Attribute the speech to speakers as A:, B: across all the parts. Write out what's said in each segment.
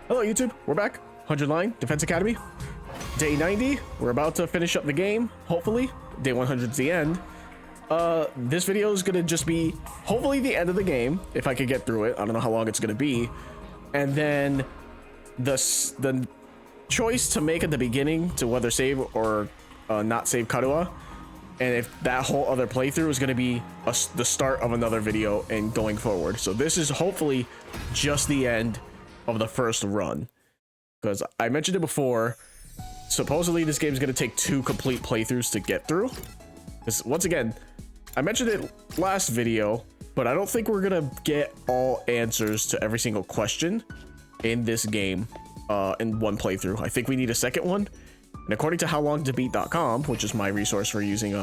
A: Hello YouTube, we're back. 100 line, Defense Academy. Day 90, we're about to finish up the game, hopefully. Day 100 is the end. This video is gonna just be, hopefully, the end of the game, if I could get through it. I don't know how long it's gonna be. And then the choice to make at the beginning to whether save or not save Karua. And if that whole other playthrough is gonna be the start of another video and going forward. So this is hopefully just the end of the first run, because I mentioned it before, supposedly this game is going to take 2 complete playthroughs to get through. Because once again, I mentioned it last video, but I don't think we're going to get all answers to every single question in this game in one playthrough. I think we need a second one, and according to howlongtobeat.com, which is my resource for using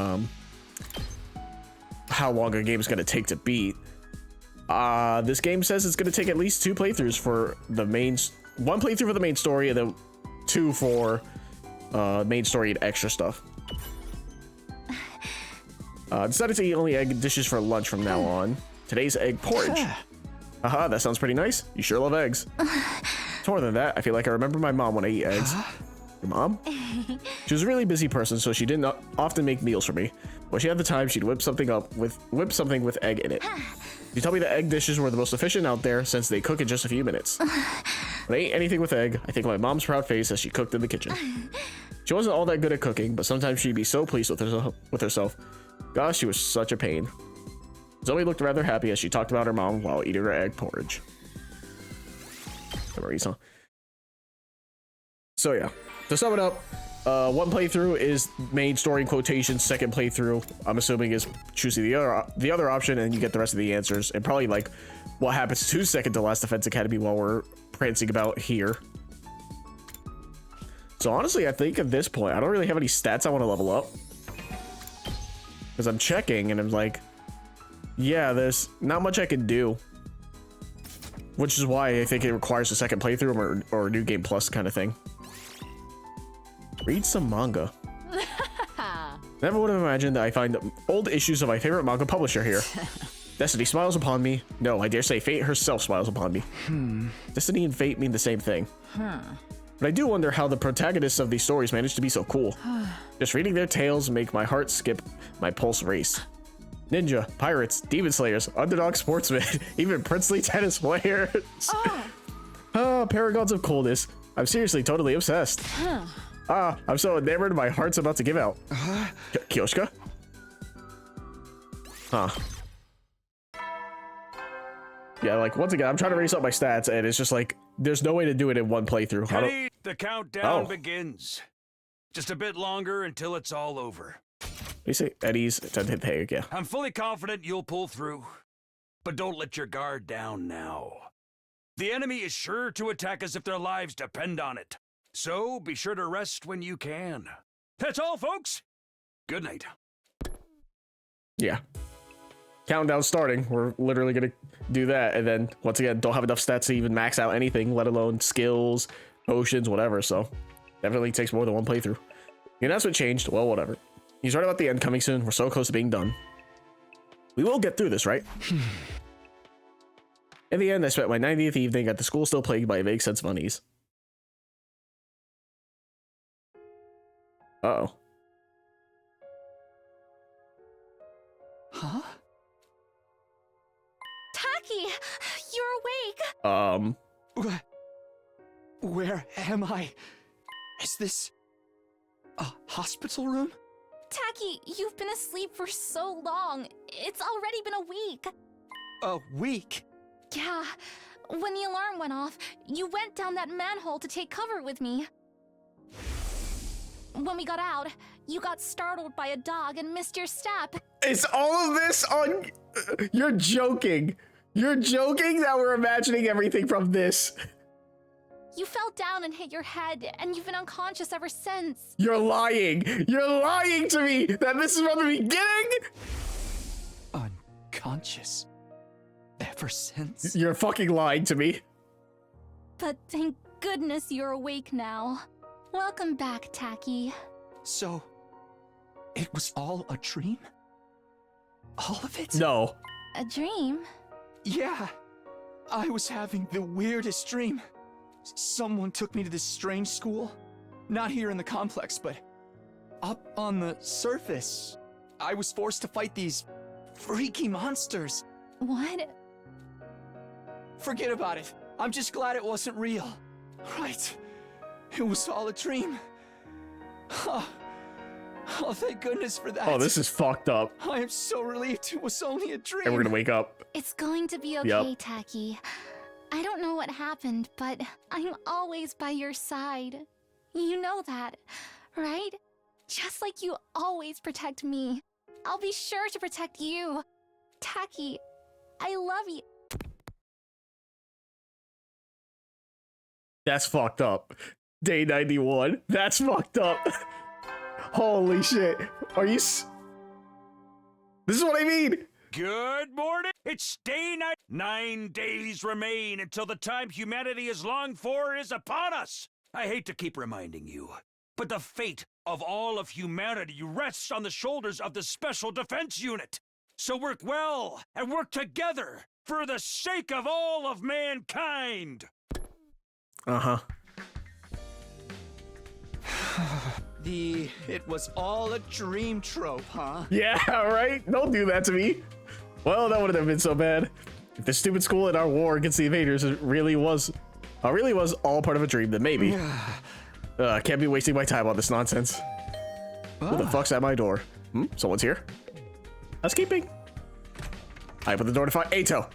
A: how long a game is going to take to beat, this game says it's going to take at least 2 playthroughs for the main, 1 playthrough for the main story, and then 2 for main story and extra stuff. Decided to eat only egg dishes for lunch from now on. Today's egg porridge. Haha, that sounds pretty nice. You sure love eggs. It's more than that. I feel like I remember my mom when I eat eggs. Your mom? She was a really busy person, so she didn't often make meals for me. When she had the time, she'd whip something with egg in it. She told me that egg dishes were the most efficient out there since they cook in just a few minutes. When I ate anything with egg, I think of my mom's proud face as she cooked in the kitchen. She wasn't all that good at cooking, but sometimes she'd be so pleased with herself. Gosh, she was such a pain. Zoe looked rather happy as she talked about her mom while eating her egg porridge. So yeah, to sum it up, 1 playthrough is main story in quotations. Second playthrough, I'm assuming, is choosing the other option, and you get the rest of the answers, and probably like what happens to second to last Defense Academy while we're prancing about here. So honestly, I think at this point, I don't really have any stats I want to level up, because I'm checking and I'm like, yeah, there's not much I can do, which is why I think it requires a second playthrough or a new game plus kind of thing. Read some manga. Never would have imagined that I find old issues of my favorite manga publisher here. Destiny smiles upon me. No, I dare say fate herself smiles upon me. Destiny and fate mean the same thing. But I do wonder how the protagonists of these stories manage to be so cool. Just reading their tales make my heart skip, my pulse race. Ninja, pirates, demon slayers, underdog sportsmen, even princely tennis players. Paragons of coolness. I'm seriously totally obsessed. I'm so enamored my heart's about to give out. Kyoshka? Yeah, like, once again, I'm trying to raise up my stats, and it's just like, there's no way to do it in 1 playthrough.
B: Eddie, the countdown begins. Just a bit longer until it's all over.
A: You say Eddie's egg, yeah.
B: I'm fully confident you'll pull through, but don't let your guard down now. The enemy is sure to attack us if their lives depend on it. So be sure to rest when you can. That's all, folks. Good night.
A: Yeah. Countdown starting. We're literally gonna do that, and then once again, don't have enough stats to even max out anything, let alone skills, potions, whatever. So definitely takes more than 1 playthrough. The announcement changed. Well, whatever. He's right about the end coming soon. We're so close to being done. We will get through this, right? In the end, I spent my 90th evening at the school still plagued by a vague sense of unease. Uh-oh.
C: Huh?
D: Taki, you're awake.
C: Where am I? Is this a hospital room?
D: Taki, you've been asleep for so long. It's already been a week.
C: A week?
D: Yeah. When the alarm went off, you went down that manhole to take cover with me. When we got out, you got startled by a dog and missed your step.
A: Is all of this on... You're joking. You're joking that we're imagining everything from this.
D: You fell down and hit your head, and you've been unconscious ever since.
A: You're lying. You're lying to me that this is from the beginning.
C: Unconscious? Ever since?
A: You're fucking lying to me.
D: But thank goodness you're awake now. Welcome back, Taki.
C: So, it was all a dream? All of it?
A: No.
D: A dream?
C: Yeah. I was having the weirdest dream. Someone took me to this strange school. Not here in the complex, but up on the surface. I was forced to fight these freaky monsters.
D: What?
C: Forget about it. I'm just glad it wasn't real. Right. It was all a dream. Oh, thank goodness for that.
A: Oh, this is fucked up.
C: I am so relieved it was only a dream.
A: And we're gonna wake up.
D: It's going to be okay,
A: Yup.
D: Taki. I don't know what happened, but I'm always by your side. You know that, right? Just like you always protect me. I'll be sure to protect you. Taki, I love you.
A: That's fucked up. Day 91. That's fucked up. Holy shit. Are you This is what I mean.
B: Good morning. It's day 9. 9 days remain until the time humanity has longed for is upon us. I hate to keep reminding you, but the fate of all of humanity rests on the shoulders of the Special Defense Unit. So work well and work together for the sake of all of mankind.
A: Uh-huh.
C: It was all a dream trope, huh?
A: Yeah, right? Don't do that to me. Well, that wouldn't have been so bad. If the stupid school in our war against the invaders really was all part of a dream, then maybe. Can't be wasting my time on this nonsense. Who the fuck's at my door? Someone's here? Housekeeping? I open the door to find Ato.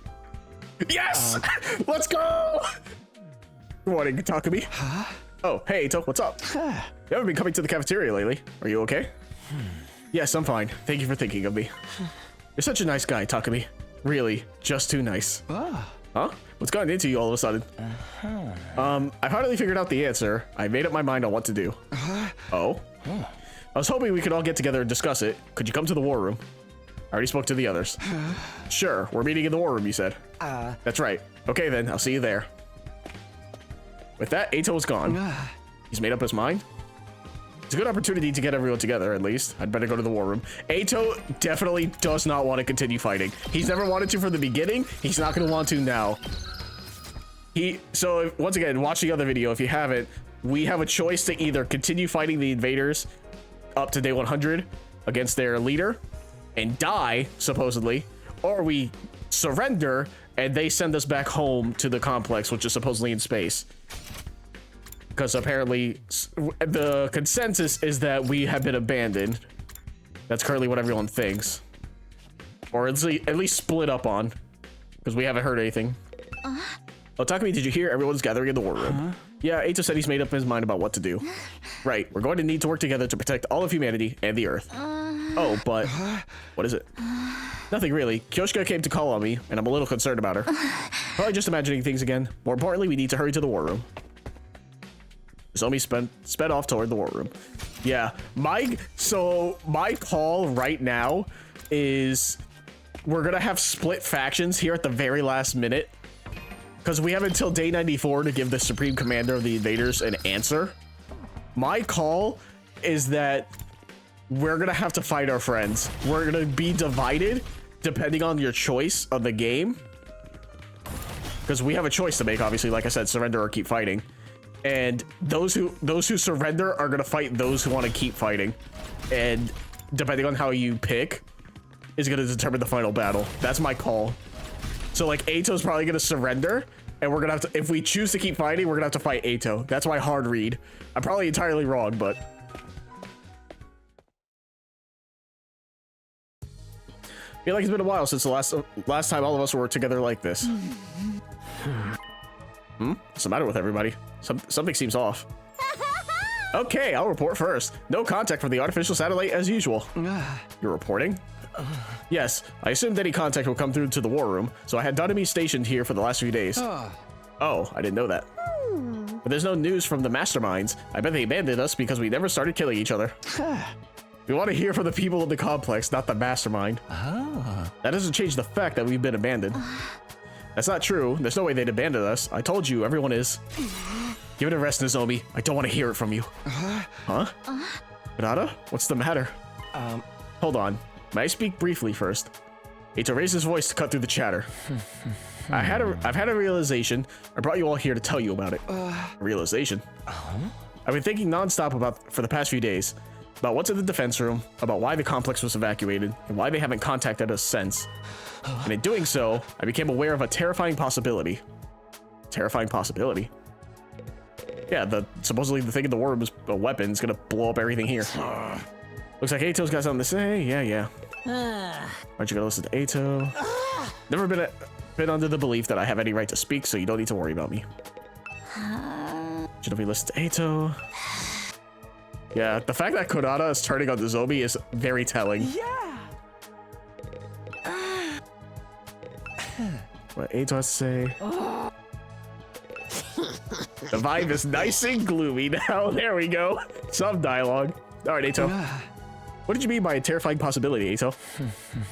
A: Yes! Let's go! Good morning, Takumi.
C: Huh?
A: Oh, hey, Ato, what's up? You haven't been coming to the cafeteria lately. Are you okay? Yes, I'm fine. Thank you for thinking of me. You're such a nice guy, Takumi. Really, just too nice. Huh? What's gotten into you all of a sudden? I finally figured out the answer. I made up my mind on what to do. Oh? I was hoping we could all get together and discuss it. Could you come to the war room? I already spoke to the others. Sure, we're meeting in the war room, you said. That's right. Okay then, I'll see you there. With that, Ato is gone. He's made up his mind? It's a good opportunity to get everyone together, at least. I'd better go to the war room. Ato definitely does not want to continue fighting. He's never wanted to from the beginning. He's not going to want to now. So, once again, watch the other video if you haven't. We have a choice to either continue fighting the invaders up to day 100 against their leader and die, supposedly, or we surrender and they send us back home to the complex, which is supposedly in space. Because apparently the consensus is that we have been abandoned. That's currently what everyone thinks. Or at least split up on. Because we haven't heard anything. Oh, Takumi, did you hear? Everyone's gathering in the war room. Yeah, Ato said he's made up his mind about what to do. Right, we're going to need to work together to protect all of humanity and the Earth. Oh, but what is it? Nothing really. Kyoshika came to call on me, and I'm a little concerned about her. Probably just imagining things again. More importantly, we need to hurry to the war room. Zomi sped off toward the war room. Yeah, my call right now is we're gonna have split factions here at the very last minute. Because we have until day 94 to give the Supreme Commander of the Invaders an answer. My call is that we're gonna have to fight our friends. We're gonna be divided depending on your choice of the game. Because we have a choice to make, obviously, like I said, surrender or keep fighting. And those who surrender are gonna fight those who want to keep fighting. And depending on how you pick is gonna determine the final battle. That's my call. So like Ato's probably gonna surrender, and we're gonna have to, if we choose to keep fighting, we're gonna have to fight Ato. That's my hard read. I'm probably entirely wrong, but I feel like it's been a while since the last time all of us were together like this. What's the matter with everybody? Something seems off. Okay, I'll report first. No contact from the artificial satellite as usual. You're reporting? Yes, I assumed any contact will come through to the war room, so I had Donami stationed here for the last few days. Oh, I didn't know that. But there's no news from the masterminds. I bet they abandoned us because we never started killing each other. We want to hear from the people in the complex, not the mastermind. That doesn't change the fact that we've been abandoned. That's not true. There's no way they'd abandon us. I told you, everyone is. Give it a rest, Nozomi. I don't want to hear it from you. Huh? Renata? What's the matter? Hold on. May I speak briefly first? Ato raised his voice to cut through the chatter. I've had a realization. I brought you all here to tell you about it. Realization. I've been thinking nonstop for the past few days about what's in the defense room, about why the complex was evacuated, and why they haven't contacted us since. And in doing so, I became aware of a terrifying possibility. Terrifying possibility? Yeah, supposedly the thing in the war room is a weapon. It's gonna blow up everything here. Looks like Ato's got something to say. Yeah. Why don't you go listen to Ato? Never been under the belief that I have any right to speak, so you don't need to worry about me. Should we listen to Ato? Yeah, the fact that Konata is turning on the zombie is very telling.
C: Yeah.
A: What Ato has to say. The vibe is nice and gloomy now. There we go. Some dialogue. All right, Ato. What did you mean by a terrifying possibility, Ato?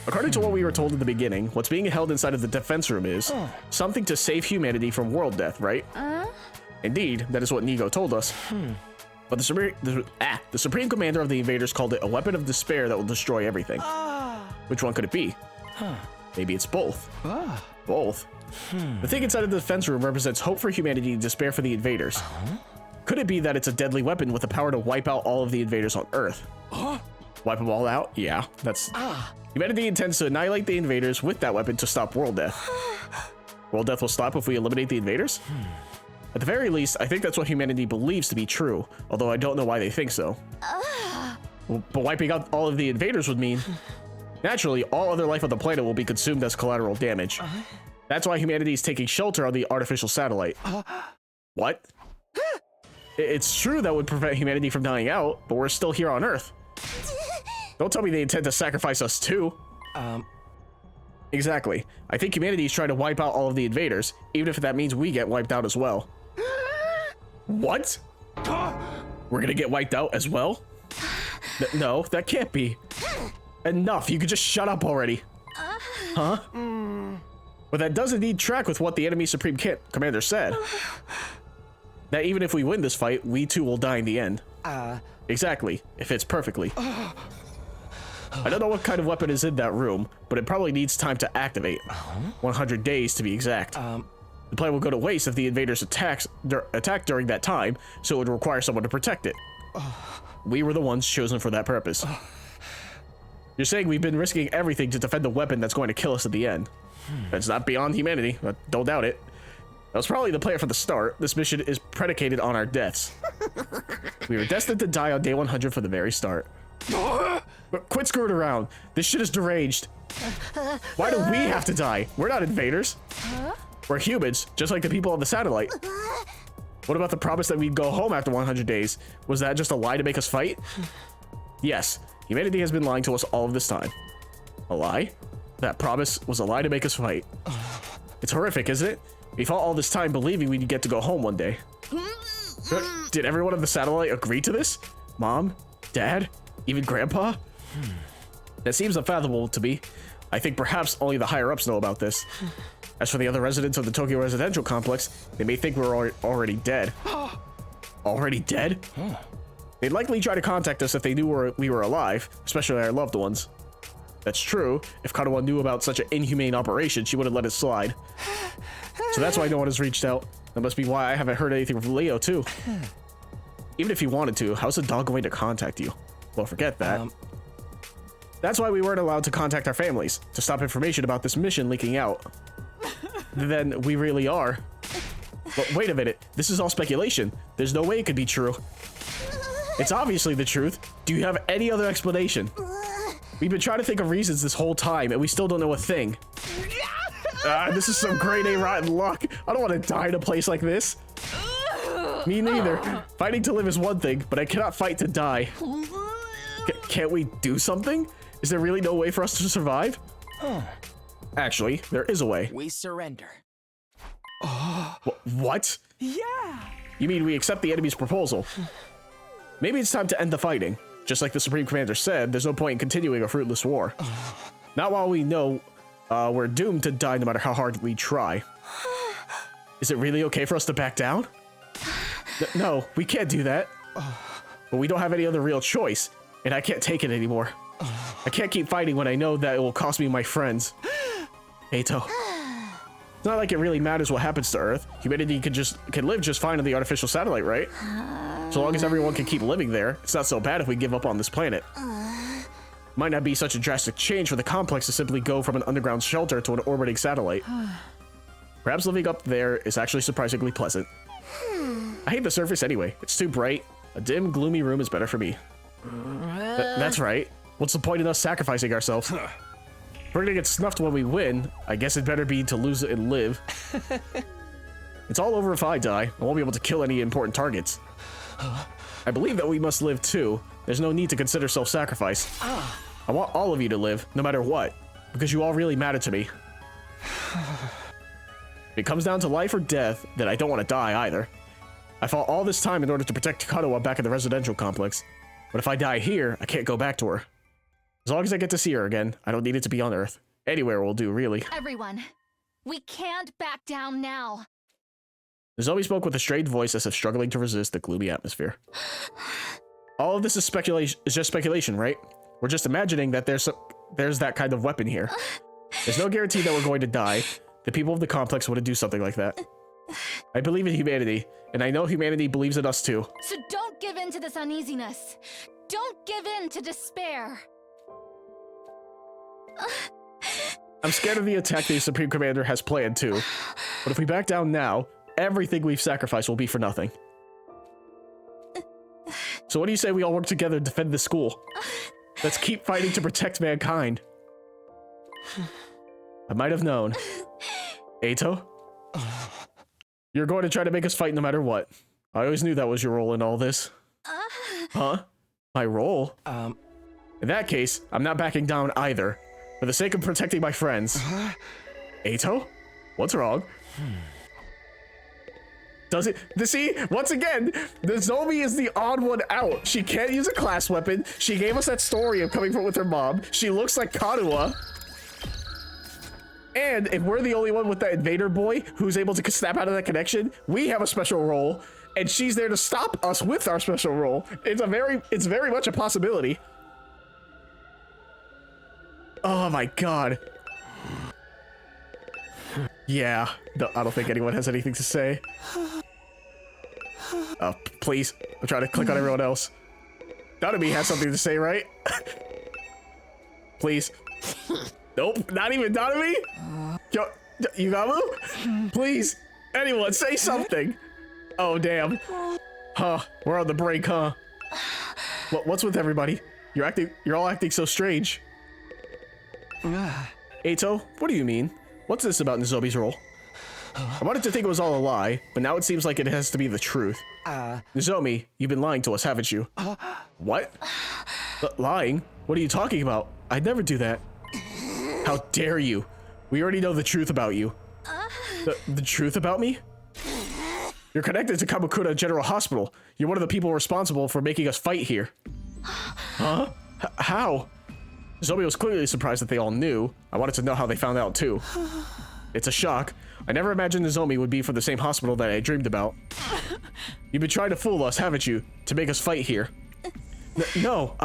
A: According to what we were told in the beginning, what's being held inside of the defense room is something to save humanity from world death, right? Indeed, that is what Nigo told us. But the Supreme Commander of the Invaders called it a weapon of despair that will destroy everything. Which one could it be? Maybe it's both. Both. The thing inside of the defense room represents hope for humanity and despair for the invaders. Could it be that it's a deadly weapon with the power to wipe out all of the invaders on Earth? Wipe them all out? Yeah, that's... Humanity intends to annihilate the invaders with that weapon to stop world death. World death will stop if we eliminate the invaders? At the very least, I think that's what humanity believes to be true, although I don't know why they think so. But wiping out all of the invaders would mean... Naturally, all other life on the planet will be consumed as collateral damage. That's why humanity is taking shelter on the artificial satellite. What? It's true that would prevent humanity from dying out, but we're still here on Earth. Don't tell me they intend to sacrifice us too. Exactly. I think humanity is trying to wipe out all of the invaders, even if that means we get wiped out as well. What? We're gonna get wiped out as well? No, that can't be. Enough, you could just shut up already. Huh? But that does indeed track with what the enemy Supreme Commander said. That even if we win this fight, we too will die in the end. Exactly. It fits perfectly. I don't know what kind of weapon is in that room, but it probably needs time to activate. 100 days to be exact. The plan will go to waste if the invaders attack during that time, so it would require someone to protect it. We were the ones chosen for that purpose. You're saying we've been risking everything to defend the weapon that's going to kill us at the end. It's not beyond humanity, but don't doubt it. That was probably the plan from the start. This mission is predicated on our deaths. We were destined to die on day 100 from the very start. But quit screwing around. This shit is deranged. Why do we have to die? We're not invaders. We're humans, just like the people on the satellite. What about the promise that we'd go home after 100 days? Was that just a lie to make us fight? Yes, humanity has been lying to us all of this time. A lie? That promise was a lie to make us fight. It's horrific, isn't it? We fought all this time believing we'd get to go home one day. Did everyone on the satellite agree to this? Mom? Dad? Even Grandpa? That seems unfathomable to me. I think perhaps only the higher-ups know about this. As for the other residents of the Tokyo residential complex, they may think we're already dead. Already dead? They'd likely try to contact us if they knew we were alive, especially our loved ones. That's true. If Kanawa knew about such an inhumane operation, she wouldn't let it slide. So that's why no one has reached out. That must be why I haven't heard anything from Leo, too. Even if he wanted to, how's the dog going to contact you? Well, forget that. That's why we weren't allowed to contact our families, to stop information about this mission leaking out. Then we really are. But wait a minute, this is all speculation. There's no way it could be true. It's obviously the truth. Do you have any other explanation? We've been trying to think of reasons this whole time, and we still don't know a thing. This is some grade A rotten luck. I don't want to die in a place like this. Me neither. Fighting to live is one thing, but I cannot fight to die. Can't we do something? Is there really no way for us to survive? Actually, there is a way.
E: We surrender.
A: What?
C: Yeah.
A: You mean we accept the enemy's proposal? Maybe it's time to end the fighting. Just like the Supreme Commander said, there's no point in continuing a fruitless war. Not while we know we're doomed to die no matter how hard we try. Is it really okay for us to back down? No, we can't do that. But we don't have any other real choice, and I can't take it anymore. I can't keep fighting when I know that it will cost me my friends. Ato. It's not like it really matters what happens to Earth. Humanity can live just fine on the artificial satellite, right? So long as everyone can keep living there, it's not so bad if we give up on this planet. Might not be such a drastic change for the complex to simply go from an underground shelter to an orbiting satellite. Perhaps living up there is actually surprisingly pleasant. I hate the surface anyway. It's too bright. A dim, gloomy room is better for me. That's right. What's the point in us sacrificing ourselves? If we're gonna get snuffed when we win, I guess it better be to lose it and live. It's all over if I die. I won't be able to kill any important targets. I believe that we must live too. There's no need to consider self-sacrifice. I want all of you to live, no matter what, because you all really matter to me. If it comes down to life or death, then I don't want to die either. I fought all this time in order to protect Kadoa back at the residential complex. But if I die here, I can't go back to her. As long as I get to see her again, I don't need it to be on Earth. Anywhere will do, really.
D: Everyone, we can't back down now.
A: Nozomi spoke with a strained voice as if struggling to resist the gloomy atmosphere. All of this is just speculation, right? We're just imagining that there's that kind of weapon here. There's no guarantee that we're going to die. The people of the complex wouldn't do something like that. I believe in humanity, and I know humanity believes in us too.
D: So don't give in to this uneasiness. Don't give in to despair.
A: I'm scared of the attack the Supreme Commander has planned too. But if we back down now, everything we've sacrificed will be for nothing. So what do you say we all work together to defend the school? Let's keep fighting to protect mankind. I might have known. Eito? You're going to try to make us fight no matter what. I always knew that was your role in all this. Huh? My role? In that case, I'm not backing down either. For the sake of protecting my friends. Eito? What's wrong? Does it? See, once again, Nozomi is the odd one out. She can't use a class weapon. She gave us that story of coming from with her mom. She looks like Kadoa. And if we're the only one with that invader boy who's able to snap out of that connection, we have a special role, and she's there to stop us with our special role. It's very much a possibility. Oh my god. Yeah, no, I don't think anyone has anything to say. Oh, please. I'm trying to click on everyone else. Nanami has something to say, right? Please. Nope, not even Nanami? Yo, Yugamu? Please, anyone, say something. Oh, damn. Huh, we're on the break, huh? What's with everybody? You're all acting so strange. Eito, what do you mean? What's this about Nozomi's role? I wanted to think it was all a lie, but now it seems like it has to be the truth. Nozomi, you've been lying to us, haven't you? What? Lying? What are you talking about? I'd never do that. How dare you? We already know the truth about you. The truth about me? You're connected to Kamakura General Hospital. You're one of the people responsible for making us fight here. Huh? How? Nozomi was clearly surprised that they all knew. I wanted to know how they found out too. It's a shock. I never imagined Nozomi would be from the same hospital that I dreamed about. You've been trying to fool us, haven't you? To make us fight here. No,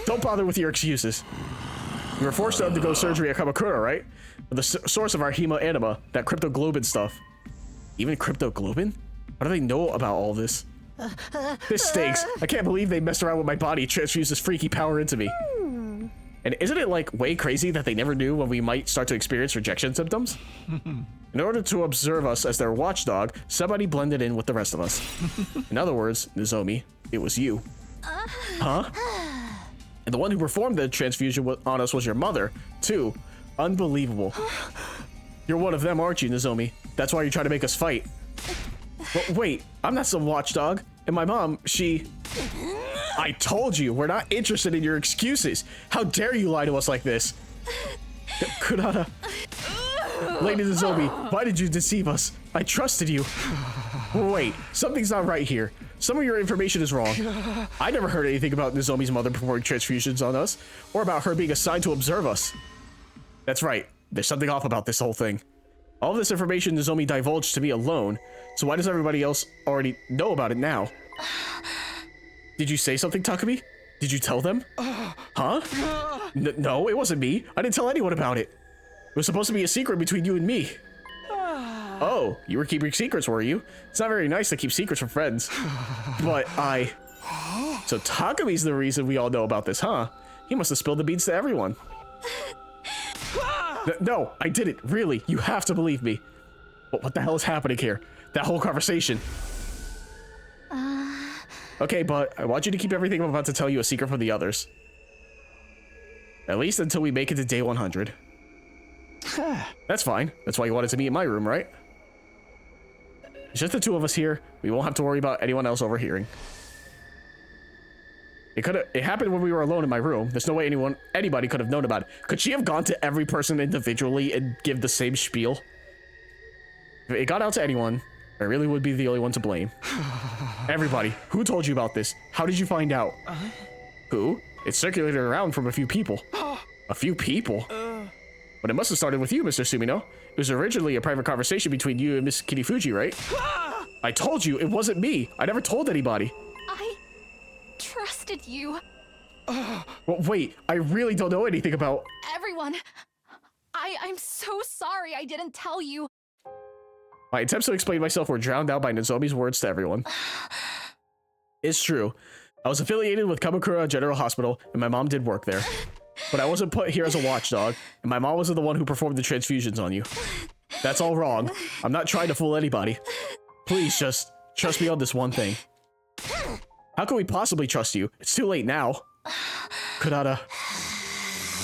A: Don't bother with your excuses. We were forced to undergo surgery at Kamakura, right? The source of our hema anima, that cryptoglobin stuff. Even cryptoglobin? How do they know about all this? This stinks. I can't believe they messed around with my body and transfused this freaky power into me. And isn't it like way crazy that they never knew when we might start to experience rejection symptoms? In order to observe us as their watchdog, somebody blended in with the rest of us. In other words, Nozomi, it was you. Huh? And the one who performed the transfusion on us was your mother, too. Unbelievable. You're one of them, aren't you, Nozomi? That's why you're trying to make us fight. But wait, I'm not some watchdog. And my mom, I told you, we're not interested in your excuses. How dare you lie to us like this? Kurata. Lady Nozomi, why did you deceive us? I trusted you. Wait, something's not right here. Some of your information is wrong. I never heard anything about Nozomi's mother performing transfusions on us, or about her being assigned to observe us. That's right, there's something off about this whole thing. All of this information Nozomi divulged to me alone, so why does everybody else already know about it now? Did you say something, Takumi? Did you tell them? Huh? No, it wasn't me. I didn't tell anyone about it. It was supposed to be a secret between you and me. Oh, you were keeping secrets, were you? It's not very nice to keep secrets from friends. But So Takami's the reason we all know about this, huh? He must have spilled the beans to everyone. No, I didn't. Really, you have to believe me. But what the hell is happening here? That whole conversation. Okay, but I want you to keep everything I'm about to tell you a secret from the others. At least until we make it to day 100. That's fine. That's why you wanted to meet in my room, right? It's just the two of us here. We won't have to worry about anyone else overhearing. It happened when we were alone in my room. There's no way anybody could have known about it. Could she have gone to every person individually and give the same spiel? If it got out to anyone, I really would be the only one to blame. Everybody, who told you about this? How did you find out? Who? It circulated around from a few people. A few people? But it must have started with you, Mr. Sumino. It was originally a private conversation between you and Miss Kirifuji, right? I told you, it wasn't me. I never told anybody.
D: I trusted you.
A: Well, wait, I really don't know anything about...
D: Everyone, I'm so sorry I didn't tell you.
A: My attempts to explain myself were drowned out by Nozomi's words to everyone. It's true. I was affiliated with Kamakura General Hospital, and my mom did work there. But I wasn't put here as a watchdog, and my mom wasn't the one who performed the transfusions on you. That's all wrong. I'm not trying to fool anybody. Please just trust me on this one thing. How can we possibly trust you? It's too late now. Kurata.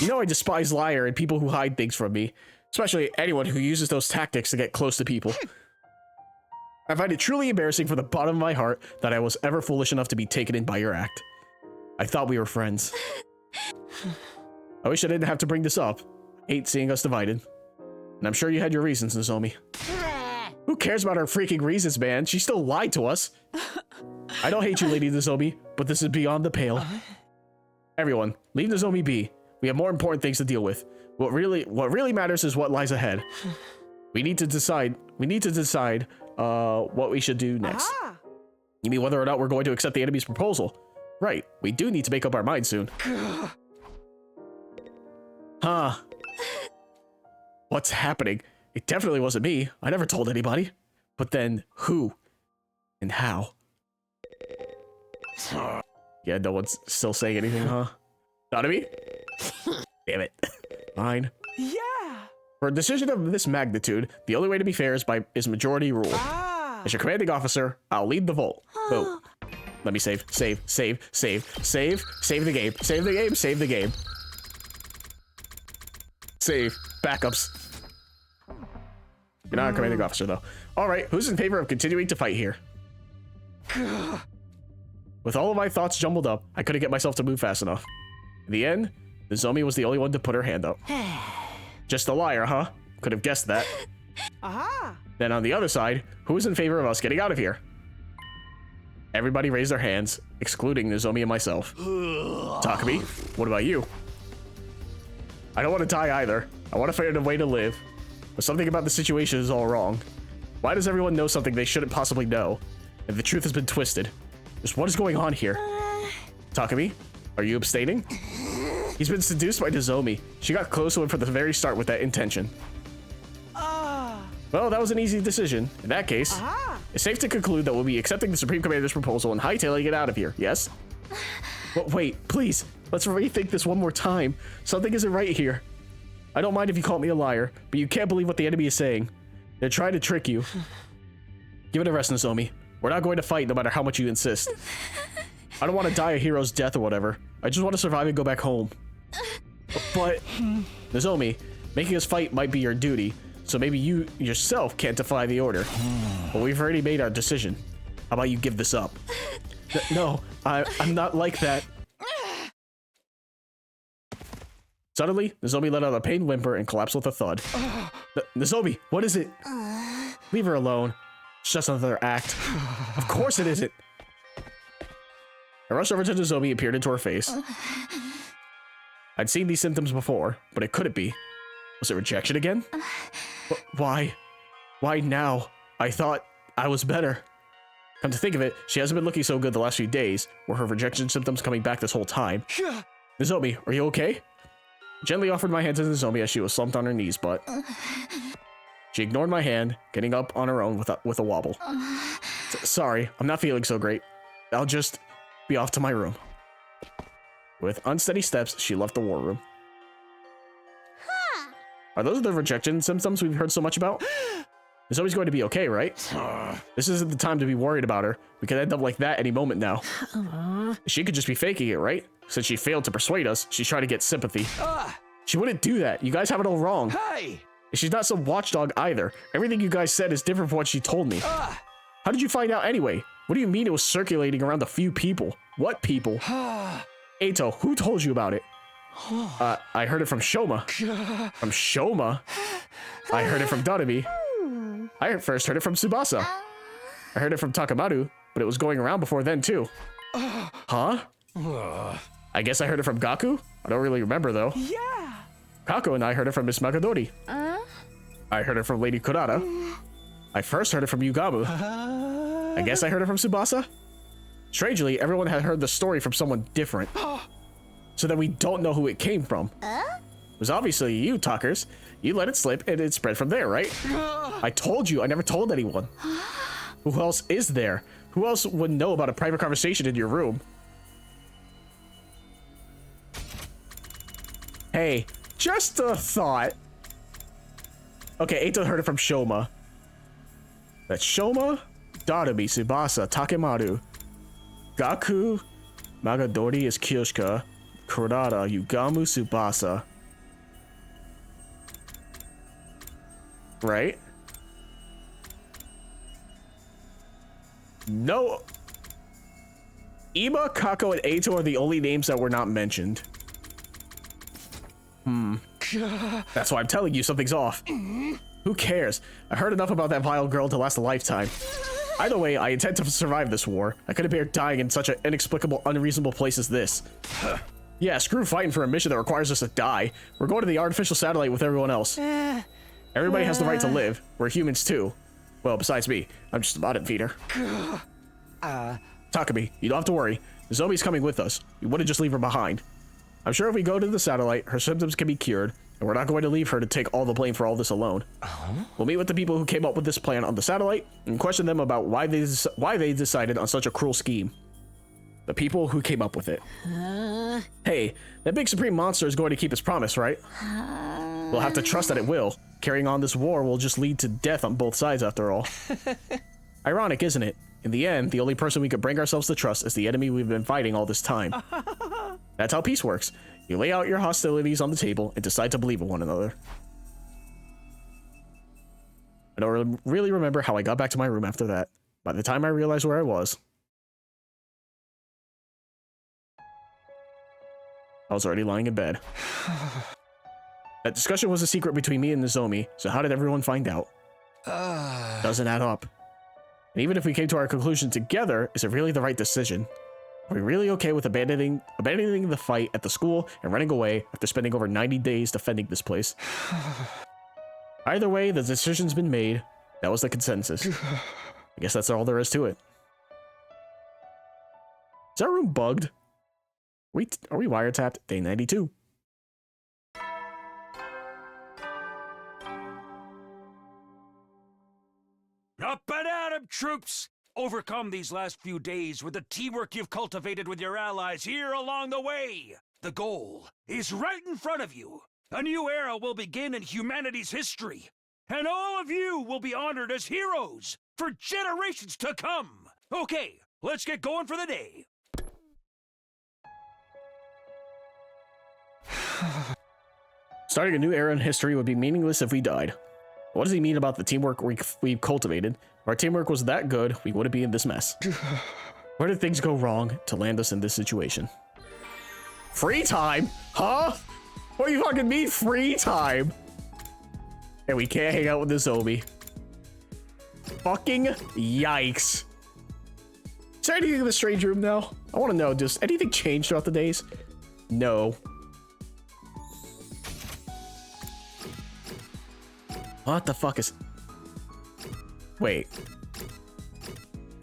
A: You know I despise liar and people who hide things from me. Especially anyone who uses those tactics to get close to people. I find it truly embarrassing from the bottom of my heart that I was ever foolish enough to be taken in by your act. I thought we were friends. I wish I didn't have to bring this up. I hate seeing us divided. And I'm sure you had your reasons, Nozomi. Who cares about her freaking reasons, man? She still lied to us. I don't hate you, Lady Nozomi, but this is beyond the pale. Everyone, leave Nozomi be. We have more important things to deal with. What really matters is what lies ahead. We need to decide what we should do next. You mean whether or not we're going to accept the enemy's proposal? Right, we do need to make up our minds soon. Huh. What's happening? It definitely wasn't me. I never told anybody. But then, who? And how? Yeah, no one's still saying anything, huh? Not me? Damn it. Fine.
C: Yeah.
A: For a decision of this magnitude, the only way to be fair is majority rule. As your commanding officer, I'll lead the vote. Vote. Let me save the game, save the game. Save, backups. You're not a commanding officer though. All right, who's in favor of continuing to fight here? With all of my thoughts jumbled up, I couldn't get myself to move fast enough. In the end, Nozomi was the only one to put her hand up. Just a liar, huh? Could have guessed that. Then on the other side, who is in favor of us getting out of here? Everybody raised their hands, excluding Nozomi and myself. Takumi, what about you? I don't want to die either. I want to find a way to live. But something about the situation is all wrong. Why does everyone know something they shouldn't possibly know? And the truth has been twisted. Just what is going on here? Takumi, are you abstaining? He's been seduced by Nozomi. She got close to him from the very start with that intention. Well, that was an easy decision. In that case, it's safe to conclude that we'll be accepting the Supreme Commander's proposal and hightailing it out of here, yes? But wait, please, let's rethink this one more time. Something isn't right here. I don't mind if you call me a liar, but you can't believe what the enemy is saying. They're trying to trick you. Give it a rest, Nozomi. We're not going to fight no matter how much you insist. I don't want to die a hero's death or whatever. I just want to survive and go back home. But, Nozomi, making us fight might be your duty, so maybe you yourself can't defy the order. But we've already made our decision. How about you give this up? No, I'm not like that. Suddenly, Nozomi let out a pained whimper and collapsed with a thud. Nozomi, what is it? Leave her alone. It's just another act. Of course it isn't. I rushed over to Nozomi and peered into her face. I'd seen these symptoms before, but it couldn't be. Was it rejection again? Why? Why now? I thought I was better. Come to think of it, she hasn't been looking so good the last few days. Were her rejection symptoms coming back this whole time? Nozomi, are you okay? Gently offered my hand to the zombie as she was slumped on her knees, but she ignored my hand, getting up on her own with a wobble. Sorry, I'm not feeling so great. I'll just be off to my room. With unsteady steps, she left the war room. Are those the rejection symptoms we've heard so much about? It's always going to be okay, right? This isn't the time to be worried about her. We could end up like that any moment now. She could just be faking it, right? Since she failed to persuade us, she's trying to get sympathy. She wouldn't do that. You guys have it all wrong.
C: Hey!
A: She's not some watchdog either. Everything you guys said is different from what she told me. How did you find out anyway? What do you mean it was circulating around a few people? What people? Eito, who told you about it? I heard it from Shoma. From Shoma? I heard it from Doremi. I first heard it from Tsubasa. I heard it from Takamaru, but it was going around before then too. Huh? I guess I heard it from Gaku? I don't really remember though.
C: Yeah!
A: Kako and I heard it from Miss Magadori. I heard it from Lady Kurata. I first heard it from Yugamu. I guess I heard it from Tsubasa? Strangely, everyone had heard the story from someone different. So that we don't know who it came from. It was obviously you, talkers. You let it slip and it spread from there, right? I told you, I never told anyone. Who else is there? Who else would know about a private conversation in your room? Hey, just a thought. Okay, Eito heard it from Shoma. That's Shoma, Doremi, Tsubasa, Takemaru. Gaku, Magadori is Kyoshika. Kurata, Yugamu, Tsubasa. Right? No. Ima, Kako, and Eito are the only names that were not mentioned. That's why I'm telling you something's off. Who cares? I heard enough about that vile girl to last a lifetime. Either way, I intend to survive this war. I couldn't bear dying in such an inexplicable, unreasonable place as this. Yeah, screw fighting for a mission that requires us to die. We're going to the artificial satellite with everyone else. Everybody has the right to live. We're humans too. Well, besides me. I'm just a bottom feeder. Takumi, you don't have to worry. The zombie's coming with us. We wouldn't just leave her behind. I'm sure if we go to the satellite, her symptoms can be cured, and we're not going to leave her to take all the blame for all this alone. We'll meet with the people who came up with this plan on the satellite and question them about why they decided on such a cruel scheme. The people who came up with it. Hey, that big supreme monster is going to keep its promise, right? We'll have to trust that it will. Carrying on this war will just lead to death on both sides after all. Ironic, isn't it? In the end, the only person we could bring ourselves to trust is the enemy we've been fighting all this time. That's how peace works. You lay out your hostilities on the table and decide to believe in one another. I don't really remember how I got back to my room after that. By the time I realized where I was already lying in bed. That discussion was a secret between me and Nozomi, so how did everyone find out? Doesn't add up. And even if we came to our conclusion together, is it really the right decision? Are we really okay with abandoning the fight at the school and running away after spending over 90 days defending this place? Either way, the decision's been made. That was the consensus. I guess that's all there is to it. Is our room bugged? Are we wiretapped? Day 92.
B: Up and at 'em, troops! Overcome these last few days with the teamwork you've cultivated with your allies here along the way. The goal is right in front of you. A new era will begin in humanity's history, and all of you will be honored as heroes for generations to come. Okay, let's get going for the day.
A: Starting a new era in history would be meaningless if we died. What does he mean about the teamwork we've cultivated? If our teamwork was that good, we wouldn't be in this mess. Where did things go wrong to land us in this situation? Free time? Huh? What do you fucking mean free time? And we can't hang out with the zombie. Fucking yikes. Is there anything in the strange room now? I want to know, does anything change throughout the days? No. What the fuck is... Wait.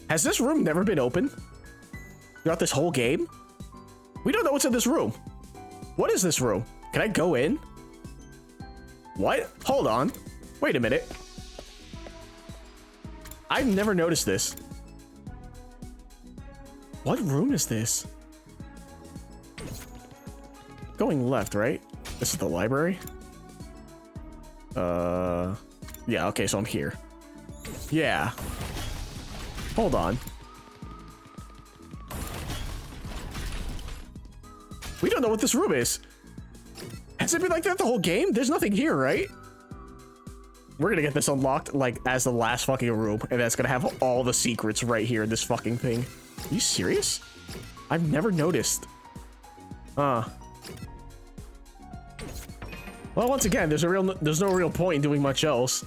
A: Has this room never been open? Throughout this whole game? We don't know what's in this room. What is this room? Can I go in? What? Hold on. Wait a minute. I've never noticed this. What room is this? Going left, right? This is the library? Yeah, okay, so I'm here. Yeah. Hold on. We don't know what this room is. Has it been like that the whole game? There's nothing here, right? We're gonna get this unlocked, like, as the last fucking room, and that's gonna have all the secrets right here in this fucking thing. Are you serious? I've never noticed. Well, once again, there's no real point in doing much else.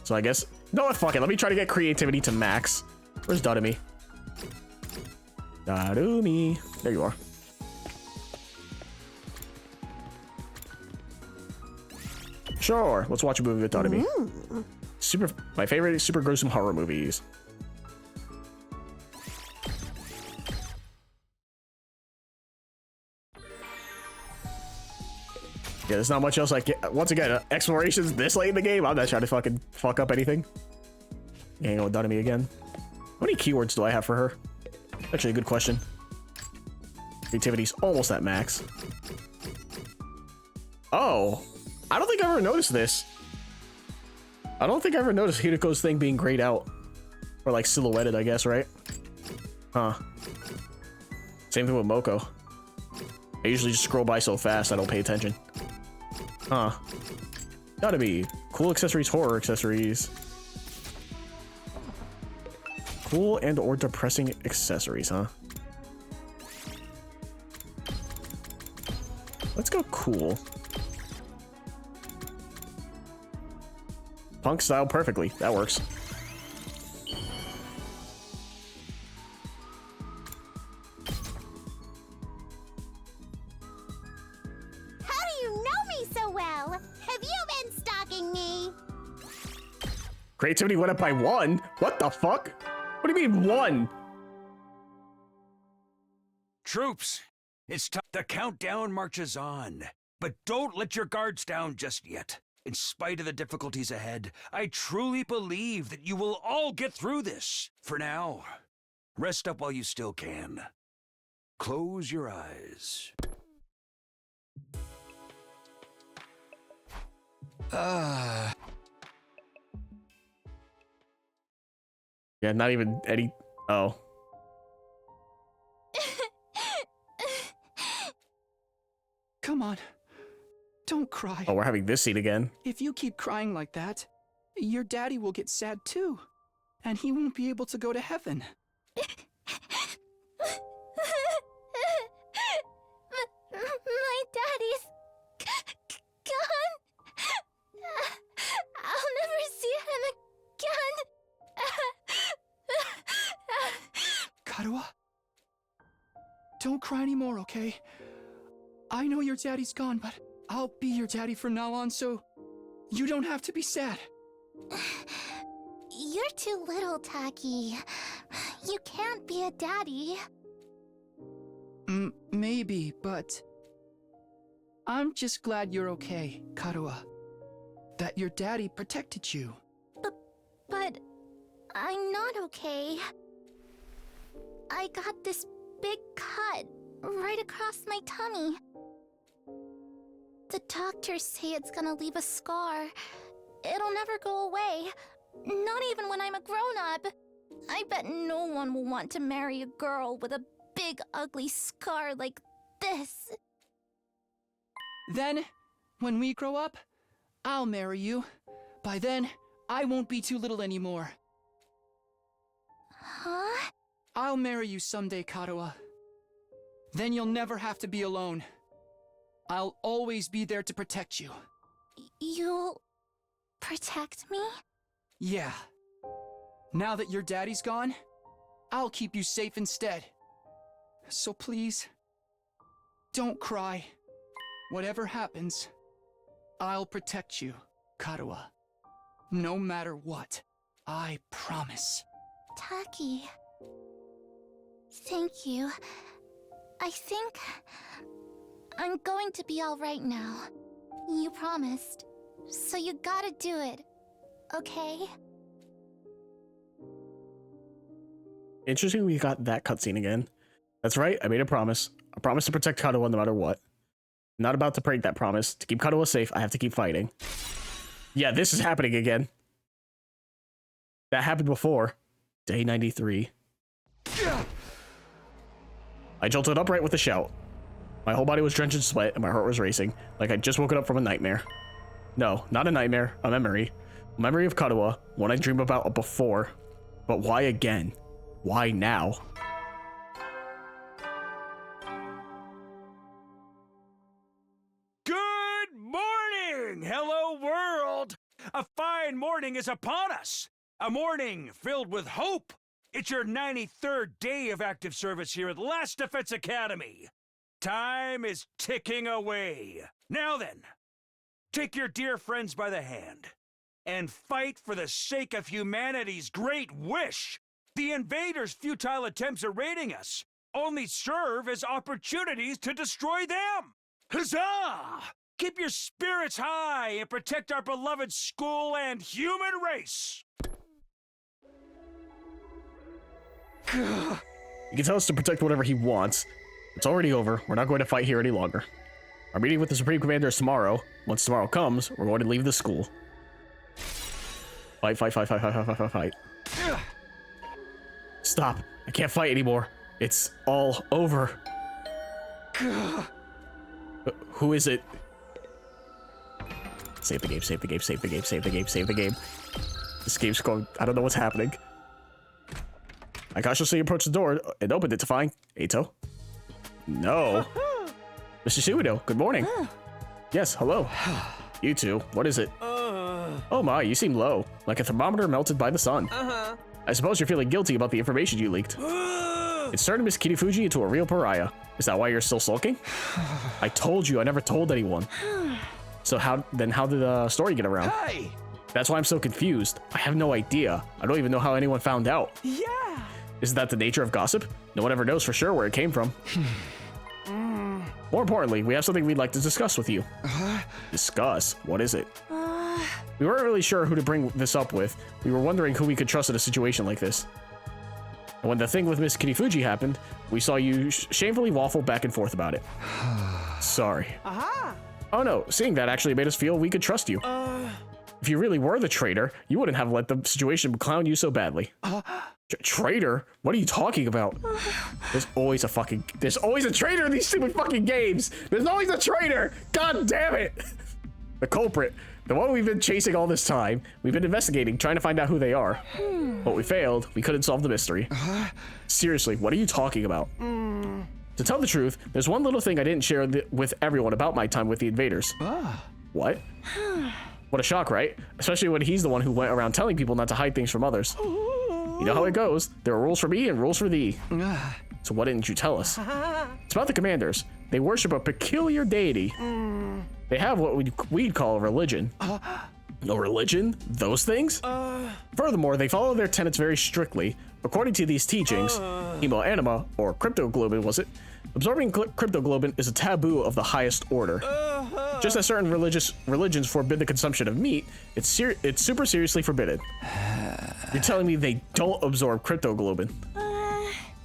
A: So I guess, no, fuck it. Let me try to get creativity to max. Where's Dodumi? Dodumi. There you are. Sure, let's watch a movie with Dodumi. My favorite super gruesome horror movies. Yeah, there's not much else I get. Once again, explorations this late in the game. I'm not trying to fucking fuck up anything. Hang out with Dodumi again. How many keywords do I have for her? Actually, a good question. Creativity's almost at max. Oh, I don't think I ever noticed this. I don't think I ever noticed Hideko's thing being grayed out. Or like silhouetted, I guess, right? Huh. Same thing with Moko. I usually just scroll by so fast I don't pay attention. Huh. Gotta be. Cool accessories, horror accessories. Cool and or depressing accessories, huh? Let's go cool. Punk style perfectly. That works.
E: How do you know me so well? Have you been stalking me?
A: Creativity went up by 1? What the fuck? What do you mean 1?
B: Troops, it's time. The countdown marches on. But don't let your guards down just yet. In spite of the difficulties ahead, I truly believe that you will all get through this. For now, rest up while you still can. Close your eyes.
A: Yeah, not even any... Oh.
C: Come on. Don't cry.
A: Oh, we're having this scene again.
C: If you keep crying like that, your daddy will get sad too. And he won't be able to go to heaven.
D: My daddy's gone. I'll never see him again.
C: Karuha? Don't cry anymore, okay? I know your daddy's gone, but I'll be your daddy from now on, so you don't have to be sad.
D: You're too little, Taki. You can't be a daddy.
C: Maybe, but I'm just glad you're okay, Karuha. That your daddy protected you.
D: But I'm not okay. I got this big cut right across my tummy. The doctors say it's gonna leave a scar. It'll never go away. Not even when I'm a grown-up. I bet no one will want to marry a girl with a big ugly scar like this.
C: Then, when we grow up, I'll marry you. By then, I won't be too little anymore.
D: Huh?
C: I'll marry you someday, Karuha. Then you'll never have to be alone. I'll always be there to protect you.
D: You'll protect me?
C: Yeah. Now that your daddy's gone, I'll keep you safe instead. So please, don't cry. Whatever happens, I'll protect you, Karuha. No matter what, I promise.
D: Taki. Thank you. I think I'm going to be alright now. You promised. So you gotta do it. Okay?
A: Interesting we got that cutscene again. That's right, I made a promise. A promise to protect Kadoa no matter what. I'm not about to break that promise. To keep Kadoa safe, I have to keep fighting. Yeah, this is happening again. That happened before. Day 93. I jolted upright with a shout. My whole body was drenched in sweat and my heart was racing, like I'd just woken up from a nightmare. No, not a nightmare, a memory. A memory of Kadoa, one I dreamed about before. But why again? Why now?
B: Good morning! Hello, world! A fine morning is upon us! A morning filled with hope! It's your 93rd day of active service here at Last Defense Academy! Time is ticking away. Now then, take your dear friends by the hand and fight for the sake of humanity's great wish! The invaders' futile attempts at raiding us only serve as opportunities to destroy them! Huzzah! Keep your spirits high and protect our beloved school and human race!
A: He can tell us to protect whatever he wants. It's already over. We're not going to fight here any longer. Our meeting with the Supreme Commander is tomorrow. Once tomorrow comes, we're going to leave the school. Fight, fight, fight, fight, fight, fight, fight, fight. Stop. I can't fight anymore. It's all over. Who is it? Save the game, save the game, save the game, save the game, save the game. This game's going... I don't know what's happening. I cautiously approached the door and opened it to find Eito. No. Mr. Suido, good morning. Yes, hello. You two, what is it? Oh my, you seem low, like a thermometer melted by the sun. I suppose you're feeling guilty about the information you leaked. It's turned Miss Kirifuji into a real pariah. Is that why you're still sulking? I told you I never told anyone. So how did the story get around?
C: Hey!
A: That's why I'm so confused. I have no idea. I don't even know how anyone found out.
C: Yeah!
A: Isn't that the nature of gossip? No one ever knows for sure where it came from. More importantly, we have something we'd like to discuss with you. Discuss? What is it? We weren't really sure who to bring this up with. We were wondering who we could trust in a situation like this. And when the thing with Miss Kirifuji happened, we saw you shamefully waffle back and forth about it. Sorry. Oh no, seeing that actually made us feel we could trust you. If you really were the traitor, you wouldn't have let the situation clown you so badly. Traitor? What are you talking about? There's always a traitor in these stupid fucking games. There's always a traitor. God damn it. The culprit, the one we've been chasing all this time. We've been investigating, trying to find out who they are. But we failed. We couldn't solve the mystery. Seriously, what are you talking about? To tell the truth, there's one little thing I didn't share with everyone about my time with the invaders. What? What a shock, right? Especially when he's the one who went around telling people not to hide things from others. You know how it goes. There are rules for me and rules for thee. So why didn't you tell us? It's about the commanders. They worship a peculiar deity. They have what we'd call a religion. A religion? Those things? Furthermore, they follow their tenets very strictly. According to these teachings, hemoanima, or cryptoglobin was it? Absorbing cryptoglobin is a taboo of the highest order. Just as certain religions forbid the consumption of meat, it's super seriously forbidden. You're telling me they don't absorb cryptoglobin?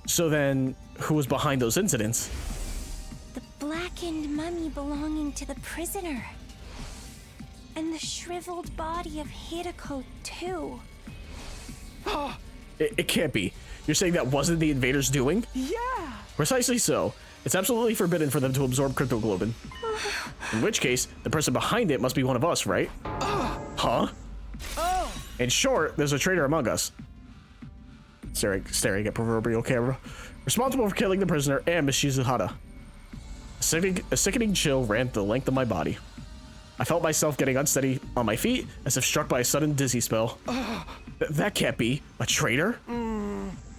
A: So then, who was behind those incidents?
E: The blackened mummy belonging to the prisoner. And the shriveled body of Hideko, too.
A: It can't be. You're saying that wasn't the invaders' doing?
C: Yeah!
A: Precisely so. It's absolutely forbidden for them to absorb cryptoglobin. In which case, the person behind it must be one of us, right? Huh? In short, there's a traitor among us. Staring at proverbial camera. Responsible for killing the prisoner and Miss Shizuhata. A sickening chill ran the length of my body. I felt myself getting unsteady on my feet, as if struck by a sudden dizzy spell. That can't be. A traitor?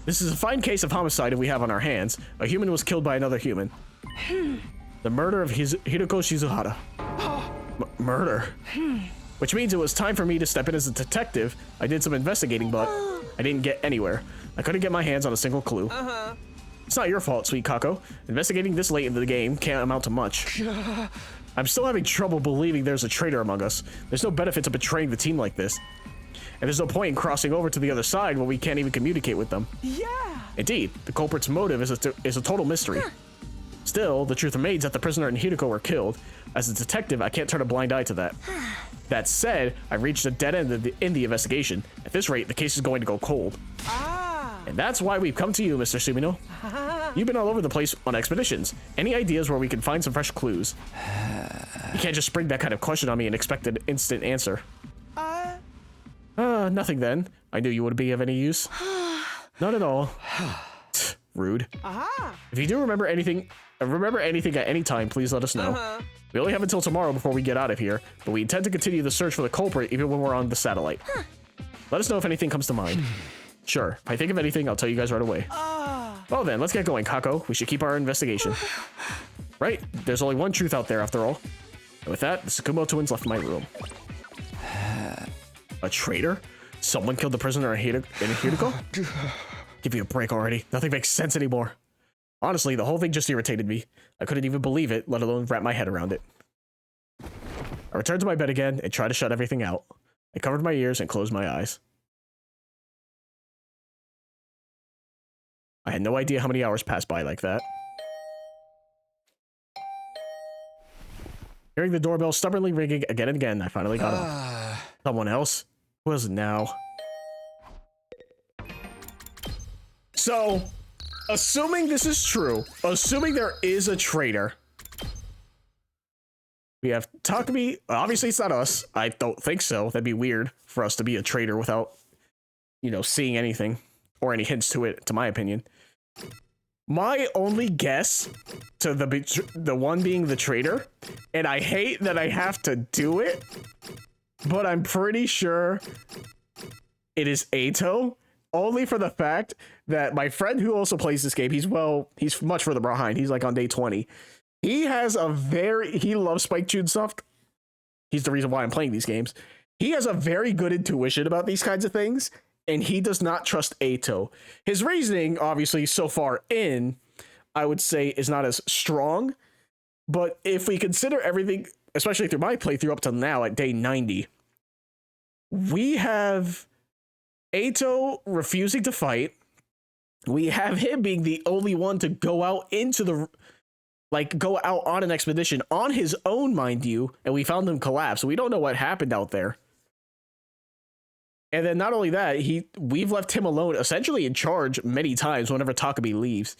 A: This is a fine case of homicide we have on our hands. A human was killed by another human. The murder of Hideko Shizuhata. Murder? Which means it was time for me to step in as a detective. I did some investigating, but I didn't get anywhere. I couldn't get my hands on a single clue. It's not your fault, sweet Kako. Investigating this late into the game can't amount to much. I'm still having trouble believing there's a traitor among us. There's no benefit to betraying the team like this. And there's no point in crossing over to the other side when we can't even communicate with them.
C: Yeah.
A: Indeed, the culprit's motive is a total mystery. Still, the truth remains that the prisoner and Hideko were killed. As a detective, I can't turn a blind eye to that. That said, I've reached a dead end in the investigation. At this rate, the case is going to go cold. And that's why we've come to you, Mr. Sumino. You've been all over the place on expeditions. Any ideas where we can find some fresh clues? You can't just spring that kind of question on me and expect an instant answer. Nothing then. I knew you would be of any use. Not at all. Rude. If you do remember anything at any time, please let us know. We only have until tomorrow before we get out of here, but we intend to continue the search for the culprit even when we're on the satellite. Let us know if anything comes to mind. Sure, if I think of anything, I'll tell you guys right away. Well then, let's get going, Kako. We should keep our investigation. Right? There's only one truth out there after all. And with that, the Tsukumo twins left my room. A traitor? Someone killed the prisoner in Hideko? Give me a break already. Nothing makes sense anymore. Honestly, the whole thing just irritated me. I couldn't even believe it, let alone wrap my head around it. I returned to my bed again and tried to shut everything out. I covered my ears and closed my eyes. I had no idea how many hours passed by like that. Hearing the doorbell stubbornly ringing again and again, I finally got up. Someone else? Who is it now? So, assuming this is true, assuming there is a traitor, we have Takumi. Obviously, it's not us. I don't think so. That'd be weird for us to be a traitor without, you know, seeing anything or any hints to it, to my opinion. My only guess to the one being the traitor, and I hate that I have to do it, but I'm pretty sure it is Eito, only for the fact that my friend who also plays this game, he's much further behind. He's like on day 20. He loves Spike Chunsoft. He's the reason why I'm playing these games. He has a very good intuition about these kinds of things, and he does not trust Eito. His reasoning, obviously, so far in, I would say, is not as strong. But if we consider everything, especially through my playthrough up to now at day 90, we have Eito refusing to fight. We have him being the only one to go out go out on an expedition on his own, mind you, and we found him collapse. So we don't know what happened out there. And then not only that, we've left him alone, essentially in charge many times whenever Takumi leaves.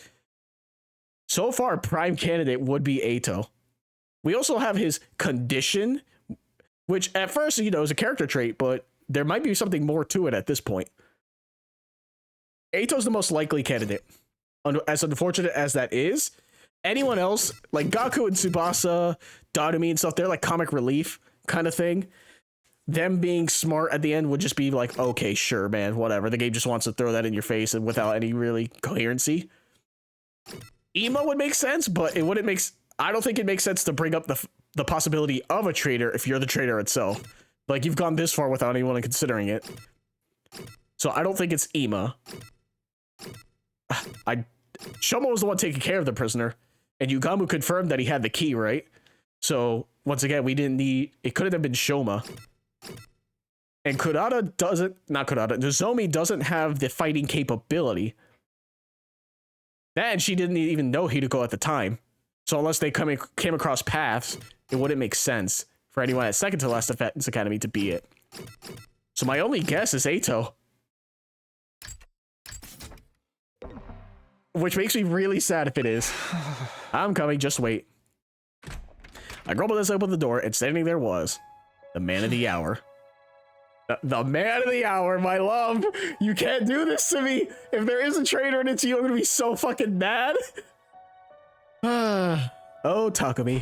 A: So far, prime candidate would be Eito. We also have his condition, which at first, you know, is a character trait, but there might be something more to it at this point. Eito's the most likely candidate. As unfortunate as that is, anyone else, like Gaku and Tsubasa, Dadumi and stuff, they're like comic relief kind of thing. Them being smart at the end would just be like, okay, sure, man, whatever. The game just wants to throw that in your face and without any really coherency. Emo would make sense, but I don't think it makes sense to bring up the possibility of a traitor if you're the traitor itself. Like, you've gone this far without anyone considering it. So I don't think it's Ema. Shomo was the one taking care of the prisoner, and Yugamu confirmed that he had the key, right? So once again, it couldn't have been Shoma. And Nozomi doesn't have the fighting capability. And she didn't even know Hideko at the time. So unless they came across paths, it wouldn't make sense for anyone at second to last Defense Academy to be it. So my only guess is Eito. Which makes me really sad if it is. I'm coming, just wait. I grumbled as I opened the door, and standing there was the man of the hour. The man of the hour, my love. You can't do this to me. If there is a traitor and it's you, I'm gonna be so fucking mad. Oh, Takumi.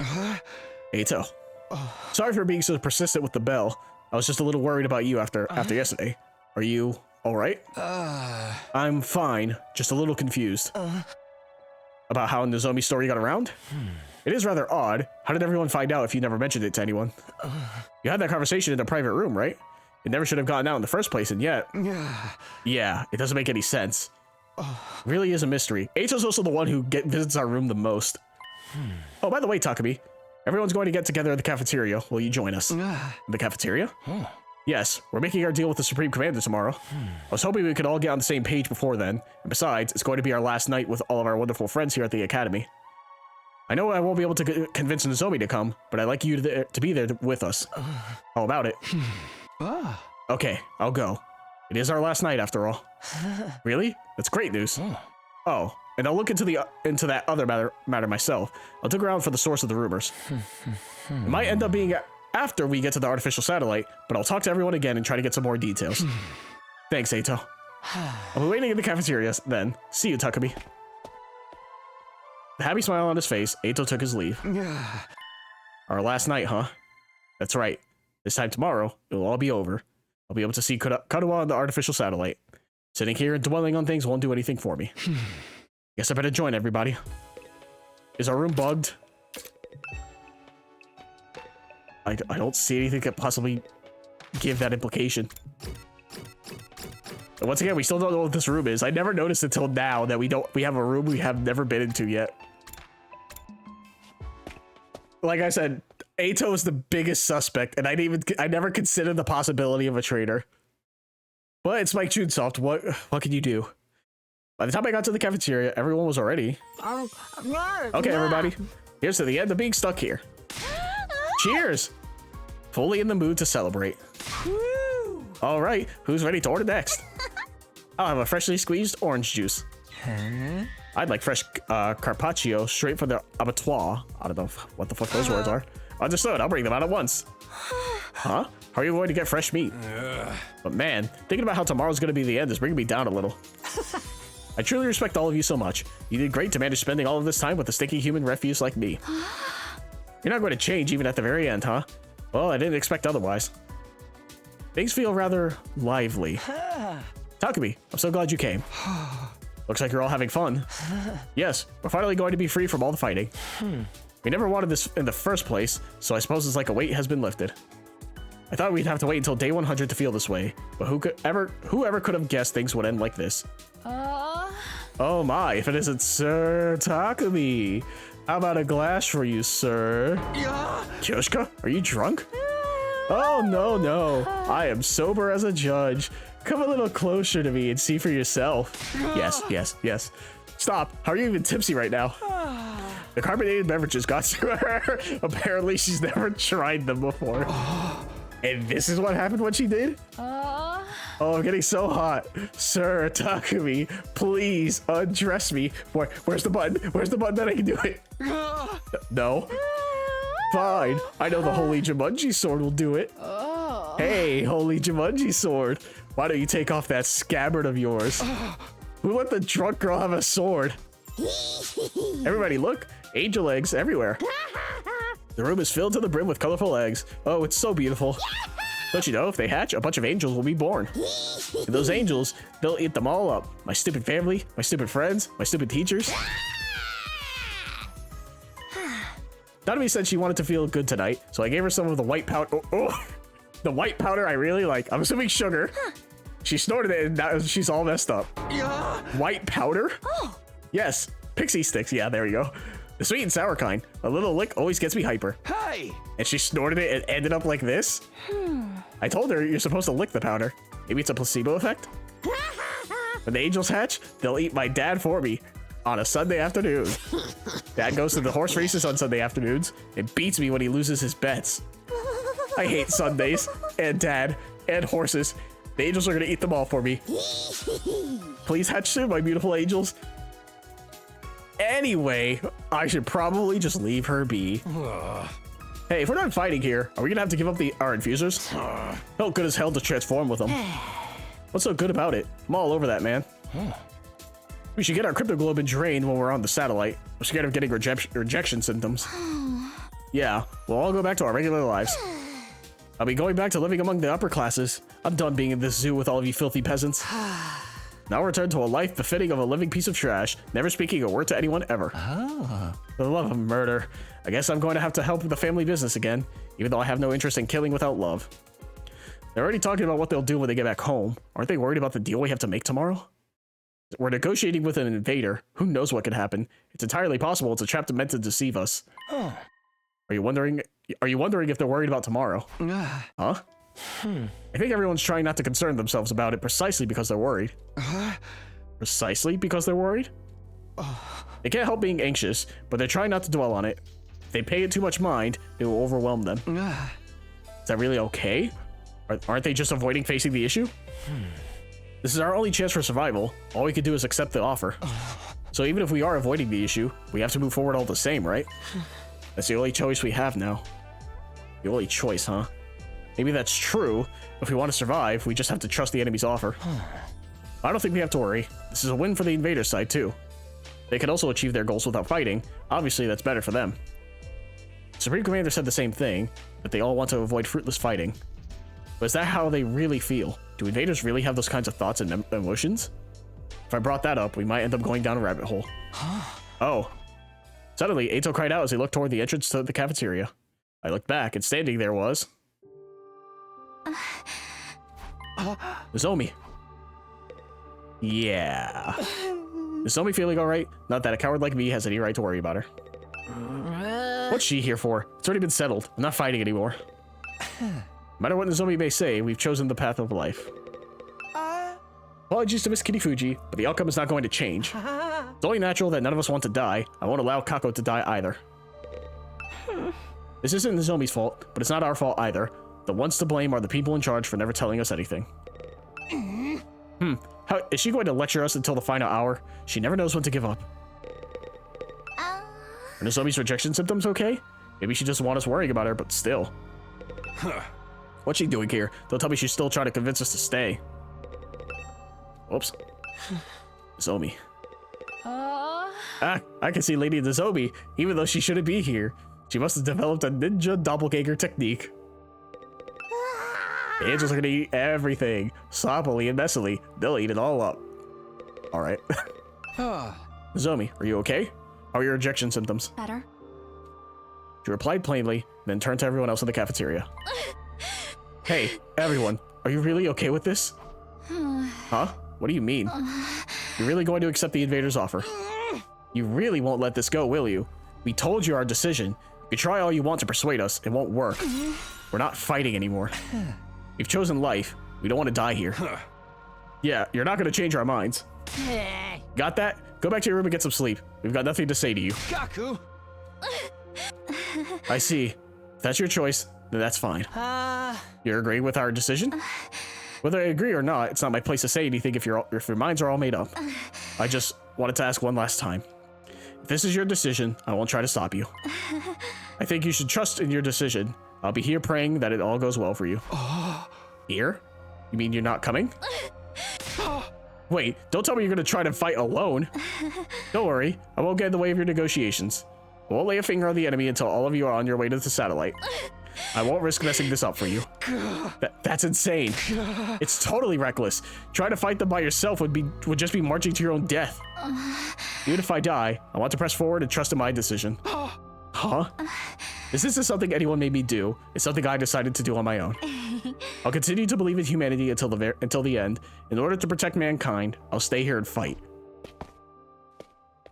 A: Eito. Sorry for being so persistent with the bell. I was just a little worried about you after yesterday. Are you all right? I'm fine. Just a little confused. About how Nozomi's story got around? It is rather odd. How did everyone find out if you never mentioned it to anyone? You had that conversation in a private room, right? It never should have gotten out in the first place, and yet... Yeah, it doesn't make any sense. Really is a mystery. Eito's also the one who visits our room the most. Oh, by the way, Takumi, everyone's going to get together at the cafeteria. Will you join us? The cafeteria? Yes, we're making our deal with the Supreme Commander tomorrow. I was hoping we could all get on the same page before then. And besides, it's going to be our last night with all of our wonderful friends here at the Academy. I know I won't be able to convince Nozomi to come, but I'd like you to be there with us. How about it? Okay, I'll go. It is our last night after all. Really? That's great news. Oh, and I'll look into that other matter myself. I'll dig around for the source of the rumors. It might end up being after we get to the artificial satellite, but I'll talk to everyone again and try to get some more details. Thanks, Eito. I'll be waiting in the cafeteria then. See you, Takumi. The happy smile on his face, Eito took his leave. Our last night, huh? That's right. This time tomorrow, it'll all be over. I'll be able to see Kadoa on the artificial satellite. Sitting here and dwelling on things won't do anything for me. Guess I better join everybody. Is our room bugged? I don't see anything that possibly give that implication. And once again, we still don't know what this room is. I never noticed until now that we have a room we have never been into yet. Like I said, Eito is the biggest suspect, and I never considered the possibility of a traitor. But it's Mike Chunsoft. What can you do? By the time I got to the cafeteria, everyone was already. Okay, everybody. Here's to the end of being stuck here. Cheers! Fully in the mood to celebrate. All right, who's ready to order next? I'll have a freshly squeezed orange juice. I'd like fresh carpaccio straight from the abattoir. I don't know what the fuck those words are. Understood, I'll bring them out at once. Huh? How are you going to get fresh meat? But man, thinking about how tomorrow's going to be the end is bringing me down a little. I truly respect all of you so much. You did great to manage spending all of this time with a stinky human refuse like me. You're not going to change even at the very end, huh? Well, I didn't expect otherwise. Things feel rather lively. Takumi, I'm so glad you came. Looks like you're all having fun. Yes, we're finally going to be free from all the fighting. We never wanted this in the first place, so I suppose it's like a weight has been lifted. I thought we'd have to wait until day 100 to feel this way, but whoever could have guessed things would end like this? Oh my, if it isn't Sir Takumi. How about a glass for you, sir? Kyoshika, are you drunk? Oh, no. I am sober as a judge. Come a little closer to me and see for yourself. Yes. Stop. How are you even tipsy right now? The carbonated beverages got to her. Apparently, she's never tried them before. And this is what happened when she did? Oh, I'm getting so hot. Sir Takumi, please undress me. Where's the button? Where's the button that I can do it? No. Fine. I know the Holy Jumanji Sword will do it. Hey, Holy Jumanji Sword. Why don't you take off that scabbard of yours? Who let the drunk girl have a sword? Everybody look. Angel eggs everywhere. The room is filled to the brim with colorful eggs. Oh, it's so beautiful. Don't you know, if they hatch, a bunch of angels will be born. And those angels, they'll eat them all up. My stupid family, my stupid friends, my stupid teachers. Nanami said she wanted to feel good tonight, so I gave her some of the white powder. The white powder I really like. I'm assuming sugar. She snorted it and now she's all messed up. White powder? Yes, pixie sticks. Yeah, there we go. The sweet and sour kind. A little lick always gets me hyper.
C: Hey!
A: And she snorted it and ended up like this? I told her you're supposed to lick the powder. Maybe it's a placebo effect? When the angels hatch, they'll eat my dad for me on a Sunday afternoon. Dad goes to the horse races on Sunday afternoons and beats me when he loses his bets. I hate Sundays and dad and horses. The angels are gonna eat them all for me. Please hatch soon, my beautiful angels. Anyway, I should probably just leave her be. Hey, if we're not fighting here, are we gonna have to give up our infusers? Felt good as hell to transform with them. What's so good about it? I'm all over that, man. We should get our cryptoglobin drained when we're on the satellite. We're scared of getting rejection symptoms. Yeah, we'll all go back to our regular lives. I'll be going back to living among the upper classes. I'm done being in this zoo with all of you filthy peasants. Now I'll return to a life befitting of a living piece of trash, never speaking a word to anyone ever. For the love of murder. I guess I'm going to have to help with the family business again, even though I have no interest in killing without love. They're already talking about what they'll do when they get back home. Aren't they worried about the deal we have to make tomorrow? We're negotiating with an invader. Who knows what could happen? It's entirely possible it's a trap meant to deceive us. Are you wondering if they're worried about tomorrow? Huh? I think everyone's trying not to concern themselves about it precisely because they're worried. Precisely because they're worried? They can't help being anxious, but they're trying not to dwell on it. If they pay it too much mind, it will overwhelm them. Is that really okay? Aren't they just avoiding facing the issue? This is our only chance for survival. All we can do is accept the offer. So even if we are avoiding the issue, we have to move forward all the same, right? That's the only choice we have now. The only choice, huh? Maybe that's true. If we want to survive, we just have to trust the enemy's offer. I don't think we have to worry. This is a win for the invader side, too. They can also achieve their goals without fighting. Obviously, that's better for them. Supreme Commander said the same thing, that they all want to avoid fruitless fighting. But is that how they really feel? Do invaders really have those kinds of thoughts and emotions? If I brought that up, we might end up going down a rabbit hole. Oh. Suddenly, Eito cried out as he looked toward the entrance to the cafeteria. I looked back, and standing there was... Nozomi. Yeah. Is Nozomi feeling alright? Not that a coward like me has any right to worry about her. What's she here for? It's already been settled. I'm not fighting anymore. No matter what Nozomi may say, we've chosen the path of life. Apologies to Miss Kirifuji, but the outcome is not going to change. It's only natural that none of us want to die. I won't allow Kako to die either. This isn't Nozomi's fault, but it's not our fault either. The ones to blame are the people in charge for never telling us anything. How is she going to lecture us until the final hour? She never knows when to give up. Are Nozomi's rejection symptoms okay? Maybe she doesn't want us worrying about her, but still. What's she doing here? Don't tell me she's still trying to convince us to stay. Whoops. Nozomi. I can see Lady Nozomi, even though she shouldn't be here. She must have developed a ninja doppelganger technique. The angels are gonna eat everything, sloppily and messily. They'll eat it all up. Alright. Nozomi, are you okay? How are your rejection symptoms?
D: Better.
A: She replied plainly, then turned to everyone else in the cafeteria. Hey, everyone, are you really okay with this? Huh? What do you mean? You're really going to accept the invader's offer? You really won't let this go, will you? We told you our decision. You can try all you want to persuade us, it won't work. We're not fighting anymore. We've chosen life. We don't want to die here. Yeah, you're not going to change our minds. Got that? Go back to your room and get some sleep. We've got nothing to say to you.
C: Kaku!
A: I see. If that's your choice, then that's fine. You're agreeing with our decision? Whether I agree or not, it's not my place to say anything if your minds are all made up. I just wanted to ask one last time. If this is your decision, I won't try to stop you. I think you should trust in your decision. I'll be here praying that it all goes well for you. Here? You mean you're not coming? Wait, don't tell me you're gonna try to fight alone. Don't worry, I won't get in the way of your negotiations. I won't lay a finger on the enemy until all of you are on your way to the satellite. I won't risk messing this up for you. That's insane. It's totally reckless. Trying to fight them by yourself would just be marching to your own death. Even if I die, I want to press forward and trust in my decision. Huh? This isn't something anyone made me do. It's something I decided to do on my own. I'll continue to believe in humanity until the end. In order to protect mankind, I'll stay here and fight.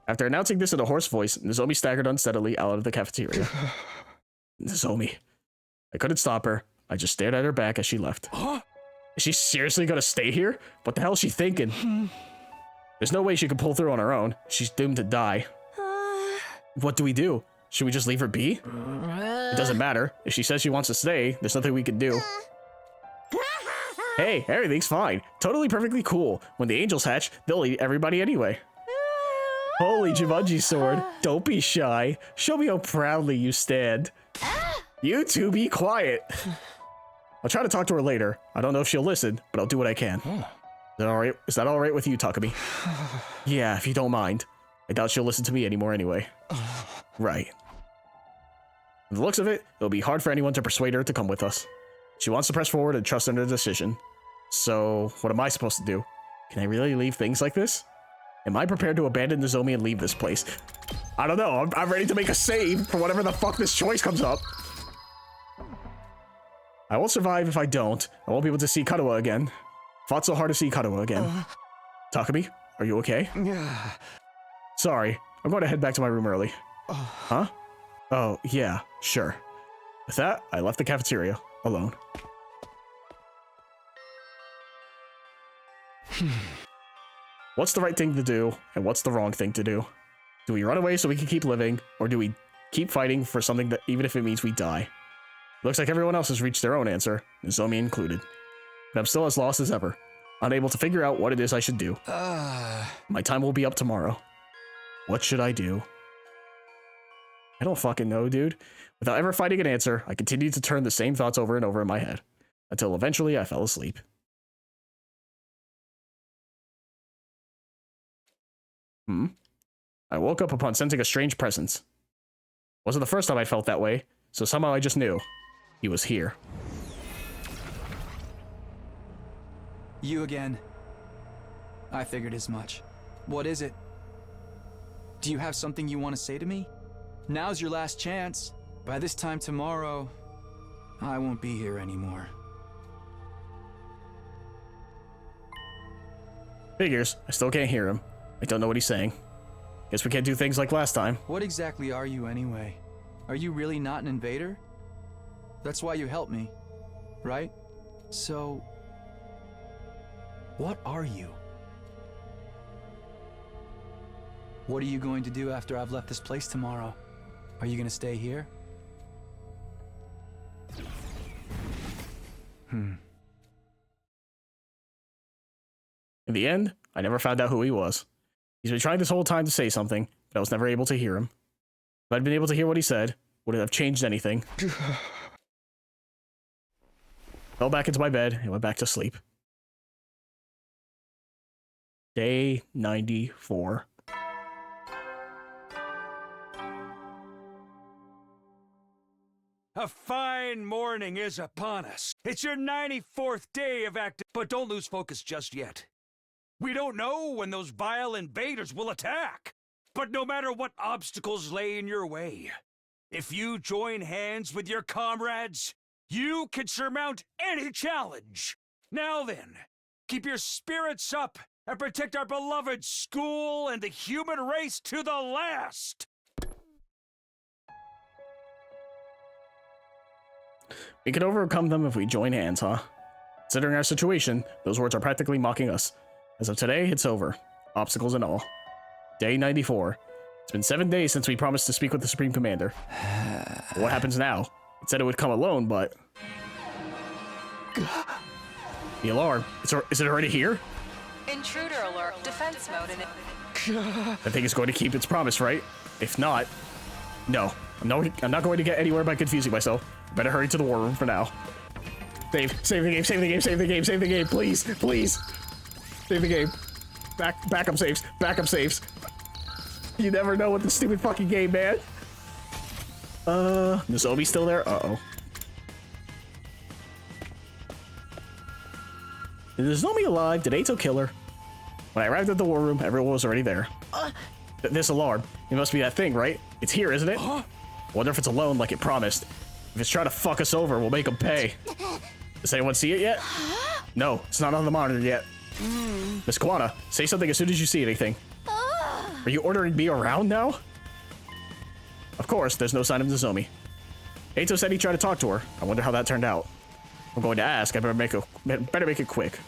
A: After announcing this in a hoarse voice, Nozomi staggered unsteadily out of the cafeteria. Nozomi. I couldn't stop her. I just stared at her back as she left. Is she seriously gonna stay here? What the hell is she thinking? There's no way she can pull through on her own. She's doomed to die. What do we do? Should we just leave her be? It doesn't matter. If she says she wants to stay, there's nothing we can do. Hey, everything's fine. Totally perfectly cool. When the angels hatch, they'll eat everybody anyway. Holy Jumanji sword. Don't be shy. Show me how proudly you stand. You two be quiet. I'll try to talk to her later. I don't know if she'll listen, but I'll do what I can. Is that all right with you, Takumi? Yeah, if you don't mind. I doubt she'll listen to me anymore anyway. Right. From the looks of it, it'll be hard for anyone to persuade her to come with us. She wants to press forward and trust in her decision. So, what am I supposed to do? Can I really leave things like this? Am I prepared to abandon Nozomi and leave this place? I don't know. I'm ready to make a save for whatever the fuck this choice comes up. I won't survive if I don't. I won't be able to see Kadoa again. Fought so hard to see Kadoa again. Takumi, Are you okay?
C: Yeah.
A: Sorry, I'm going to head back to my room early. Huh? Oh, yeah, sure. With that, I left the cafeteria alone. What's the right thing to do, and what's the wrong thing to do? Do we run away so we can keep living, or do we keep fighting for something that even if it means we die? Looks like everyone else has reached their own answer, Nozomi included. But I'm still as lost as ever, unable to figure out what it is I should do. My time will be up tomorrow. What should I do? I don't fucking know, dude. Without ever finding an answer, I continued to turn the same thoughts over and over in my head, until eventually I fell asleep. I woke up upon sensing a strange presence. Wasn't the first time I felt that way, so somehow I just knew. He was here.
C: You again. I figured as much. What is it? Do you have something you want to say to me? Now's your last chance. By this time tomorrow, I won't be here anymore.
A: Figures. I still can't hear him. I don't know what he's saying. Guess we can't do things like last time.
C: What exactly are you anyway? Are you really not an invader? That's why you helped me, right? So, what are you? What are you going to do after I've left this place tomorrow? Are you gonna stay here?
A: In the end, I never found out who he was. He's been trying this whole time to say something, but I was never able to hear him. If I'd been able to hear what he said, would it have changed anything? Fell back into my bed and went back to sleep. Day 94.
B: A fine morning is upon us. It's your 94th day of active, but don't lose focus just yet. We don't know when those vile invaders will attack. But no matter what obstacles lay in your way, if you join hands with your comrades, you can surmount any challenge. Now then, keep your spirits up and protect our beloved school and the human race to the last.
A: We can overcome them if we join hands, huh? Considering our situation, those words are practically mocking us. As of today, it's over. Obstacles and all. Day 94. It's been 7 days since we promised to speak with the Supreme Commander. What happens now? It said it would come alone, but... The alarm. Is it already here?
F: Intruder alert. Defense mode in it.
A: That thing is going to keep its promise, right? If not... No. I'm not going to get anywhere by confusing myself. I better hurry to the war room for now. Save the game, save the game, save the game, save the game, please, please. Save the game. Backup saves, backup saves. You never know with the stupid fucking game, man. Nozomi's still there? Uh-oh. Is Nozomi alive? Did Eito kill her? When I arrived at the war room, everyone was already there. This alarm. It must be that thing, right? It's here, isn't it? Wonder if it's alone like it promised. If it's trying to fuck us over, we'll make them pay. Does anyone see it yet? No, it's not on the monitor yet. Miss Kuwana, say something as soon as you see anything. Are you ordering me around now? Of course, there's no sign of Nozomi. Eito said he tried to talk to her. I wonder how that turned out. I'm going to ask. I better make it quick.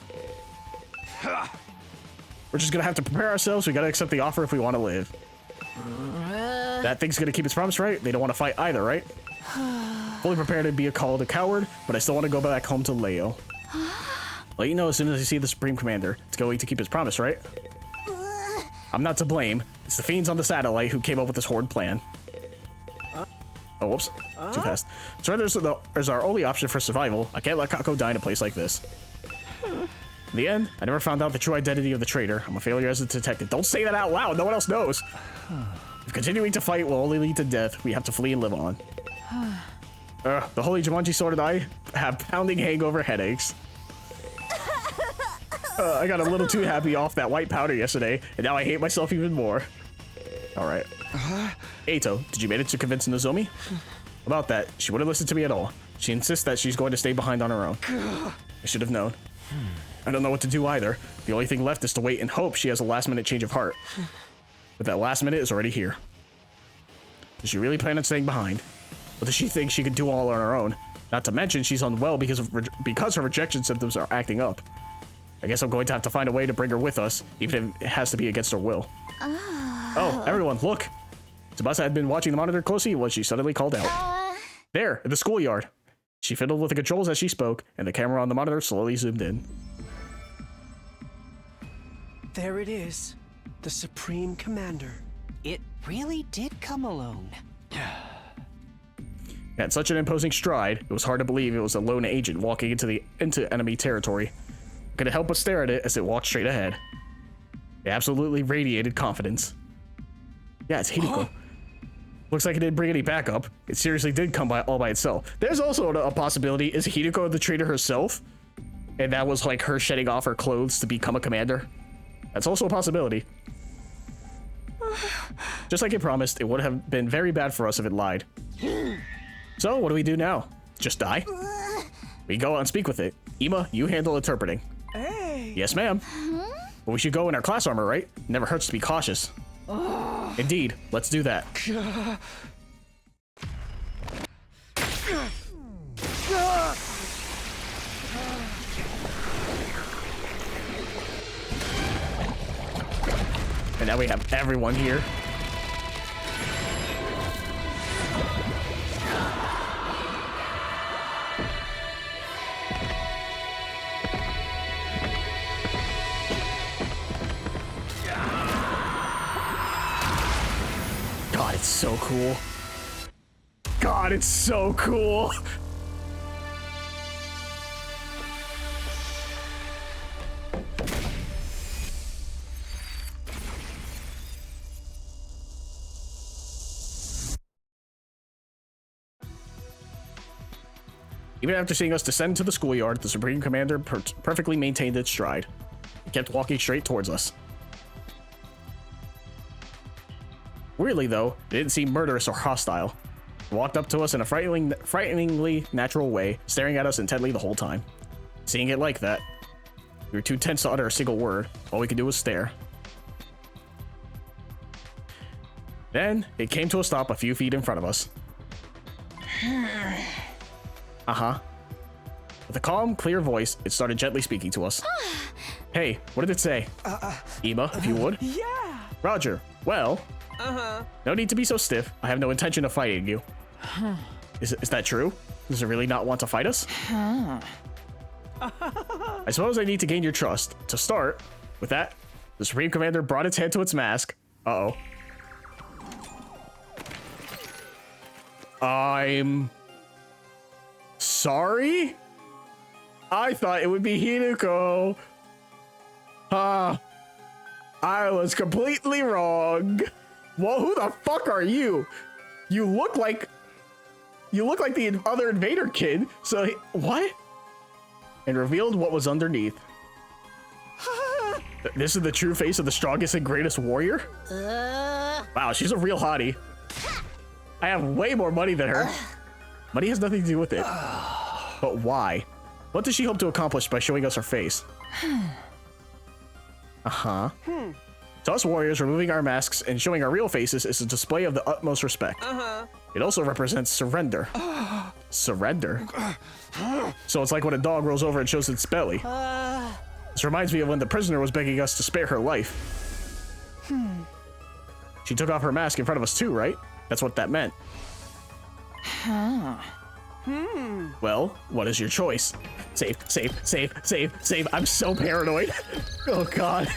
A: We're just gonna have to prepare ourselves. We gotta accept the offer if we want to live. That thing's gonna keep its promise, right? They don't want to fight either, right? Fully prepared to be called a coward, but I still want to go back home to Leo. Let you know as soon as I see the Supreme Commander. It's going to keep his promise, right? I'm not to blame. It's the fiends on the satellite who came up with this horrid plan. Oh, whoops. Too fast. Surrender is our only option for survival. I can't let Kako die in a place like this. In the end, I never found out the true identity of the traitor. I'm a failure as a detective. Don't say that out loud. No one else knows. If continuing to fight will only lead to death, we have to flee and live on. The Holy Jumanji Sword and I have pounding hangover headaches. I got a little too happy off that white powder yesterday, and now I hate myself even more. Alright. Eito, did you manage to convince Nozomi? About that, she wouldn't listen to me at all. She insists that she's going to stay behind on her own. I should have known. I don't know what to do either. The only thing left is to wait and hope she has a last-minute change of heart. But that last minute is already here. Does she really plan on staying behind? Or does she think she could do all on her own? Not to mention she's unwell because her rejection symptoms are acting up. I guess I'm going to have to find a way to bring her with us, even if it has to be against her will. Oh, everyone, look! Tsubasa had been watching the monitor closely when she suddenly called out. There, in the schoolyard. She fiddled with the controls as she spoke, and the camera on the monitor slowly zoomed in.
G: There it is. The Supreme Commander.
H: It really did come alone.
A: At such an imposing stride, it was hard to believe it was a lone agent walking into enemy territory. I couldn't help but stare at it as it walked straight ahead. It absolutely radiated confidence. Yeah, it's Hideko. Looks like it didn't bring any backup. It seriously did come by all by itself. There's also a possibility, is Hideko the traitor herself? And that was like her shedding off her clothes to become a commander? That's also a possibility. Just like it promised, it would have been very bad for us if it lied. So, what do we do now? Just die? We go out and speak with it. Ima, you handle interpreting.
G: Hey!
A: Yes, ma'am. But we should go in our class armor, right? Never hurts to be cautious. Indeed, let's do that. And now we have everyone here. God, it's so cool. God, it's so cool. Even after seeing us descend to the schoolyard, the Supreme Commander perfectly maintained its stride. It kept walking straight towards us. Weirdly, though, it didn't seem murderous or hostile. It walked up to us in a frighteningly natural way, staring at us intently the whole time. Seeing it like that, we were too tense to utter a single word. All we could do was stare. Then, it came to a stop a few feet in front of us. With a calm, clear voice, it started gently speaking to us. Hey, what did it say? Ima, if you would.
G: Yeah!
A: Roger. Well... No need to be so stiff. I have no intention of fighting you. Is that true? Does it really not want to fight us? I suppose I need to gain your trust. To start, with that, the Supreme Commander brought its head to its mask. Uh-oh. I'm... sorry? I thought it would be Hideko. I was completely wrong. Well, who the fuck are you? You look like the other invader kid. So, what? And revealed what was underneath. This is the true face of the strongest and greatest warrior? Wow, she's a real hottie. I have way more money than her. Money has nothing to do with it. But why? What does she hope to accomplish by showing us her face? To us warriors, removing our masks and showing our real faces is a display of the utmost respect. It also represents surrender. Surrender? So it's like when a dog rolls over and shows its belly. This reminds me of when the prisoner was begging us to spare her life. She took off her mask in front of us too, right? That's what that meant. Well, what is your choice? Save, save, save, save, save. I'm so paranoid. Oh, God.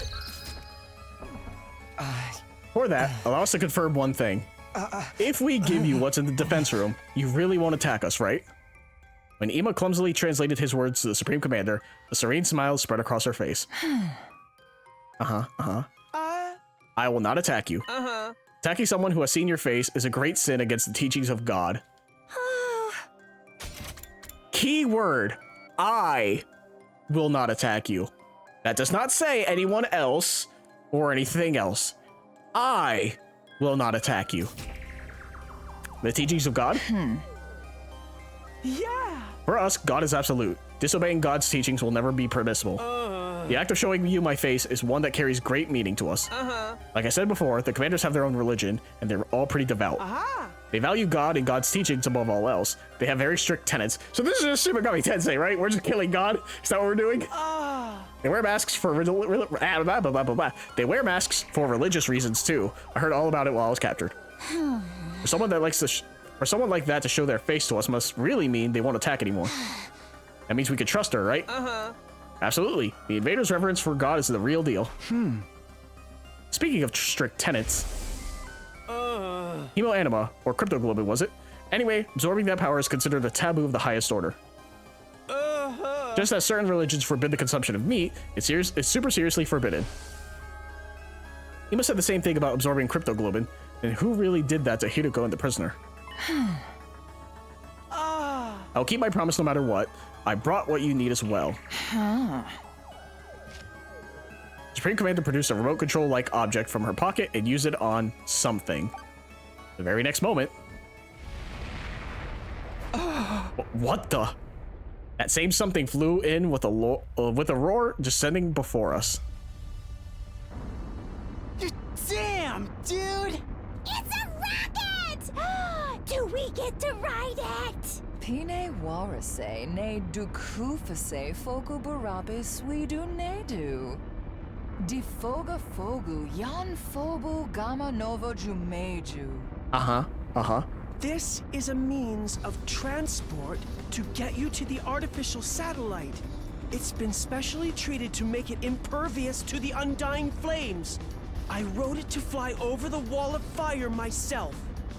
A: For that, allow us to confirm one thing. If we give you what's in the defense room, you really won't attack us, right? When Ima clumsily translated his words to the Supreme Commander, a serene smile spread across her face. I will not attack you. Attacking someone who has seen your face is a great sin against the teachings of God. Key word, I will not attack you. That does not say anyone else or anything else. I will not attack you. The teachings of God?
G: Yeah!
A: For us, God is absolute. Disobeying God's teachings will never be permissible. The act of showing you my face is one that carries great meaning to us. Like I said before, the commanders have their own religion, and they're all pretty devout. They value God and God's teachings above all else. They have very strict tenets. So this is just Shin Megami Tensei, right? We're just killing God? Is that what we're doing? They wear masks for They wear masks for religious reasons too. I heard all about it while I was captured. For someone that likes to, for someone like that to show their face to us must really mean they won't attack anymore. That means we could trust her, right? Absolutely. The invader's reverence for God is the real deal. Speaking of strict tenets, Hemoanima, or cryptoglobin, was it? Anyway, absorbing that power is considered a taboo of the highest order. Just as certain religions forbid the consumption of meat, it's super seriously forbidden. He must have the same thing about absorbing cryptoglobin, and who really did that to Hideko and the prisoner? I'll keep my promise no matter what. I brought what you need as well. Supreme Commander produced a remote control-like object from her pocket and used it on something. The very next moment... What the? That same something flew in with a roar, descending before us.
G: Damn, dude!
E: It's a rocket! Do we get to ride it?
F: Pine warase ne dukufase fogu barabe swidu nedu. Di foga fogu yan fobu gamma novo jumeju.
G: This is a means of transport to get you to the artificial satellite. It's been specially treated to make it impervious to the undying flames. I rode it to fly over the wall of fire myself.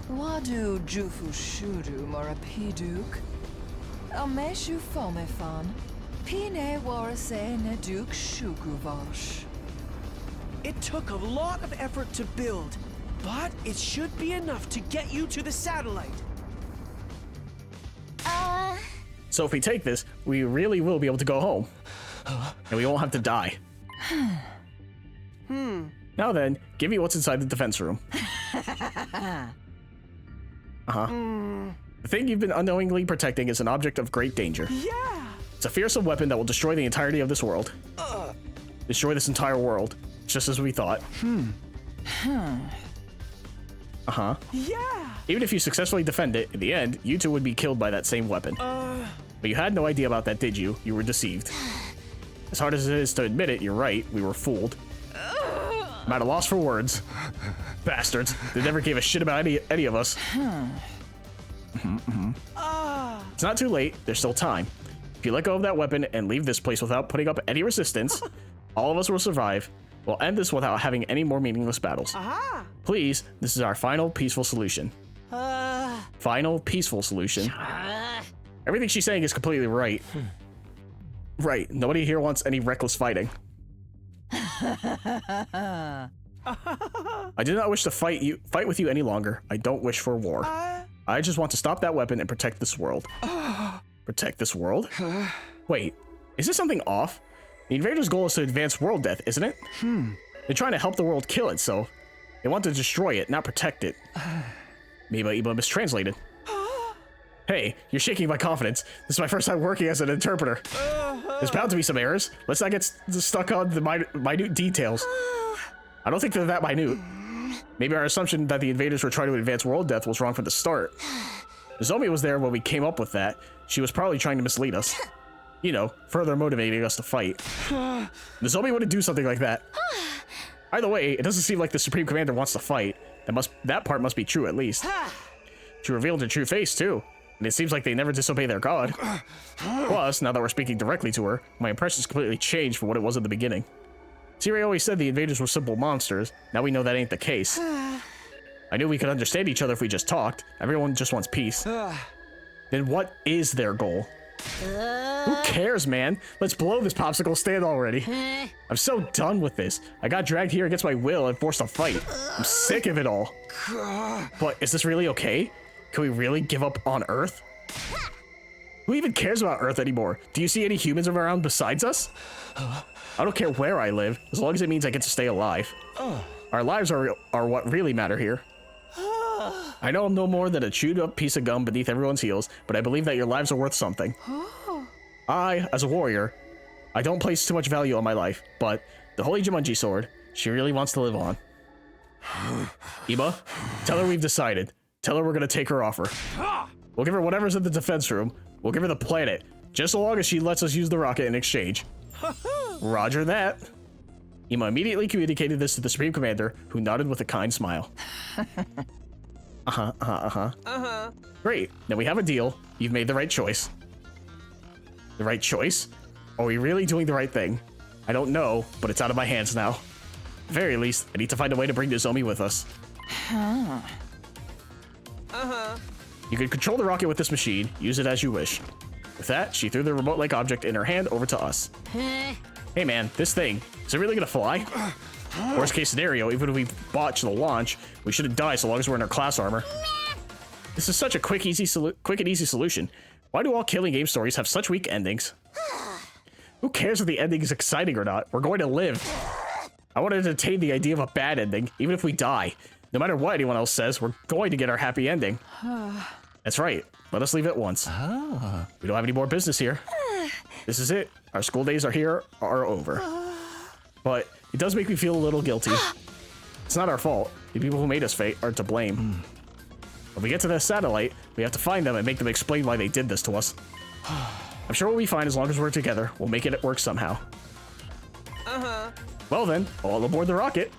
F: Wadu jufu shudu morapiduk. Ameshu fomefan. Pine warase ne duk shukuvash.
G: It took a lot of effort to build, but it should be enough to get you to the satellite.
A: So if we take this, we really will be able to go home. And we won't have to die. Now then, give me what's inside the defense room. The thing you've been unknowingly protecting is an object of great danger.
G: Yeah!
A: It's a fearsome weapon that will destroy the entirety of this world. Destroy this entire world, just as we thought.
G: Yeah!
A: Even if you successfully defend it, in the end, you two would be killed by that same weapon. But you had no idea about that, did you? You were deceived. As hard as it is to admit it, you're right. We were fooled. I'm at a loss for words. Bastards. They never gave a shit about any of us. It's not too late. There's still time. If you let go of that weapon and leave this place without putting up any resistance, all of us will survive. We'll end this without having any more meaningless battles. Please, this is our final peaceful solution. Final peaceful solution. Everything she's saying is completely right. Right, nobody here wants any reckless fighting. I do not wish to fight with you any longer. I don't wish for war. I just want to stop that weapon and protect this world. Protect this world? Wait, is there something off? The invader's goal is to advance world death, isn't it? They're trying to help the world kill it, so they want to destroy it, not protect it. Maybe Iba mistranslated. Hey, you're shaking my confidence. This is my first time working as an interpreter. There's bound to be some errors. Let's not get stuck on the minute details. I don't think they're that minute. Maybe our assumption that the invaders were trying to advance world death was wrong from the start. Nozomi was there when we came up with that. She was probably trying to mislead us. You know, further motivating us to fight. Nozomi wouldn't do something like that. Either way, it doesn't seem like the Supreme Commander wants to fight. That part must be true at least. She revealed her true face too. And it seems like they never disobey their god. Plus, now that we're speaking directly to her, my impression's completely changed from what it was at the beginning. Siri always said the invaders were simple monsters. Now we know that ain't the case. I knew we could understand each other if we just talked. Everyone just wants peace. Then what is their goal? Who cares, man? Let's blow this popsicle stand already. I'm so done with this. I got dragged here against my will and forced to fight. I'm sick of it all. But is this really okay? Can we really give up on Earth? Who even cares about Earth anymore? Do you see any humans around besides us? I don't care where I live, as long as it means I get to stay alive. Our lives are what really matter here. I know I'm no more than a chewed up piece of gum beneath everyone's heels, but I believe that your lives are worth something. I, as a warrior, I don't place too much value on my life, but the Holy Jumanji Sword, she really wants to live on. Iba, tell her we've decided. Tell her we're gonna take her offer. We'll give her whatever's in the defense room. We'll give her the planet, just so long as she lets us use the rocket in exchange. Roger that. Ima immediately communicated this to the Supreme Commander, who nodded with a kind smile. Great, now we have a deal. You've made the right choice. The right choice? Are we really doing the right thing? I don't know, but it's out of my hands now. At the very least, I need to find a way to bring Nozomi with us. You can control the rocket with this machine. Use it as you wish. With that, she threw the remote-like object in her hand over to us. Hey man, this thing, is it really gonna fly? Worst case scenario, even if we botch the launch, we shouldn't die so long as we're in our class armor. This is such a quick and easy solution. Why do all killing game stories have such weak endings? Who cares if the ending is exciting or not? We're going to live. I want to entertain the idea of a bad ending, even if we die. No matter what anyone else says, we're going to get our happy ending. That's right. Let us leave at once. We don't have any more business here. This is it. Our school days are over. But it does make me feel a little guilty. It's not our fault. The people who made us are to blame. When we get to the satellite, we have to find them and make them explain why they did this to us. I'm sure we'll be fine as long as we're together. We'll make it work somehow. Well then, all aboard the rocket.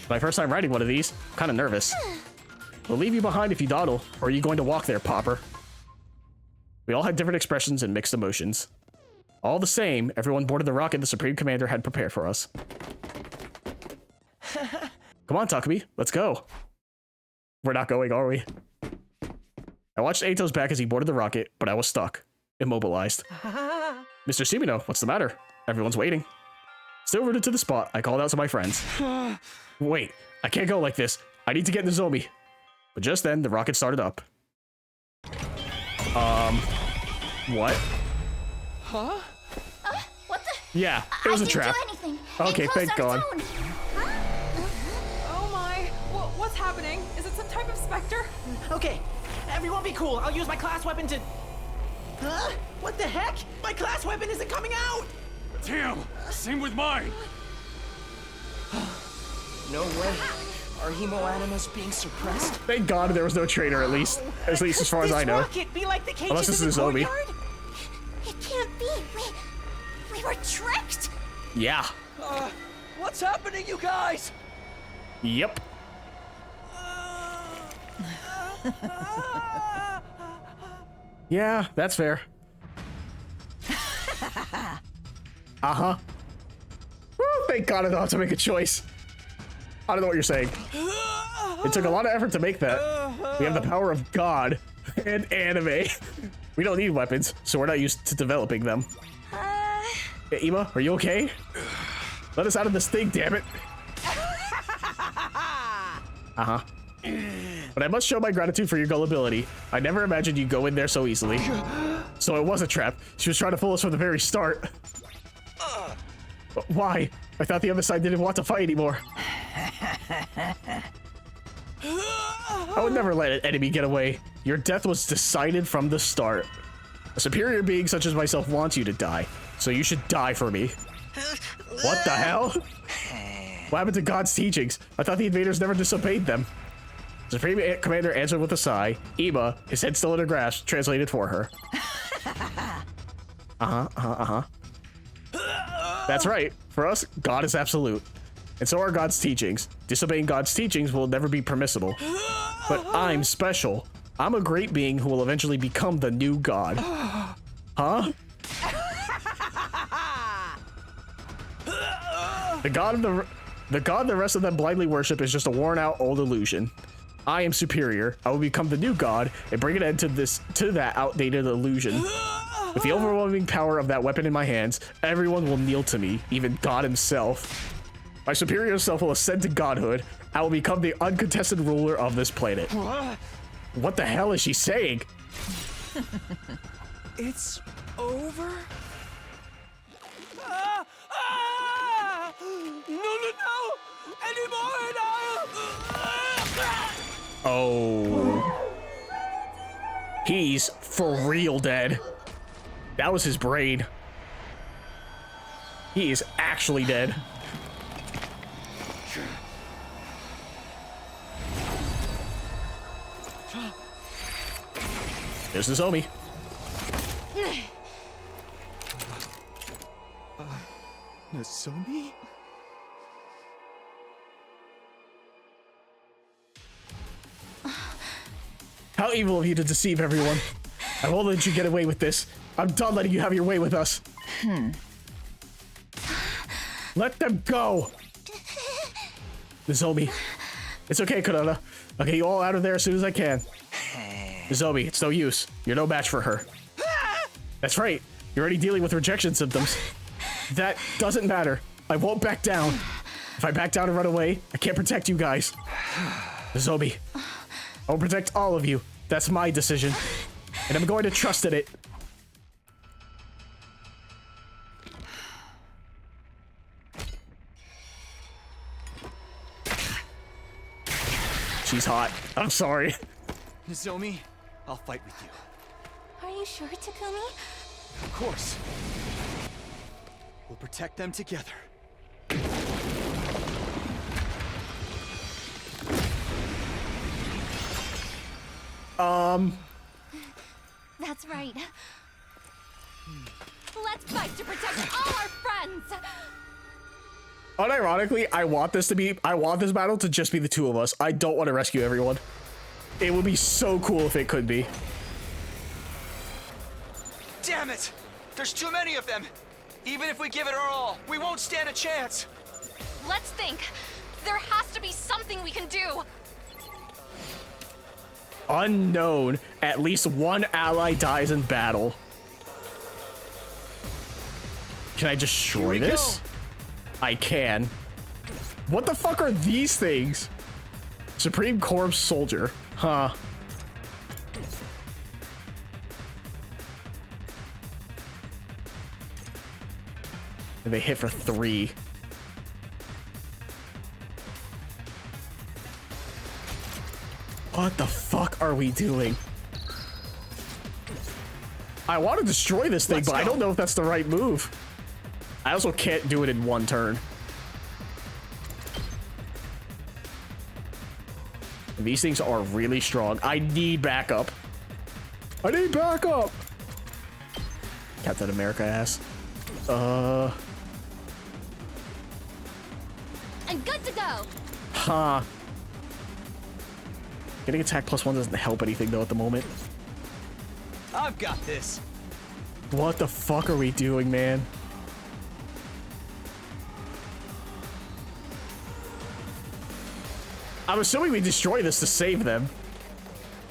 A: My first time riding one of these. I'm kind of nervous. We'll leave you behind if you dawdle, or are you going to walk there, Popper? We all had different expressions and mixed emotions. All the same, everyone boarded the rocket the Supreme Commander had prepared for us. Come on, Takumi, let's go. We're not going, are we? I watched Eito's back as he boarded the rocket, but I was stuck, immobilized. Mr. Sumino, what's the matter? Everyone's waiting. Still rooted to the spot, I called out to my friends. Wait, I can't go like this. I need to get Nozomi. But just then, the rocket started up. What?
D: Huh? What the?
A: Yeah, it was a trap.
D: I didn't do anything.
A: Okay, thank God.
I: Oh my, what's happening? Is it some type of specter?
G: Okay, everyone be cool. I'll use my class weapon to... Huh? What the heck? My class weapon isn't coming out!
B: Damn! Same with mine!
G: No way. Are hemoanimas being suppressed?
A: Thank God there was no traitor, at least as far as I know.
G: Rocket be like the cages
A: Unless this
G: in
A: is
G: the
A: Nozomi.
G: courtyard?
D: It can't be. We were tricked.
A: Yeah.
G: What's happening, you guys?
A: Yep. Yeah, that's fair. Uh-huh. Woo, thank God I don't have to make a choice. I don't know what you're saying. It took a lot of effort to make that. We have the power of God and anime. We don't need weapons, so we're not used to developing them. Yeah, Ima, are you okay? Let us out of this thing, damn it. Uh-huh. But I must show my gratitude for your gullibility. I never imagined you'd go in there so easily. So it was a trap. She was trying to fool us from the very start. But why? I thought the other side didn't want to fight anymore. I would never let an enemy get away. Your death was decided from the start. A superior being such as myself wants you to die, so you should die for me. What the hell? What happened to God's teachings? I thought the invaders never disobeyed them. The Supreme Commander answered with a sigh. Ima, his head still in her grasp, translated for her. That's right. For us, God is absolute. And so are God's teachings. Disobeying God's teachings will never be permissible. But I'm special. I'm a great being who will eventually become the new God. Huh? The God the rest of them blindly worship is just a worn-out old illusion. I am superior. I will become the new God and bring an end to that outdated illusion. With the overwhelming power of that weapon in my hands, everyone will kneel to me, even God himself. My superior self will ascend to godhood. I will become the uncontested ruler of this planet. What the hell is she saying?
G: It's over? No!
A: Oh. He's for real dead. That was his brain. He is actually dead. There's Nozomi.
C: Nozomi?
A: How evil of you to deceive everyone. I won't let you get away with this. I'm done letting you have your way with us. Let them go. Nozomi. It's okay, Kurana. I'll get you all out of there as soon as I can. Nozomi, it's no use. You're no match for her. That's right. You're already dealing with rejection symptoms. That doesn't matter. I won't back down. If I back down and run away, I can't protect you guys. Nozomi, I will protect all of you. That's my decision. And I'm going to trust in it. She's hot. I'm sorry.
C: Nozomi, I'll fight with you.
E: Are you sure, Takumi?
C: Of course. We'll protect them together.
D: That's right. Let's fight to protect all our friends!
A: Unironically, I want this battle to just be the two of us. I don't want to rescue everyone. It would be so cool if it could be.
C: Damn it! There's too many of them! Even if we give it our all, we won't stand a chance!
D: Let's think. There has to be something we can do.
A: Unknown. At least one ally dies in battle. Can I destroy this? I can. What the fuck are these things? Supreme Corps Soldier. Huh. And they hit for 3. What the fuck are we doing? I want to destroy this thing, but I don't know if that's the right move. I also can't do it in one turn. And these things are really strong. I need backup. I need backup! Captain America ass.
D: I'm good to go.
A: Huh. Getting attack +1 doesn't help anything though at the moment.
C: I've got this.
A: What the fuck are we doing, man? I'm assuming we destroy this to save them.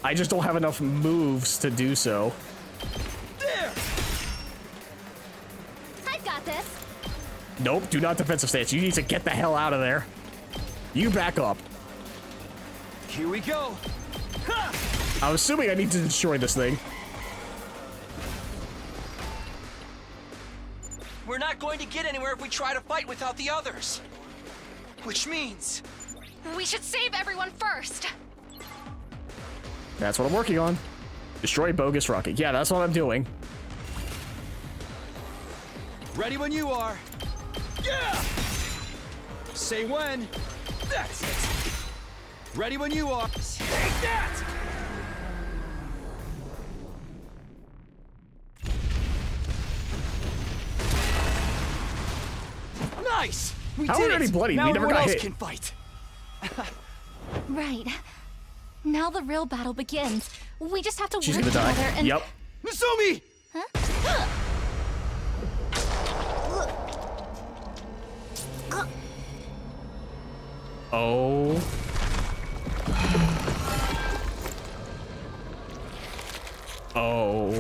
A: I just don't have enough moves to do so.
C: There!
D: I got this.
A: Nope, do not defensive stance. You need to get the hell out of there. You back up.
C: Here we go. Ha!
A: I'm assuming I need to destroy this thing.
C: We're not going to get anywhere if we try to fight without the others. Which means...
D: We should save everyone first.
A: That's what I'm working on. Destroy bogus rocket. Yeah, that's what I'm doing.
C: Ready when you are. Yeah! Say when. That's it. Ready when you are. Take that! Nice! We
A: How
C: did
A: are we
C: it!
A: already bloody?
C: Now
A: We never
C: everyone
A: got
C: else
A: hit.
C: can fight.
D: Right. Now the real battle begins. We just have to
A: She's
D: work
A: gonna die.
D: together and...
A: Yep.
C: Nozomi!
A: Oh. Oh.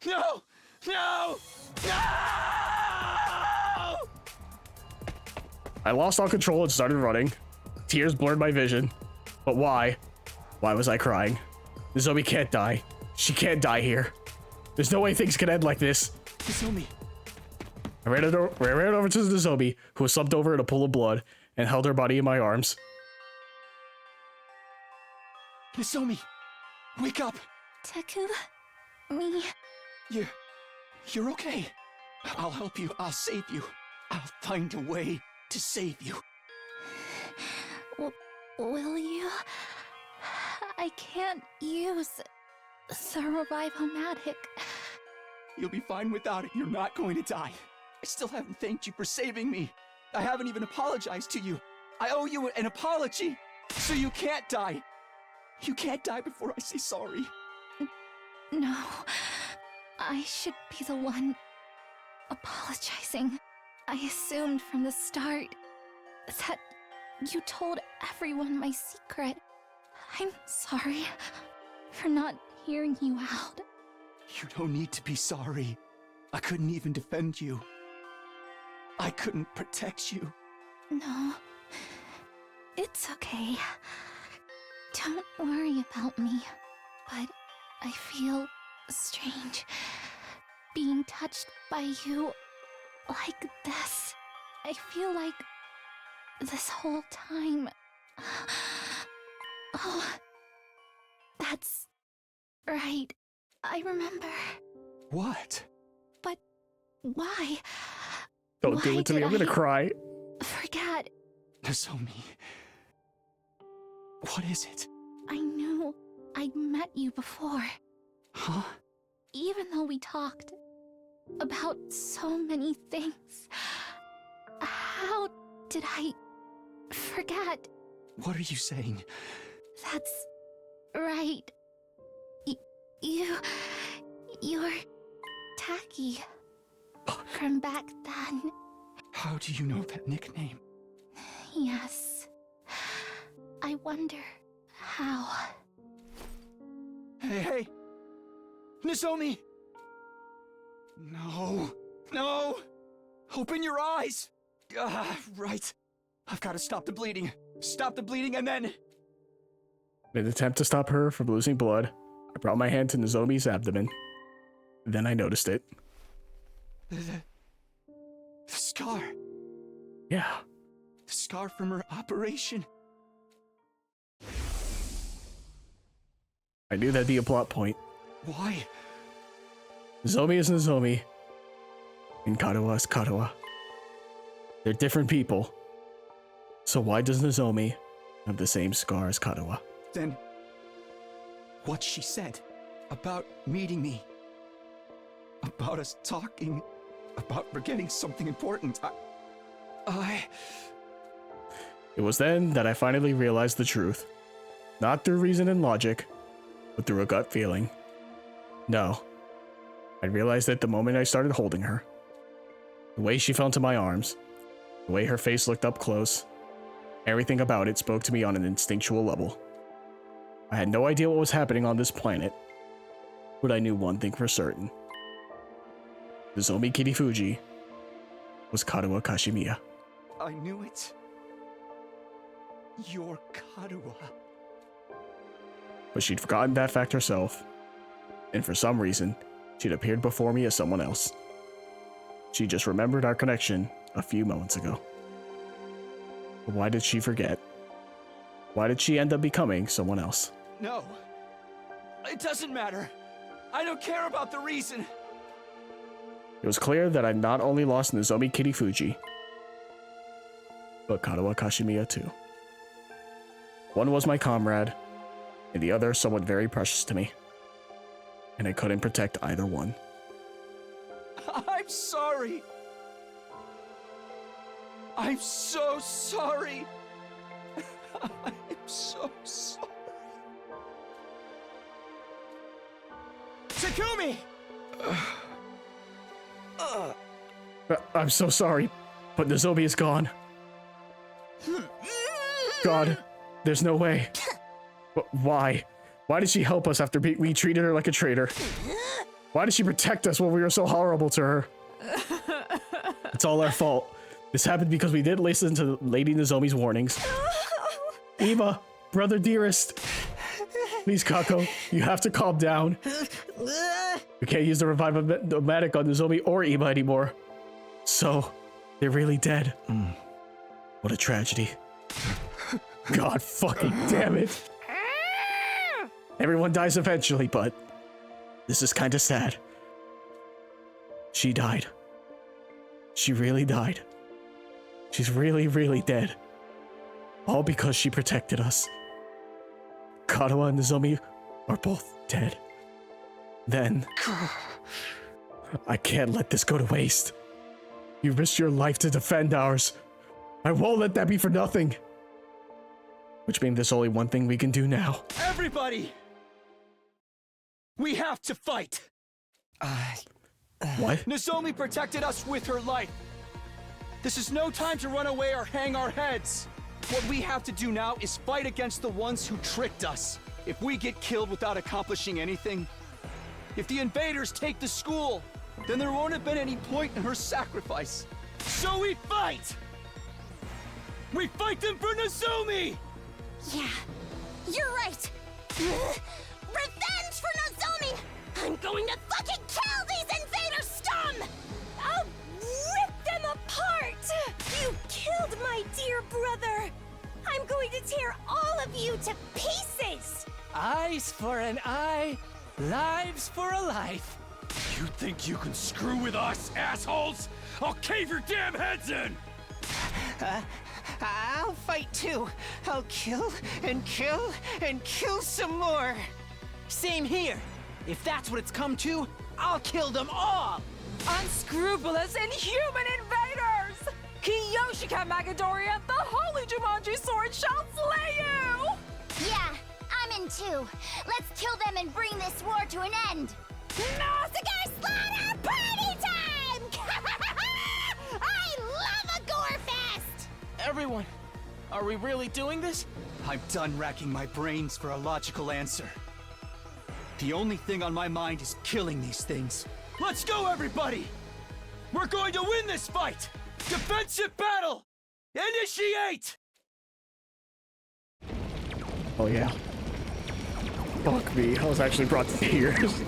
C: No! No! No!
A: I lost all control and started running. Tears blurred my vision. But why? Why was I crying? Nozomi can't die. She can't die here. There's no way things can end like this.
C: Nozomi,
A: I ran over to the Nozomi, who was slumped over in a pool of blood, and held her body in my arms.
C: Nozomi, wake up!
D: Deku, me.
C: You're okay. I'll help you. I'll save you. I'll find a way to save you.
D: Will you? I can't use the Revive-O-Matic.
C: You'll be fine without it. You're not going to die. I still haven't thanked you for saving me. I haven't even apologized to you. I owe you an apology. So you can't die. You can't die before I say sorry.
D: No. I should be the one apologizing. I assumed from the start that you told everyone my secret. I'm sorry for not hearing you out.
C: You don't need to be sorry. I couldn't even defend you. I couldn't protect you.
D: No. It's okay. Don't worry about me. But I feel strange being touched by you like this. I feel like this whole time. Oh, that's right. I remember.
C: What?
D: But why?
A: Don't do it to me. I'm gonna cry.
D: Forget.
C: Nozomi. What is it?
D: I knew I'd met you before.
C: Huh?
D: Even though we talked about so many things, how did I forget?
C: What are you saying?
D: That's right. You're Taki from back then.
C: How do you know that nickname?
D: Yes. I wonder how.
C: Hey! Nozomi! No! Open your eyes! Right. I've got to stop the bleeding. Stop the bleeding and then...
A: In an attempt to stop her from losing blood, I brought my hand to Nozomi's abdomen. Then I noticed it.
C: The scar.
A: Yeah.
C: The scar from her operation.
A: I knew that'd be a plot point.
C: Why?
A: Nozomi is Nozomi, and Kadowa is Kadowa. They're different people. So why does Nozomi have the same scar as Kadowa?
C: Then, what she said about meeting me, about us talking, about forgetting something important,
A: It was then that I finally realized the truth. Not through reason and logic, but through a gut feeling. No. I realized it the moment I started holding her. The way she fell into my arms, the way her face looked up close, everything about it spoke to me on an instinctual level. I had no idea what was happening on this planet, but I knew one thing for certain. Nozomi Kirifuji was Kadowa Kashimiya.
C: I knew it. You're Kadowa.
A: But she'd forgotten that fact herself, and for some reason, she'd appeared before me as someone else. She just remembered our connection a few moments ago. But why did she forget? Why did she end up becoming someone else?
C: No. It doesn't matter. I don't care about the reason.
A: It was clear that I'd not only lost Nozomi Kirifuji, but Kadowa Kashimiya too. One was my comrade, and the other someone very precious to me. And I couldn't protect either one.
C: I'm sorry. I'm so sorry. I'm so sorry. Takumi!
A: I'm so sorry, but Nozomi is gone. God, there's no way. Why? Why did she help us after we treated her like a traitor? Why did she protect us when we were so horrible to her? It's all our fault. This happened because we didn't listen to Lady Nozomi's warnings. Eva, brother dearest. Please, Kako, you have to calm down. We can't use the Revive-O-Matic on Nozomi or Eva anymore. So, they're really dead. What a tragedy. God fucking damn it. Everyone dies eventually, but this is kinda sad. She died. She really died. She's really, really dead. All because she protected us. Katawa and Nozomi are both dead. Then, I can't let this go to waste. You risked your life to defend ours. I won't let that be for nothing. Which means there's only one thing we can do now.
C: Everybody! We have to fight!
A: What?
C: Nozomi protected us with her life. This is no time to run away or hang our heads. What we have to do now is fight against the ones who tricked us. If we get killed without accomplishing anything, if the invaders take the school, then there won't have been any point in her sacrifice. So we fight! We fight them for Nozomi!
E: Yeah, you're right. Revenge for Nozomi! I'm going to fucking kill these invader scum! I'll rip them apart! You killed my dear brother! I'm going to tear all of you to pieces!
G: Eyes for an eye, lives for a life.
B: You think you can screw with us, assholes? I'll cave your damn heads in!
H: I'll fight too. I'll kill and kill and kill some more. Same here. If that's what it's come to, I'll kill them all.
I: Unscrupulous, inhuman invaders! Kiyoshika Magadoria, the holy Jumanji sword shall slay you!
D: Yeah, I'm in too. Let's kill them and bring this war to an end. Nausicaa slaughter party time! I love a gore fest!
H: Everyone, are we really doing this?
C: I'm done racking my brains for a logical answer. The only thing on my mind is killing these things. Let's go, everybody! We're going to win this fight! Defensive battle! Initiate!
A: Oh yeah. Fuck me, I was actually brought to tears.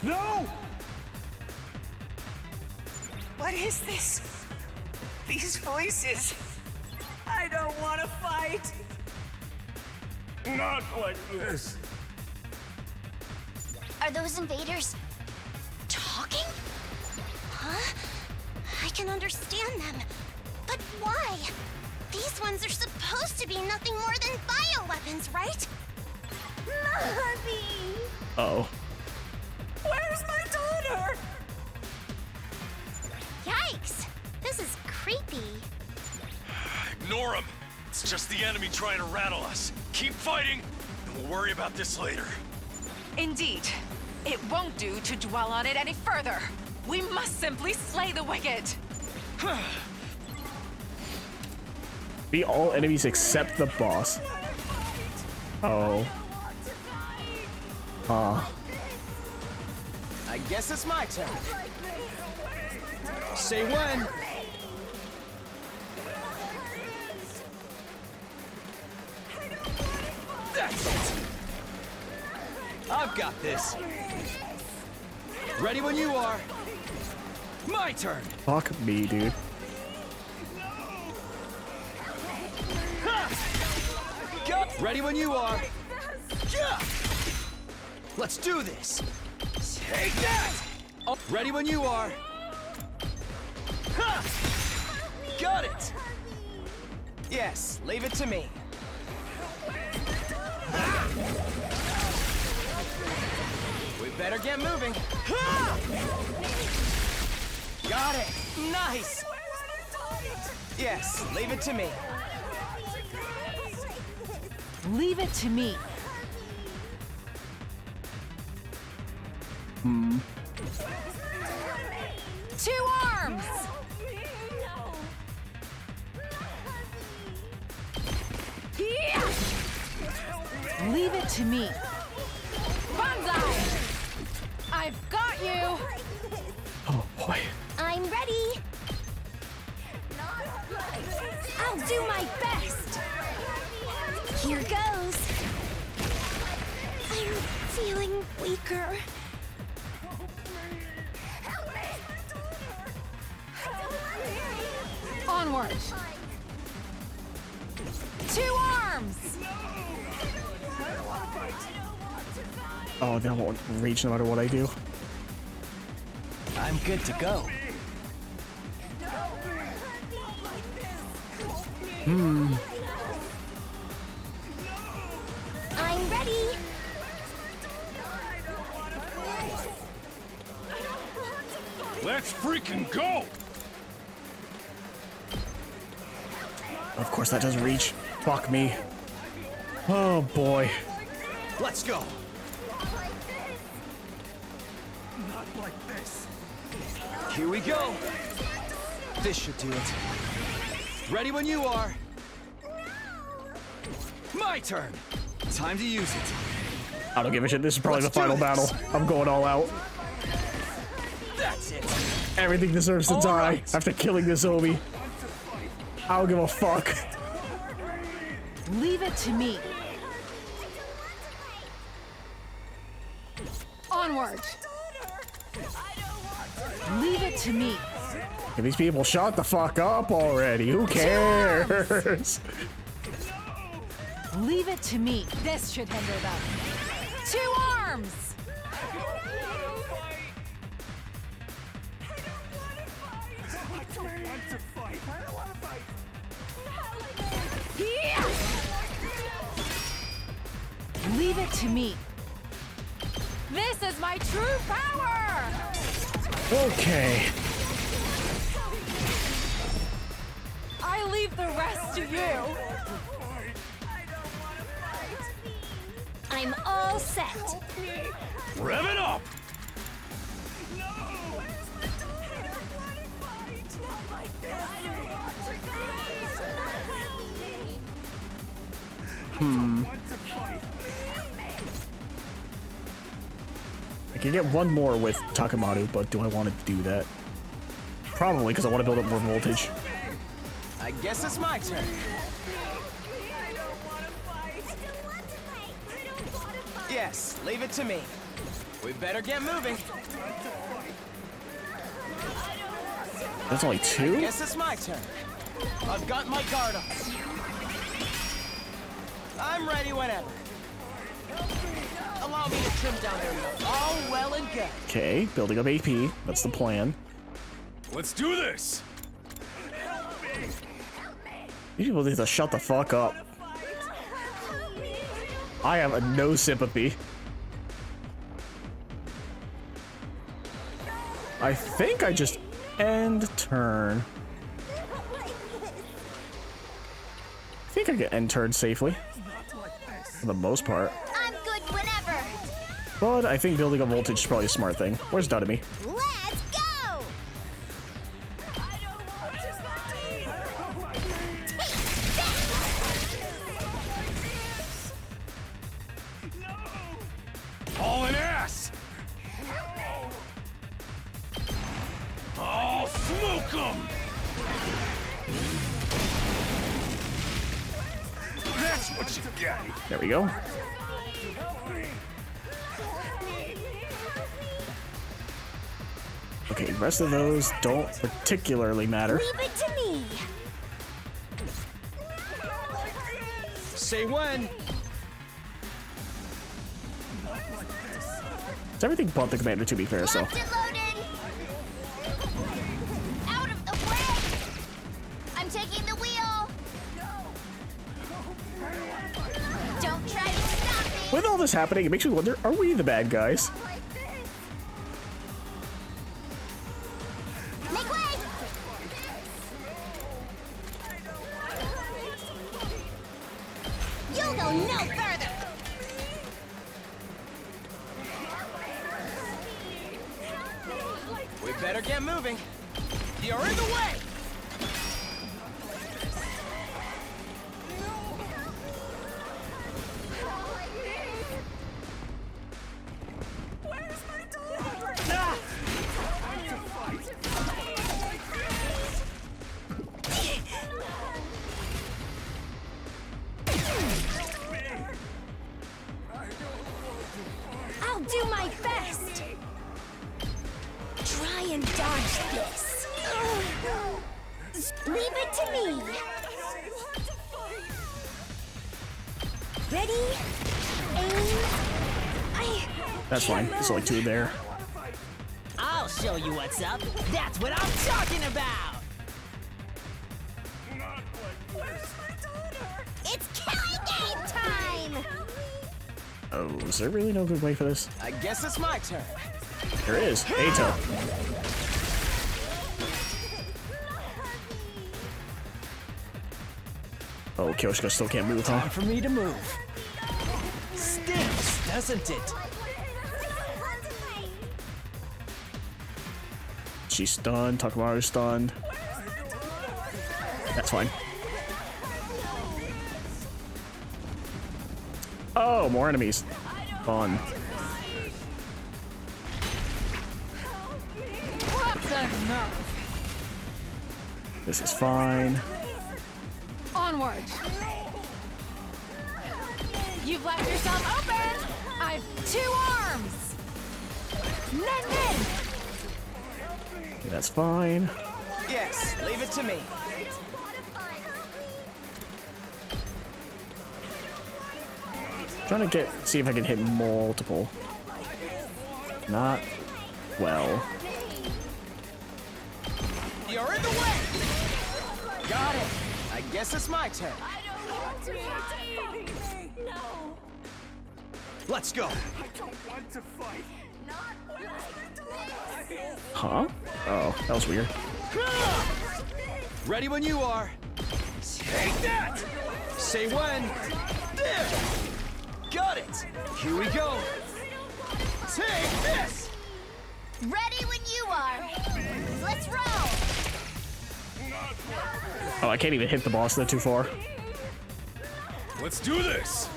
B: No!
H: What is this? These voices. I don't want to fight.
B: Not like this.
D: Are those invaders talking?
E: Huh? I can understand them. But why? These ones are supposed to be nothing more than bioweapons, right? Mommy!
A: Uh-oh.
I: Where's my daughter?
E: Yikes! This is creepy.
B: Ignore him. It's just the enemy trying to rattle us. Keep fighting, and we'll worry about this later.
I: Indeed. It won't do to dwell on it any further. We must simply slay the wicked.
A: Be all enemies except the boss. Oh.
H: I guess it's my turn.
C: Say when. That's it. I've got this. Ready when you are. My turn.
A: Fuck me, dude.
C: Go. Ready when you are. Yeah. Let's do this. Take that. Oh, ready when you are. Ha! Got it.
H: Yes, leave it to me. We better get moving.
C: Ha!
H: Got it. Nice. Yes, leave it to me.
F: Leave it to me.
I: Two arms! Yeah! Leave it to me. Banzai! I've got you!
A: Oh boy.
E: I'm ready. I'll do my best. Here goes. I'm feeling weaker.
I: Onward! Two arms!
A: Oh, that won't reach no matter what I do.
H: I'm good to go.
E: I'm ready.
B: Let's freaking go!
A: Of course that doesn't reach. Fuck me. Oh boy.
H: Let's go. Here we go. This should do it. Ready when you are. My turn. Time to use it.
A: I don't give a shit. This is probably
H: Let's
A: the final
H: do
A: battle.
H: this.
A: I'm going all out.
H: That's it.
A: Everything deserves to
H: All
A: die
H: right.
A: after killing this Obi. I don't give a fuck.
I: Leave it to me. Onward! Leave it to me.
A: If these people shut the fuck up already, who cares?
I: Leave it to me. This should hinder them. Two arms! Yeah! Leave it to me. This is my true power!
A: Okay.
I: I leave the rest to you.
E: I'm all set.
B: Rev it up!
A: I can get one more with Takamaru, but do I want to do that? Probably, because I want to build up more voltage.
H: I guess it's my turn. Yes, leave it to me. We better get moving.
A: There's only two?
H: Guess it's my turn. I've got my guard up. I'm ready whenever. Allow me to trim down their nose. All well and good.
A: Okay, building up AP. That's the plan.
B: Let's do this!
A: These people need to shut the fuck up. I have no sympathy. I think I just end turn. I think I can end turn safely. For the most part.
E: I'm good whenever.
A: But I think building a voltage is probably a smart thing. Where's Dudamy?
E: Let's go.
B: All in ass! Oh, smoke 'em! That's what you get!
A: There we go. Okay, the rest of those don't particularly matter.
E: Leave it to me.
H: Say when.
A: It's everything but the commander, to be fair, so.
E: Locked and loaded. Out of the way. I'm taking the wheel. Don't try to stop me.
A: With all this happening, it makes me wonder, are we the bad guys?
E: Make way. You'll go no further. this. Leave it to me. Ready? Aim.
A: That's fine. There's only 2 there.
H: I'll show you what's up. That's what I'm talking about.
E: It's killing game time.
A: Oh, is there really no good way for this?
H: I guess it's my turn.
A: There is. Ato. Oh, Kyoshika still can't move, huh?
H: Time for me to move. Stinks, doesn't it?
A: She's stunned. Takamaru's stunned. That's fine. Oh, more enemies. Fun. This is fine.
I: Onward. You've left yourself open. I've 2 arms. Nen.
A: That's fine.
H: Yes, leave it to me.
A: Trying to see if I can hit multiple. Not well.
H: You're in the way. Got it. I guess it's my turn. Let's go.
A: Huh? Oh, that was weird.
H: Ready when you are. Take that. Say when. There. Got it. Here we go. Take this.
E: Ready when you are. Let's roll.
A: Oh, I can't even hit the boss. They're too far.
B: Let's do this!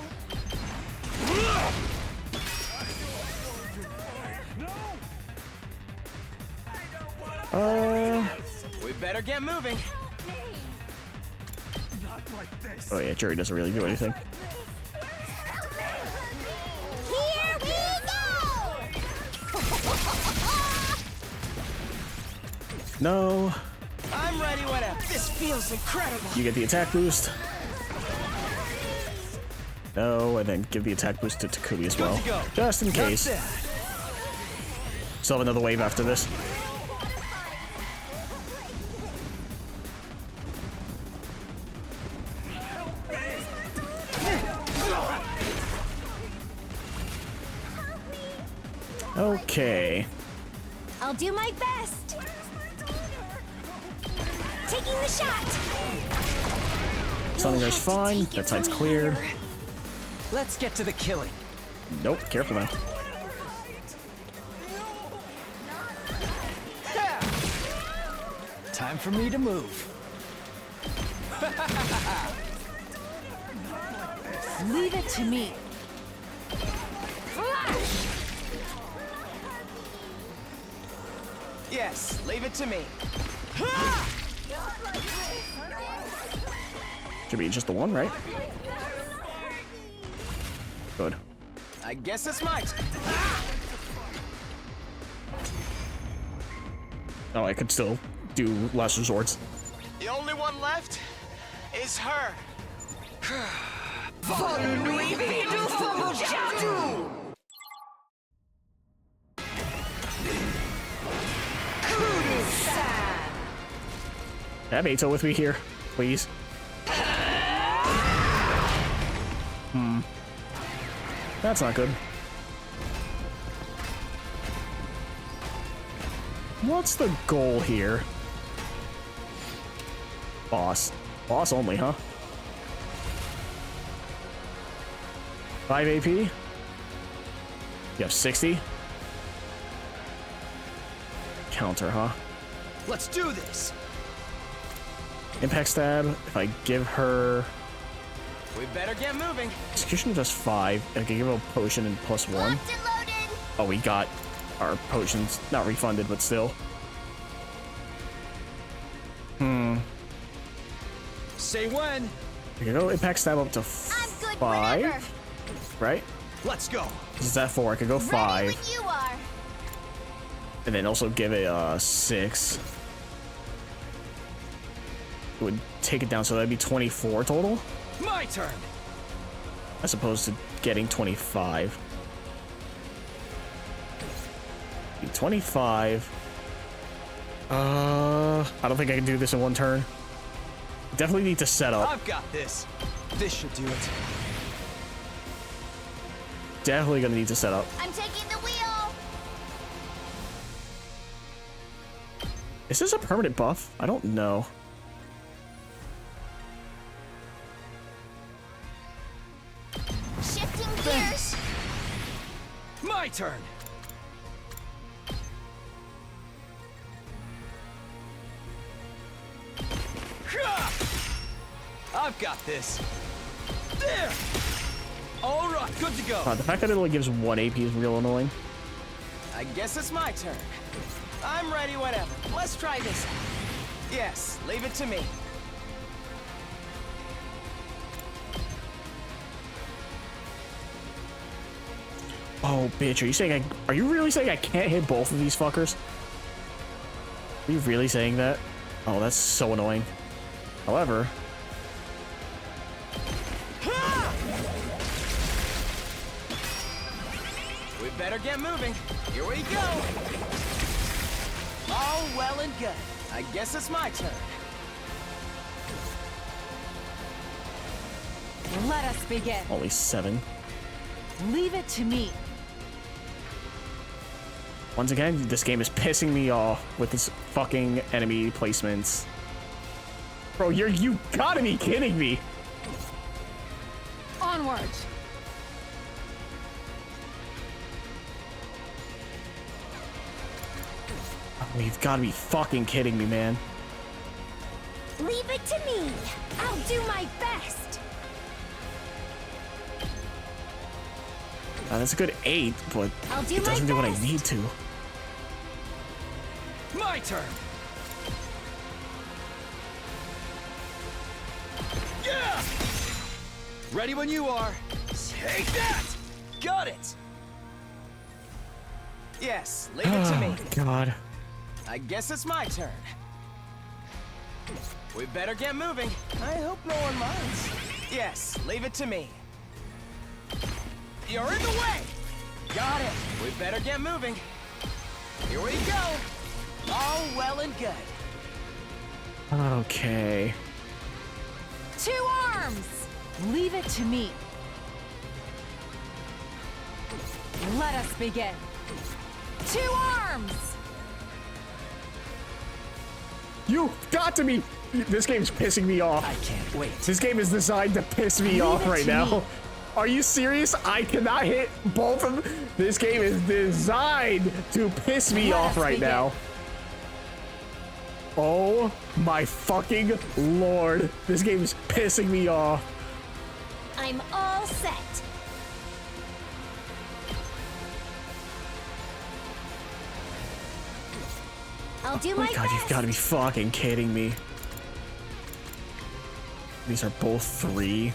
H: We better get moving.
A: Oh yeah, Jerry doesn't really do anything.
E: Here we go.
A: No.
H: I'm ready whenever. This feels incredible.
A: You get the attack boost. No, and then give the attack boost to Takumi as well. Just in case. Still have another wave after this. Okay.
E: I'll do my best. Taking the shot.
A: Summoners fine. That side's cleared.
H: Let's get to the killing.
A: Nope. Careful now.
H: Time for me to move.
I: Leave it to me.
H: Yes, leave it to me.
A: Should be just the one, right? Good.
H: I guess it's my turn.
A: Oh, I could still do last resorts.
H: The only one left is her.
A: Have Ato with me here, please. That's not good. What's the goal here? Boss. Boss only, huh? 5 AP? You have 60? Counter, huh?
H: Let's do this.
A: Impact stab. If I give her
H: We better get moving.
A: execution does 5, and I can give her a potion and +1.
E: Locked and loaded.
A: Oh, we got our potions not refunded, but still.
H: Say when.
A: We can go impact stab up to
E: I'm good
A: 5,
E: whenever.
A: right?
H: Let's go.
A: This is at 4. I could go
E: Ready
A: 5.
E: when you are.
A: And then also give it a 6. It would take it down, so that'd be 24 total,
H: My turn!
A: as opposed to getting 25. Be 25. I don't think I can do this in one turn. Definitely need to set up.
H: I've got this. This should do it.
A: Definitely gonna need to set up.
E: I'm taking the wheel.
A: Is this a permanent buff? I don't know.
E: Shifting gears.
H: My turn! I've got this. There! Alright, good to go.
A: The fact that it only gives 1 AP is real annoying.
H: I guess it's my turn. I'm ready whenever. Let's try this out. Yes, leave it to me.
A: Oh, bitch, are you saying are you really saying I can't hit both of these fuckers? Are you really saying that? Oh, that's so annoying. However,
H: We better get moving. Here we go. All well and good. I guess it's my turn.
J: Let us begin.
A: only 7.
J: Leave it to me.
A: Once again, this game is pissing me off with its fucking enemy placements. Bro, you gotta be kidding me.
J: Onwards.
A: Oh, you've gotta be fucking kidding me, man.
E: Leave it to me. I'll do my best.
A: That's a good 8, but
E: I'll do
A: it
E: my
A: doesn't do what I
E: best.
A: need to.
H: My turn. Yeah! Ready when you are. Take that! Got it! Yes, leave it to me.
A: Oh, God.
H: I guess it's my turn. We better get moving. I hope no one minds. Yes, leave it to me. You're in the way! Got it. We better get moving. Here we go. All well and good.
A: Okay.
J: 2 arms. Leave it to me. Let us begin. 2 arms.
A: You got to be. This game's pissing me off.
H: I can't wait.
A: This game is designed to piss me
J: Leave
A: off
J: it
A: right
J: to
A: now.
J: me.
A: Are you serious? I cannot hit both of them. This game is designed to piss me
J: Let
A: off
J: us
A: right
J: begin.
A: now. Oh my fucking lord. This game is pissing me off.
E: I'm all set. I'll do
A: Oh my
E: my
A: god,
E: best.
A: you've got to be fucking kidding me. These are both 3.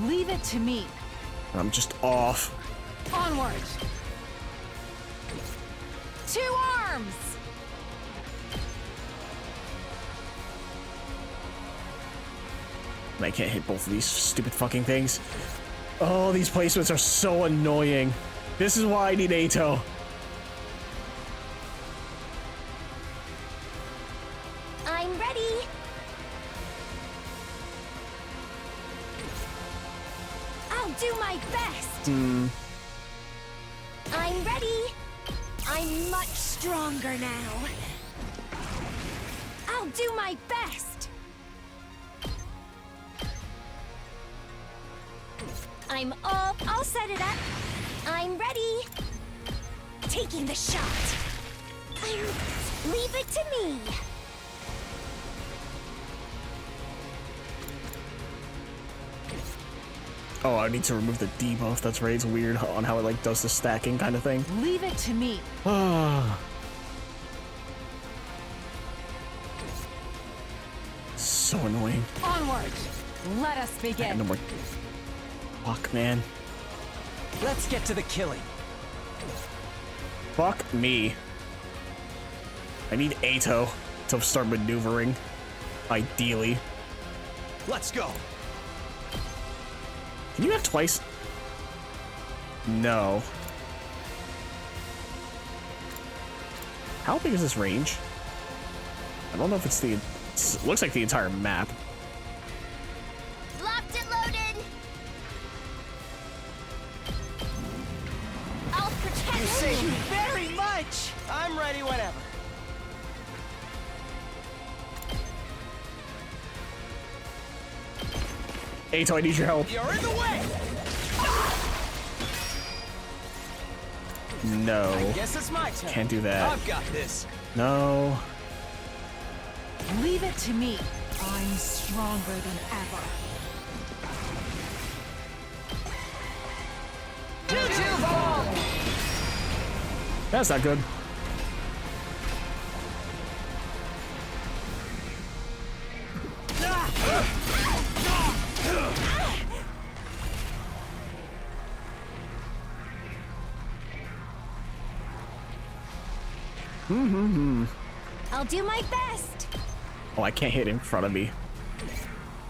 J: Leave it to me.
A: I'm just off.
J: Onwards. 2 arms.
A: And I can't hit both of these stupid fucking things. Oh, these placements are so annoying. This is why I need Ato.
E: I'm ready. I'll do my best. I'm ready. I'm much stronger now. I'll do my best. I'll set it up. I'm ready. Taking the shot. Leave it to me.
A: Oh, I need to remove the debuff. That's right. It's weird on how it like does the stacking kind of thing.
J: Leave it to me.
A: Ah. So annoying.
J: Onwards. Let us
A: I got
J: begin.
A: no more. Fuck, man.
H: Let's get to the killing.
A: Fuck me. I need Ato to start maneuvering. Ideally.
H: Let's go.
A: Can you have twice? No. How big is this range? I don't know if it's the... It looks like the entire map.
E: Locked and loaded. I'll protect
H: You saved me very much. I'm ready whenever.
A: Ato, I need your help.
H: You're in the way.
A: No.
H: I guess it's my turn.
A: Can't do that.
H: I've got this.
A: No.
J: Leave it to me. I'm stronger than ever.
H: Juju ball.
A: That's not good.
E: I'll do my best.
A: Oh, I can't hit in front of me.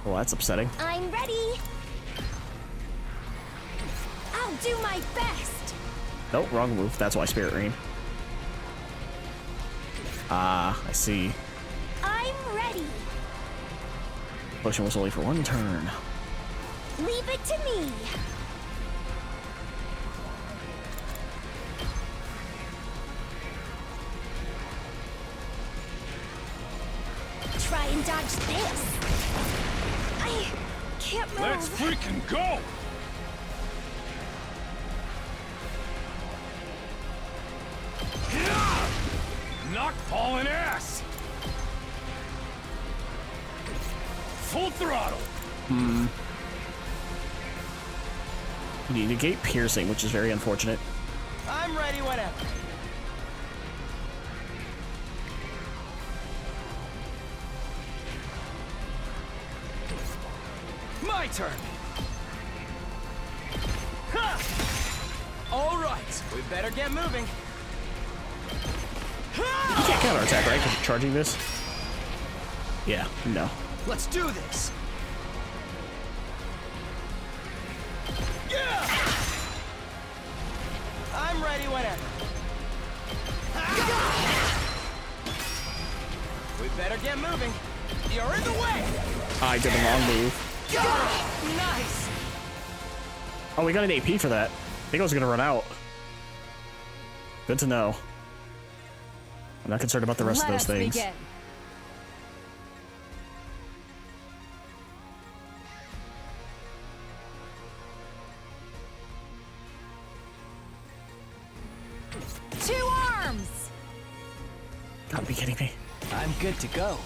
A: Well, that's upsetting.
E: I'm ready. I'll do my best.
A: Nope, wrong move. That's why Spirit Rain. Ah, I see.
E: I'm ready.
A: Potion was only for one turn.
E: Leave it to me. Try and dodge this. I can't move.
B: Let's freaking go! Knock ball ass! Full throttle!
A: You need to negate piercing, which is very unfortunate.
H: I'm ready whenever. My turn. Ha! All right, we better get moving.
A: You can't counterattack, right? 'Cause you're charging this? Yeah, no.
H: Let's do this. Yeah! I'm ready whenever. We better get moving. You're in the way.
A: I did the wrong move.
H: Nice.
A: Oh, we got an AP for that. I think I was gonna run out. Good to know. I'm not concerned about the rest of those things.
J: Begin. Two arms.
A: Gotta be kidding me.
H: I'm good to go.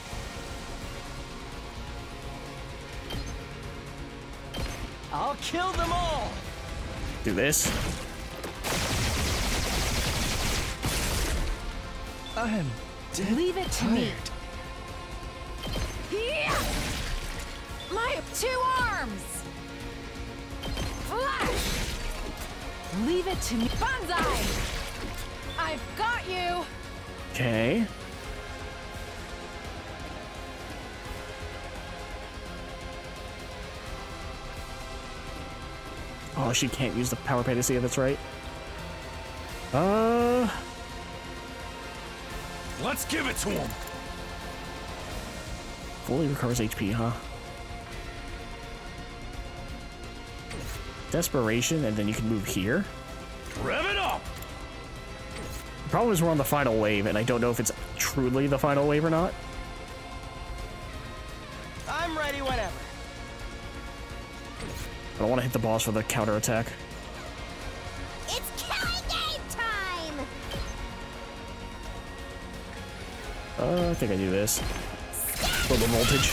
H: I'll kill them all.
A: Do this.
H: I'm
J: Leave it to me. Yeah! My two arms. Flash. Leave it to me. Banzai. I've got you.
A: Okay. Oh, she can't use the power panacea, that's right.
B: Let's give it to him!
A: Fully recovers HP, huh? Desperation, and then you can move here.
B: Rev it up!
A: The problem is we're on the final wave, and I don't know if it's truly the final wave or not.
H: I'm ready whenever.
A: I don't want to hit the boss for the counterattack.
E: It's killing game time.
A: I think I do this. Little voltage.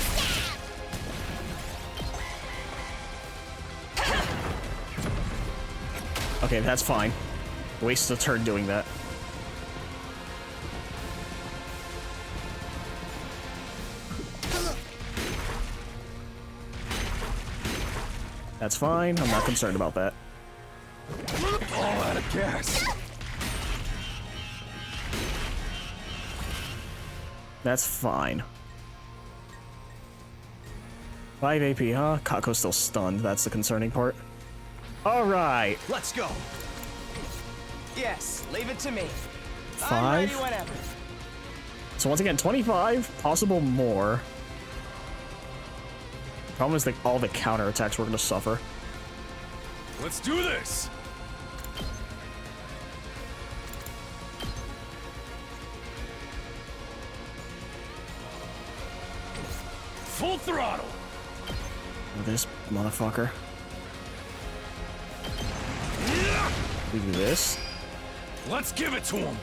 A: Okay, that's fine. Waste a turn doing that. That's fine. I'm not concerned about that.
B: guess.
A: That's fine. 5 AP, huh? Kako's still stunned. That's the concerning part. All right.
H: Let's go. Yes, leave it to me.
A: 5.
H: I'm ready whenever.
A: So once again, 25, possible more. Problem is that all the counterattacks we're going to suffer.
B: Let's do this. Full throttle.
A: This motherfucker. We do this.
B: Let's give it to him.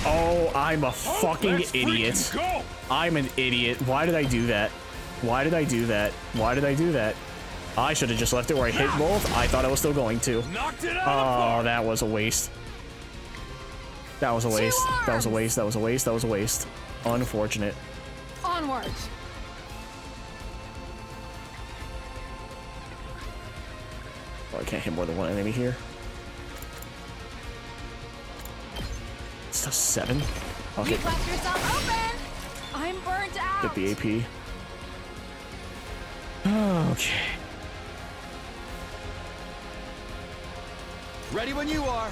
A: Oh, I'm a fucking idiot.
B: Go.
A: I'm an idiot. Why did I do that? Why did I do that? Why did I do that? I should have just left it where I hit both. I thought I was still going to.
B: Knocked it out.
A: Oh, that was a waste. That was a waste. That was a waste. That was a waste. That was a waste. Unfortunate.
J: Onwards.
A: Oh, I can't hit more than one enemy here. It's a 7. Okay,
J: You've left yourself open. I'm burnt out.
A: get the AP. Okay.
H: Ready when you are.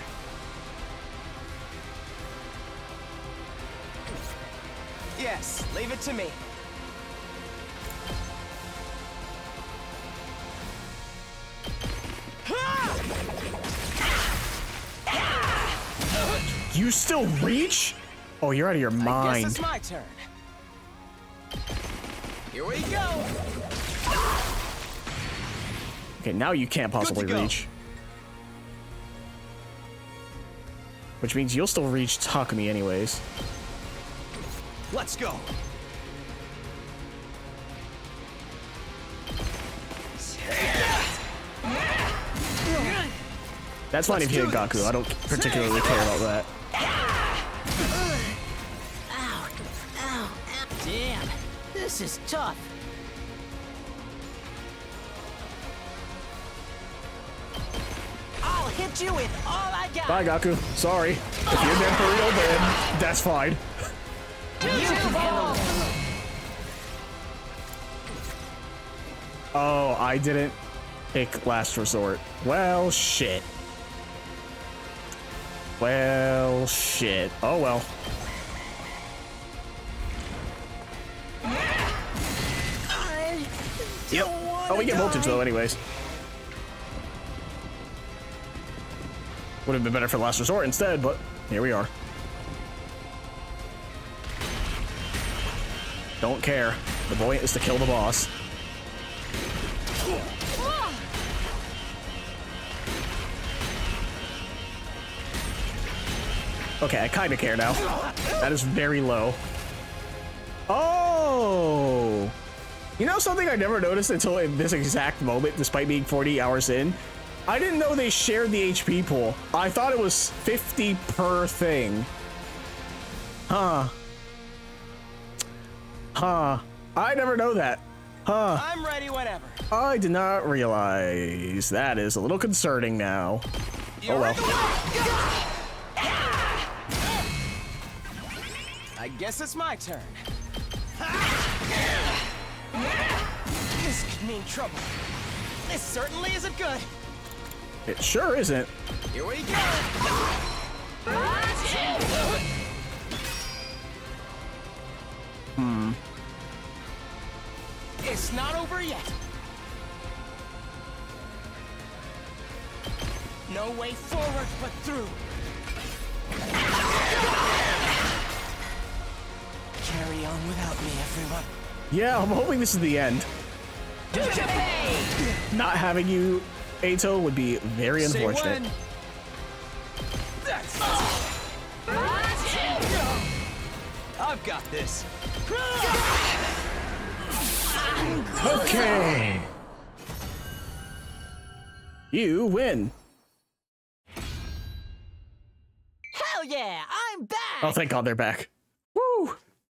H: Yes, leave it to me.
A: You still reach? Oh, you're out of your
H: I guess
A: mind.
H: it's my turn. Here we go.
A: Okay, now you can't possibly
H: go.
A: reach. Which means you'll still reach Takumi anyways.
H: Let's go.
A: That's fine if you hit Gaku. I don't particularly care about that.
E: Damn, this is tough. I'll hit you with all I got.
A: Bye, Gaku. Sorry. If you're there for real, then that's fine. Oh, I didn't pick Last Resort. Well, shit. Well, shit. Oh, well. Yep. Oh, we get voltage, though, anyways. Would have been better for Last Resort instead, but here we are. Don't care. The point is to kill the boss. Okay, I kind of care now. That is very low. Oh! You know something I never noticed until in this exact moment, despite being 40 hours in? I didn't know they shared the HP pool. I thought it was 50 per thing. Huh. Huh. I never know that. Huh.
H: I'm ready whenever.
A: I did not realize. That is a little concerning now. Oh well.
H: I guess it's my turn. This could mean trouble. This certainly isn't good.
A: It sure isn't.
H: Here we go. It's not over yet. No way forward but through. Carry on without me, everyone.
A: Yeah, I'm hoping this is the end. Not having you, Eito, would be very
H: Say
A: unfortunate.
H: when. That's I've got this.
A: Okay. You win.
E: Hell yeah, I'm back.
A: Oh, thank God they're back. Woo!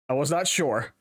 A: I was not sure.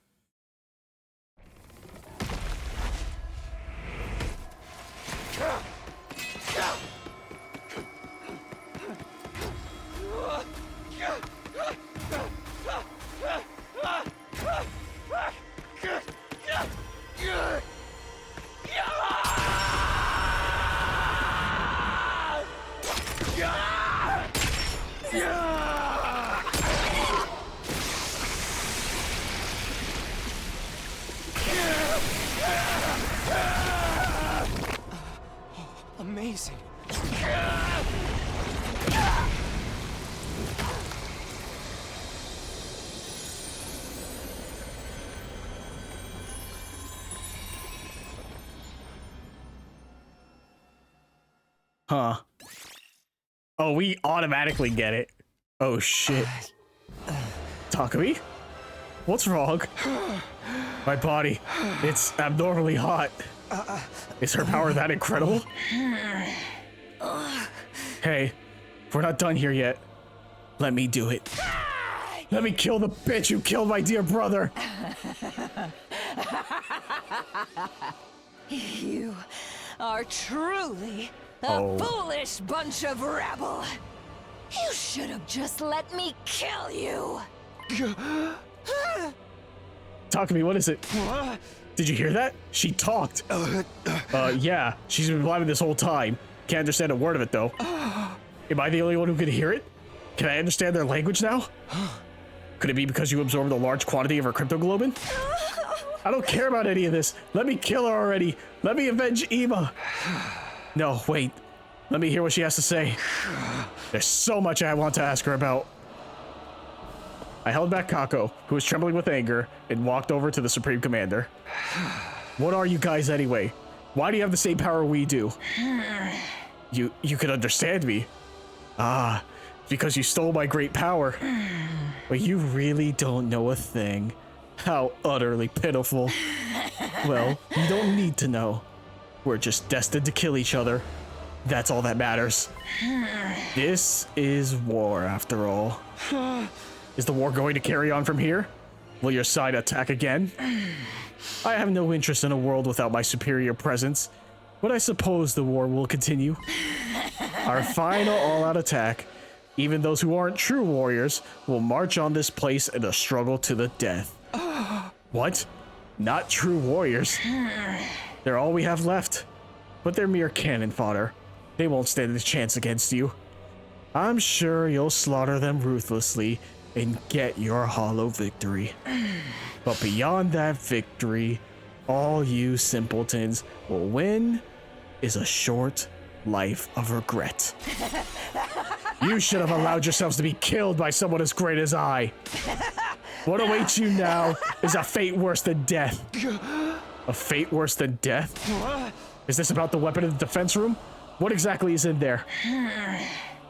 H: Amazing.
A: Huh. Oh, we automatically get it. Oh, shit. Takumi? What's wrong? My body. It's abnormally hot. Is her power that incredible? Hey, we're not done here yet. Let me do it. Let me kill the bitch who killed my dear brother.
F: You are truly a foolish bunch of rabble. You should have just let me kill you.
A: Takumi, what is it? Did you hear that? She talked. Yeah, she's been blabbing this whole time. Can't understand a word of it, though. Am I the only one who could hear it? Can I understand their language now? Could it be because you absorbed a large quantity of her cryptoglobin? I don't care about any of this. Let me kill her already. Let me avenge Ema. No, wait. Let me hear what she has to say. There's so much I want to ask her about. I held back Kako, who was trembling with anger, and walked over to the Supreme Commander. What are you guys anyway? Why do you have the same power we do? You could understand me. Ah, because you stole my great power. But you really don't know a thing. How utterly pitiful. Well, you don't need to know. We're just destined to kill each other. That's all that matters. This is war, after all. Is the war going to carry on from here? Will your side attack again? I have no interest in a world without my superior presence, but I suppose the war will continue. Our final all-out attack, even those who aren't true warriors, will march on this place in a struggle to the death. What? Not true warriors? They're all we have left, but they're mere cannon fodder. They won't stand a chance against you. I'm sure you'll slaughter them ruthlessly and get your hollow victory. But beyond that victory, all you simpletons will win is a short life of regret. You should have allowed yourselves to be killed by someone as great as I. What awaits you now is a fate worse than death. A fate worse than death? Is this about the weapon in the defense room? What exactly is in there?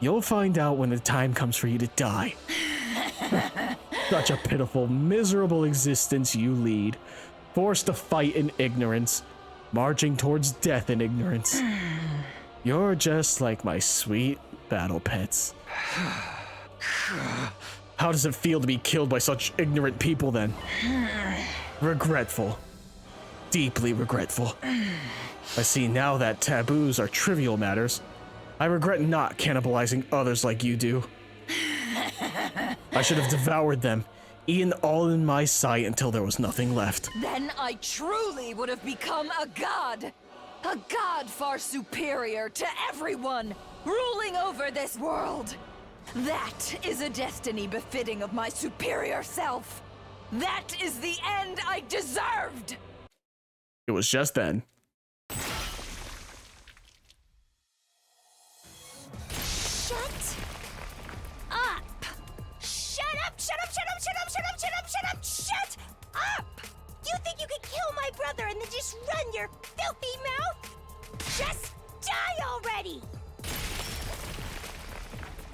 A: You'll find out when the time comes for you to die. Such a pitiful, miserable existence you lead, forced to fight in ignorance, marching towards death in ignorance. You're just like my sweet battle pets. How does it feel to be killed by such ignorant people then? Regretful. Deeply regretful. I see now that taboos are trivial matters. I regret not cannibalizing others like you do. I should have devoured them, eaten all in my sight until there was nothing left.
F: Then I truly would have become a god. A god far superior to everyone, ruling over this world. That is a destiny befitting of my superior self. That is the end I deserved.
A: It was just then.
E: Shut up! Shut up! Shut up! Shut up! Shut up! Shut up! Shut up! Shut up! Shut up! You think you could kill my brother and then just run your filthy mouth? Just die already!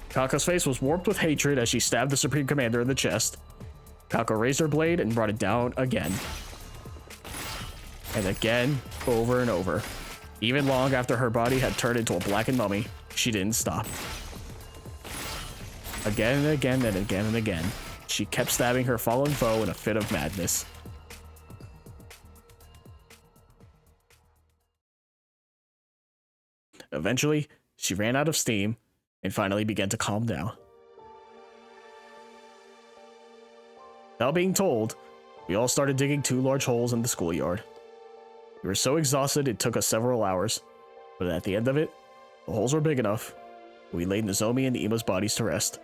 A: Kaka's face was warped with hatred as she stabbed the Supreme Commander in the chest. Kaka raised her blade and brought it down again. And again, over and over. Even long after her body had turned into a blackened mummy, she didn't stop. Again and again and again and again, she kept stabbing her fallen foe in a fit of madness. Eventually, she ran out of steam and finally began to calm down. Without being told, we all started digging 2 large holes in the schoolyard. We were so exhausted it took us several hours, but at the end of it, the holes were big enough. We laid Nozomi and Ima's bodies to rest,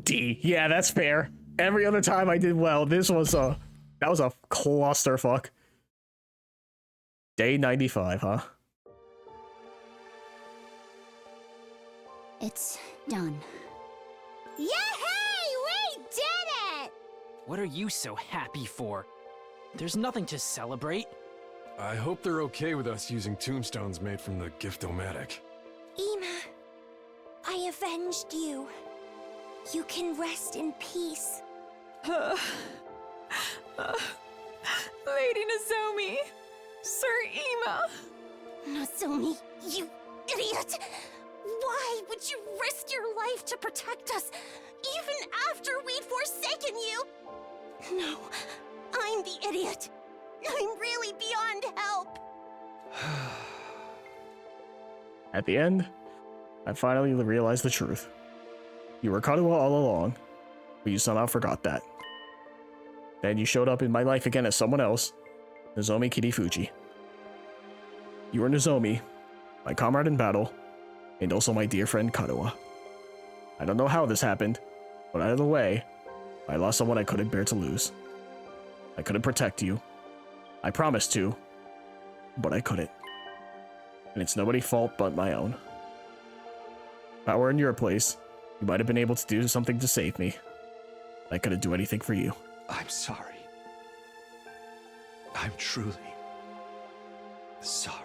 A: D. Yeah, that's fair. Every other time I did well. This was a... That was a clusterfuck. Day 95, huh?
E: It's done. Yay! We did it!
H: What are you so happy for? There's nothing to celebrate.
K: I hope they're okay with us using tombstones made from the Gift-O-Matic.
E: Ema, I avenged you. You can rest in peace.
F: Lady Nozomi! Sir Ema!
E: Nozomi, you idiot! Why would you risk your life to protect us, even after we'd forsaken you? No, I'm the idiot. I'm really beyond help.
A: At the end, I finally realized the truth. You were Kadoa all along, but you somehow forgot that. Then you showed up in my life again as someone else, Nozomi Kirifuji. You were Nozomi, my comrade in battle, and also my dear friend Kadoa. I don't know how this happened, but either way, I lost someone I couldn't bear to lose. I couldn't protect you. I promised to, but I couldn't. And it's nobody's fault but my own. If I were in your place, you might have been able to do something to save me. I couldn't do anything for you.
K: I'm sorry. I'm truly sorry.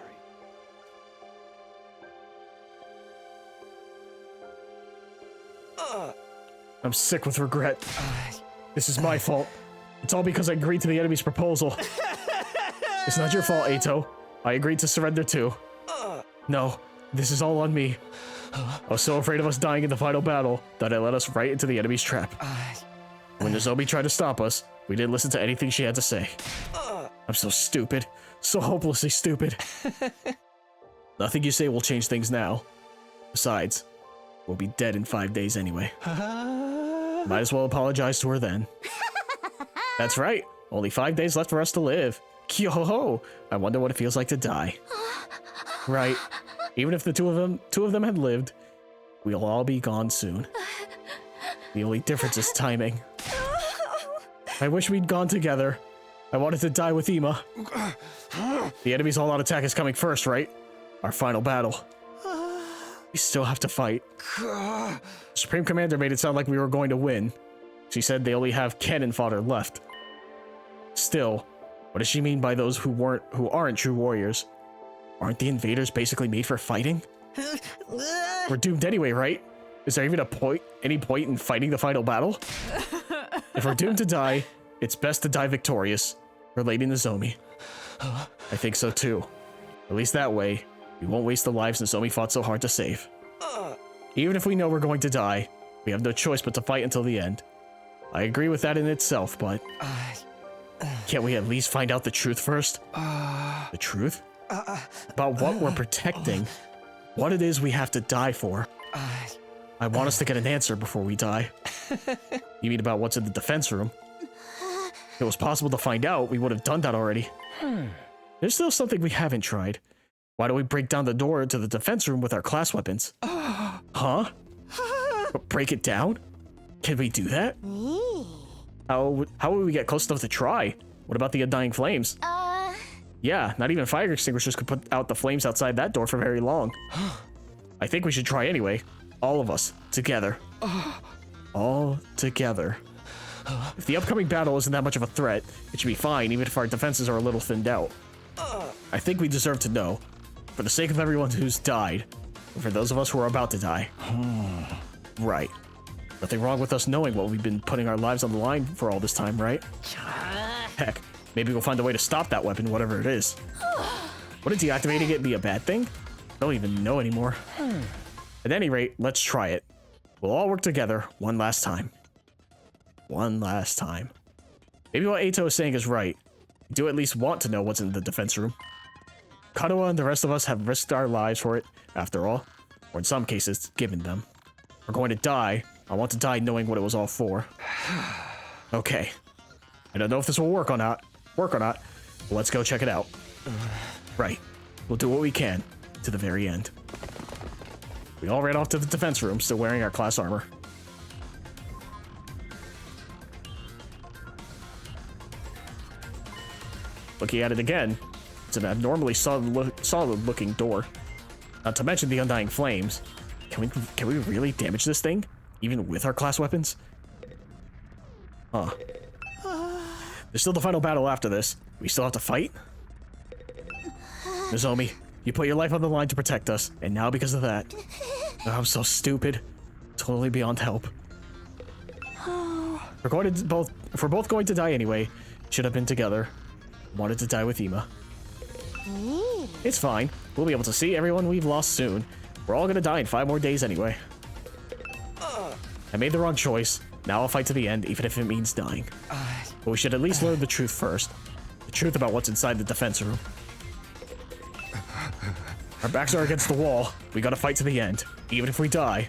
A: I'm sick with regret. This is my fault. It's all because I agreed to the enemy's proposal. It's not your fault, Eito. I agreed to surrender too. No, this is all on me. I was so afraid of us dying in the final battle that I led us right into the enemy's trap. When Nozomi tried to stop us, we didn't listen to anything she had to say. I'm so stupid. So hopelessly stupid. Nothing you say will change things now. Besides, we'll be dead in 5 days anyway. Might as well apologize to her then. That's right. Only 5 days left for us to live. Kyo-ho-ho! I wonder what it feels like to die. Right. Even if the two of them had lived, we'll all be gone soon. The only difference is timing. I wish we'd gone together. I wanted to die with Ema. The enemy's all-out attack is coming first, right? Our final battle. We still have to fight. Supreme Commander made it sound like we were going to win. She said they only have cannon fodder left. Still, what does she mean by those who aren't true warriors? Aren't the invaders basically made for fighting? We're doomed anyway, right? Is there even any point in fighting the final battle? If we're doomed to die, it's best to die victorious, for Lady Nozomi. I think so too. At least that way, we won't waste the lives Nozomi fought so hard to save. Even if we know we're going to die, we have no choice but to fight until the end. I agree with that in itself, but... Can't we at least find out the truth first? The truth? About what we're protecting. What it is we have to die for. I want us to get an answer before we die. You mean about what's in the defense room? If it was possible to find out, we would have done that already. There's still something we haven't tried. Why don't we break down the door to the defense room with our class weapons? Huh? Break it down? Can we do that? How would we get close enough to try? What about the undying flames? Yeah, not even fire extinguishers could put out the flames outside that door for very long. I think we should try anyway. All of us, together. All together. If the upcoming battle isn't that much of a threat, it should be fine even if our defenses are a little thinned out. I think we deserve to know. For the sake of everyone who's died, and for those of us who are about to die. Right. Nothing wrong with us knowing what we've been putting our lives on the line for all this time, right? Heck, maybe we'll find a way to stop that weapon, whatever it is. Wouldn't deactivating it be a bad thing? I don't even know anymore. At any rate, let's try it. We'll all work together one last time. One last time. Maybe what Eito is saying is right. We do at least want to know what's in the defense room. Kadoa and the rest of us have risked our lives for it, after all. Or in some cases, given them. We're going to die. I want to die knowing what it was all for. Okay. I don't know if this will work or not, but let's go check it out. Right. We'll do what we can, to the very end. We all ran off to the defense room, still wearing our class armor. looking at it again, it's an abnormally solid-looking door. Not to mention the undying flames. Can we really damage this thing, even with our class weapons? Huh. There's still the final battle after this. We still have to fight? Nozomi, you put your life on the line to protect us, and now because of that, I'm so stupid. Totally beyond help. If we're both going to die anyway, should have been together. Wanted to die with Ima. It's fine. We'll be able to see everyone we've lost soon. We're all gonna die in 5 more days anyway. I made the wrong choice. Now I'll fight to the end, even if it means dying. But we should at least learn the truth first. The truth about what's inside the defense room. Our backs are against the wall. We gotta fight to the end. Even if we die,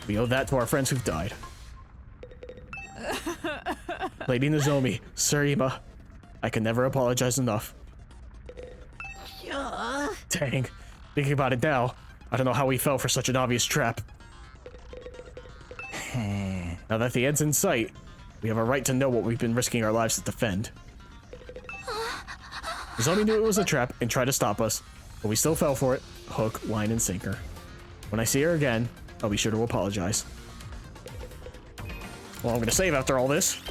A: we owe that to our friends who've died. Lady Nozomi, Sir Ima, I can never apologize enough. Dang, thinking about it now, I don't know how we fell for such an obvious trap. Now that the end's in sight, we have a right to know what we've been risking our lives to defend. Nozomi knew it was a trap and tried to stop us, but we still fell for it, hook, line, and sinker. When I see her again, I'll be sure to apologize. Well, I'm gonna save after all this.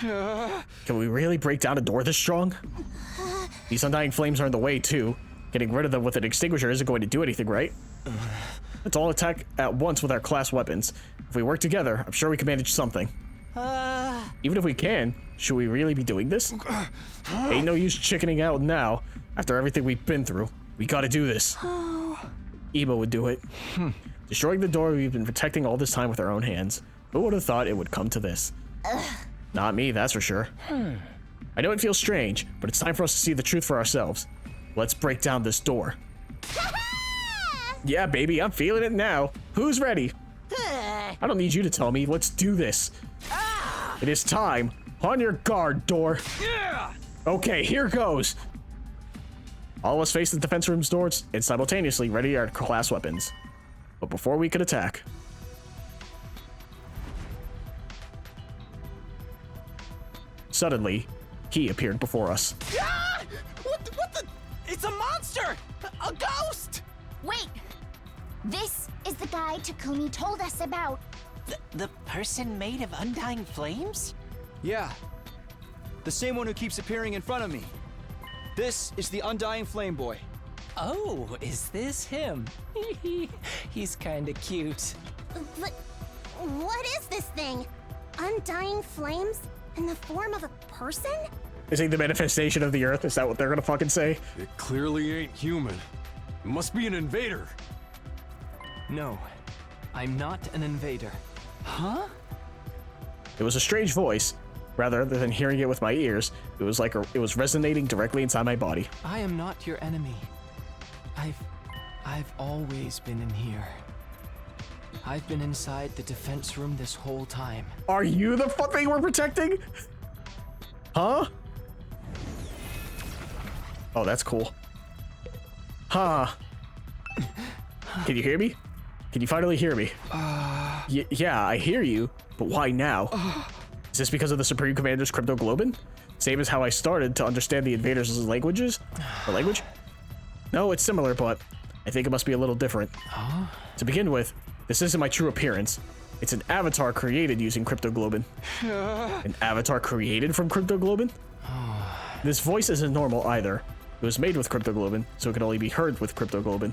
A: Can we really break down a door this strong? These undying flames are in the way too. Getting rid of them with an extinguisher isn't going to do anything, right? Let's all attack at once with our class weapons. If we work together, I'm sure we can manage something. Even if we can, should we really be doing this? Ain't no use chickening out now. After everything we've been through, we gotta do this. Ima would do it. Destroying the door we've been protecting all this time with our own hands. Who would have thought it would come to this? Not me, that's for sure. I know it feels strange, but it's time for us to see the truth for ourselves. Let's break down this door. Yeah, baby, I'm feeling it now. Who's ready? I don't need you to tell me. Let's do this. It is time. On your guard, door. Okay, here goes. All of us face the defense room's doors and simultaneously ready our class weapons. But before we could attack... Suddenly, he appeared before us.
H: What the? It's a monster! A ghost!
E: Wait! This is the guy Takumi told us about.
H: The person made of undying flames?
C: Yeah. The same one who keeps appearing in front of me. This is the Undying Flame Boy.
L: Oh, is this him? He's kinda cute.
E: But what is this thing? Undying flames in the form of a person?
A: Is he the manifestation of the earth? Is that what they're gonna fucking say?
K: It clearly ain't human. It must be an invader.
L: No, I'm not an invader.
C: Huh?
A: It was a strange voice. Rather than hearing it with my ears, it was like it was resonating directly inside my body.
L: I am not your enemy. I've always been in here. I've been inside the defense room this whole time.
A: Are you the thing we're protecting? Huh? Oh, that's cool. Huh. Can you hear me? Can you finally hear me? Yeah, I hear you, but why now? Is this because of the Supreme Commander's cryptoglobin? Same as how I started to understand the invaders' language? No, it's similar, but I think it must be a little different. To begin with, this isn't my true appearance. It's an avatar created using cryptoglobin. An avatar created from cryptoglobin? This voice isn't normal either. It was made with cryptoglobin, so it could only be heard with cryptoglobin.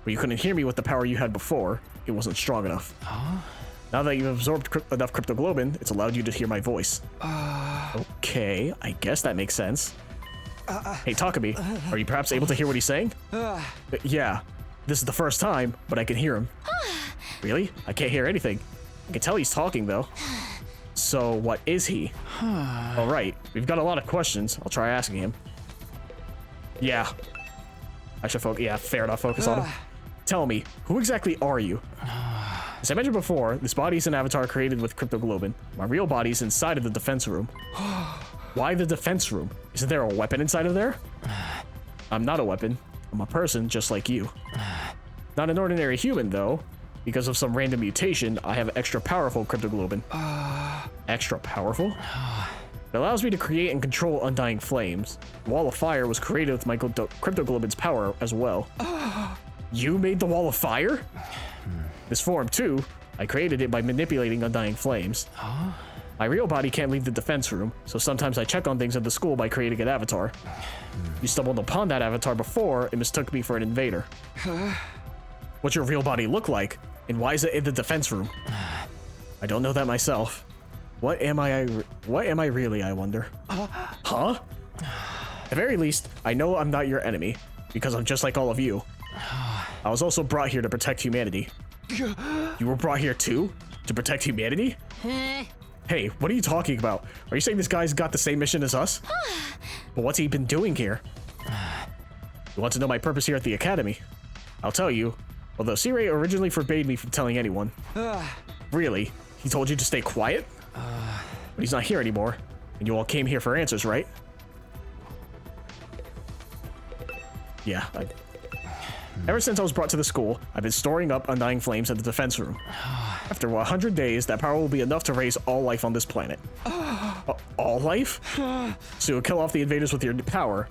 A: But you couldn't hear me with the power you had before. It wasn't strong enough. Now that you've absorbed enough cryptoglobin, it's allowed you to hear my voice. Okay, I guess that makes sense. Hey, Takumi, are you perhaps able to hear what he's saying? Yeah, this is the first time, but I can hear him. Really? I can't hear anything. I can tell he's talking, though. So, what is he? Alright, we've got a lot of questions. I'll try asking him. Yeah. I should focus. Yeah, fair enough, focus on him. Tell me, who exactly are you? As I mentioned before, this body is an avatar created with cryptoglobin. My real body is inside of the defense room. Why the defense room? Isn't there a weapon inside of there? I'm not a weapon. I'm a person just like you. Not an ordinary human, though. because of some random mutation, I have extra powerful cryptoglobin. Extra powerful? It allows me to create and control undying flames. Wall of Fire was created with my cryptoglobin's power as well. You made the Wall of Fire? This form, too, I created it by manipulating undying flames. My real body can't leave the defense room, so sometimes I check on things at the school by creating an avatar. You stumbled upon that avatar before and mistook me for an invader. What's your real body look like, and why is it in the defense room? I don't know that myself. What am I really, I wonder? Huh? At the very least, I know I'm not your enemy, because I'm just like all of you. I was also brought here to protect humanity. You were brought here too? To protect humanity? Hey, what are you talking about? Are you saying this guy's got the same mission as us? But what's he been doing here? You want to know my purpose here at the Academy? I'll tell you. Although C-Ray originally forbade me from telling anyone. Really? He told you to stay quiet? But he's not here anymore. And you all came here for answers, right? Yeah, Ever since I was brought to the school, I've been storing up undying flames in the defense room. After 100 days, that power will be enough to raise all life on this planet. All life? So you'll kill off the invaders with your power.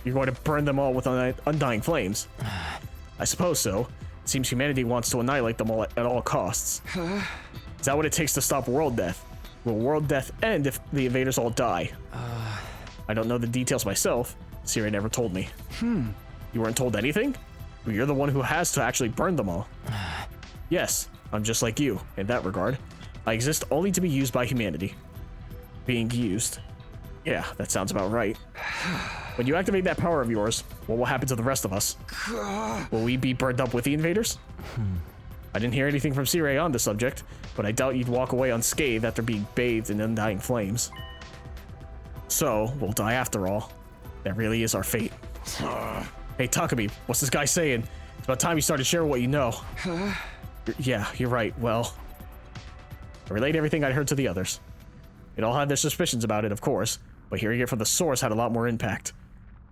A: You're going to burn them all with undying flames. I suppose so. It seems humanity wants to annihilate them all at all costs. Is that what it takes to stop world death? Will world death end if the invaders all die? I don't know the details myself. C-Ray never told me. You weren't told anything? Well, you're the one who has to actually burn them all. Yes, I'm just like you in that regard. I exist only to be used by humanity. Being used. Yeah, that sounds about right. When you activate that power of yours, what will happen to the rest of us? Will we be burned up with the invaders? I didn't hear anything from C-Ray on the subject, but I doubt you'd walk away unscathed after being bathed in undying flames. So, we'll die after all. That really is our fate. Hey, Takumi, what's this guy saying? It's about time you started sharing what you know. Yeah, you're right. Well, I relayed everything I'd heard to the others. They all had their suspicions about it, of course, but hearing it from the source had a lot more impact.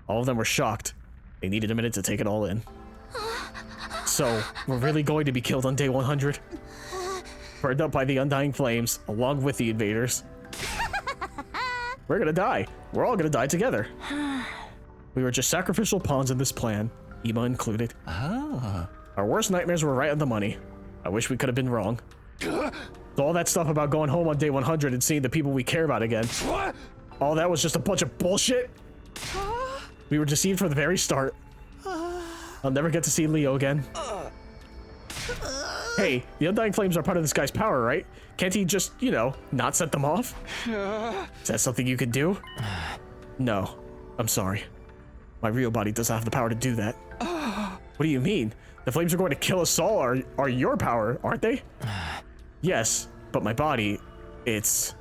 A: All of them were shocked. They needed a minute to take it all in. So, we're really going to be killed on day 100? Burned up by the undying flames, along with the invaders. We're gonna die. We're all gonna die together. We were just sacrificial pawns in this plan, Ima included. Our worst nightmares were right on the money. I wish we could have been wrong. So all that stuff about going home on day 100 and seeing the people we care about again. All that was just a bunch of bullshit? We were deceived from the very start. I'll never get to see Leo again. Hey, the undying flames are part of this guy's power, right? Can't he just, you know, not set them off? Is that something you could do? No, I'm sorry. My real body doesn't have the power to do that. What do you mean? The flames are going to kill us all are your power, aren't they? Yes, but my body, it's...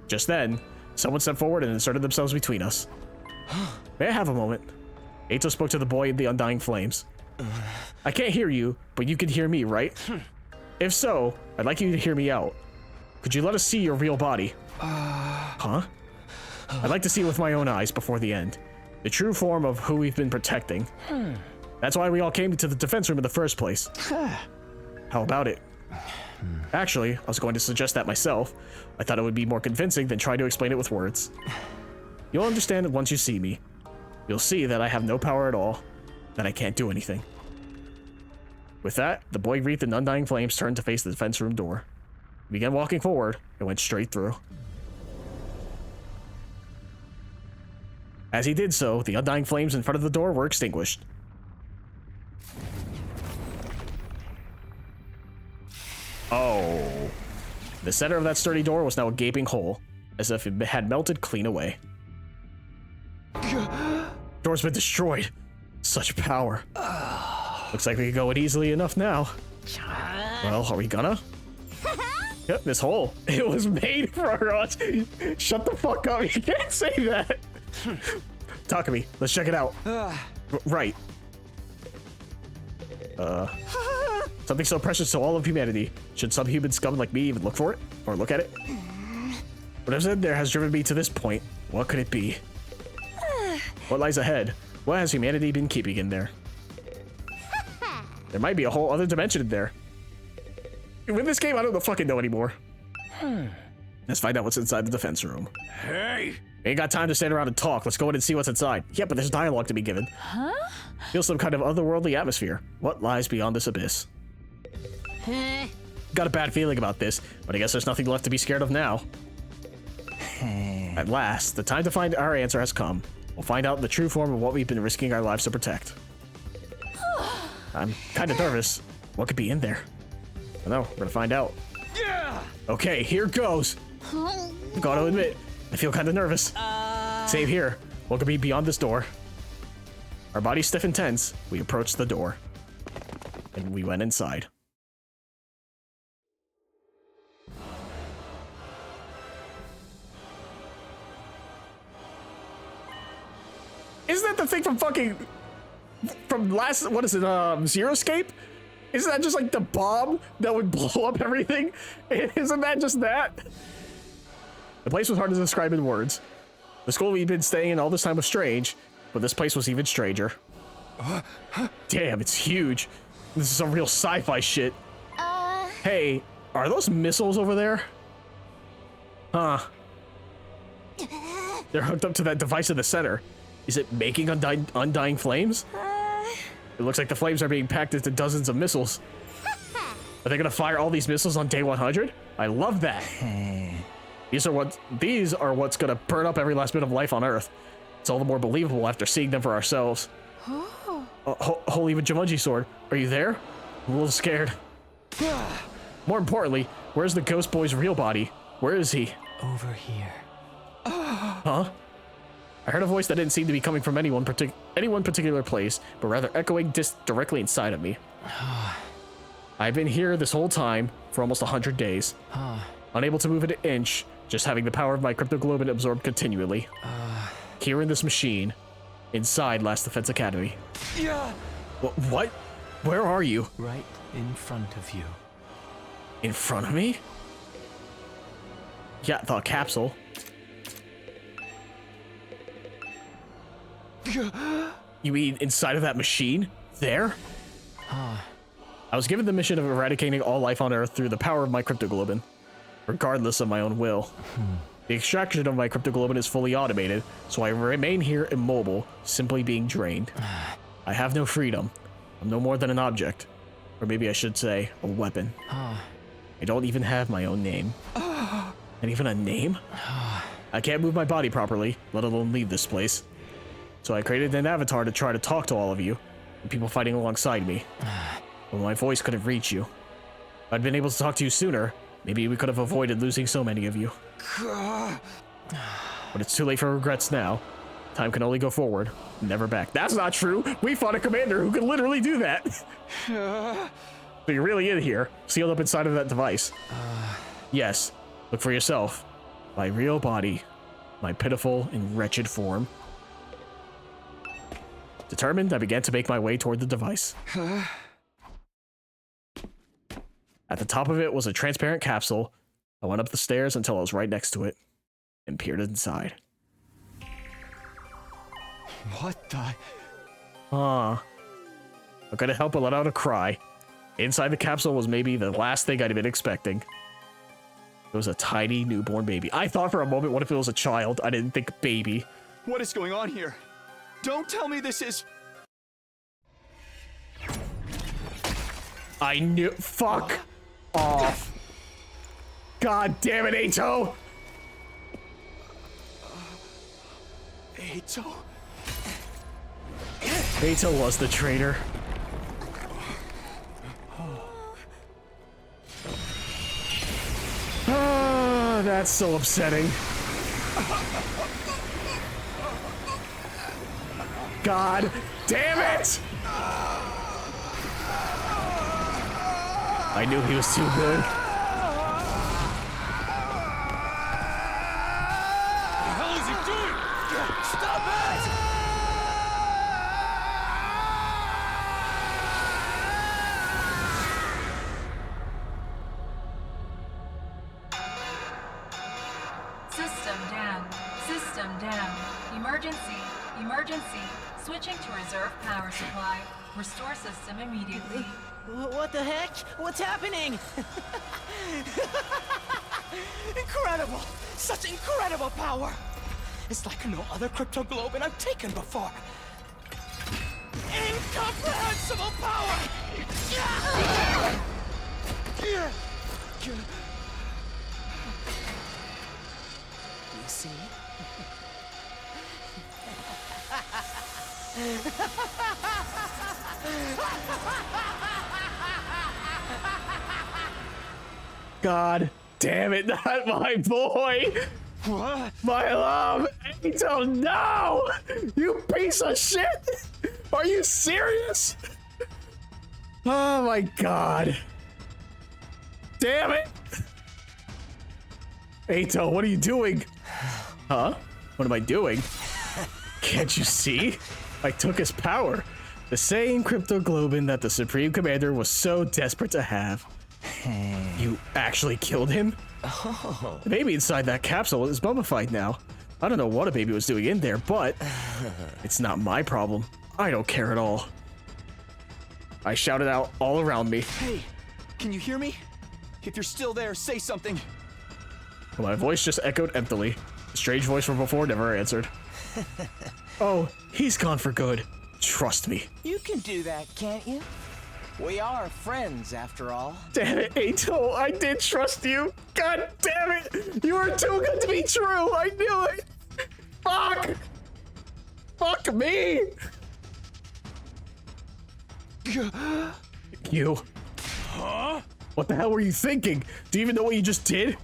A: Just then, someone stepped forward and inserted themselves between us. May I have a moment? Eito spoke to the boy in the undying flames. I can't hear you, but you can hear me, right? If so, I'd like you to hear me out. Could you let us see your real body? Huh? I'd like to see it with my own eyes before the end. The true form of who we've been protecting. That's why we all came to the defense room in the first place. How about it? Actually, I was going to suggest that myself. I thought it would be more convincing than trying to explain it with words. You'll understand it once you see me. You'll see that I have no power at all, that I can't do anything. With that, the boy wreathed in undying flames turned to face the defense room door. He began walking forward and went straight through. As he did so, the undying flames in front of the door were extinguished. Oh. The center of that sturdy door was now a gaping hole, as if it had melted clean away. Door's been destroyed. Such power. Looks like we can go in easily enough now. Well, are we gonna? Yep, this hole. It was made for us. Shut the fuck up. You can't say that. Takumi, let's check it out. Right. Something so precious to all of humanity. Should some human scum like me even look for it? Or look at it? Whatever's in there has driven me to this point. What could it be? What lies ahead? What has humanity been keeping in there? There might be a whole other dimension in there. With this game, I don't fucking know anymore. Let's find out what's inside the defense room.
B: Hey!
A: Ain't got time to stand around and talk. Let's go in and see what's inside. Yeah, but there's dialogue to be given.
J: Huh?
A: Feel some kind of otherworldly atmosphere. What lies beyond this abyss? Got a bad feeling about this, but I guess there's nothing left to be scared of now. At last, the time to find our answer has come. We'll find out the true form of what we've been risking our lives to protect. I'm kind of nervous. What could be in there? I don't know. We're gonna find out.
B: Yeah!
A: Okay, here goes. Gotta admit, I feel kind of nervous. Same here. What could be beyond this door? Our bodies stiff and tense, we approached the door. And we went inside. Isn't that the thing from last, what is it, Zero Escape? Isn't that just like the bomb that would blow up everything? Isn't that just that? The place was hard to describe in words. The school we'd been staying in all this time was strange, but this place was even stranger. Damn, it's huge. This is some real sci-fi shit. Hey, are those missiles over there? Huh. They're hooked up to that device in the center. Is it making undying flames? It looks like the flames are being packed into dozens of missiles. Are they gonna fire all these missiles on day 100? I love that. These are what's gonna burn up every last bit of life on Earth. It's all the more believable after seeing them for ourselves. Holy Jumanji sword, are you there? I'm a little scared. More importantly, where's the ghost boy's real body? Where is he?
L: Over here.
A: Huh? I heard a voice that didn't seem to be coming from any one particular place, but rather echoing directly inside of me. I've been here this whole time for almost 100 days. Unable to move an inch, just having the power of my cryptoglobin absorbed continually. Here in this machine, inside Last Defense Academy.
B: Yeah.
A: What? Where are you?
L: Right in front of you.
A: In front of me? Yeah, the capsule. You mean inside of that machine? There? I was given the mission of eradicating all life on Earth through the power of my cryptoglobin, regardless of my own will. The extraction of my cryptoglobin is fully automated, so I remain here immobile, simply being drained. I have no freedom. I'm no more than an object. Or maybe I should say, a weapon. I don't even have my own name. And even a name? I can't move my body properly, let alone leave this place. So I created an avatar to try to talk to all of you, the people fighting alongside me. But my voice couldn't reach you. If I'd been able to talk to you sooner, maybe we could have avoided losing so many of you. But it's too late for regrets now. Time can only go forward, never back. That's not true! We fought a commander who could literally do that! So you're really in here, sealed up inside of that device. Yes, look for yourself. My real body. My pitiful and wretched form. Determined, I began to make my way toward the device. At the top of it was a transparent capsule. I went up the stairs until I was right next to it and peered inside.
L: What the?
A: I couldn't help but let out a cry. Inside the capsule was maybe the last thing I'd been expecting. It was a tiny newborn baby. I thought for a moment, what if it was a child? I didn't think baby.
M: What is going on here? Don't tell me this is...
A: I knew. Fuck off. God damn it, Ato.
M: Ato?
A: Ato was the traitor. Ah, that's so upsetting. God damn it! I knew he was too good.
B: What the hell is he doing? Stop it!
I: System down. System down. Emergency. Emergency. Switching to reserve power supply. Restore system immediately.
H: What the heck? What's happening? Incredible! Such incredible power! It's like no other cryptoglobin I've taken before. Incomprehensible power! You see?
A: God damn it, not my boy!
M: What?
A: My love! Angel, no! You piece of shit! Are you serious? Oh my god. Damn it! Ato, what are you doing? Huh? What am I doing? Can't you see? I took his power. The same cryptoglobin that the Supreme Commander was so desperate to have. You actually killed him?
H: Oh.
A: The baby inside that capsule is mummified now. I don't know what a baby was doing in there, but it's not my problem. I don't care at all. I shouted out all around me.
M: Hey, can you hear me? If you're still there, say something.
A: My voice just echoed emptily. The strange voice from before never answered. Oh, he's gone for good. Trust me.
H: You can do that, can't you? We are friends, after all.
A: Damn it, Ato, I did trust you. God damn it. You were too good to be true. I knew it. Fuck. Fuck me. You.
M: Huh?
A: What the hell were you thinking? Do you even know what you just did?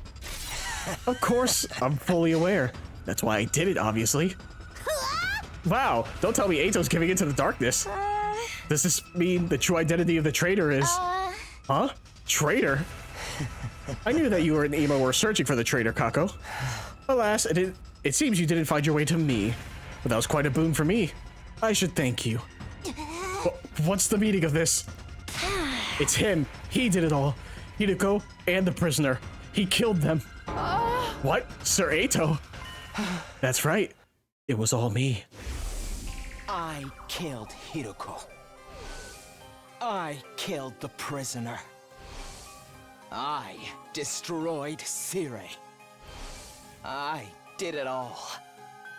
A: Of course, I'm fully aware. That's why I did it, obviously. Wow, don't tell me Ato's giving into the darkness. Does this mean the true identity of the traitor is... Huh? Traitor? I knew that you were an emo were searching for the traitor, Kako. Alas, it seems you didn't find your way to me. But that was quite a boon for me. I should thank you. What's the meaning of this? It's him. He did it all. Hideko and the prisoner. He killed them. What? Sir Ato? That's right. It was all me.
H: I killed Hideko. I killed the prisoner. I destroyed Sire. I did it all.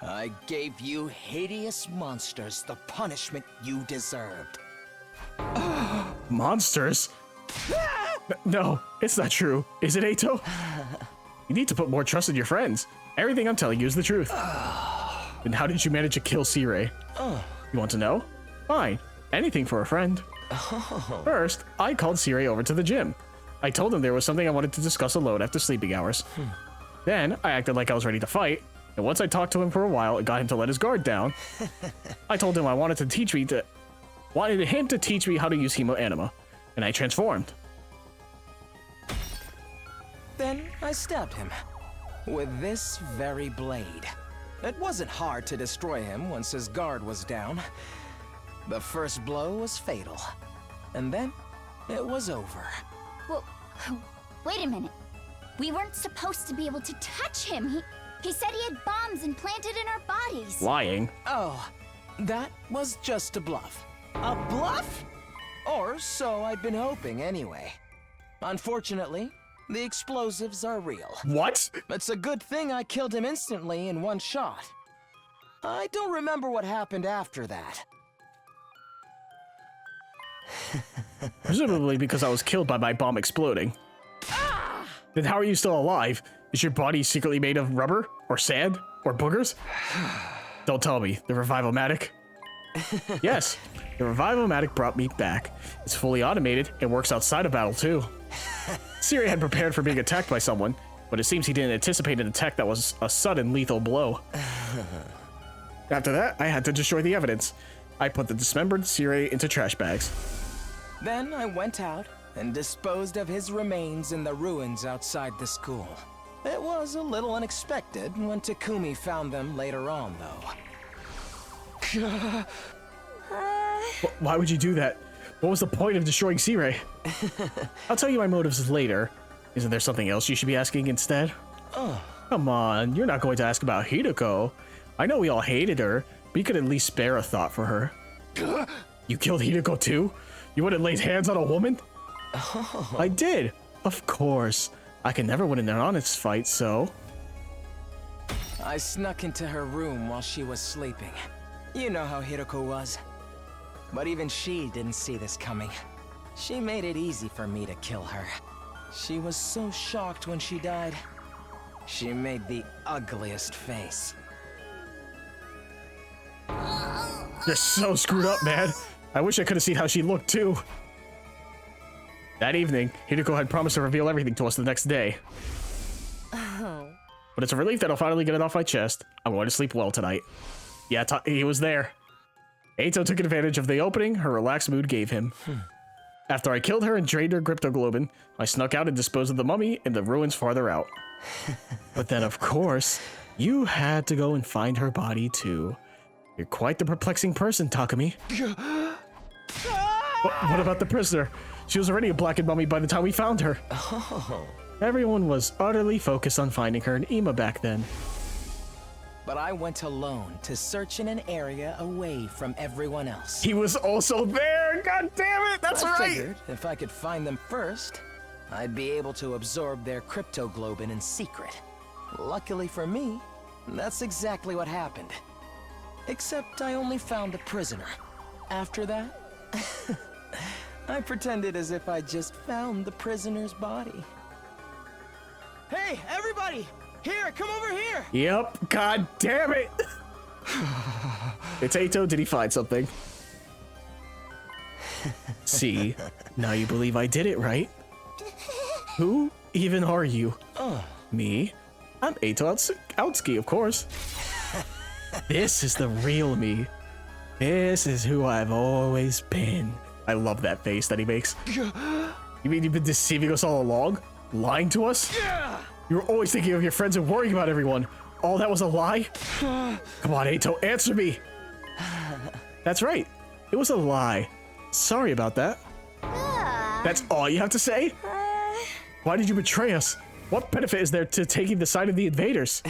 H: I gave you hideous monsters the punishment you deserved.
A: Monsters? No, it's not true. Is it, Ato? You need to put more trust in your friends. Everything I'm telling you is the truth. Then how did you manage to kill Sire? You want to know? Fine. Anything for a friend. First, I called Sire over to the gym. I told him there was something I wanted to discuss alone after sleeping hours. Then, I acted like I was ready to fight, and once I talked to him for a while, it got him to let his guard down. I told him I wanted him to teach me how to use Hemo Anima, and I transformed.
H: Then I stabbed him with this very blade. It wasn't hard to destroy him once his guard was down. The first blow was fatal, and then it was over.
E: Well, wait a minute. We weren't supposed to be able to touch him. He said he had bombs implanted in our bodies.
A: Lying.
H: Oh, that was just a bluff. A bluff? Or so I'd been hoping anyway. Unfortunately, the explosives are real.
A: What?
H: It's a good thing I killed him instantly in one shot. I don't remember what happened after that.
A: Presumably because I was killed by my bomb exploding. Then how are you still alive? Is your body secretly made of rubber? Or sand? Or boogers? Don't tell me. The Revival-matic? Yes, the Revival-matic brought me back. It's fully automated and works outside of battle too. Siri had prepared for being attacked by someone, but it seems he didn't anticipate an attack that was a sudden lethal blow. After that, I had to destroy the evidence. I put the dismembered Siri into trash bags.
H: Then I went out and disposed of his remains in the ruins outside the school. It was a little unexpected when Takumi found them later on, though.
A: Why would you do that? What was the point of destroying Siri? I'll tell you my motives later. Isn't there something else you should be asking instead? Come on, you're not going to ask about Hideko. I know we all hated her, but you could at least spare a thought for her. You killed Hideko too? You wouldn't lay hands on a woman?
H: Oh.
A: I did. Of course. I can never win in an honest fight, so...
H: I snuck into her room while she was sleeping. You know how Hiroko was. But even she didn't see this coming. She made it easy for me to kill her. She was so shocked when she died. She made the ugliest face.
A: You're so screwed up, man. I wish I could have seen how she looked, too. That evening, Hiroko had promised to reveal everything to us the next day. But it's a relief that I'll finally get it off my chest. I'm going to sleep well tonight. Yeah, he was there. Eito took advantage of the opening her relaxed mood gave him. After I killed her and drained her cryptoglobin, I snuck out and disposed of the mummy in the ruins farther out. But then, of course, you had to go and find her body, too. You're quite the perplexing person, Takumi. What about the prisoner? She was already a blackened mummy by the time we found her.
H: Oh.
A: Everyone was utterly focused on finding her in Ima back then.
H: But I went alone to search in an area away from everyone else.
A: He was also there! God damn it! That's
H: I
A: right!
H: Figured if I could find them first, I'd be able to absorb their cryptoglobin in secret. Luckily for me, that's exactly what happened. Except I only found the prisoner. After that, I pretended as if I just found the prisoner's body.
G: Hey, everybody! Here, come over here!
A: Yep, god damn it! It's Eito, did he find something? See, now you believe I did it, right? Who even are you? Me? I'm Eito Outsuki, of course. This is the real me. This is who I've always been. I love that face that he makes. You mean you've been deceiving us all along? Lying to us? You were always thinking of your friends and worrying about everyone. All that was a lie? Come on, Eito, answer me. That's right. It was a lie. Sorry about that. That's all you have to say? Why did you betray us? What benefit is there to taking the side of the invaders?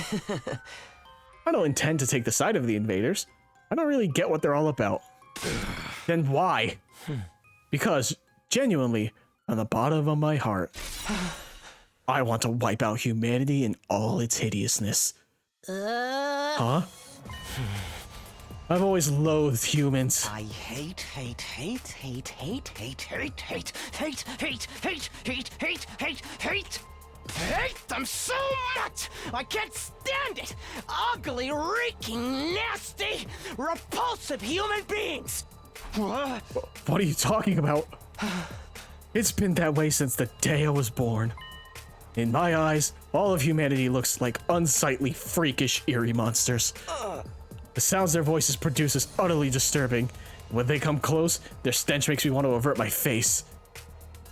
A: I don't intend to take the side of the invaders. I don't really get what they're all about. Then why? Because, genuinely, on the bottom of my heart, I want to wipe out humanity in all its hideousness. Huh? I've always loathed humans.
H: I hate them so much! I can't stand it! Ugly, reeking, nasty, repulsive human beings!
A: What are you talking about? It's been that way since the day I was born. In my eyes, all of humanity looks like unsightly, freakish, eerie monsters. The sounds their voices produce is utterly disturbing. When they come close, their stench makes me want to avert my face.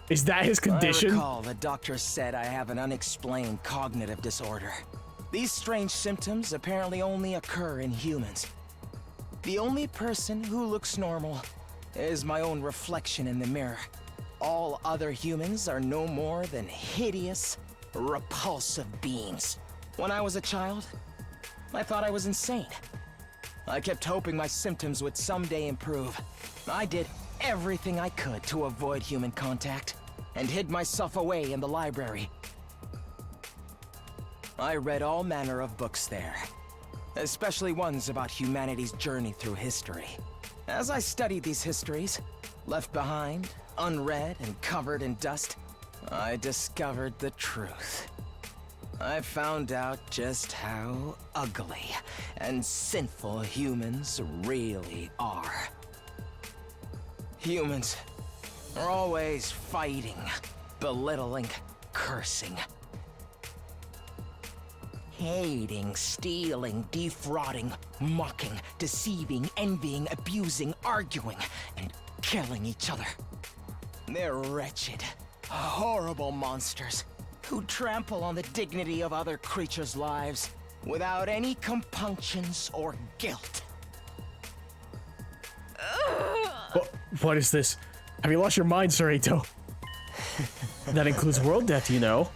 A: Is that his condition?
H: I recall the doctor said I have an unexplained cognitive disorder. These strange symptoms apparently only occur in humans. The only person who looks normal is my own reflection in the mirror. All other humans are no more than hideous, repulsive beings. When I was a child, I thought I was insane. I kept hoping my symptoms would someday improve. I did everything I could to avoid human contact, and hid myself away in the library. I read all manner of books there, especially ones about humanity's journey through history. As I studied these histories, left behind, unread, and covered in dust, I discovered the truth. I found out just how ugly and sinful humans really are. Humans are always fighting, belittling, cursing. Hating, stealing, defrauding, mocking, deceiving, envying, abusing, arguing, and killing each other. They're wretched, horrible monsters who trample on the dignity of other creatures' lives without any compunctions or guilt.
A: What is this? Have you lost your mind, Sir Eito? That includes world death, you know.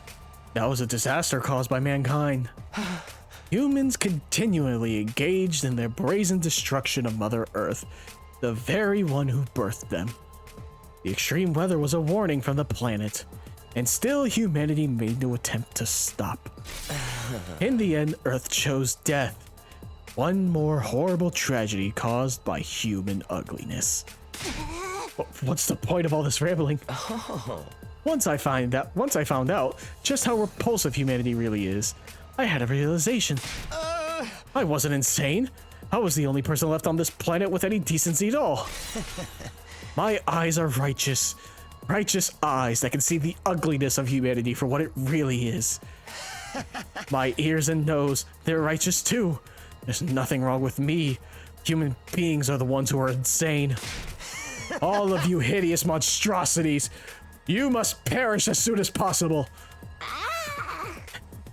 A: That was a disaster caused by mankind. Humans continually engaged in their brazen destruction of Mother Earth, the very one who birthed them. The extreme weather was a warning from the planet, and still humanity made no attempt to stop. In the end, Earth chose death. One more horrible tragedy caused by human ugliness. What's the point of all this rambling? Once I found out just how repulsive humanity really is, I had a realization. I wasn't insane. I was the only person left on this planet with any decency at all. My eyes are righteous. Righteous eyes that can see the ugliness of humanity for what it really is. My ears and nose, they're righteous too. There's nothing wrong with me. Human beings are the ones who are insane. All of you hideous monstrosities, you must perish as soon as possible.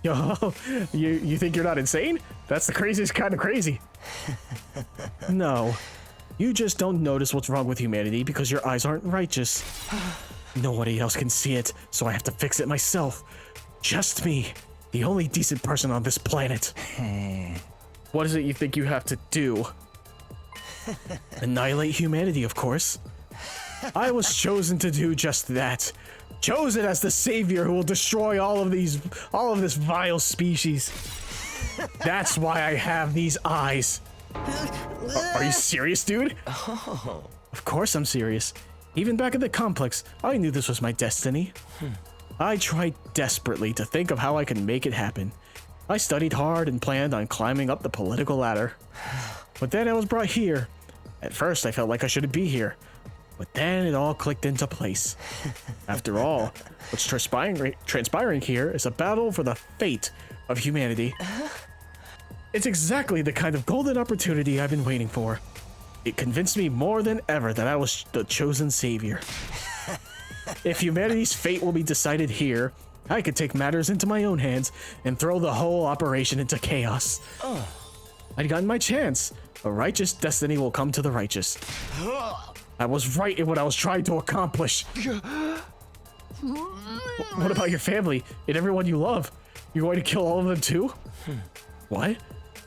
A: Yo, you think you're not insane? That's the craziest kind of crazy. No, you just don't notice what's wrong with humanity because your eyes aren't righteous. Nobody else can see it, so I have to fix it myself. Just me, the only decent person on this planet. What is it you think you have to do? Annihilate humanity, of course. I was chosen to do just that. Chosen as the savior who will destroy all of this vile species. That's why I have these eyes. Are you serious, dude? Of course I'm serious. Even back at the complex, I knew this was my destiny. I tried desperately to think of how I could make it happen. I studied hard and planned on climbing up the political ladder. But then I was brought here. At first, I felt like I shouldn't be here. But then it all clicked into place. After all, what's transpiring here is a battle for the fate of humanity. It's exactly the kind of golden opportunity I've been waiting for. It convinced me more than ever that I was the chosen savior. If humanity's fate will be decided here, I could take matters into my own hands and throw the whole operation into chaos. I'd gotten my chance. A righteous destiny will come to the righteous. I was right in what I was trying to accomplish. What about your family and everyone you love? You're going to kill all of them too? What?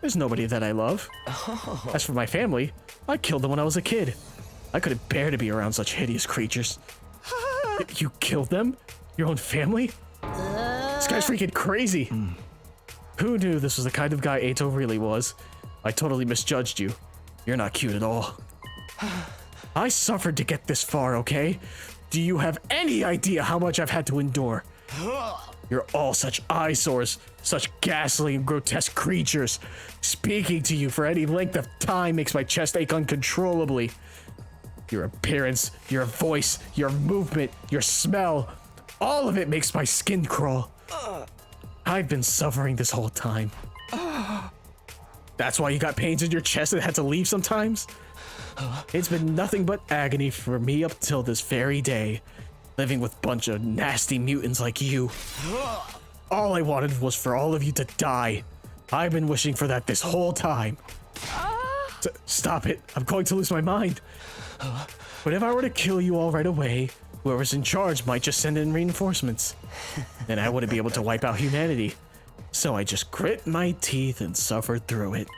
A: There's nobody that I love. As for my family, I killed them when I was a kid. I couldn't bear to be around such hideous creatures. You killed them? Your own family? This guy's freaking crazy. Who knew this was the kind of guy Eito really was? I totally misjudged you. You're not cute at all. I suffered to get this far, okay? Do you have any idea how much I've had to endure? You're all such eyesores, such ghastly and grotesque creatures. Speaking to you for any length of time makes my chest ache uncontrollably. Your appearance, your voice, your movement, your smell, all of it makes my skin crawl. I've been suffering this whole time. That's why you got pains in your chest and had to leave sometimes? It's been nothing but agony for me up till this very day, living with a bunch of nasty mutants like you. All I wanted was for all of you to die. I've been wishing for that this whole time. Stop it, I'm going to lose my mind. But if I were to kill you all right away, whoever's in charge might just send in reinforcements. Then I wouldn't be able to wipe out humanity. So I just grit my teeth and suffered through it.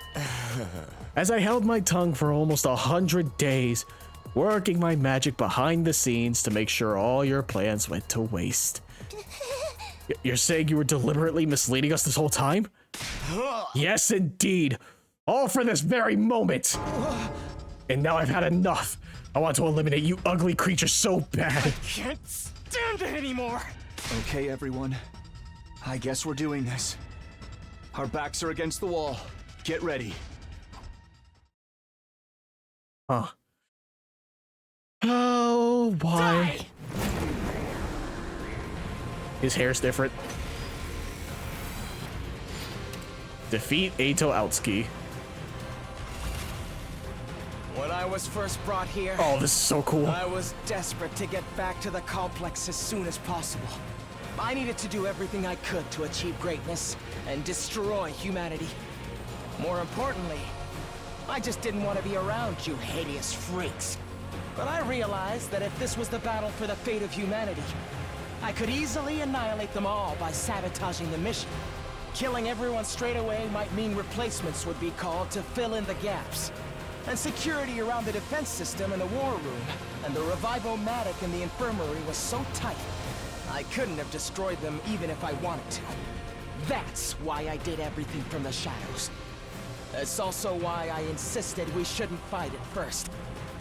A: As I held my tongue for almost 100 days, working my magic behind the scenes to make sure all your plans went to waste. You're saying you were deliberately misleading us this whole time? Yes, indeed. All for this very moment. And now I've had enough. I want to eliminate you ugly creatures so bad.
M: I can't stand it anymore.
C: Okay, everyone. I guess we're doing this. Our backs are against the wall. Get ready.
A: Huh. Oh, why?
M: Die!
A: His hair's different. Defeat Eito Aotsuki.
H: When I was first brought here,
A: Oh, this is so cool.
H: I was desperate to get back to the complex as soon as possible. I needed to do everything I could to achieve greatness and destroy humanity. More importantly, I just didn't want to be around you hideous freaks. But I realized that if this was the battle for the fate of humanity, I could easily annihilate them all by sabotaging the mission. Killing everyone straight away might mean replacements would be called to fill in the gaps. and security around the defense system in the war room, and the Revivo-matic in the infirmary was so tight, I couldn't have destroyed them even if I wanted to. That's why I did everything from the shadows. It's also why I insisted we shouldn't fight at first.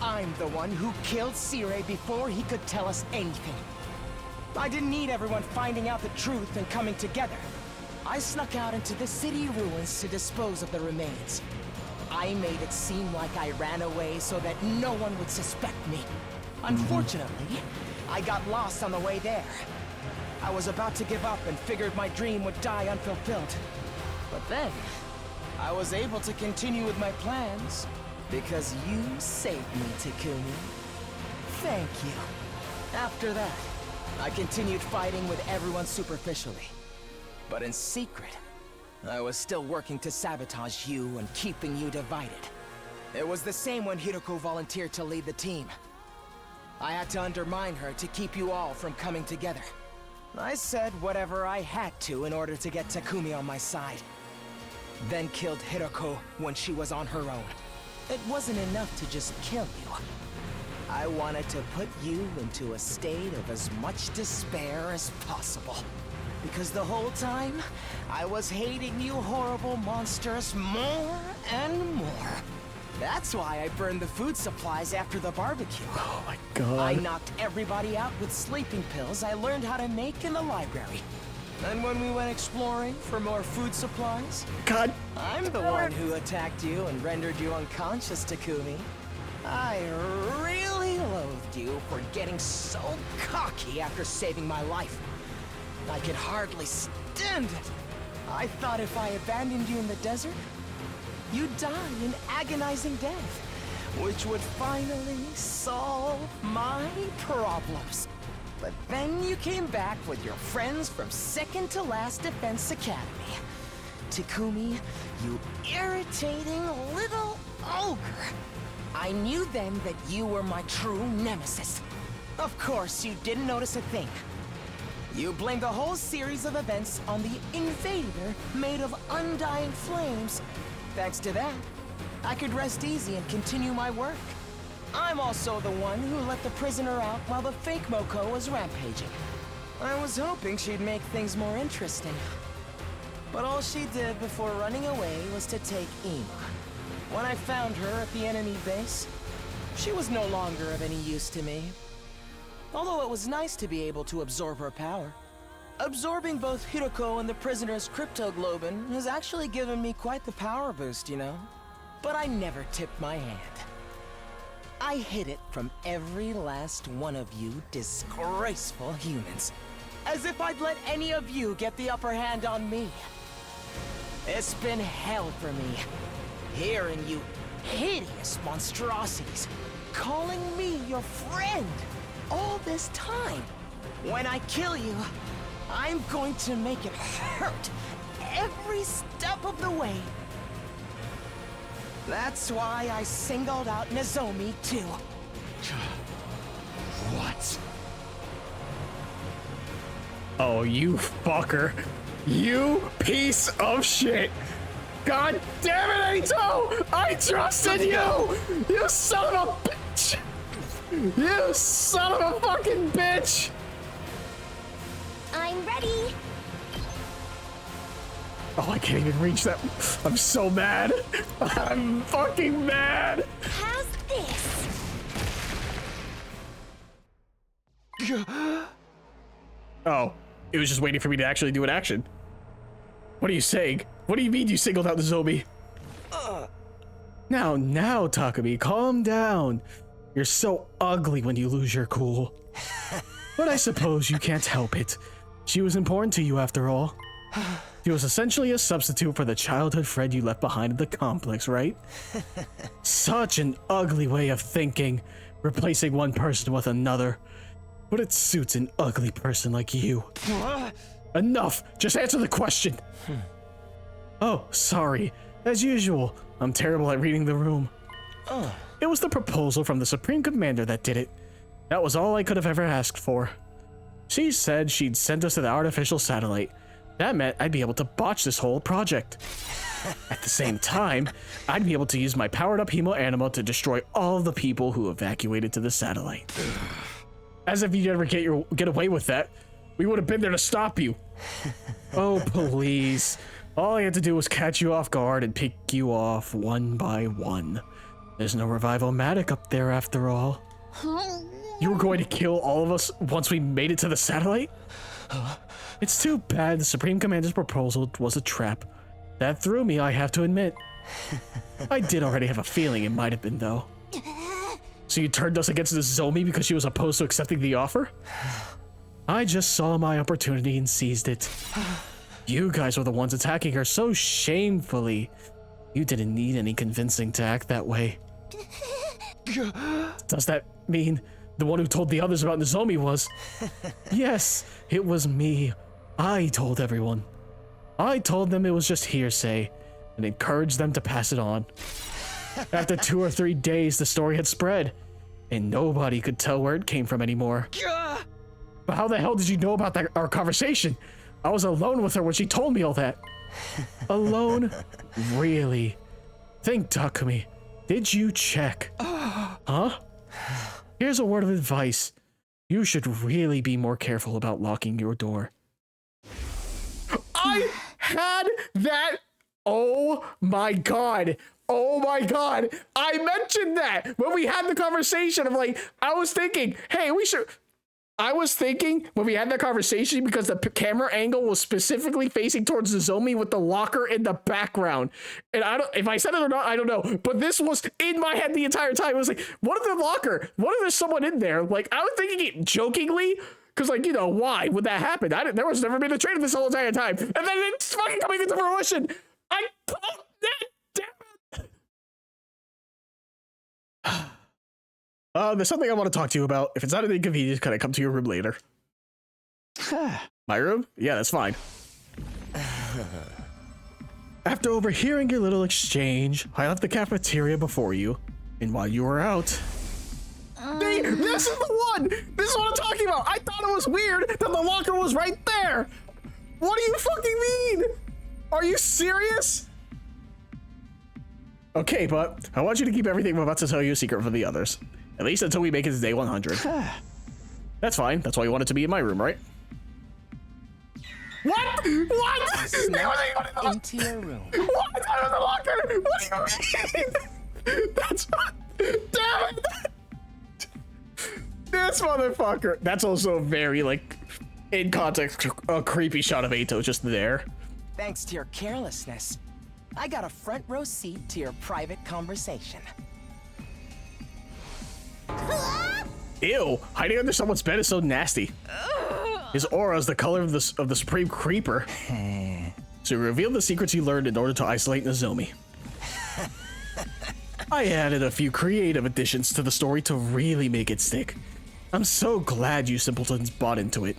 H: I'm the one who killed Sire before he could tell us anything. I didn't need everyone finding out the truth and coming together. I snuck out into the city ruins to dispose of the remains. I made it seem like I ran away so that no one would suspect me. Unfortunately, I got lost on the way there. I was about to give up and figured my dream would die unfulfilled. But then, I was able to continue with my plans because you saved me, Takumi. Thank you. After that, I continued fighting with everyone superficially. But in secret, I was still working to sabotage you and keeping you divided. It was the same when Hiroko volunteered to lead the team. I had to undermine her to keep you all from coming together. I said whatever I had to in order to get Takumi on my side. Then killed Hiroko when she was on her own. It wasn't enough to just kill you. I wanted to put you into a state of as much despair as possible. Because the whole time, I was hating you horrible monsters more and more. That's why I burned the food supplies after the barbecue.
A: Oh my god.
H: I knocked everybody out with sleeping pills I learned how to make in the library. And when we went exploring for more food supplies,
A: God,
H: I'm the one who attacked you and rendered you unconscious, Takumi. I really loathed you for getting so cocky after saving my life. I could hardly stand it. I thought if I abandoned you in the desert, you'd die an agonizing death, which would finally solve my problems. But then you came back with your friends from second to last Defense Academy. Takumi, you irritating little ogre. I knew then that you were my true nemesis. Of course, you didn't notice a thing. You blamed the whole series of events on the invader made of undying flames. Thanks to that, I could rest easy and continue my work. I'm also the one who let the prisoner out while the fake Moko was rampaging. I was hoping she'd make things more interesting. But all she did before running away was to take Ima. When I found her at the enemy base, she was no longer of any use to me. Although it was nice to be able to absorb her power. Absorbing both Hiroko and the prisoner's cryptoglobin has actually given me quite the power boost, you know? But I never tipped my hand. I hid it from every last one of you disgraceful humans. As if I'd let any of you get the upper hand on me. It's been hell for me, hearing you hideous monstrosities calling me your friend all this time. When I kill you, I'm going to make it hurt every step of the way. That's why I singled out Nozomi too.
M: What?
A: Oh, you fucker. You piece of shit. God damn it, Aito! I trusted you! You son of a bitch! You son of a fucking bitch!
E: I'm ready.
A: Oh, I can't even reach that. I'm so mad. I'm fucking mad.
E: How's this?
A: Oh, it was just waiting for me to actually do an action. What are you saying? What do you mean you singled out the Nozomi? Now, Takumi, calm down. You're so ugly when you lose your cool. But I suppose you can't help it. She was important to you after all. She was essentially a substitute for the childhood friend you left behind in the complex, right? Such an ugly way of thinking, replacing one person with another. But it suits an ugly person like you. Enough! Just answer the question! Oh, sorry. As usual, I'm terrible at reading the room. It was the proposal from the Supreme Commander that did it. That was all I could have ever asked for. She said she'd send us to the artificial satellite, That meant I'd be able to botch this whole project. At the same time, I'd be able to use my powered-up Hemo Anima to destroy all of the people who evacuated to the satellite. As if you'd ever get away with that. We would have been there to stop you. Oh, please. All I had to do was catch you off guard and pick you off one by one. There's no Revival-Matic up there after all. You were going to kill all of us once we made it to the satellite? It's too bad the Supreme Commander's proposal was a trap. That threw me, I have to admit. I did already have a feeling it might have been, though. So you turned us against Nozomi because she was opposed to accepting the offer? I just saw my opportunity and seized it. You guys were the ones attacking her so shamefully. You didn't need any convincing to act that way. Does that mean the one who told the others about Nozomi was? Yes, it was me. I told everyone. I told them it was just hearsay and encouraged them to pass it on. After 2 or 3 days, the story had spread, and nobody could tell where it came from anymore. But how the hell did you know about our conversation? I was alone with her when she told me all that. Alone? Really? Think, Takumi. Did you check? Huh? Here's a word of advice. You should really be more careful about locking your door. I had that. Oh my god. Oh my god. I mentioned that when we had the conversation of like, I was thinking, hey, I was thinking when we had that conversation because the camera angle was specifically facing towards Nozomi with the locker in the background. And I don't, if I said it or not, I don't know. But this was in my head the entire time. It was like, what if the locker? What if there's someone in there? Like, I was thinking it jokingly. Because, like, you know, why would that happen? There was never been a trade this whole entire time. And then it's fucking coming into fruition. There's something I want to talk to you about. If it's not an inconvenience, can I come to your room later? My room? Yeah, that's fine. After overhearing your little exchange, I left the cafeteria before you. And while you were out... See, this is the one! This is what I'm talking about! I thought it was weird that the locker was right there! What do you fucking mean? Are you serious? Okay, but I want you to keep everything I'm about to tell you a secret from the others. At least until we make it to day 100. That's fine. That's why you want it to be in my room, right? What? What?
H: Into your room.
A: What? Out of the locker? What do you mean? That's what... Damn it! This motherfucker. That's also a very, like, in context, a creepy shot of Eito just there.
H: Thanks to your carelessness, I got a front row seat to your private conversation.
A: Ew, hiding under someone's bed is so nasty. His aura is the color of the Supreme Creeper. So you revealed the secrets you learned in order to isolate Nozomi. I added a few creative additions to the story to really make it stick. I'm so glad you simpletons bought into it.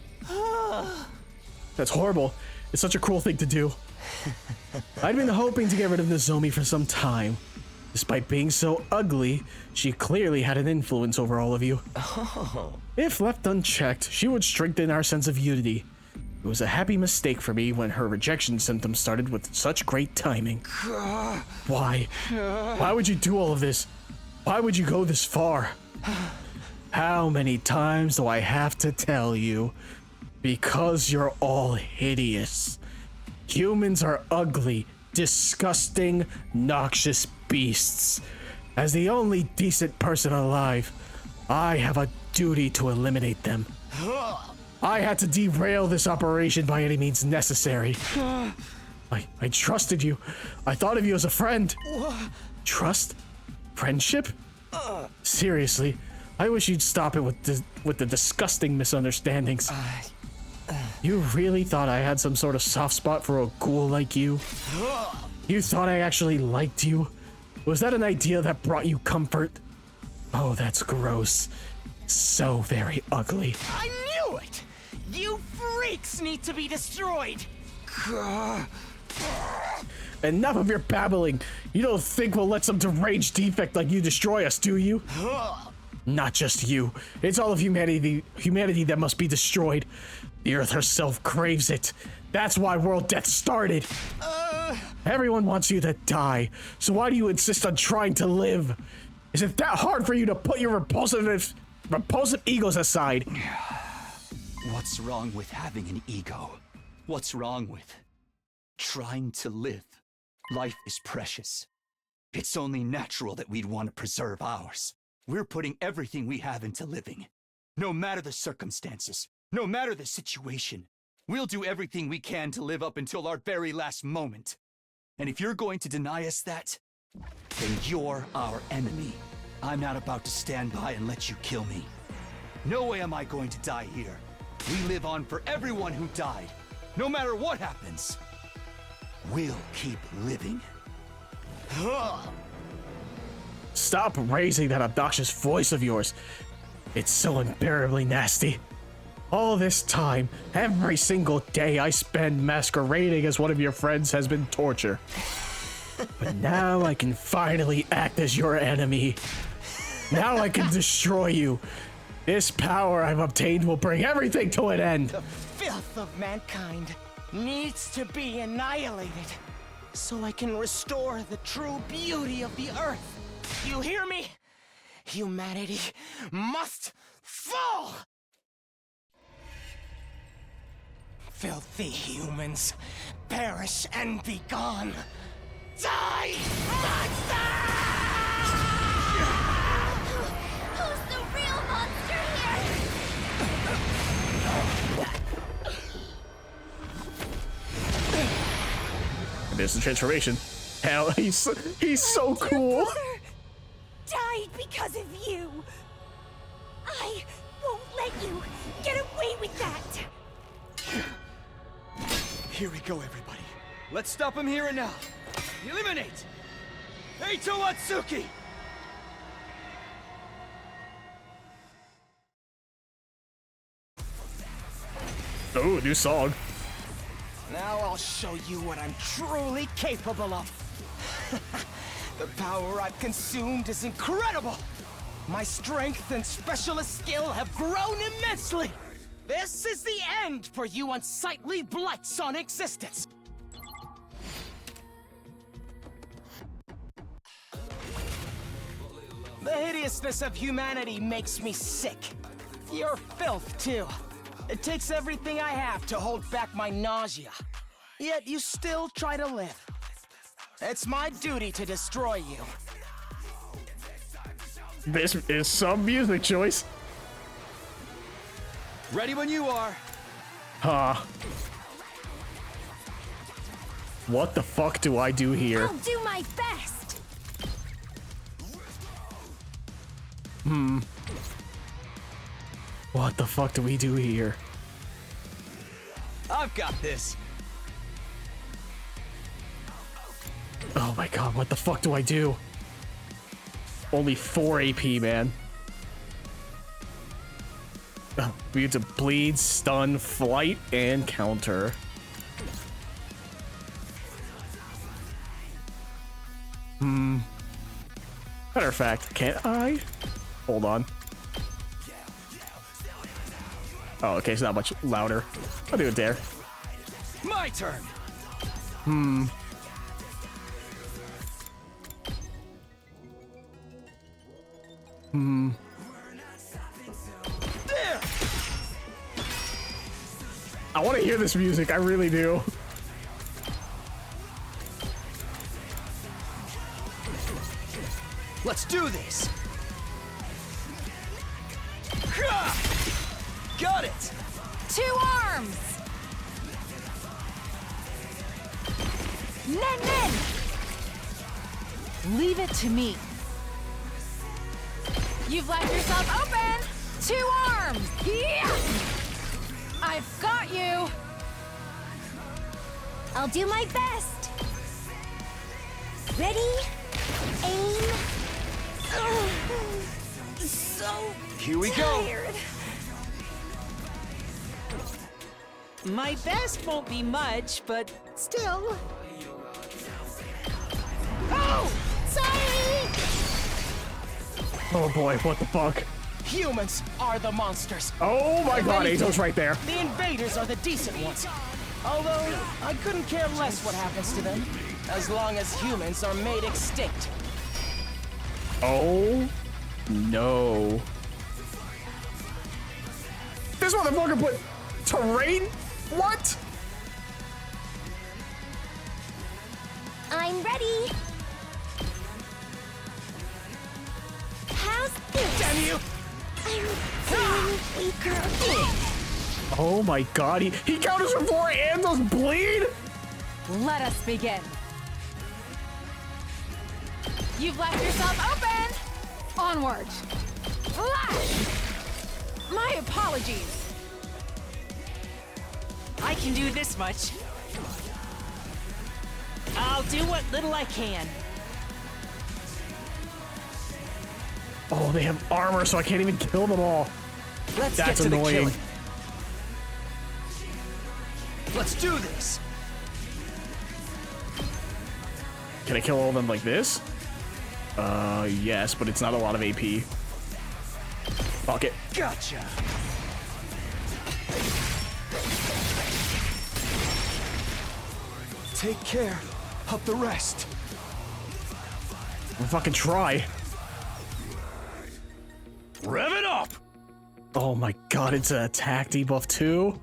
A: That's horrible. It's such a cruel thing to do. I'd been hoping to get rid of Nozomi for some time. Despite being so ugly, she clearly had an influence over all of you. If left unchecked, she would strengthen our sense of unity. It was a happy mistake for me when her rejection symptoms started with such great timing. Why? Why would you do all of this? Why would you go this far? How many times do I have to tell you? Because you're all hideous. Humans are ugly, disgusting, noxious beasts. As the only decent person alive, I have a duty to eliminate them. I had to derail this operation by any means necessary. I trusted you. I thought of you as a friend. Trust? Friendship? Seriously, I wish you'd stop it with the disgusting misunderstandings. You really thought I had some sort of soft spot for a ghoul like you? You thought I actually liked you? Was that an idea that brought you comfort? Oh, that's gross. So very ugly.
G: I knew it! You freaks need to be destroyed!
A: Enough of your babbling. You don't think we'll let some deranged defect like you destroy us, do you? Not just you. It's all of humanity that must be destroyed. The Earth herself craves it. That's why world death started. Everyone wants you to die, so why do you insist on trying to live? Is it that hard for you to put your repulsive egos aside?
M: What's wrong with having an ego? What's wrong with trying to live? Life is precious. It's only natural that we'd want to preserve ours. We're putting everything we have into living. No matter the circumstances, no matter the situation, we'll do everything we can to live up until our very last moment. And if you're going to deny us that, then you're our enemy. I'm not about to stand by and let you kill me. No way am I going to die here. We live on for everyone who died. No matter what happens, we'll keep living.
A: Stop raising that obnoxious voice of yours. It's so unbearably nasty. All this time, every single day I spend masquerading as one of your friends has been torture. But now I can finally act as your enemy. Now I can destroy you. This power I've obtained will bring everything to an end.
G: The filth of mankind needs to be annihilated so I can restore the true beauty of the earth. You hear me? Humanity must fall! Filthy humans, perish and be gone. Die, monster!
E: Who's the real monster here?
A: There's the transformation. Hell, he's so cool.
E: Died because of you. I won't let you get away with that.
M: Here we go, everybody. Let's stop him here and now. Eliminate! Eito Atsuki!
A: Oh, new song.
G: Now I'll show you what I'm truly capable of. The power I've consumed is incredible. My strength and specialist skill have grown immensely. This is the end for you unsightly blights on existence. The hideousness of humanity makes me sick. Your filth, too. It takes everything I have to hold back my nausea. Yet you still try to live. It's my duty to destroy you.
A: This is some music choice.
M: Ready when you are.
A: What the fuck do I do here?
E: I'll do my best.
A: What the fuck do we do here?
M: I've got this.
A: Oh my god, what the fuck do I do? Only 4 AP, man. Oh, we have to bleed, stun, flight, and counter. Matter of fact, can't I? Hold on. Oh, okay, it's not much louder. I'll do it there.
M: My turn. There.
A: I want to hear this music, I really do.
M: Let's do this. Got it.
J: 2 arms! Nen! Leave it to me. You've left yourself open! 2 arms! Yeah! I've got you!
E: I'll do my best. Ready? Aim. So
M: Here we go.
E: tired.
G: My best won't be much, but still. Oh!
E: Sorry.
A: Oh boy, what the fuck?
G: Humans are the monsters.
A: Oh my god,
G: If anything,
A: Eito's right there.
G: The invaders are the decent ones.
H: Although, I couldn't care less what happens to them, as long as humans are made extinct.
A: Oh no. This motherfucker put terrain? What?
E: I'm ready. How's this?
H: Damn you!
E: I'm feeling weaker.
A: Oh my god, he counters before and does bleed?
J: Let us begin. You've left yourself open! Onward! Flash! My apologies.
G: I can do this much. I'll do what little I can.
A: Oh, they have armor, so I can't even kill them all.
H: Let's
A: That's
H: get to
A: annoying.
H: the killing. Let's do this.
A: Can I kill all of them like this? Yes, but it's not a lot of AP. Fuck it.
H: Gotcha. Take care of the rest.
A: I'll fucking try.
B: Rev it up!
A: Oh my god, it's an attack debuff too?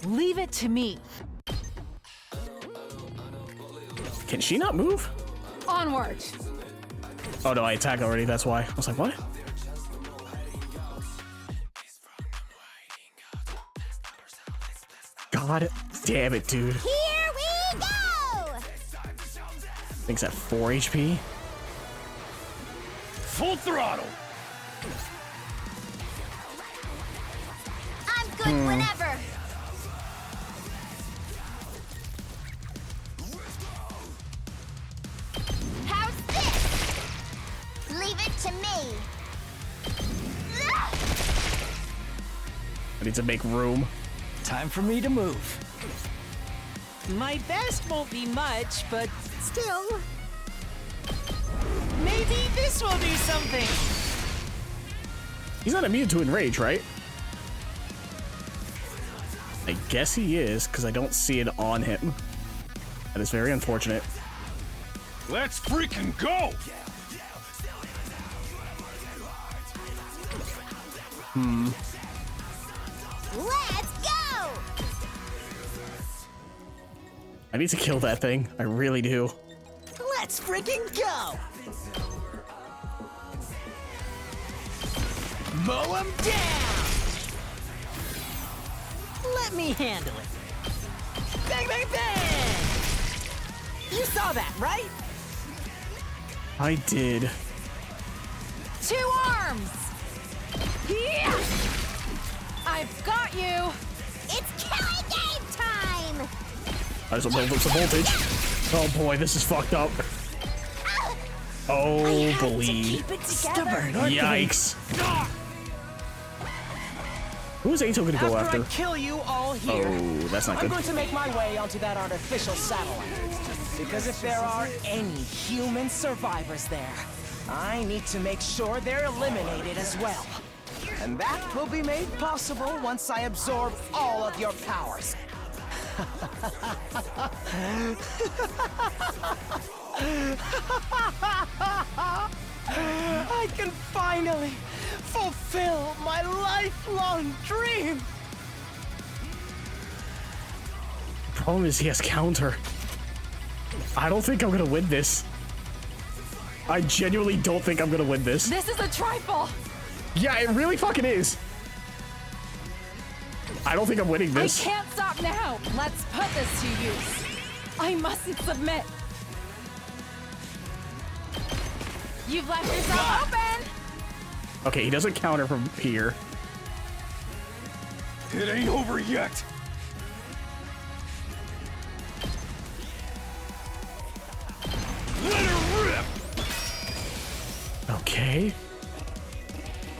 J: Leave it to me.
A: Can she not move?
J: Onward!
A: Oh no, I attacked already, that's why. I was like, what? God damn it, dude.
E: Here we go!
A: Thing's at 4 HP.
B: Full throttle!
E: I'm good whenever. How's this? Leave it to me.
A: I need to make room.
H: Time for me to move.
G: My best won't be much, but still. Maybe this will do something.
A: He's not immune to enrage, right? I guess he is, because I don't see it on him. That is very unfortunate.
B: Let's freaking go!
E: Let's go!
A: I need to kill that thing. I really do.
G: Let's freaking go! Mow him down! Let me handle it. Bang, bang, bang! You saw that, right?
A: I did.
J: 2 arms! Yeah! I've got you!
E: It's killing game time!
A: I just build up some voltage. Oh boy, this is fucked up. Oh, bleed.
E: Keep it together.
A: Yikes. Who is Ato gonna go
H: After
A: after?
H: I kill you all here,
A: Oh, that's not
H: I'm
A: good.
H: going to make my way onto that artificial satellite. Because if there are any human survivors there, I need to make sure they're eliminated as well. And that will be made possible once I absorb all of your powers. I can finally fulfill my lifelong dream.
A: Problem is he has counter. I don't think I'm gonna win this. I genuinely don't think I'm gonna win this.
J: This is a trifle!
A: Yeah, it really fucking is. I don't think I'm winning
J: I
A: this.
J: can't stop now! Let's put this to use. I mustn't submit. You've left yourself open!
A: Okay, he doesn't counter from here.
B: It ain't over yet! Let her rip!
A: Okay.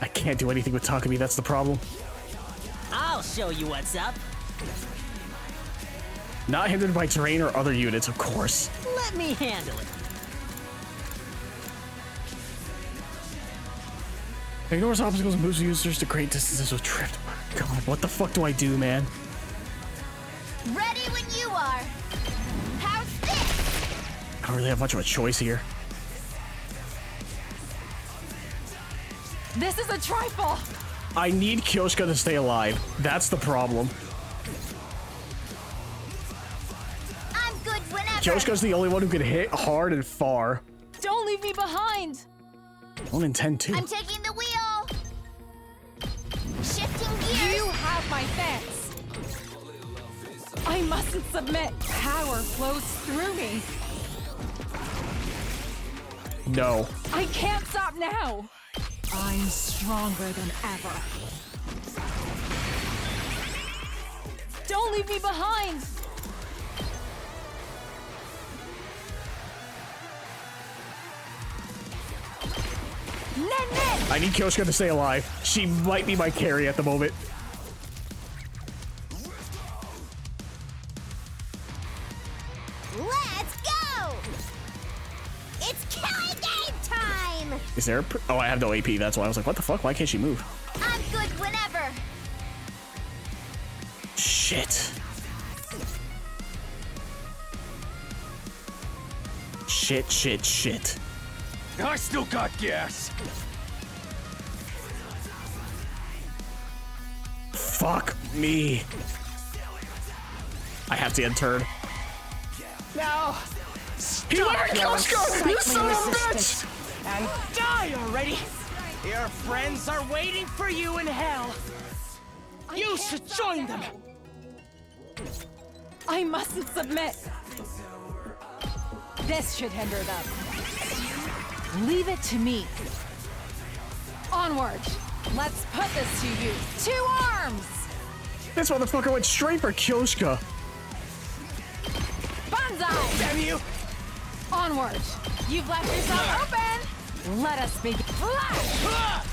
A: I can't do anything with Takumi, that's the problem.
G: I'll show you what's up.
A: Not hindered by terrain or other units, of course.
G: Let me handle it.
A: Ignores obstacles and moves users to great distances with drift. God, what the fuck do I do, man?
E: Ready when you are. How's this?
A: I don't really have much of a choice here.
J: This is a trifle.
A: I need Kyoshka to stay alive. That's the problem.
E: I'm good whenever.
A: Kyoshka's the only one who can hit hard and far.
J: Don't leave me behind.
A: I don't intend to.
E: I'm taking the wheel. Shifting gears.
J: You have my thanks. I mustn't submit. Power flows through me.
A: No.
J: I can't stop now. I'm stronger than ever. Don't leave me behind.
A: I need Kyoshka to stay alive. She might be my carry at the moment.
E: Let's go! It's killing game time!
A: Is there oh, I have no AP. That's why I was like, what the fuck? Why can't she move?
E: I'm good whenever.
A: Shit. Shit.
B: I still got gas.
A: Fuck me. I have to end turn.
G: Now,
A: He let her Kyoshka! You son of a bitch!
G: and die already! Your friends are waiting for you in hell! You should join them!
J: I mustn't submit. This should hinder them. Leave it to me. Onward. Let's put this to use. 2 arms!
A: This motherfucker went straight for Kyoshka.
J: Banzai!
G: Damn you!
J: Onward. You've left yourself open. Let us begin. Flash!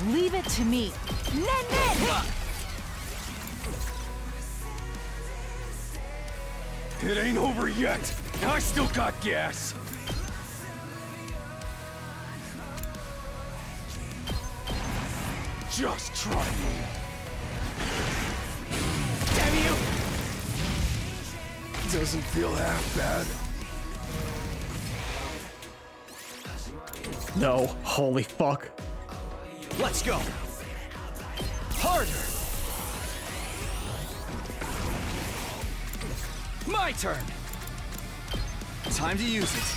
J: Leave it to me. Nen!
B: It ain't over yet. I still got gas. Just try me.
G: Damn you!
B: Doesn't feel half bad.
A: No. Holy fuck.
H: Let's go. Harder. My turn. Time to use it.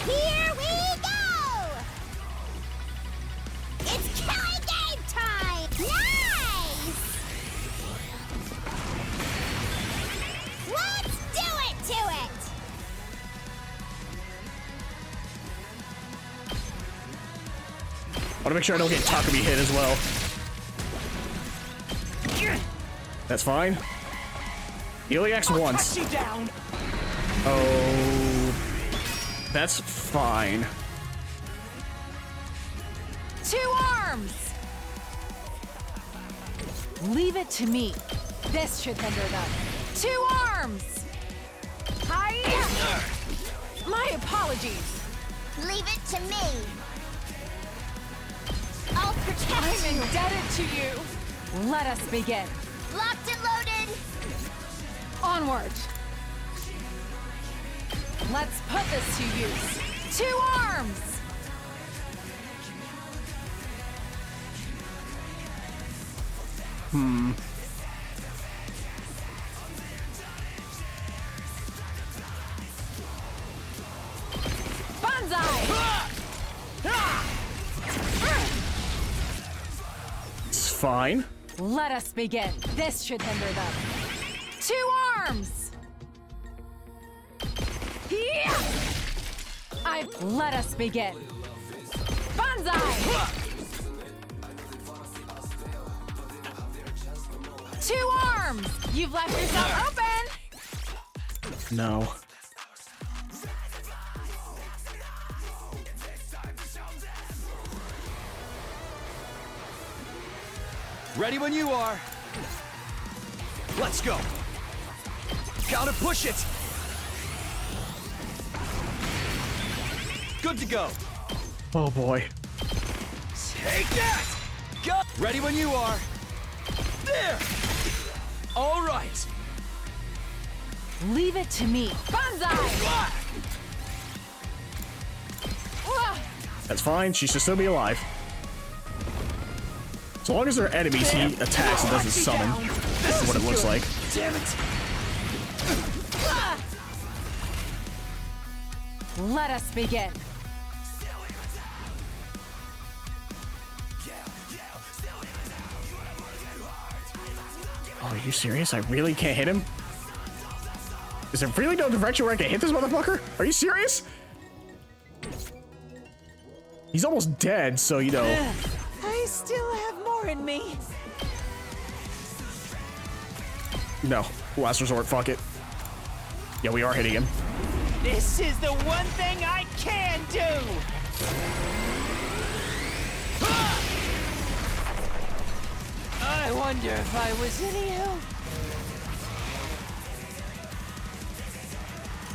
E: Here we go! It's killing game time! Nice! Let's do it to it!
A: I want to make sure I don't get Takumi hit as well. That's fine. He only acts once.
G: Cut you down.
A: Oh, that's fine.
J: 2 arms! Leave it to me. This should hinder them. 2 arms! Hiya! My apologies.
E: Leave it to me. I'll protect
J: I'm
E: you.
J: indebted to you. Let us begin.
E: Locked and loaded.
J: Onward. Let's put this to use. 2 arms! Banzai!
A: It's fine.
J: Let us begin. This should hinder them. 2 arms! Yeah! Let us begin. Banzai! 2 arms! You've left yourself open!
A: No.
H: Ready when you are. Let's go. Gotta push it. Good to go.
A: Oh boy.
H: Take that!
C: go! Ready when you are. There! All right.
J: Leave it to me. Banzai!
A: That's fine. She should still be alive. So long as they're enemies, he attacks and doesn't summon. This is what it looks like.
C: Damn it.
J: Let us begin.
A: Oh, are you serious? I really can't hit him? Is there really no direction where I can hit this motherfucker? Are you serious? He's almost dead, so you know.
F: I still have more in me.
A: No. Last resort, fuck it. Yeah, we are hitting him.
G: This is the one thing I can do! I wonder if I was in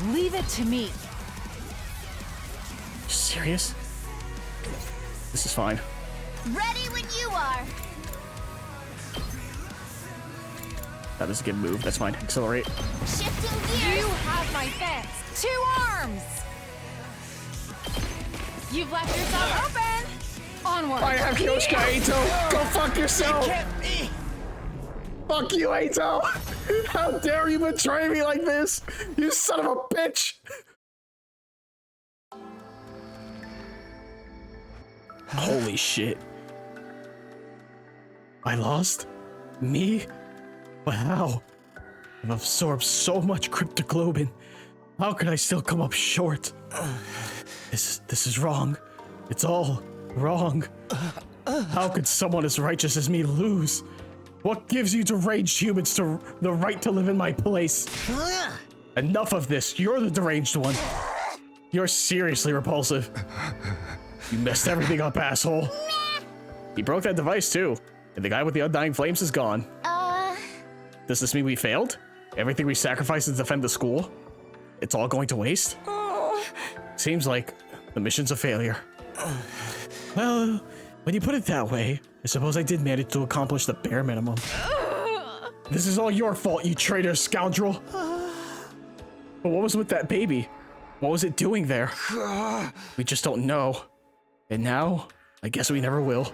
G: you.
J: Leave it to me.
A: Serious? This is fine.
E: Ready when you are.
A: That doesn't get moved. That's fine. Accelerate.
E: Shifting gears.
J: You have my fence. 2 arms. You've left yourself open. Onward.
A: I have Kyoshka, Aito. Go fuck yourself. Fuck you, Aito. How dare you betray me like this? You son of a bitch. Holy shit. I lost? Me? But how? I've absorbed so much cryptoglobin. How could I still come up short? This is wrong. It's all wrong. How could someone as righteous as me lose? What gives you deranged humans the right to live in my place? Enough of this. You're the deranged one. You're seriously repulsive. You messed everything up, asshole. He broke that device too, and the guy with the undying flames is gone. Does this mean we failed? Everything we sacrificed to defend the school? It's all going to waste? Seems like the mission's a failure. Well, when you put it that way, I suppose I did manage to accomplish the bare minimum. This is all your fault, you traitor scoundrel. But what was with that baby? What was it doing there? We just don't know. And now, I guess we never will.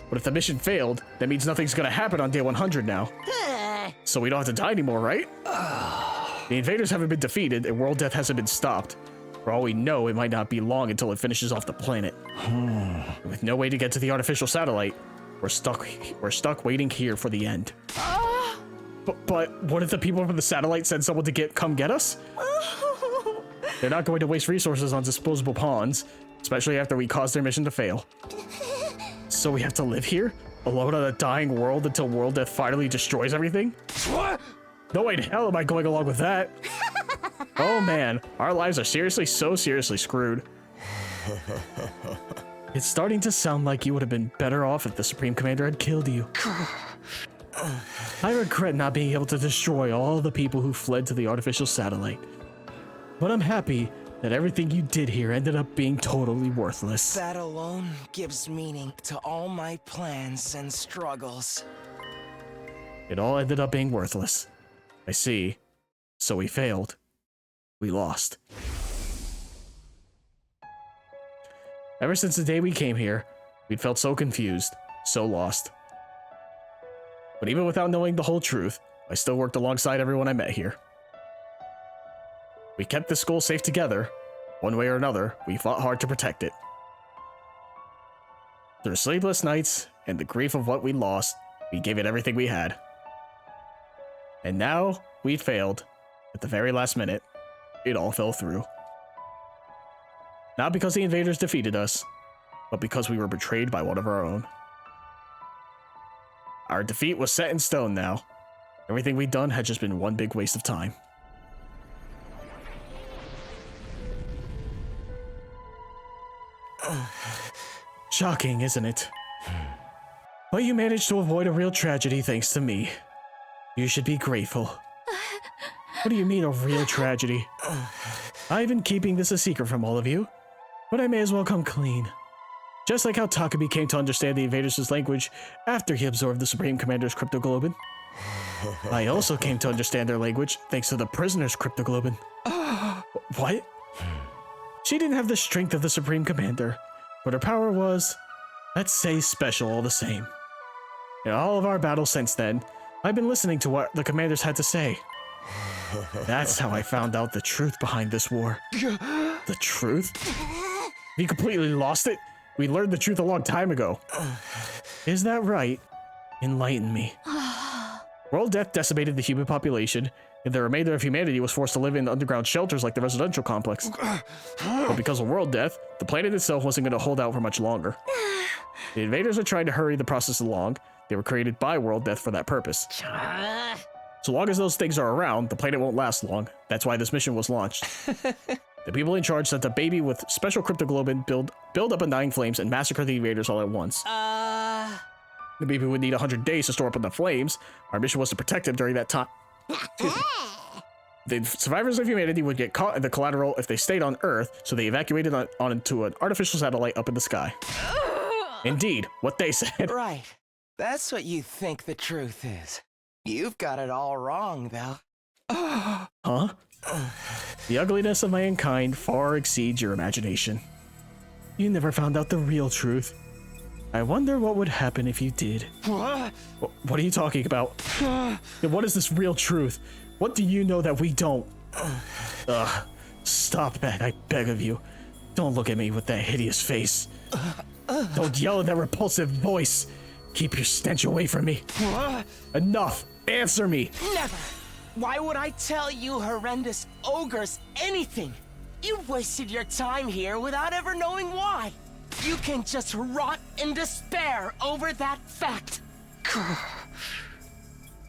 A: But if the mission failed, that means nothing's gonna happen on day 100 now. So we don't have to die anymore, right? The invaders haven't been defeated and world death hasn't been stopped. For all we know, it might not be long until it finishes off the planet. With no way to get to the artificial satellite, we're stuck waiting here for the end. But what if the people from the satellite send someone to come get us? They're not going to waste resources on disposable pawns, especially after we caused their mission to fail. So we have to live here, alone on a dying world until world death finally destroys everything? What? No way in hell am I going along with that. Oh man, our lives are seriously screwed. It's starting to sound like you would have been better off if the Supreme Commander had killed you. I regret not being able to destroy all the people who fled to the artificial satellite. But I'm happy that everything you did here ended up being totally worthless.
H: That alone gives meaning to all my plans and struggles.
A: It all ended up being worthless. I see. So we failed. We lost. Ever since the day we came here, we'd felt so confused, so lost. But even without knowing the whole truth, I still worked alongside everyone I met here. We kept the school safe together. One way or another, we fought hard to protect it. Through sleepless nights and the grief of what we lost, we gave it everything we had. And now, we'd failed. At the very last minute, it all fell through. Not because the invaders defeated us, but because we were betrayed by one of our own. Our defeat was set in stone now. Everything we'd done had just been one big waste of time. Shocking, isn't it? But you managed to avoid a real tragedy thanks to me. You should be grateful. What do you mean, a real tragedy? I've been keeping this a secret from all of you, but I may as well come clean. Just like how Takumi came to understand the invaders' language after he absorbed the Supreme Commander's cryptoglobin. I also came to understand their language thanks to the prisoner's cryptoglobin. What? She didn't have the strength of the Supreme Commander, but her power was, let's say, special all the same. In all of our battles since then, I've been listening to what the commanders had to say. That's how I found out the truth behind this war. The truth? You completely lost it? We learned the truth a long time ago. Is that right? Enlighten me. World death decimated the human population, and the remainder of humanity was forced to live in underground shelters like the residential complex. But because of world death, the planet itself wasn't going to hold out for much longer. The invaders were trying to hurry the process along. They were created by world death for that purpose. So long as those things are around, the planet won't last long. That's why this mission was launched. The people in charge sent a baby with special cryptoglobin build up undying flames and massacre the invaders all at once. The baby would need 100 days to store up in the flames. Our mission was to protect him during that time. The survivors of humanity would get caught in the collateral if they stayed on Earth, so they evacuated onto an artificial satellite up in the sky. Indeed, what they said.
H: Right. That's what you think the truth is. You've got it all wrong, though.
A: Huh? The ugliness of mankind far exceeds your imagination. You never found out the real truth. I wonder what would happen if you did.
H: What?
A: What are you talking about? What is this real truth? What do you know that we don't? Stop that, I beg of you. Don't look at me with that hideous face. Don't yell in that repulsive voice. Keep your stench away from me.
H: What?
A: Enough! Answer me!
G: Never! Why would I tell you horrendous ogres anything? You wasted your time here without ever knowing why. You can just rot in despair over that fact.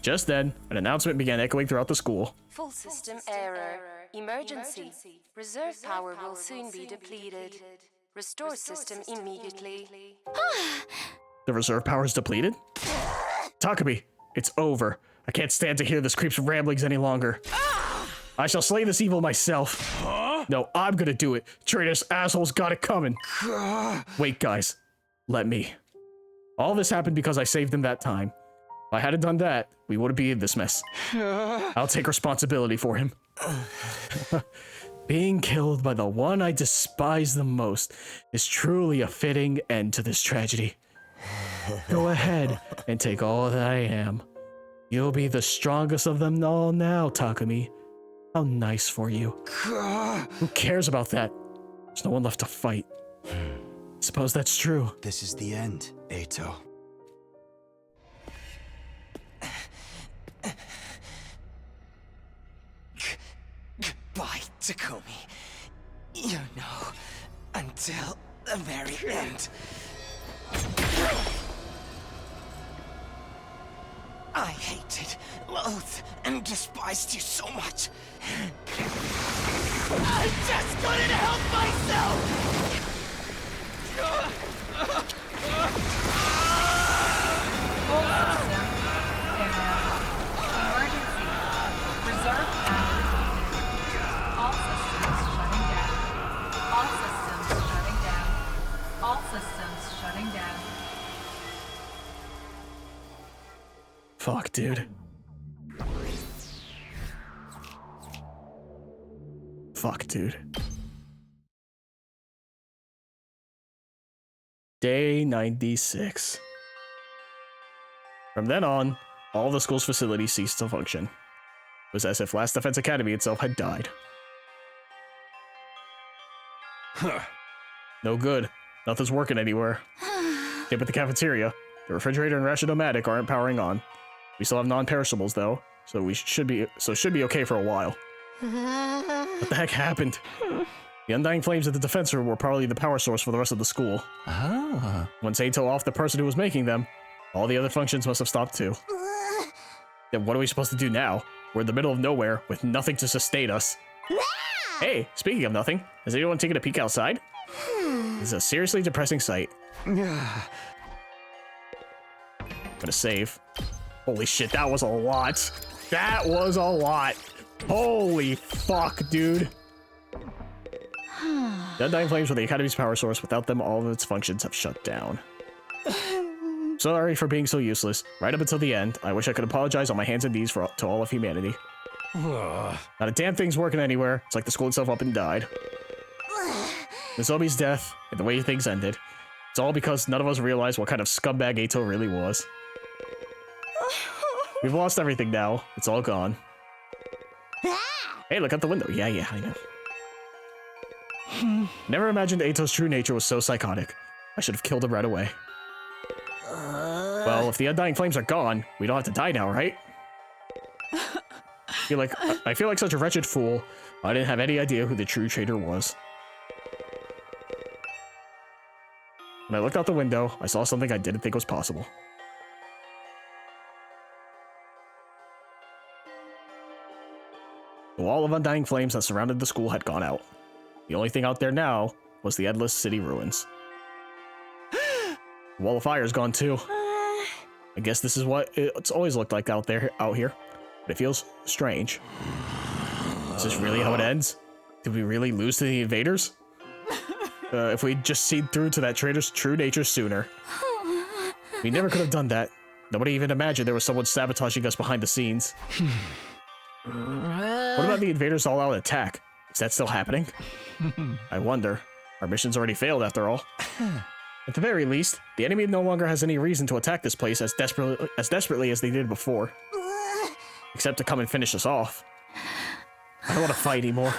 A: Just then, an announcement began echoing throughout the school.
N: Full system error. Emergency. Reserve power will soon be depleted. Restore system immediately.
A: The reserve power is depleted? Takumi, it's over. I can't stand to hear this creep's ramblings any longer. I shall slay this evil myself. No, I'm gonna do it. Traitorous assholes got it coming. Wait, guys. Let me. All this happened because I saved him that time. If I hadn't done that, we wouldn't be in this mess. I'll take responsibility for him. Being killed by the one I despise the most is truly a fitting end to this tragedy. Go ahead and take all that I am. You'll be the strongest of them all now, Takumi. How nice for you. Who cares about that? There's no one left to fight. Suppose that's true.
M: This is the end, Eito.
G: Goodbye, Takumi. You know, until the very end. I hated, loathed, and despised you so much. I just couldn't help myself!
I: Emergency. Reserve power. All systems shutting down. All systems shutting down. All systems shutting down.
A: Fuck, dude. Fuck, dude. Day 96. From then on, all the school's facilities ceased to function. It was as if Last Defense Academy itself had died. No good. Nothing's working anywhere. Same with the cafeteria. The refrigerator and Ration-O-Matic aren't powering on. We still have non-perishables though, so it should be okay for a while. What the heck happened? The undying flames at the defense room were probably the power source for the rest of the school. Once Eito off the person who was making them, all the other functions must have stopped too. Then what are we supposed to do now? We're in the middle of nowhere with nothing to sustain us. Hey, speaking of nothing, has anyone taken a peek outside? This is a seriously depressing sight. I'm gonna save. Holy shit, that was a lot. That was a lot. Holy fuck, dude. The Undying Flames were the Academy's power source. Without them, all of its functions have shut down. Sorry for being so useless. Right up until the end, I wish I could apologize on my hands and knees to all of humanity. Not a damn thing's working anywhere. It's like the school itself up and died. Nozomi's death and the way things ended. It's all because none of us realized what kind of scumbag Eito really was. We've lost everything now. It's all gone. Hey, look out the window. Yeah, I know. Never imagined Eito's true nature was so psychotic. I should have killed him right away. Well, if the Undying Flames are gone, we don't have to die now, right? I feel like such a wretched fool. I didn't have any idea who the true traitor was. When I looked out the window, I saw something I didn't think was possible. The wall of Undying Flames that surrounded the school had gone out. The only thing out there now was the endless city ruins. The wall of fire is gone too. I guess this is what it's always looked like out here, but it feels strange. Is this really how it ends? Did we really lose to the invaders? If we'd just seen through to that traitor's true nature sooner. We never could have done that. Nobody even imagined there was someone sabotaging us behind the scenes. What about the invaders all-out attack? Is that still happening? I wonder. Our mission's already failed after all. At the very least, the enemy no longer has any reason to attack this place as desperately as they did before. Except to come and finish us off. I don't want to fight anymore.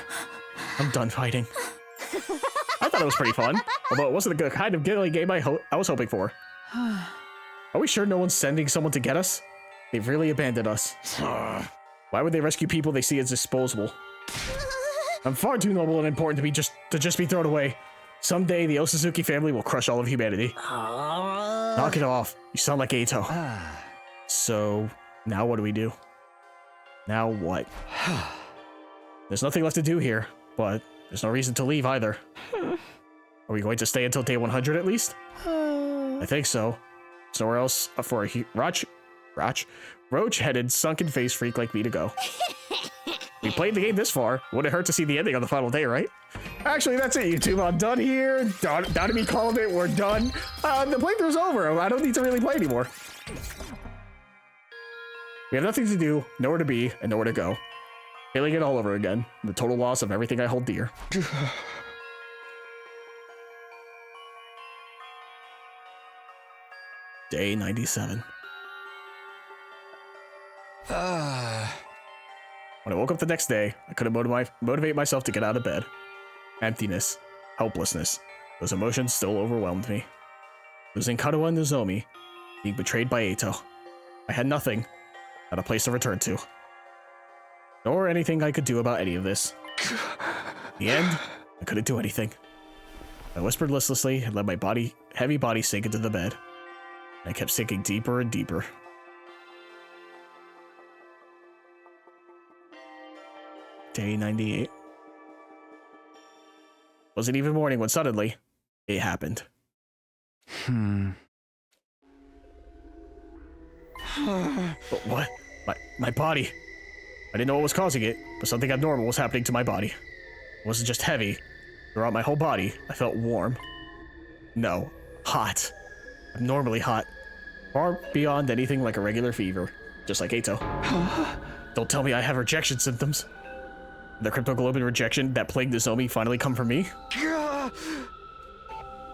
A: I'm done fighting. I thought it was pretty fun, although it wasn't the kind of game I was hoping for. Are we sure no one's sending someone to get us? They've really abandoned us. Why would they rescue people they see as disposable? I'm far too noble and important to just be thrown away. Someday, the Osazuki family will crush all of humanity. Knock it off. You sound like Eito. So, now what do we do? Now what? There's nothing left to do here, but there's no reason to leave either. Are we going to stay until day 100 at least? I think so. There's nowhere else for a roach-headed, sunken-faced freak like me to go. We played the game this far. Wouldn't hurt to see the ending on the final day, right? Actually, that's it, YouTube. I'm done here. Donami called it. We're done. The playthrough's over. I don't need to really play anymore. We have nothing to do, nowhere to be, and nowhere to go. Feeling it all over again. The total loss of everything I hold dear. Day 97. When I woke up the next day, I couldn't motivate myself to get out of bed. Emptiness, helplessness, those emotions still overwhelmed me. Losing Kadoa and Nozomi, being betrayed by Eito. I had nothing, not a place to return to. Nor anything I could do about any of this. In the end, I couldn't do anything. I whispered listlessly and let my heavy body sink into the bed. I kept sinking deeper and deeper. Day 98. Wasn't even morning when suddenly, it happened. But what? My body. I didn't know what was causing it, but something abnormal was happening to my body. It wasn't just heavy. Throughout my whole body, I felt warm. No, hot. Abnormally hot. Far beyond anything like a regular fever. Just like Eito. Don't tell me I have rejection symptoms. The cryptoglobin rejection that plagued Nozomi finally come from me?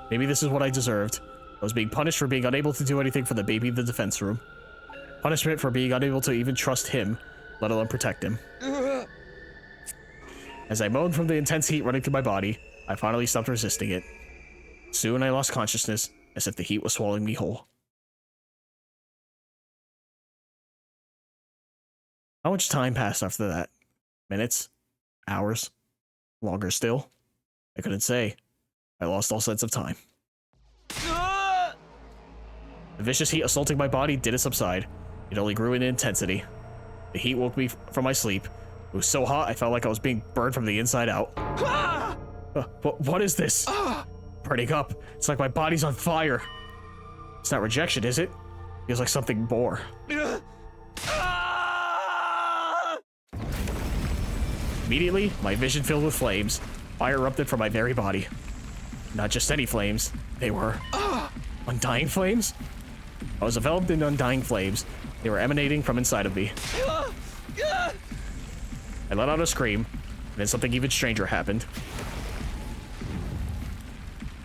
A: Maybe this is what I deserved. I was being punished for being unable to do anything for the baby in the defense room. Punishment for being unable to even trust him, let alone protect him. As I moaned from the intense heat running through my body, I finally stopped resisting it. Soon I lost consciousness, as if the heat was swallowing me whole. How much time passed after that? Minutes? Hours? Longer still? I couldn't say. I lost all sense of time. The vicious heat assaulting my body didn't subside. It only grew in intensity. The heat woke me from my sleep. It was so hot I felt like I was being burned from the inside out. What is this? Burning up. It's like my body's on fire. It's not rejection, is it? Feels like something more. Immediately, my vision filled with flames. fire erupted from my very body. Not just any flames, they were undying flames. I was enveloped in undying flames. They were emanating from inside of me. I let out a scream, and then something even stranger happened.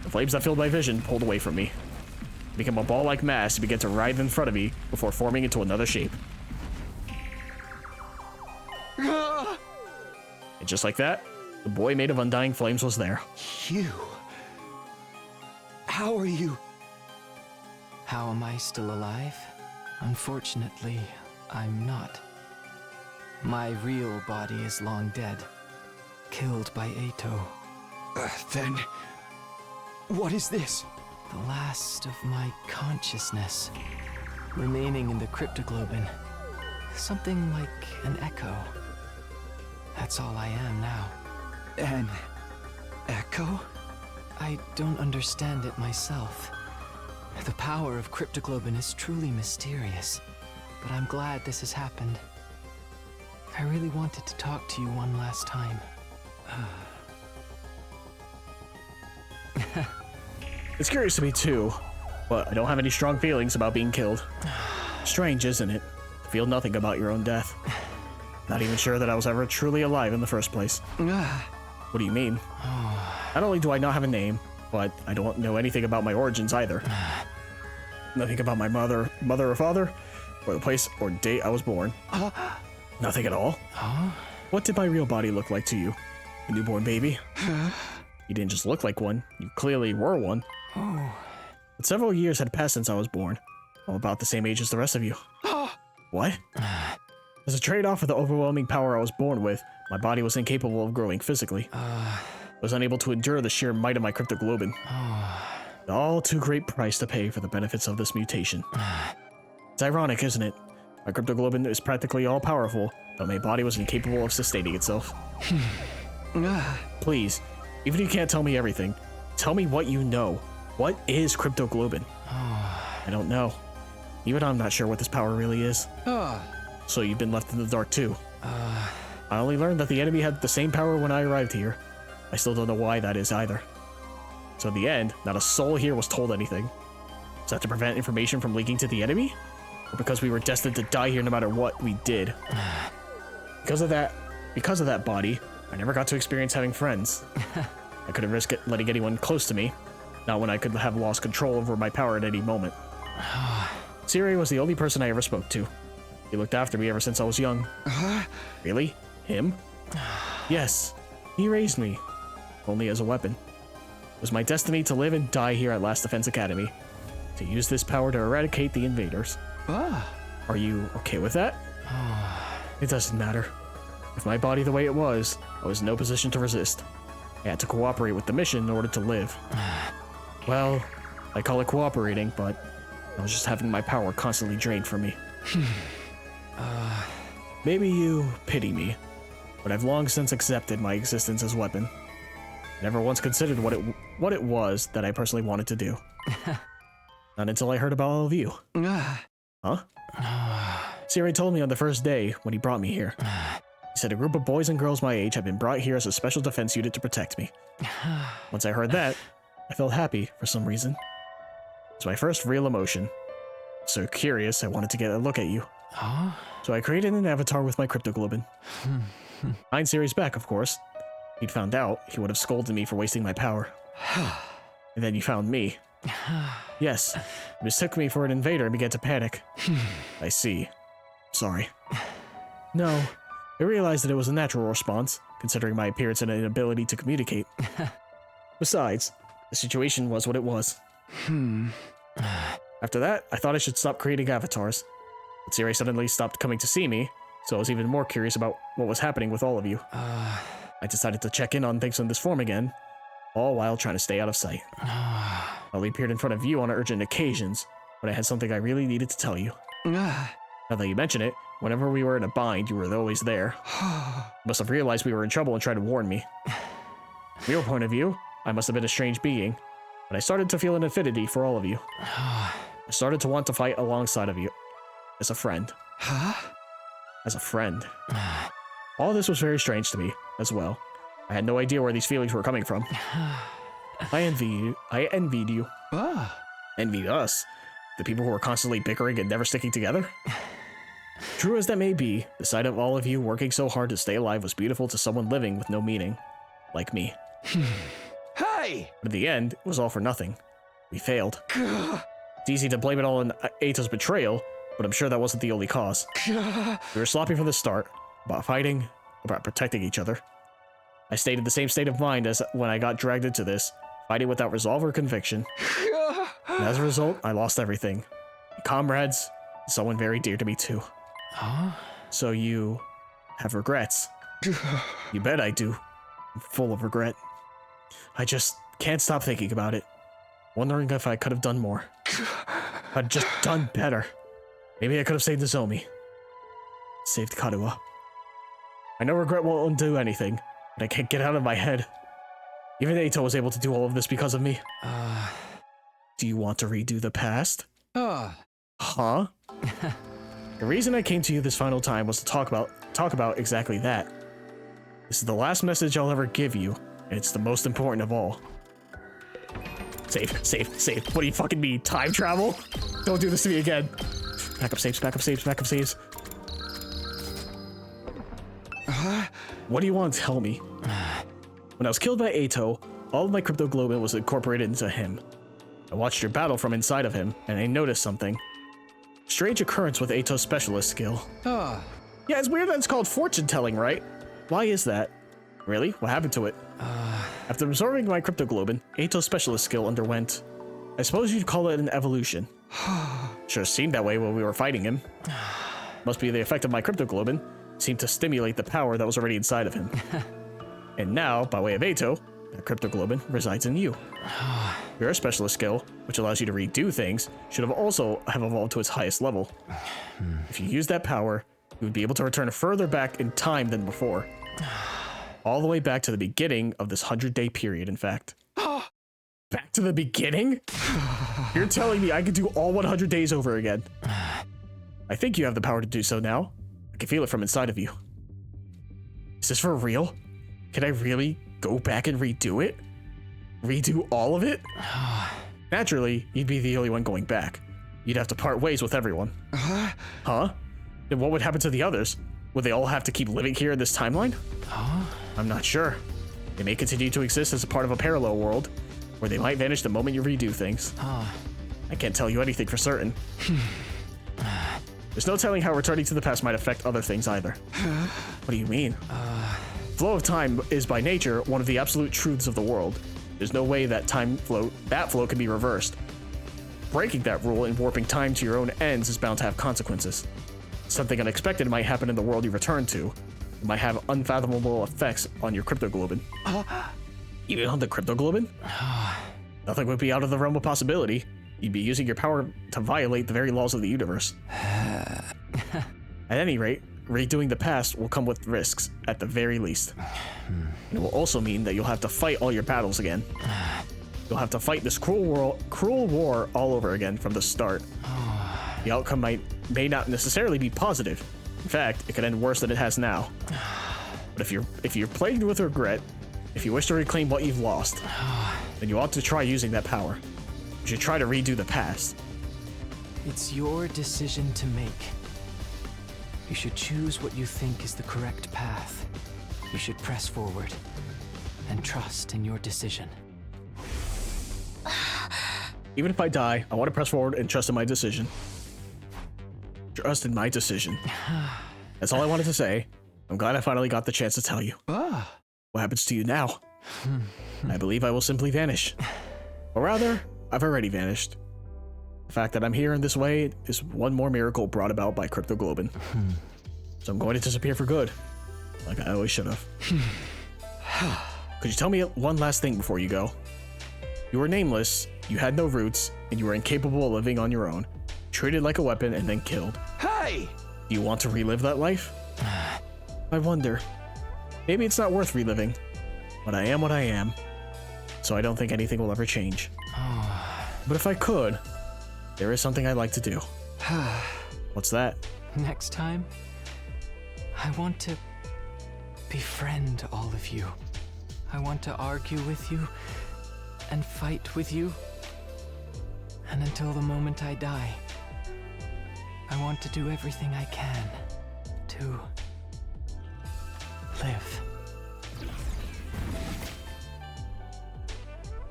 A: The flames that filled my vision pulled away from me. It became a ball-like mass and began to writhe in front of me before forming into another shape. And just like that, the boy made of undying flames was there.
M: You... How are you?
L: How am I still alive? Unfortunately, I'm not. My real body is long dead. Killed by Ato.
M: Then... What is this?
L: The last of my consciousness. Remaining in the cryptoglobin. Something like an echo. That's all I am now.
M: An echo?
L: I don't understand it myself. The power of cryptoglobin is truly mysterious, but I'm glad this has happened. I really wanted to talk to you one last time.
A: It's curious to me too, but I don't have any strong feelings about being killed. Strange, isn't it? To feel nothing about your own death. Not even sure that I was ever truly alive in the first place. What do you mean? Not only do I not have a name, but I don't know anything about my origins either. Nothing about my mother or father, or the place or date I was born. Nothing at all? What did my real body look like to you? A newborn baby? You didn't just look like one, you clearly were one. But several years had passed since I was born. I'm about the same age as the rest of you. What? As a trade-off for the overwhelming power I was born with, my body was incapable of growing physically. I was unable to endure the sheer might of my cryptoglobin. The all too great price to pay for the benefits of this mutation. It's ironic, isn't it? My cryptoglobin is practically all-powerful, but my body was incapable of sustaining itself. Please, even if you can't tell me everything, tell me what you know. What is cryptoglobin? I don't know. Even I'm not sure what this power really is. So you've been left in the dark too. I only learned that the enemy had the same power when I arrived here. I still don't know why that is either. So in the end, not a soul here was told anything. Is that to prevent information from leaking to the enemy? Or because we were destined to die here no matter what we did? Because of that body, I never got to experience having friends. I couldn't risk letting anyone close to me, not when I could have lost control over my power at any moment. Siri was the only person I ever spoke to. He looked after me ever since I was young. Really? Him? Yes. He raised me. Only as a weapon. It was my destiny to live and die here at Last Defense Academy. To use this power to eradicate the invaders. Are you okay with that? It doesn't matter. With my body the way it was, I was in no position to resist. I had to cooperate with the mission in order to live. Well, I call it cooperating, but I was just having my power constantly drained from me. Maybe you pity me, but I've long since accepted my existence as weapon. I never once considered what it was that I personally wanted to do. Not until I heard about all of you. Huh? Siri told me on the first day when he brought me here. He said a group of boys and girls my age had been brought here as a special defense unit to protect me. Once I heard that, I felt happy for some reason. It's my first real emotion. So curious, I wanted to get a look at you. So I created an avatar with my cryptoglobin. Behind Siri's back, of course. If he'd found out, he would have scolded me for wasting my power. And then you found me. Yes, you mistook me for an invader and began to panic. I see. Sorry. No, I realized that it was a natural response, considering my appearance and inability to communicate. Besides, the situation was what it was. After that, I thought I should stop creating avatars. But Siri suddenly stopped coming to see me, so I was even more curious about what was happening with all of you. I decided to check in on things in this form again, all while trying to stay out of sight. I only appeared in front of you on urgent occasions, when I had something I really needed to tell you. Now that you mention it, whenever we were in a bind, you were always there. You must have realized we were in trouble and tried to warn me. From your point of view, I must have been a strange being, but I started to feel an affinity for all of you. I started to want to fight alongside of you, as a friend. As a friend. All this was very strange to me, as well. I had no idea where these feelings were coming from. I envied you. Envied us? The people who were constantly bickering and never sticking together? True as that may be, the sight of all of you working so hard to stay alive was beautiful to someone living with no meaning. Like me.
M: Hey!
A: But in the end, it was all for nothing. We failed. It's easy to blame it all on Eito's betrayal, but I'm sure that wasn't the only cause. We were sloppy from the start, about fighting, about protecting each other. I stayed in the same state of mind as when I got dragged into this, fighting without resolve or conviction. And as a result, I lost everything. My comrades, someone very dear to me too. So you have regrets. You bet I do. I'm full of regret. I just can't stop thinking about it. Wondering if I could have done more. I'd just done better. Maybe I could have saved Nozomi. Saved Karuha. I know regret won't undo anything, but I can't get out of my head. Even Eito was able to do all of this because of me. Do you want to redo the past? Huh? The reason I came to you this final time was to talk about exactly that. This is the last message I'll ever give you, and it's the most important of all. Save. What do you fucking mean? Time travel? Don't do this to me again. Backup saves. What do you want to tell me? When I was killed by Eito, all of my cryptoglobin was incorporated into him. I watched your battle from inside of him, and I noticed something. Strange occurrence with Eito's specialist skill. Yeah, it's weird that it's called fortune telling, right? Why is that? Really? What happened to it? After absorbing my cryptoglobin, Eito's specialist skill underwent, I suppose you'd call it an evolution. Sure seemed that way when we were fighting him. Must be the effect of my cryptoglobin. Seemed to stimulate the power that was already inside of him. And now, by way of Eito, that cryptoglobin resides in you. Your specialist skill, which allows you to redo things, should have also evolved to its highest level. If you use that power, you would be able to return further back in time than before. All the way back to the beginning of this 100-day period, in fact. Back to the beginning? You're telling me I could do all 100 days over again? I think you have the power to do so now. I can feel it from inside of you. Is this for real? Can I really go back and redo it? Redo all of it? Naturally, you'd be the only one going back. You'd have to part ways with everyone. Huh? Then what would happen to the others? Would they all have to keep living here in this timeline? I'm not sure. They may continue to exist as a part of a parallel world, or they might vanish the moment you redo things. I can't tell you anything for certain. There's no telling how returning to the past might affect other things either. What do you mean? Flow of time is by nature one of the absolute truths of the world. There's no way that flow can be reversed. Breaking that rule and warping time to your own ends is bound to have consequences. Something unexpected might happen in the world you return to. It might have unfathomable effects on your cryptoglobin. Even on the cryptoglobin? Nothing would be out of the realm of possibility. You'd be using your power to violate the very laws of the universe. At any rate, redoing the past will come with risks, at the very least. And it will also mean that you'll have to fight all your battles again. You'll have to fight this cruel war all over again from the start. The outcome may not necessarily be positive. In fact, it could end worse than it has now. But if you're plagued with regret, if you wish to reclaim what you've lost, then you ought to try using that power. You should try to redo the past.
L: It's your decision to make. You should choose what you think is the correct path. You should press forward and trust in your decision.
A: Even if I die, I want to press forward and trust in my decision. Trust in my decision. That's all I wanted to say. I'm glad I finally got the chance to tell you. What happens to you now? I believe I will simply vanish. Or rather, I've already vanished. The fact that I'm here in this way is one more miracle brought about by cryptoglobin. So I'm going to disappear for good, like I always should have. Could you tell me one last thing before you go? You were nameless, you had no roots, and you were incapable of living on your own. Treated like a weapon and then killed.
M: Hey!
A: Do you want to relive that life? I wonder. Maybe it's not worth reliving, but I am what I am, so I don't think anything will ever change. But if I could, there is something I'd like to do. What's that?
L: Next time, I want to befriend all of you. I want to argue with you and fight with you. And until the moment I die, I want to do everything I can to live.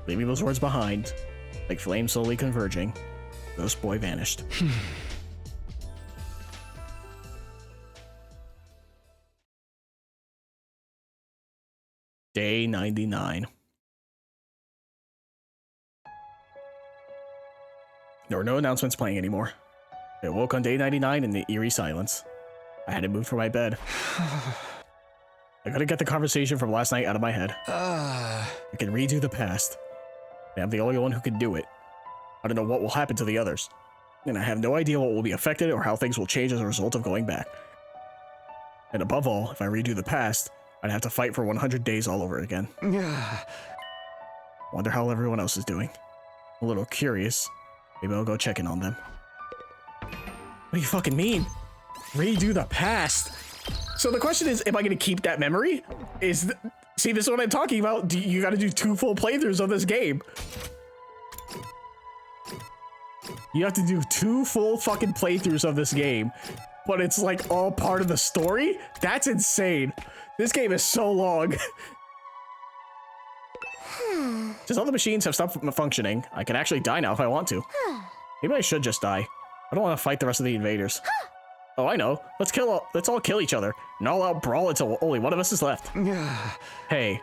A: Leaving those words behind, like flames slowly converging, Ghost Boy vanished. Day 99. There were no announcements playing anymore. I woke on day 99 in the eerie silence. I hadn't moved from my bed. I gotta get the conversation from last night out of my head. I can redo the past. And I'm the only one who can do it. I don't know what will happen to the others. And I have no idea what will be affected or how things will change as a result of going back. And above all, if I redo the past, I'd have to fight for 100 days all over again. Wonder how everyone else is doing. A little curious. Maybe I'll go check in on them. What do you fucking mean? Redo the past? So the question is, am I gonna keep that memory? See, this is what I'm talking about. You gotta do 2 full playthroughs of this game. You have to do 2 full fucking playthroughs of this game, but it's like all part of the story? That's insane. This game is so long. Since all the machines have stopped functioning, I can actually die now if I want to. Maybe I should just die. I don't want to fight the rest of the invaders. Oh, I know. Let's all kill each other. An all-out brawl until only one of us is left. Hey,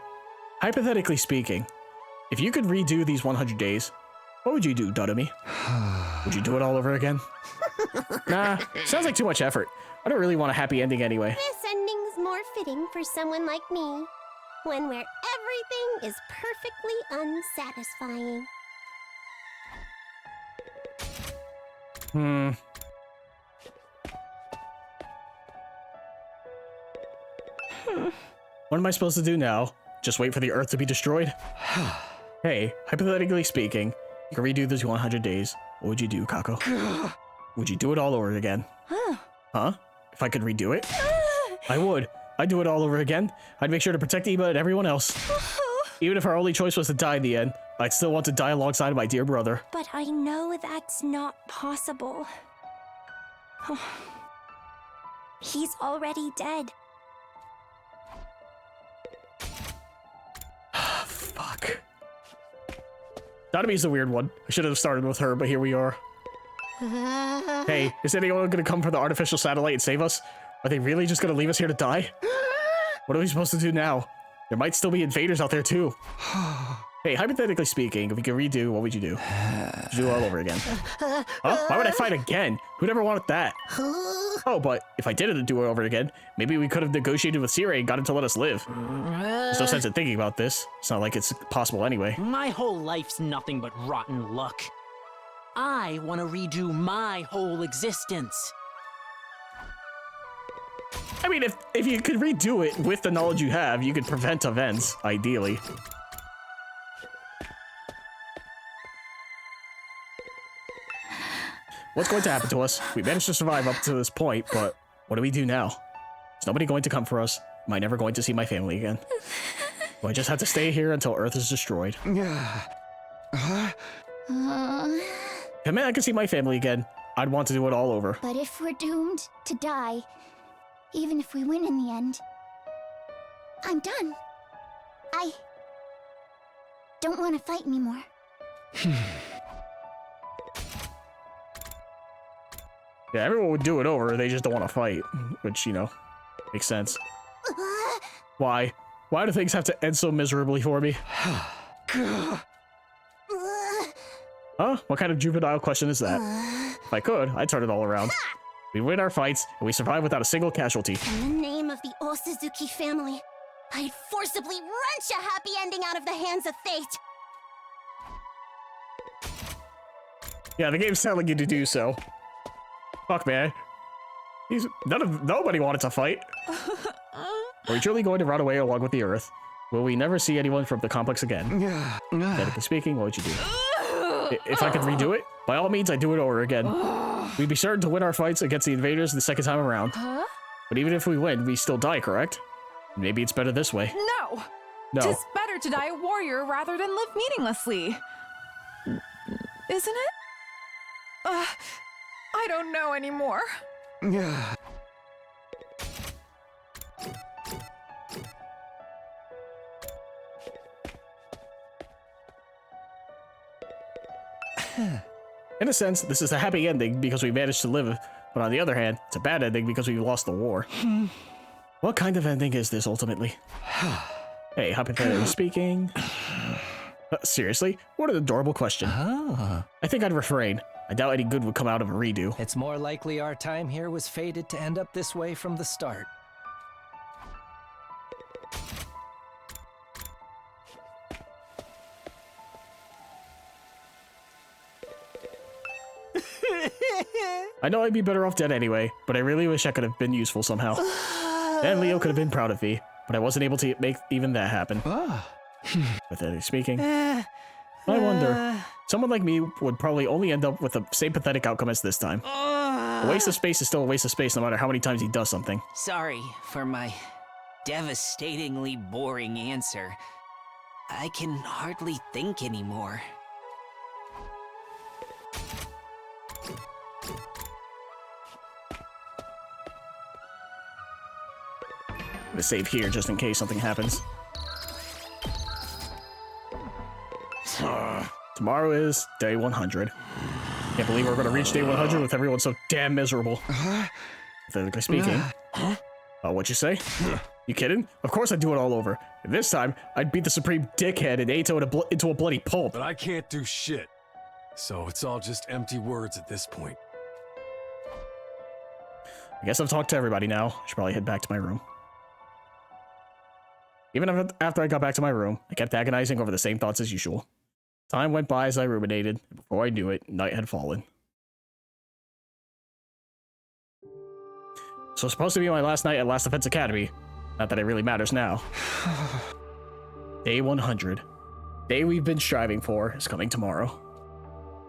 A: hypothetically speaking, if you could redo these 100 days, what would you do, Dudamy? Would you do it all over again? Nah, sounds like too much effort. I don't really want a happy ending anyway.
E: This ending's more fitting for someone like me. One where everything is perfectly unsatisfying.
A: What am I supposed to do now? Just wait for the Earth to be destroyed? Hey, hypothetically speaking, you can redo those 100 days. What would you do, Kako? Would you do it all over again? Huh? If I could redo it? I would. I'd do it all over again. I'd make sure to protect Eba and everyone else. Even if our only choice was to die in the end, I'd still want to die alongside my dear brother.
E: But I know that's not possible. He's already dead.
A: Fuck. Dudamy's the weird one. I should have started with her, but here we are. Hey, is anyone gonna come for the artificial satellite and save us? Are they really just gonna leave us here to die? What are we supposed to do now? There might still be invaders out there too. Hey, hypothetically speaking, if you could redo, what would you do? Would you do it all over again? Huh? Why would I fight again? Who'd ever wanted that? Oh, but if I did do it over again, maybe we could have negotiated with Sire and got him to let us live. There's no sense in thinking about this. It's not like it's possible anyway.
O: My whole life's nothing but rotten luck. I want to redo my whole existence.
A: I mean, if you could redo it with the knowledge you have, you could prevent events, ideally. What's going to happen to us? We managed to survive up to this point, but what do we do now? Is nobody going to come for us? Am I never going to see my family again? Do I just have to stay here until Earth is destroyed? I mean, I can see my family again. I'd want to do it all over.
D: But if we're doomed to die, even if we win in the end, I'm done. I don't want to fight anymore.
A: Yeah, everyone would do it over, they just don't want to fight. Which, you know, makes sense. Why? Why do things have to end so miserably for me? Huh? What kind of juvenile question is that? If I could, I'd turn it all around. We win our fights, and we survive without a single casualty.
E: In the name of the Osuzuki family, I'd forcibly wrench a happy ending out of the hands of fate.
A: Yeah, the game's telling you to do so. Fuck, man. Nobody wanted to fight. Are we truly going to run away along with the Earth? Will we never see anyone from the complex again? Technically speaking, what would you do? If I could redo it, by all means, I'd do it over again. We'd be certain to win our fights against the invaders the second time around. But even if we win, we still die, correct? Maybe it's better this way.
F: No!
A: No.
J: Tis better to die a warrior rather than live meaninglessly. Isn't it? I don't know anymore.
H: Yeah.
A: In a sense, this is a happy ending because we managed to live, but on the other hand, it's a bad ending because we lost the war. What kind of ending is this ultimately? Hey, hypothetically speaking. Seriously? What an adorable question. I think I'd refrain. I doubt any good would come out of a redo.
H: It's more likely our time here was fated to end up this way from the start.
A: I know I'd be better off dead anyway, but I really wish I could have been useful somehow. And Leo could have been proud of me, but I wasn't able to make even that happen. Pathetically speaking. I wonder, someone like me would probably only end up with the same pathetic outcome as this time. A waste of space is still a waste of space no matter how many times he does something.
O: Sorry for my devastatingly boring answer. I can hardly think anymore.
A: I'm gonna save here just in case something happens. Tomorrow is day 100. Can't believe we're gonna reach day 100 with everyone so damn miserable. Pathetically speaking. What'd you say? You kidding? Of course I'd do it all over. And this time, I'd beat the supreme dickhead and Eito into a bloody pulp.
K: But I can't do shit. So it's all just empty words at this point.
A: I guess I've talked to everybody now. I should probably head back to my room. Even after I got back to my room, I kept agonizing over the same thoughts as usual. Time went by as I ruminated, and before I knew it, night had fallen. So it's supposed to be my last night at Last Defense Academy. Not that it really matters now. Day 100. Day we've been striving for is coming tomorrow.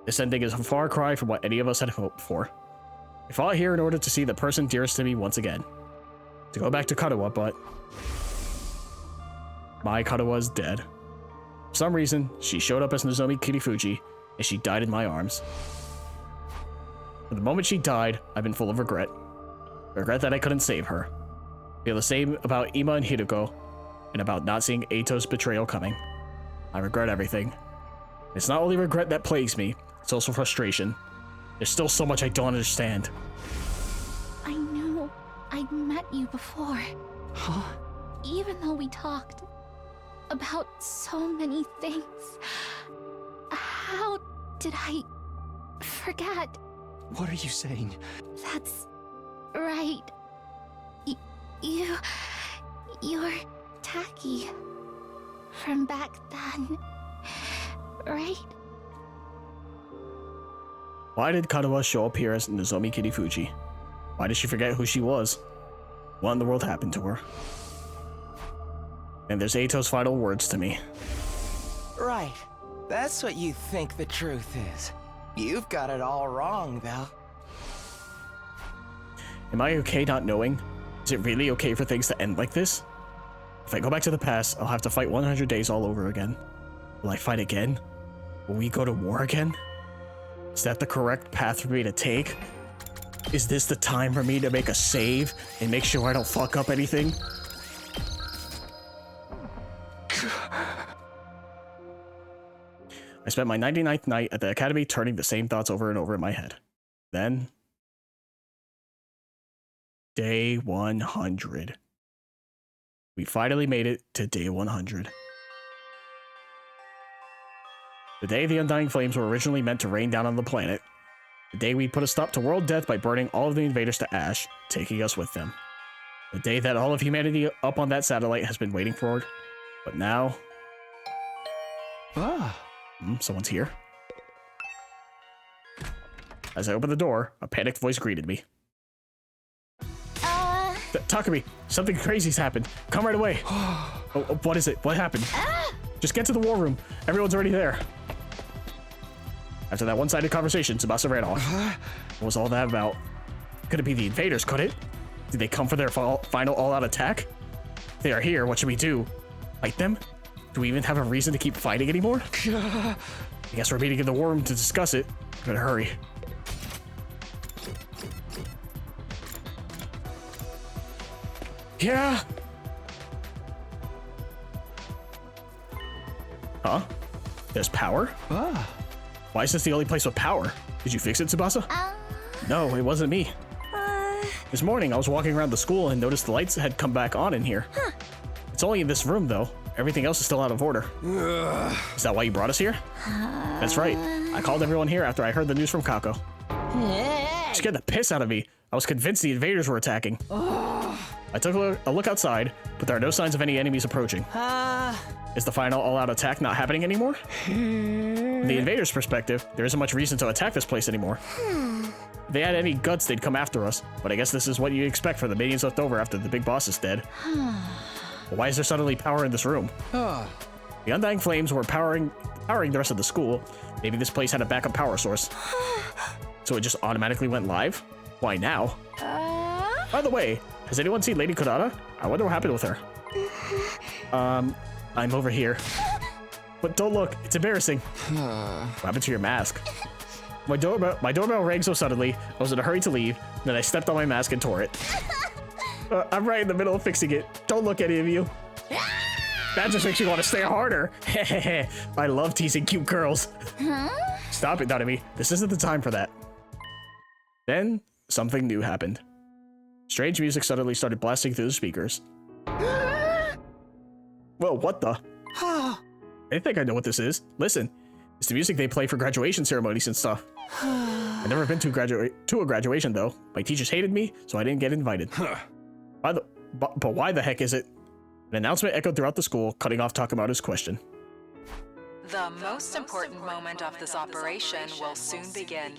A: This ending is a far cry from what any of us had hoped for. I fought here in order to see the person dearest to me once again. To go back to Kadowa, but... my Kadowa is dead. For some reason, she showed up as Nozomi Kirifuji, and she died in my arms. From the moment she died, I've been full of regret. Regret that I couldn't save her. I feel the same about Ima and Hideko, and about not seeing Eito's betrayal coming. I regret everything. It's not only regret that plagues me, it's also frustration. There's still so much I don't understand.
D: I know I'd met you before.
L: Huh?
D: Even though we talked about so many things, how did I forget?
M: What are you saying?
D: That's right. You're Taki from back then, right?
A: Why did Kadowa show up here as Nozomi Kirifuji? Why did she forget who she was? What in the world happened to her? And there's Eito's final words to me.
H: Right. That's what you think the truth is. You've got it all wrong, though.
A: Am I okay not knowing? Is it really okay for things to end like this? If I go back to the past, I'll have to fight 100 days all over again. Will I fight again? Will we go to war again? Is that the correct path for me to take? Is this the time for me to make a save and make sure I don't fuck up anything? I spent my 99th night at the academy turning the same thoughts over and over in my head. Then... day 100. We finally made it to day 100. The day the Undying Flames were originally meant to rain down on the planet. The day we put a stop to world death by burning all of the invaders to ash, taking us with them. The day that all of humanity up on that satellite has been waiting for. But now... someone's here. As I opened the door, a panicked voice greeted me. Takumi, something crazy's happened. Come right away. What is it? What happened? Just get to the war room. Everyone's already there. After that one-sided conversation, Tsubasa ran off. What was all that about? Could it be the invaders, could it? Did they come for their final all-out attack? If they are here, what should we do? Fight them? Do we even have a reason to keep fighting anymore? I guess we're meeting in the war room to discuss it. Better hurry. Yeah. Huh? There's power?
C: Ah.
A: Why is this the only place with power? Did you fix it, Tsubasa? No, it wasn't me. This morning, I was walking around the school and noticed the lights had come back on in here. It's only in this room, though. Everything else is still out of order. Is that why you brought us here? That's right. I called everyone here after I heard the news from Kako. It scared the piss out of me. I was convinced the invaders were attacking. I took a look outside, but there are no signs of any enemies approaching. Is the final all-out attack not happening anymore? From the invaders' perspective, there isn't much reason to attack this place anymore. If they had any guts, they'd come after us, but I guess this is what you expect for the minions left over after the big boss is dead. But why is there suddenly power in this room? The Undying Flames were powering the rest of the school. Maybe this place had a backup power source. So it just automatically went live? Why now? By the way, has anyone seen Lady Kurara? I wonder what happened with her. I'm over here. But don't look, it's embarrassing. What happened to your mask? My doorbell rang so suddenly, I was in a hurry to leave, then I stepped on my mask and tore it. I'm right in the middle of fixing it. Don't look, any of you. That just makes me want to stay harder. I love teasing cute girls. Stop it, Nanami. This isn't the time for that. Then, something new happened. Strange music suddenly started blasting through the speakers. Whoa, what the? I think I know what this is. Listen, it's the music they play for graduation ceremonies and stuff. I've never been to a graduation though. My teachers hated me, so I didn't get invited. But why the heck is it? An announcement echoed throughout the school, cutting off Takamato's question.
P: The most important moment of this operation will soon begin.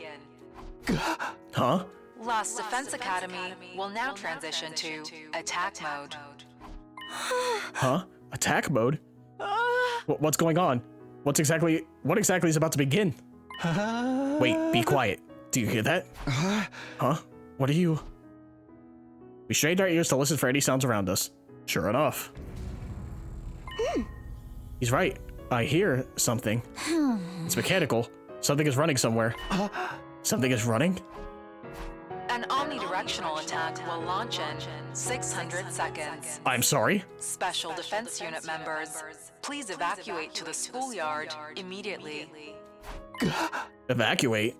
A: Huh?
P: Lost Defense Academy will now transition to attack mode.
A: Huh? Attack mode? What's going on? What exactly is about to begin? Wait, be quiet. Do you hear that? Huh? What are you? We strained our ears to listen for any sounds around us. Sure enough. He's right. I hear something. It's mechanical. Something is running somewhere. Something is running?
P: An omnidirectional attack will launch in 600 seconds.
A: I'm sorry?
P: Special Defense Unit members, please evacuate to the schoolyard immediately.
A: Evacuate?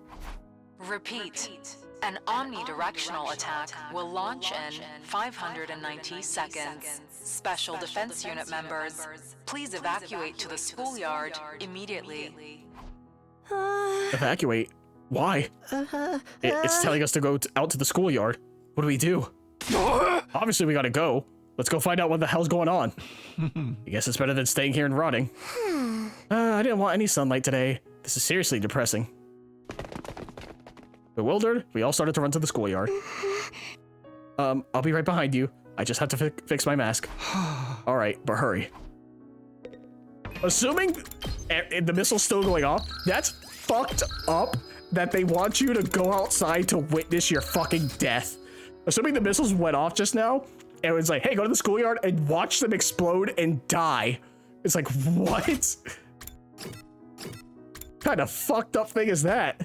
P: Repeat. An omnidirectional attack will launch in 590 seconds. Special Defense Unit members, please evacuate to the schoolyard immediately.
A: Evacuate? Why? It's telling us to go out to the schoolyard. What do we do? Obviously we gotta go. Let's go find out what the hell's going on. I guess it's better than staying here and rotting. I didn't want any sunlight today. This is seriously depressing. Bewildered, we all started to run to the schoolyard. I'll be right behind you. I just have to fix my mask. All right, but hurry. Assuming the missile's still going off, that's fucked up that they want you to go outside to witness your fucking death. Assuming the missiles went off just now, and it was like, hey, go to the schoolyard and watch them explode and die. It's like, what? What kind of fucked up thing is that?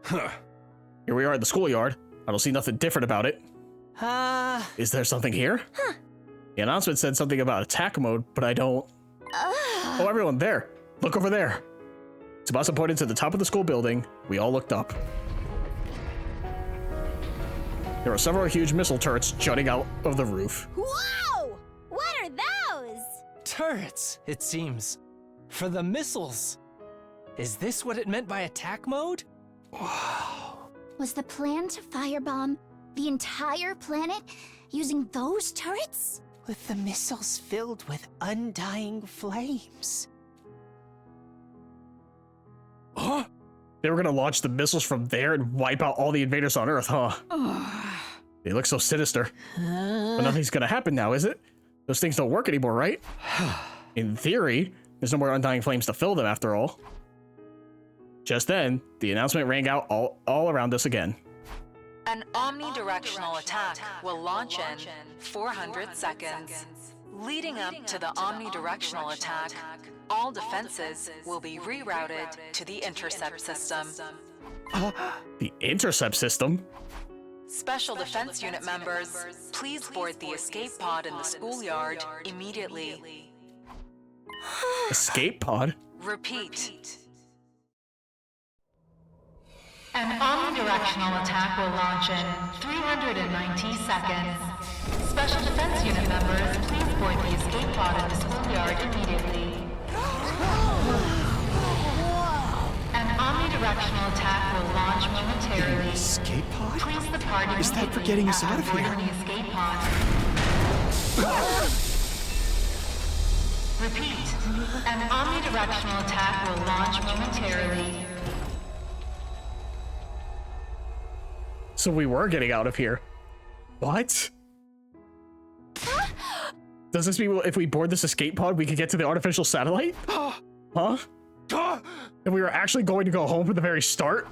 A: Here we are at the schoolyard. I don't see nothing different about it. Is there something here? The announcement said something about attack mode, but I don't... Oh, everyone, there. Look over there. Tsubasa pointed to the top of the school building. We all looked up. There were several huge missile turrets jutting out of the roof.
E: Whoa! What are those?
L: Turrets, it seems. For the missiles. Is this what it meant by attack mode? Wow.
D: Was the plan to firebomb the entire planet using those turrets?
Q: With the missiles filled with undying flames.
A: Huh? They were gonna launch the missiles from there and wipe out all the invaders on Earth, huh? They look so sinister. But nothing's gonna happen now, is it? Those things don't work anymore, right? In theory, there's no more undying flames to fill them after all. Just then, the announcement rang out all around us again.
P: An omnidirectional attack will launch in 400 seconds. Leading up to the omnidirectional attack, all defenses will be rerouted to the intercept system.
A: The intercept system?
P: Special Defense Unit members, please board the escape pod in the schoolyard immediately.
A: Escape pod?
P: Repeat.
I: An omnidirectional attack will launch in 390 seconds. Special Defense Unit members, please board the escape pod in the schoolyard immediately. An omnidirectional attack will launch momentarily.
C: Escape pod?
I: Please the party
C: Is that for getting us out of here?
I: boarding the escape pod. Repeat. An omnidirectional attack will launch momentarily.
A: So we were getting out of here. What? Does this mean if we board this escape pod, we could get to the artificial satellite? Huh? And we were actually going to go home from the very start?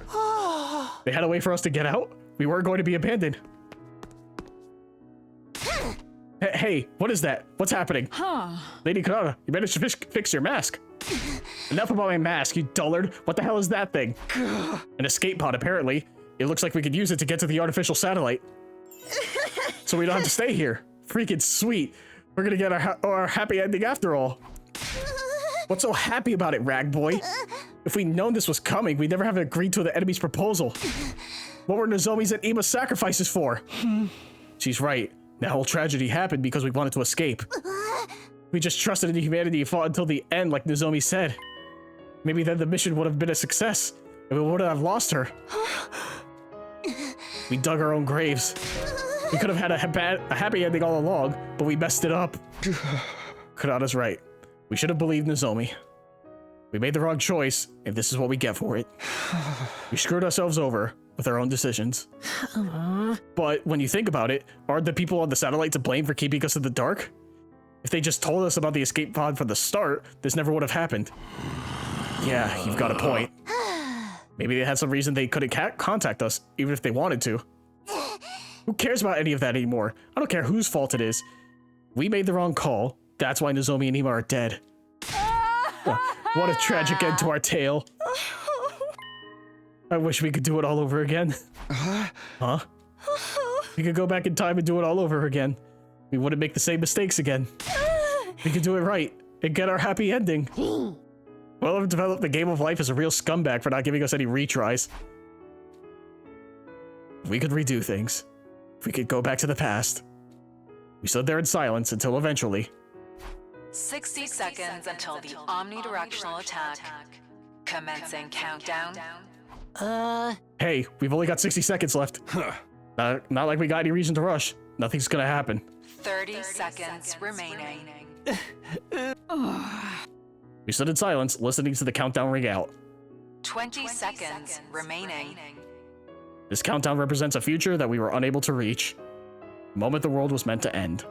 A: They had a way for us to get out? We weren't going to be abandoned. Hey, what is that? What's happening? Lady Kanata, you managed to fix your mask. Enough about my mask, you dullard. What the hell is that thing? An escape pod, apparently. It looks like we could use it to get to the artificial satellite. So we don't have to stay here. Freaking sweet. We're gonna get our happy ending after all. What's so happy about it, Rag Boy? If we'd known this was coming, we'd never have agreed to the enemy's proposal. What were Nozomi's and Ima's sacrifices for? She's right. That whole tragedy happened because we wanted to escape. We just trusted in humanity and fought until the end, like Nozomi said. Maybe then the mission would have been a success, and we wouldn't have lost her. We dug our own graves. We could have had a happy ending all along, but we messed it up. Kanata's right. We should have believed Nozomi. We made the wrong choice, and this is what we get for it. We screwed ourselves over with our own decisions. But when you think about it, aren't the people on the satellite to blame for keeping us in the dark? If they just told us about the escape pod from the start, this never would have happened. Yeah, you've got a point. Maybe they had some reason they couldn't contact us, even if they wanted to. Who cares about any of that anymore? I don't care whose fault it is. We made the wrong call. That's why Nozomi and Ima are dead. What a tragic end to our tale. I wish we could do it all over again. Huh? We could go back in time and do it all over again. We wouldn't make the same mistakes again. We could do it right and get our happy ending. Well, I've developed the game of life as a real scumbag for not giving us any retries. We could redo things. We could go back to the past. We stood there in silence until eventually.
P: 60 seconds until the omnidirectional attack. Commencing countdown.
A: Hey, we've only got 60 seconds left. Not like we got any reason to rush. Nothing's gonna happen.
P: 30 seconds remaining.
A: We stood in silence, listening to the countdown ring out.
P: 20 seconds remaining.
A: This countdown represents a future that we were unable to reach. The moment the world was meant to end.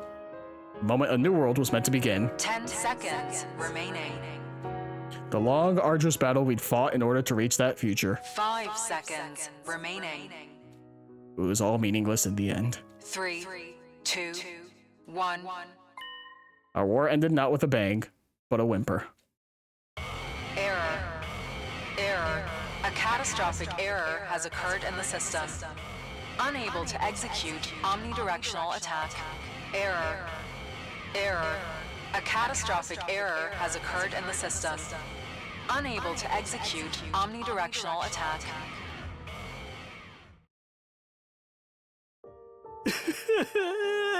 A: The moment a new world was meant to begin.
P: 10 seconds remaining.
A: The long, arduous battle we'd fought in order to reach that future.
P: 5 seconds remaining.
A: It was all meaningless in the end.
P: 3, 2, 1.
A: Our war ended not with a bang, but a whimper.
P: Error. Error. A catastrophic error has occurred in the system. Unable to execute omnidirectional attack. Error. Error. A catastrophic error has occurred in the system. Unable to execute omnidirectional attack.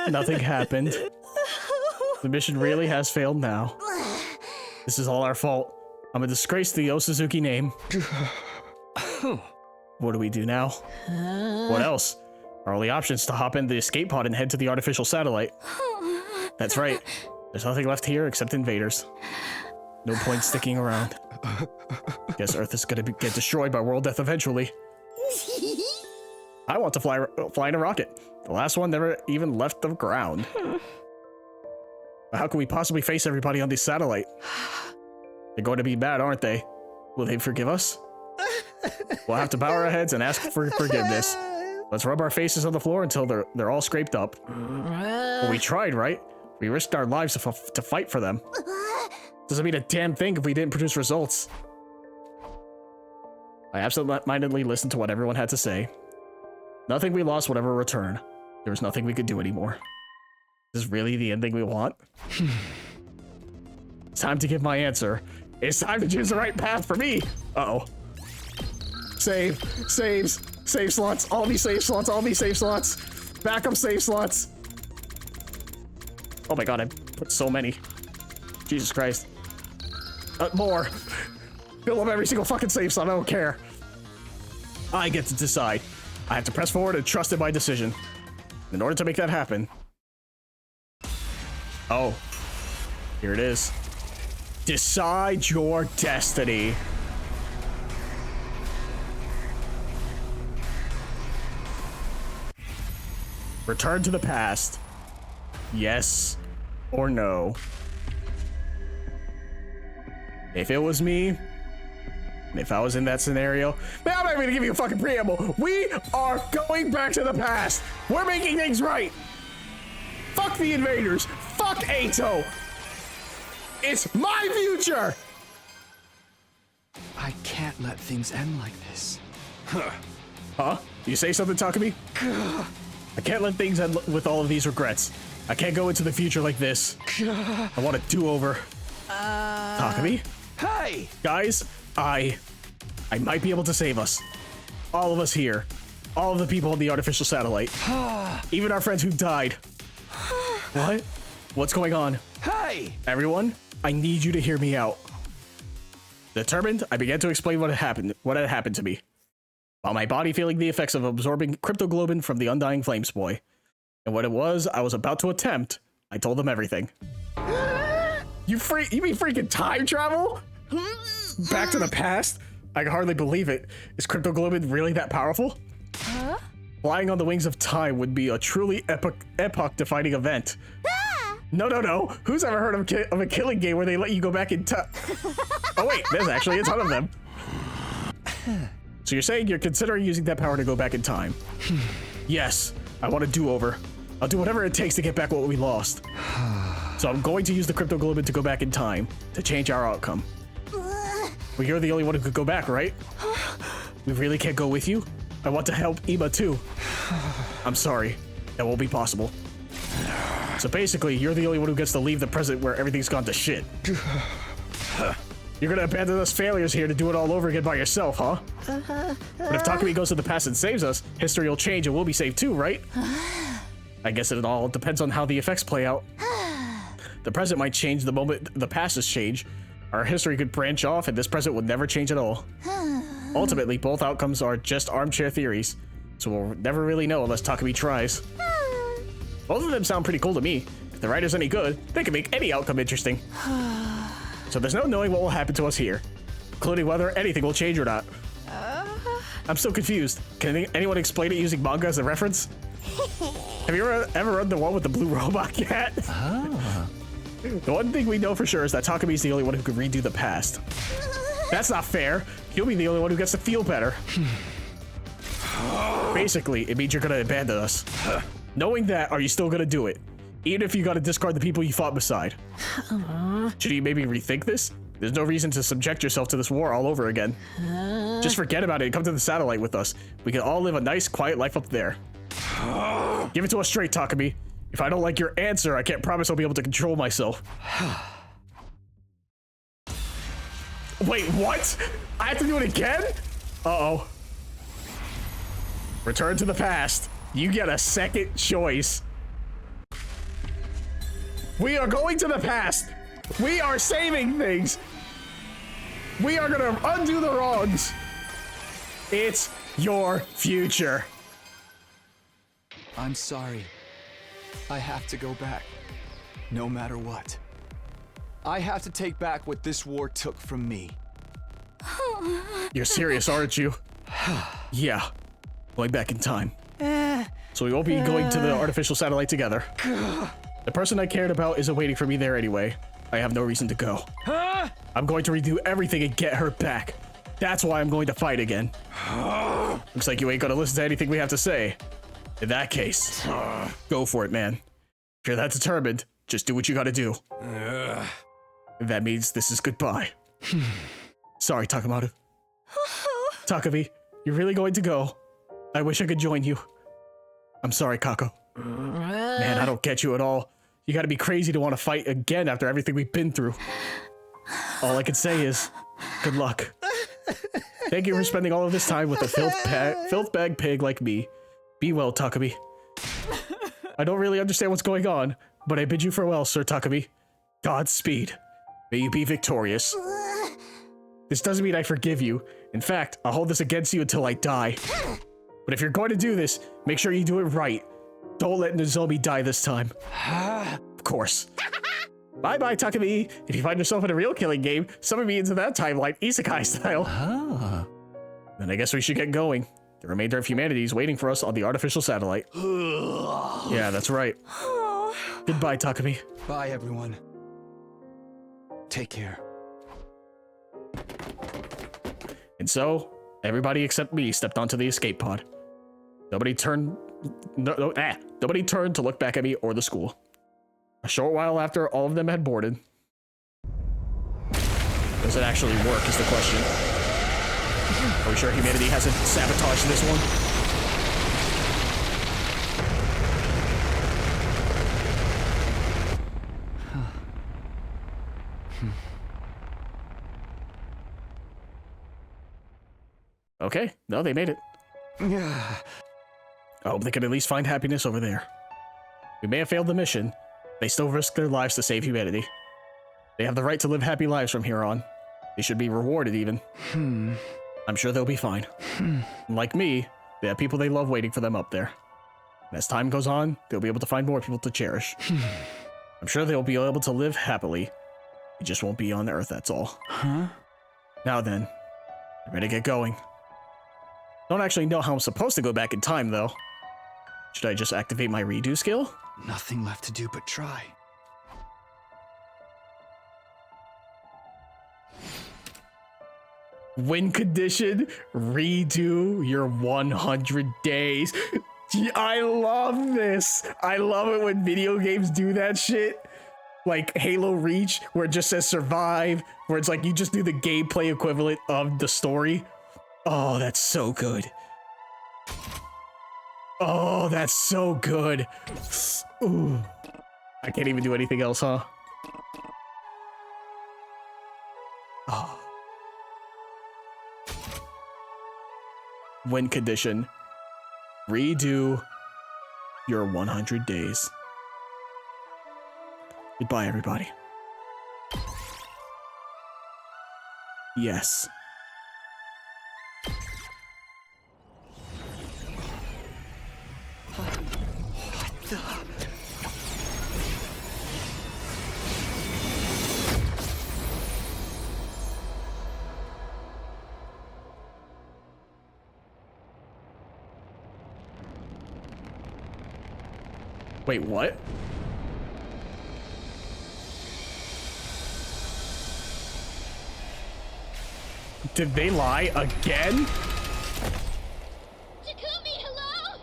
A: Nothing happened. The mission really has failed now. This is all our fault. I'm a disgrace to the Osazuki name. What do we do now? What else? Our only option is to hop in the escape pod and head to the artificial satellite. That's right. There's nothing left here except invaders. No point sticking around. Guess Earth is gonna get destroyed by world death eventually. I want to fly in a rocket. The last one never even left the ground. How can we possibly face everybody on this satellite? They're going to be mad, aren't they? Will they forgive us? We'll have to bow our heads and ask for forgiveness. Let's rub our faces on the floor until they're all scraped up. Well, we tried, right? We risked our lives to fight for them. Doesn't mean a damn thing if we didn't produce results. I absent-mindedly listened to what everyone had to say. Nothing we lost would ever return. There was nothing we could do anymore. Is this really the ending we want? It's time to give my answer. It's time to choose the right path for me. Uh-oh. Save. Saves. Save slots. All these save slots. All these save slots. Backup save slots. Oh my god, I put so many. Jesus Christ. More. Fill up every single fucking save slot. I don't care. I get to decide. I have to press forward and trust in my decision. In order to make that happen. Oh. Here it is. Decide your destiny. Return to the past. Yes or no. If it was me, and if I was in that scenario, man, I'm not even gonna give you a fucking preamble. We are going back to the past. We're making things right. Fuck the invaders. Fuck Ato. It's my future.
C: I can't let things end like this.
A: Huh? You say something, Takumi? I can't let things end with all of these regrets. I can't go into the future like this. I want a do-over. Takumi?
C: Hey!
A: Guys, I might be able to save us. All of us here. All of the people on the artificial satellite. Even our friends who died. What? What's going on?
C: Hey!
A: Everyone, I need you to hear me out. Determined, I began to explain what had happened to me. While my body feeling the effects of absorbing cryptoglobin from the Undying Flames boy. And what it was I was about to attempt, I told them everything. You mean freaking time travel? Back to the past? I can hardly believe it. Is cryptoglobin really that powerful?
D: Huh?
A: Flying on the wings of time would be a truly epoch-defining event. No. Who's ever heard of a killing game where they let you go back in time? Oh wait, there's actually a ton of them. So you're saying you're considering using that power to go back in time? Yes, I want a do-over. I'll do whatever it takes to get back what we lost. So I'm going to use the cryptoglobin to go back in time, to change our outcome. Well, you're the only one who could go back, right? We really can't go with you? I want to help Ima too. I'm sorry, that won't be possible. So basically, you're the only one who gets to leave the present where everything's gone to shit. You're gonna abandon us failures here to do it all over again by yourself, huh? But if Takumi goes to the past and saves us, history will change and we'll be saved too, right? I guess it all depends on how the effects play out. The present might change the moment the past has changed. Our history could branch off and this present would never change at all. Ultimately, both outcomes are just armchair theories, so we'll never really know unless Takumi tries. Both of them sound pretty cool to me. If the writer's any good, they can make any outcome interesting. So there's no knowing what will happen to us here, including whether anything will change or not. I'm so confused. Can anyone explain it using manga as a reference? Have you ever read the one with the blue robot cat? The one thing we know for sure is that Takumi's the only one who can redo the past. That's not fair. He'll be the only one who gets to feel better. Basically, it means you're gonna abandon us. Knowing that, are you still gonna do it? Even if you gotta discard the people you fought beside. Should you maybe rethink this? There's no reason to subject yourself to this war all over again. Just forget about it and come to the satellite with us. We can all live a nice, quiet life up there. Give it to us straight, Takumi. If I don't like your answer, I can't promise I'll be able to control myself. Wait, what? I have to do it again? Uh-oh. Return to the past. You get a second choice. We are going to the past. We are saving things. We are gonna undo the wrongs. It's your future.
C: I'm sorry. I have to go back, no matter what. I have to take back what this war took from me.
A: You're serious, aren't you? Yeah, going back in time. So we won't be going to the artificial satellite together. The person I cared about isn't waiting for me there anyway. I have no reason to go. I'm going to redo everything and get her back. That's why I'm going to fight again. Looks like you ain't gonna listen to anything we have to say. In that case, go for it, man. If you're that determined, just do what you gotta do. That means this is goodbye. Sorry, Takamado. Takavi, you're really going to go? I wish I could join you. I'm sorry, Kako. Man, I don't get you at all. You gotta be crazy to want to fight again after everything we've been through. All I can say is, good luck. Thank you for spending all of this time with a filth bag pig like me. Be well, Takumi. I don't really understand what's going on, but I bid you farewell, Sir Takumi. Godspeed. May you be victorious. This doesn't mean I forgive you. In fact, I'll hold this against you until I die. But if you're going to do this, make sure you do it right. Don't let Nozomi die this time. Of course. Bye-bye, Takumi. If you find yourself in a real killing game, summon me into that timeline, isekai style. Then I guess we should get going. The remainder of humanity is waiting for us on the artificial satellite. Yeah, that's right. Goodbye, Takumi.
C: Bye, everyone. Take care.
A: And so, everybody except me stepped onto the escape pod. Nobody turned to look back at me or the school. A short while after all of them had boarded. Does it actually work is the question. Are we sure humanity hasn't sabotaged this one? Okay, no, they made it. I hope they can at least find happiness over there. We may have failed the mission. They still risk their lives to save humanity. They have the right to live happy lives from here on. They should be rewarded even. I'm sure they'll be fine. Like me, they have people they love waiting for them up there. And as time goes on, they'll be able to find more people to cherish. I'm sure they'll be able to live happily. It just won't be on Earth, that's all. Now then, I better get going. Don't actually know how I'm supposed to go back in time, though. Should I just activate my redo skill?
C: Nothing left to do but try.
A: Win condition, redo your 100 days. I love this. I love it when video games do that shit. Like Halo Reach, where it just says survive, where it's like you just do the gameplay equivalent of the story. Oh, that's so good. Oh, that's so good. Ooh. I can't even do anything else, huh? Oh. Win condition. Redo your 100 days. Goodbye, everybody. Yes. Wait, what? Did they lie again?
E: Takumi, hello?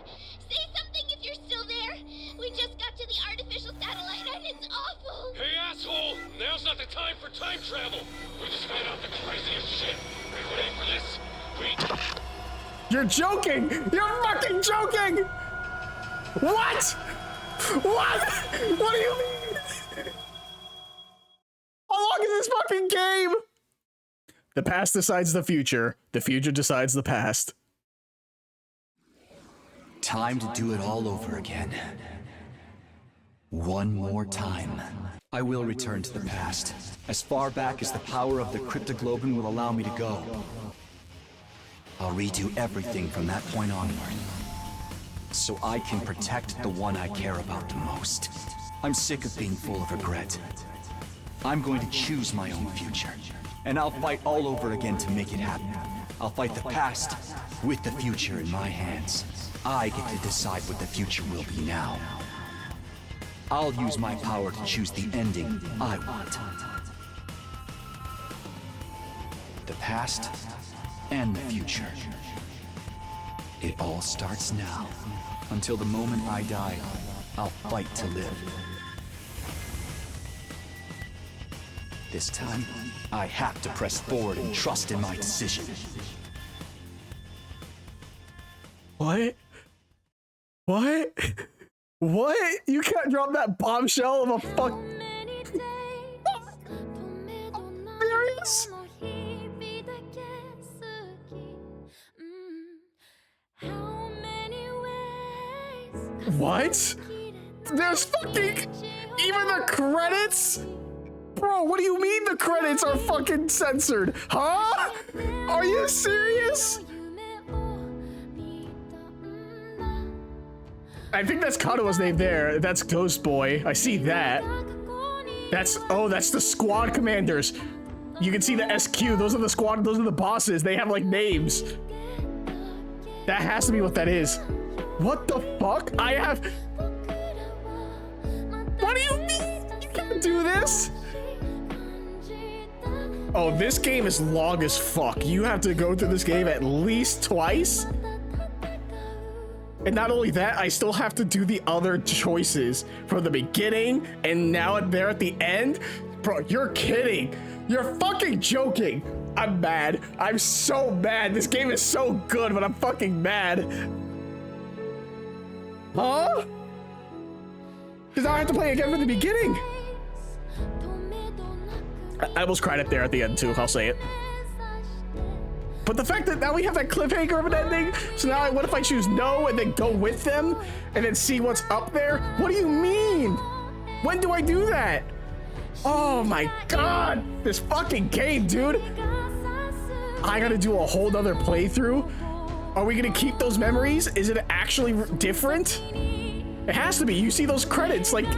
E: Say something if you're still there. We just got to the artificial satellite and it's awful.
K: Hey, asshole! Now's not the time for time travel. We just found out the craziest shit. Are you ready for this?
A: You're joking! You're fucking joking! What? What? What do you mean? How long is this fucking game? The past decides the future decides the past.
M: Time to do it all over again. One more time. I will return to the past, as far back as the power of the Cryptoglobin will allow me to go. I'll redo everything from that point onward, so I can protect the one I care about the most. I'm sick of being full of regret. I'm going to choose my own future, and I'll fight all over again to make it happen. I'll fight the past with the future in my hands. I get to decide what the future will be now. I'll use my power to choose the ending I want. The past and the future. It all starts now. Until the moment I die, I'll fight to live. This time, I have to press forward and trust in my decision.
A: What? What? What? You can't drop that bombshell of a fuck. Serious? What? There's fucking even the credits? Bro, what do you mean the credits are fucking censored? Huh? Are you serious? I think that's Kado's name there. That's Ghost Boy. I see that. That's the squad commanders. You can see the SQ. Those are the squad, those are the bosses. They have like names. That has to be what that is. What the fuck? What do you mean? You can't do this? Oh, this game is long as fuck. You have to go through this game at least twice. And not only that, I still have to do the other choices from the beginning and now there at the end. Bro, you're kidding. You're fucking joking. I'm mad. I'm so mad. This game is so good, but I'm fucking mad. Huh? Because now I have to play again from the beginning. I almost cried up there at the end too, I'll say it. But the fact that now we have that cliffhanger of an ending, so now what if I choose no and then go with them and then see what's up there? What do you mean? When do I do that? Oh my god, this fucking game, dude. I gotta do a whole nother playthrough. Are we gonna keep those memories? Is it actually different? It has to be. You see those credits, like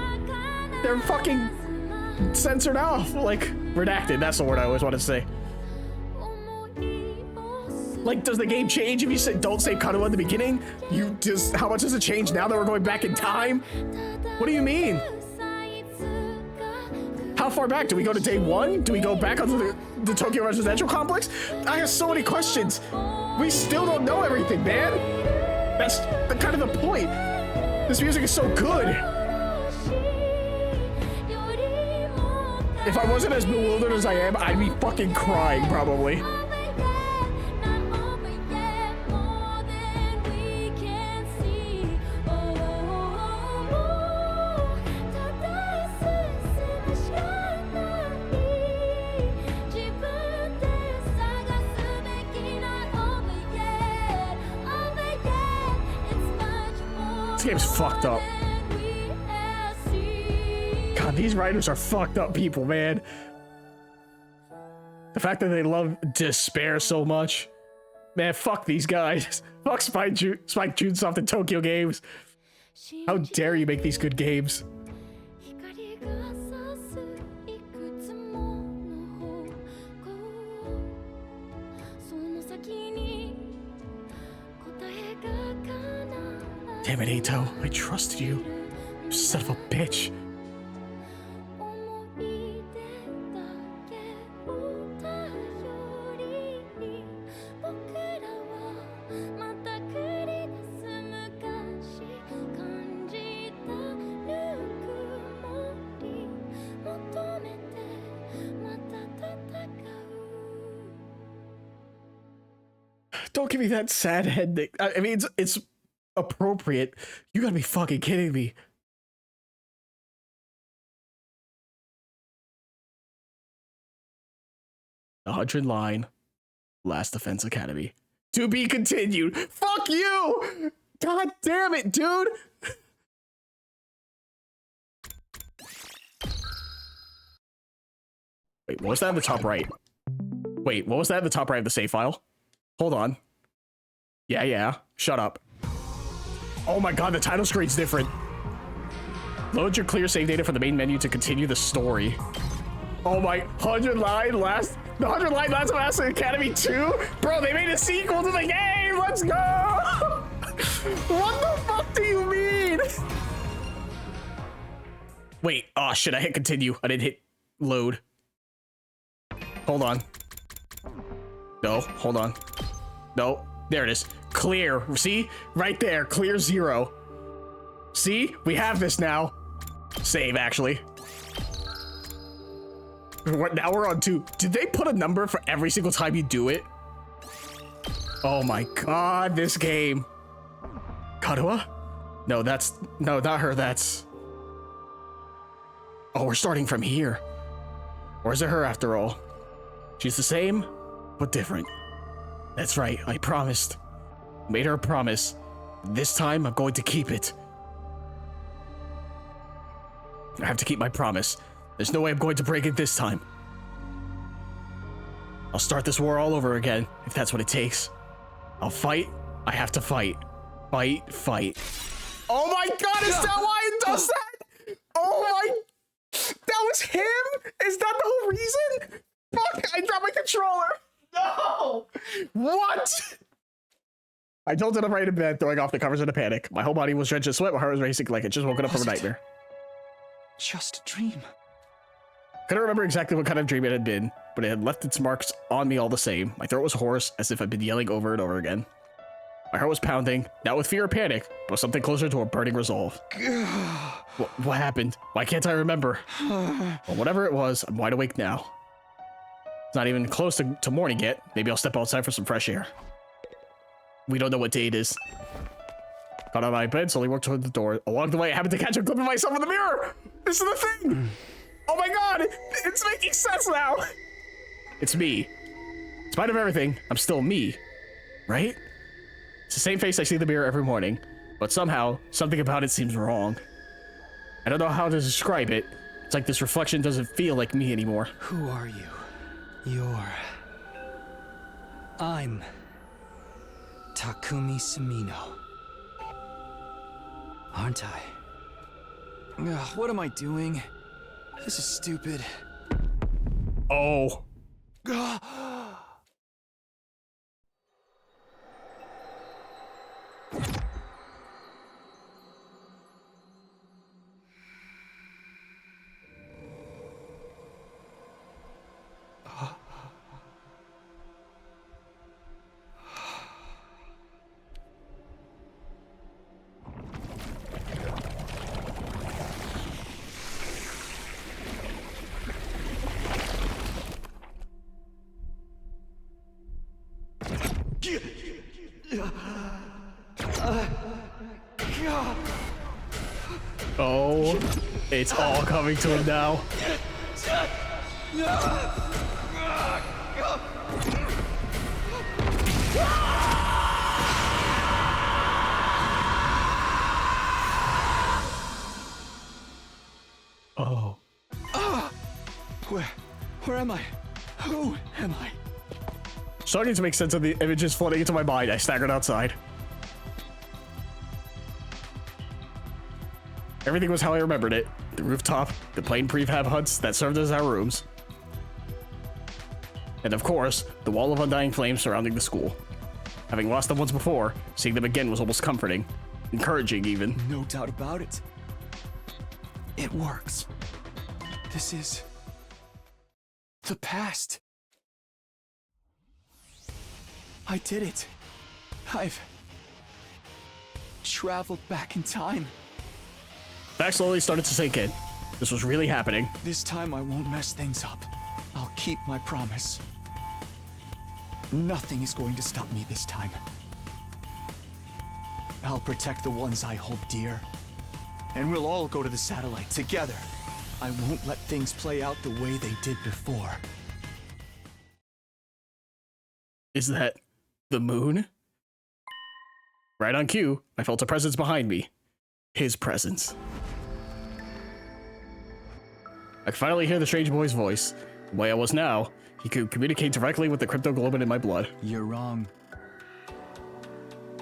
A: they're fucking censored off, like redacted. That's the word I always want to say. Like, does the game change if you say don't say Kado at the beginning? You just, how much does it change now that we're going back in time? What do you mean? How far back? Do we go to day one? Do we go back onto the Tokyo Residential Complex? I have so many questions. We still don't know everything, man. That's kind of the point. This music is so good. If I wasn't as bewildered as I am, I'd be fucking crying, probably. This game's fucked up. God, these writers are fucked up people, man. The fact that they love despair so much. Man, fuck these guys. Fuck Spike Chunsoft and Tokyo Games. How dare you make these good games? Damn it, Eito. I trusted you. You son of a bitch. Don't give me that sad ending. I mean, it's appropriate. You gotta be fucking kidding me. The 100 line, Last Defense Academy. To be continued. Fuck you! God damn it, dude! Wait, what was that in the top right? Wait, what was that in the top right of the save file? Hold on. Yeah. Shut up. Oh my god, the title screen's different. Load your clear save data from the main menu to continue the story. Oh my, 100 line Last Defense Academy 2? Bro, they made a sequel to the game! Let's go! What the fuck do you mean? Wait, oh shit, I hit continue. I didn't hit load. Hold on. No, hold on. No, there it is. Clear. See? Right there. Clear 0. See? We have this now. Save, actually. What? Now we're on 2. Did they put a number for every single time you do it? Oh my god, this game. Karuha? No, that's... No, not her. That's... Oh, we're starting from here. Or is it her after all? She's the same, but different. That's right, I promised. Made her a promise. This time, I'm going to keep it. I have to keep my promise. There's no way I'm going to break it this time. I'll start this war all over again, if that's what it takes. I'll fight. I have to fight. Fight, fight. Oh my god, is that why it does that? Oh my... That was him? Is that the whole reason? Fuck, I dropped my controller. No! What? I jolted up right in bed, throwing off the covers in a panic. My whole body was drenched in sweat, my heart was racing like it just woken up from a nightmare.
C: Just a dream.
A: Couldn't remember exactly what kind of dream it had been, but it had left its marks on me all the same. My throat was hoarse, as if I'd been yelling over and over again. My heart was pounding, not with fear or panic, but with something closer to a burning resolve. What happened? Why can't I remember? Well, whatever it was, I'm wide awake now. It's not even close to morning yet. Maybe I'll step outside for some fresh air. We don't know what day it is. Got out of my bed, slowly walked toward the door. Along the way, I happened to catch a clip of myself in the mirror! This is the thing! Oh my god! It's making sense now! It's me. In spite of everything, I'm still me. Right? It's the same face I see in the mirror every morning, but somehow, something about it seems wrong. I don't know how to describe it. It's like this reflection doesn't feel like me anymore.
C: Who are you? I'm Takumi Sumino. Aren't I? Ugh, what am I doing? This is stupid.
A: Oh. Oh, it's all coming to him now. Oh.
C: Where am I? Who am I?
A: Starting to make sense of the images flooding into my mind, I staggered outside. Everything was how I remembered it. The rooftop, the plain prefab huts that served as our rooms. And of course, the wall of undying flames surrounding the school. Having lost them once before, seeing them again was almost comforting. Encouraging, even.
C: No doubt about it. It works. This is... the past. I did it. I've... traveled back in time.
A: Facts slowly started to sink in. This was really happening.
C: This time I won't mess things up. I'll keep my promise. Nothing is going to stop me this time. I'll protect the ones I hold dear. And we'll all go to the satellite together. I won't let things play out the way they did before.
A: Is that the moon? Right on cue, I felt a presence behind me. His presence. I could finally hear the strange boy's voice. The way I was now, he could communicate directly with the cryptoglobin in my blood.
C: You're wrong.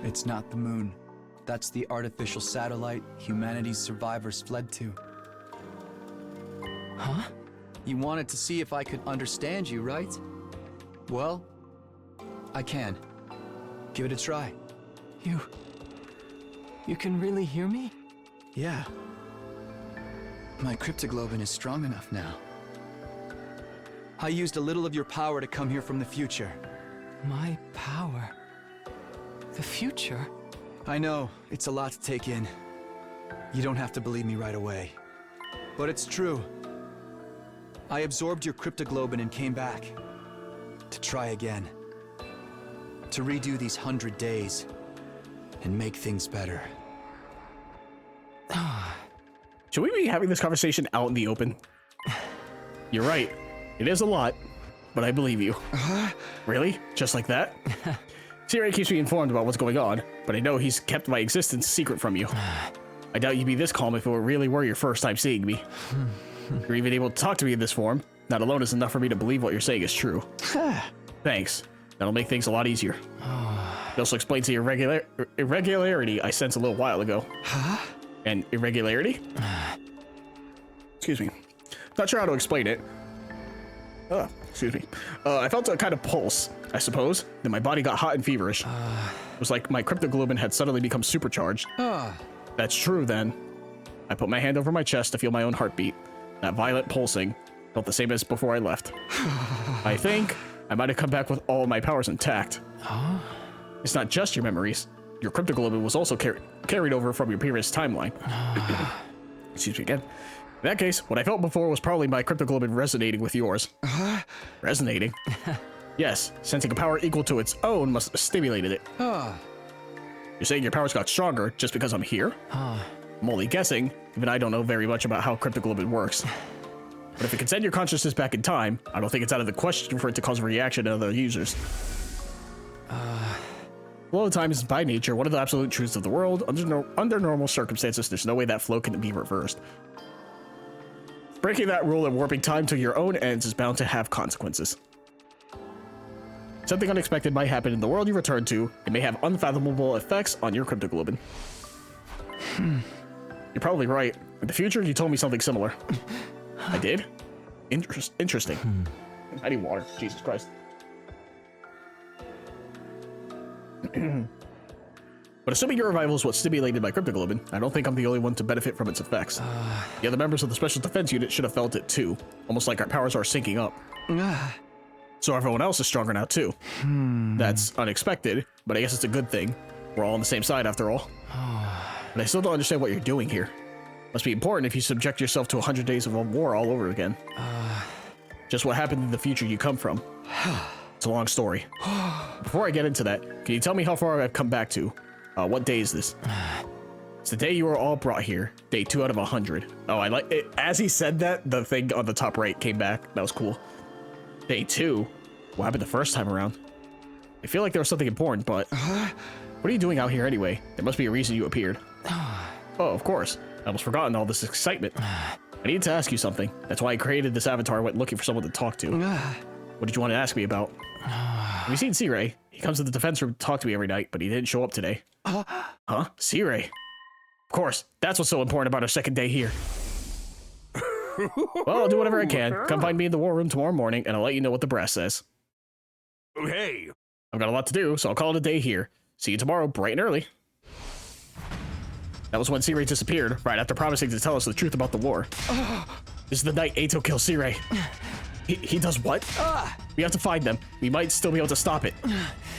C: It's not the moon. That's the artificial satellite humanity's survivors fled to. Huh? You wanted to see if I could understand you, right? Well, I can. Give it a try. You can really hear me? Yeah. My cryptoglobin is strong enough now. I used a little of your power to come here from the future.
L: My power. The future.
C: I know, it's a lot to take in. You don't have to believe me right away. But it's true. I absorbed your cryptoglobin and came back. To try again. To redo these 100 days. And make things better.
A: Should we be having this conversation out in the open? You're right. It is a lot, but I believe you. Really? Just like that? Sirei keeps me informed about what's going on, but I know he's kept my existence secret from you. I doubt you'd be this calm if it really were your first time seeing me. You're even able to talk to me in this form. That alone is enough for me to believe what you're saying is true. Thanks. That'll make things a lot easier. It also explains the irregularity I sensed a little while ago. An irregularity? Excuse me. Not sure how to explain it. Excuse me. I felt a kind of pulse, I suppose. Then my body got hot and feverish. It was like my cryptoglobin had suddenly become supercharged. That's true then. I put my hand over my chest to feel my own heartbeat. That violent pulsing felt the same as before I left. I think I might have come back with all my powers intact. It's not just your memories. Your cryptoglobin was also carried over from your previous timeline. Excuse me again. In that case, what I felt before was probably my cryptoglobin resonating with yours. Resonating? Yes, sensing a power equal to its own must have stimulated it. You're saying your powers got stronger just because I'm here? I'm only guessing, even I don't know very much about how cryptoglobin works. But if it can send your consciousness back in time, I don't think it's out of the question for it to cause a reaction in other users. Flow of time is by nature one of the absolute truths of the world. Under normal circumstances, there's no way that flow can be reversed. Breaking that rule and warping time to your own ends is bound to have consequences. Something unexpected might happen in the world you return to. It may have unfathomable effects on your cryptoglobin. You're probably right. In the future, you told me something similar. I did? Interesting. I need water. Jesus Christ. But assuming your revival is what stimulated my cryptoglobin, I don't think I'm the only one to benefit from its effects. The other members of the Special Defense Unit should have felt it too. Almost like our powers are syncing up. So everyone else is stronger now too. That's unexpected, but I guess it's a good thing. We're all on the same side after all. But I still don't understand what you're doing here. Must be important if you subject yourself to 100 days of a war all over again. Just what happened in the future you come from. It's a long story. Before I get into that, can you tell me how far I've come back to? What day is this? It's the day you were all brought here. Day 2 out of 100. Oh, I like it. As he said that, the thing on the top right came back. That was cool. Day 2? What happened the first time around? I feel like there was something important, but... What are you doing out here anyway? There must be a reason you appeared. Oh, of course. I almost forgotten all this excitement. I needed to ask you something. That's why I created this avatar and went looking for someone to talk to. What did you want to ask me about? Have you seen Sirei? He comes to the defense room to talk to me every night, but he didn't show up today. Huh? Sirei? Of course. That's what's so important about our second day here. Well, I'll do whatever I can. Come find me in the war room tomorrow morning, and I'll let you know what the brass says.
B: Hey!
A: I've got a lot to do, so I'll call it a day here. See you tomorrow, bright and early. That was when Sirei disappeared, right after promising to tell us the truth about the war. This is the night Eito kills Sirei. He does what? We have to find them. We might still be able to stop it.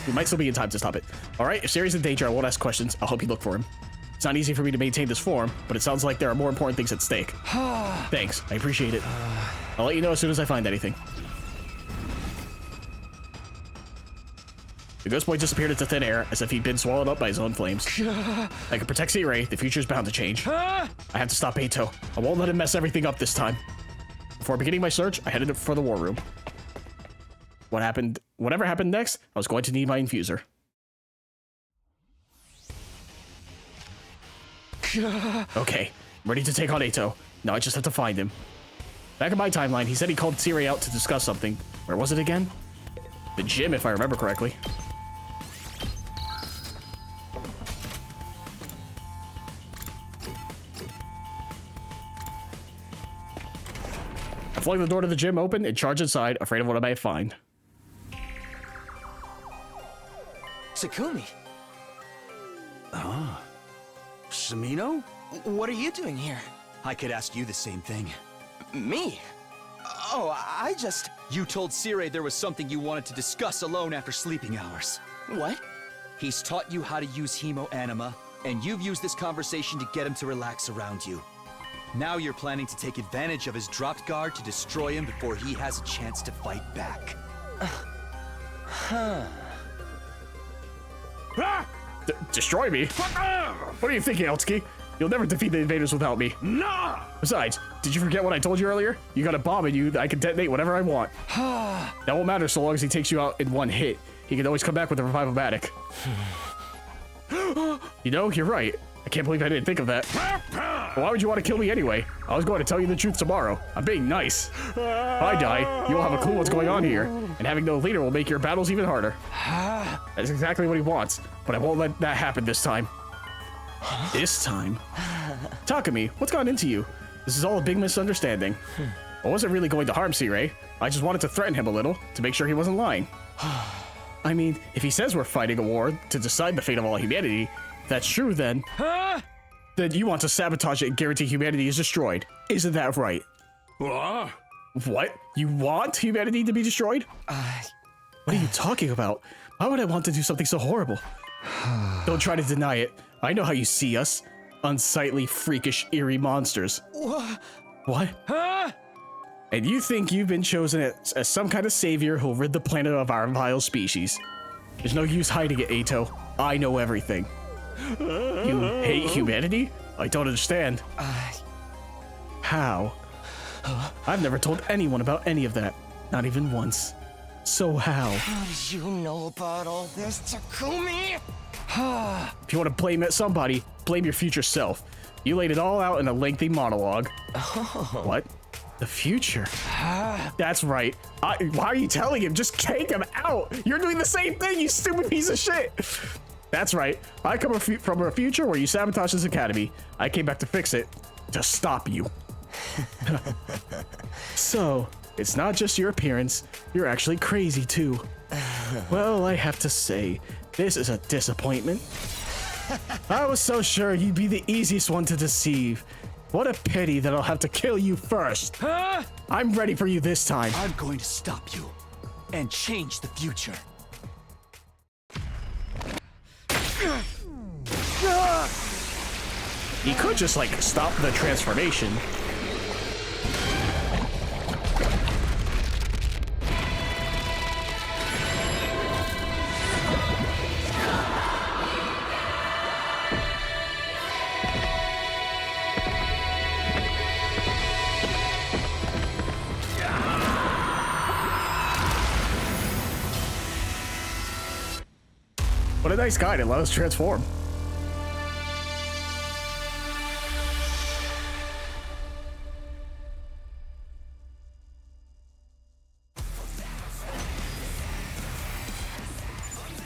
A: We might still be in time to stop it. Alright, if Sirei's in danger, I won't ask questions. I'll help you look for him. It's not easy for me to maintain this form, but it sounds like there are more important things at stake. Thanks, I appreciate it. I'll let you know as soon as I find anything. The Ghost Boy disappeared into thin air as if he'd been swallowed up by his own flames. I can protect Sirei. The future's bound to change. I have to stop Eito. I won't let him mess everything up this time. Before beginning my search, I headed for the war room. Whatever happened next, I was going to need my infuser. Okay, I'm ready to take on Eito. Now I just have to find him. Back in my timeline, he said he called Sirei out to discuss something. Where was it again? The gym, if I remember correctly. I flung the door to the gym open and charged inside, afraid of what I might find.
H: Takumi!
B: Samino?
H: What are you doing here?
M: I could ask you the same thing.
H: Me? Oh, I just...
M: You told Sirei there was something you wanted to discuss alone after sleeping hours.
H: What?
M: He's taught you how to use Hemo Anima, and you've used this conversation to get him to relax around you. Now you're planning to take advantage of his dropped guard to destroy him before he has a chance to fight back.
A: Destroy me? What are you thinking, Eltsky? You'll never defeat the invaders without me.
B: Nah!
A: Besides, did you forget what I told you earlier? You got a bomb in you that I can detonate whatever I want. That won't matter so long as he takes you out in one hit. He can always come back with a Revive-O-Matic. You know, you're right. I can't believe I didn't think of that. Why would you want to kill me anyway? I was going to tell you the truth tomorrow. I'm being nice. If I die, you won't have a clue what's going on here, and having no leader will make your battles even harder. That's exactly what he wants, but I won't let that happen this time. This time? Takumi, what's gone into you? This is all a big misunderstanding. I wasn't really going to harm Sirei. I just wanted to threaten him a little, to make sure he wasn't lying. I mean, if he says we're fighting a war to decide the fate of all humanity, if that's true then... Then you want to sabotage it and guarantee humanity is destroyed. Isn't that right?
B: What?
A: What? You want humanity to be destroyed? What are you talking about? Why would I want to do something so horrible? Don't try to deny it. I know how you see us. Unsightly, freakish, eerie monsters. What? And you think you've been chosen as some kind of savior who'll rid the planet of our vile species. There's no use hiding it, Eito. I know everything. You hate humanity? I don't understand. How? I've never told anyone about any of that. Not even once. So how?
Q: How do you know about all this, Takumi?
A: If you want to blame somebody, blame your future self. You laid it all out in a lengthy monologue. What? The future? That's right. Why are you telling him? Just take him out. You're doing the same thing, you stupid piece of shit. That's right. I come from a future where you sabotaged this academy. I came back to fix it. To stop you. So, it's not just your appearance. You're actually crazy too. Well, I have to say, this is a disappointment. I was so sure you'd be the easiest one to deceive. What a pity that I'll have to kill you first. I'm ready for you this time.
M: I'm going to stop you and change the future.
A: He could just, like, stop the transformation. What a nice guy to let us transform.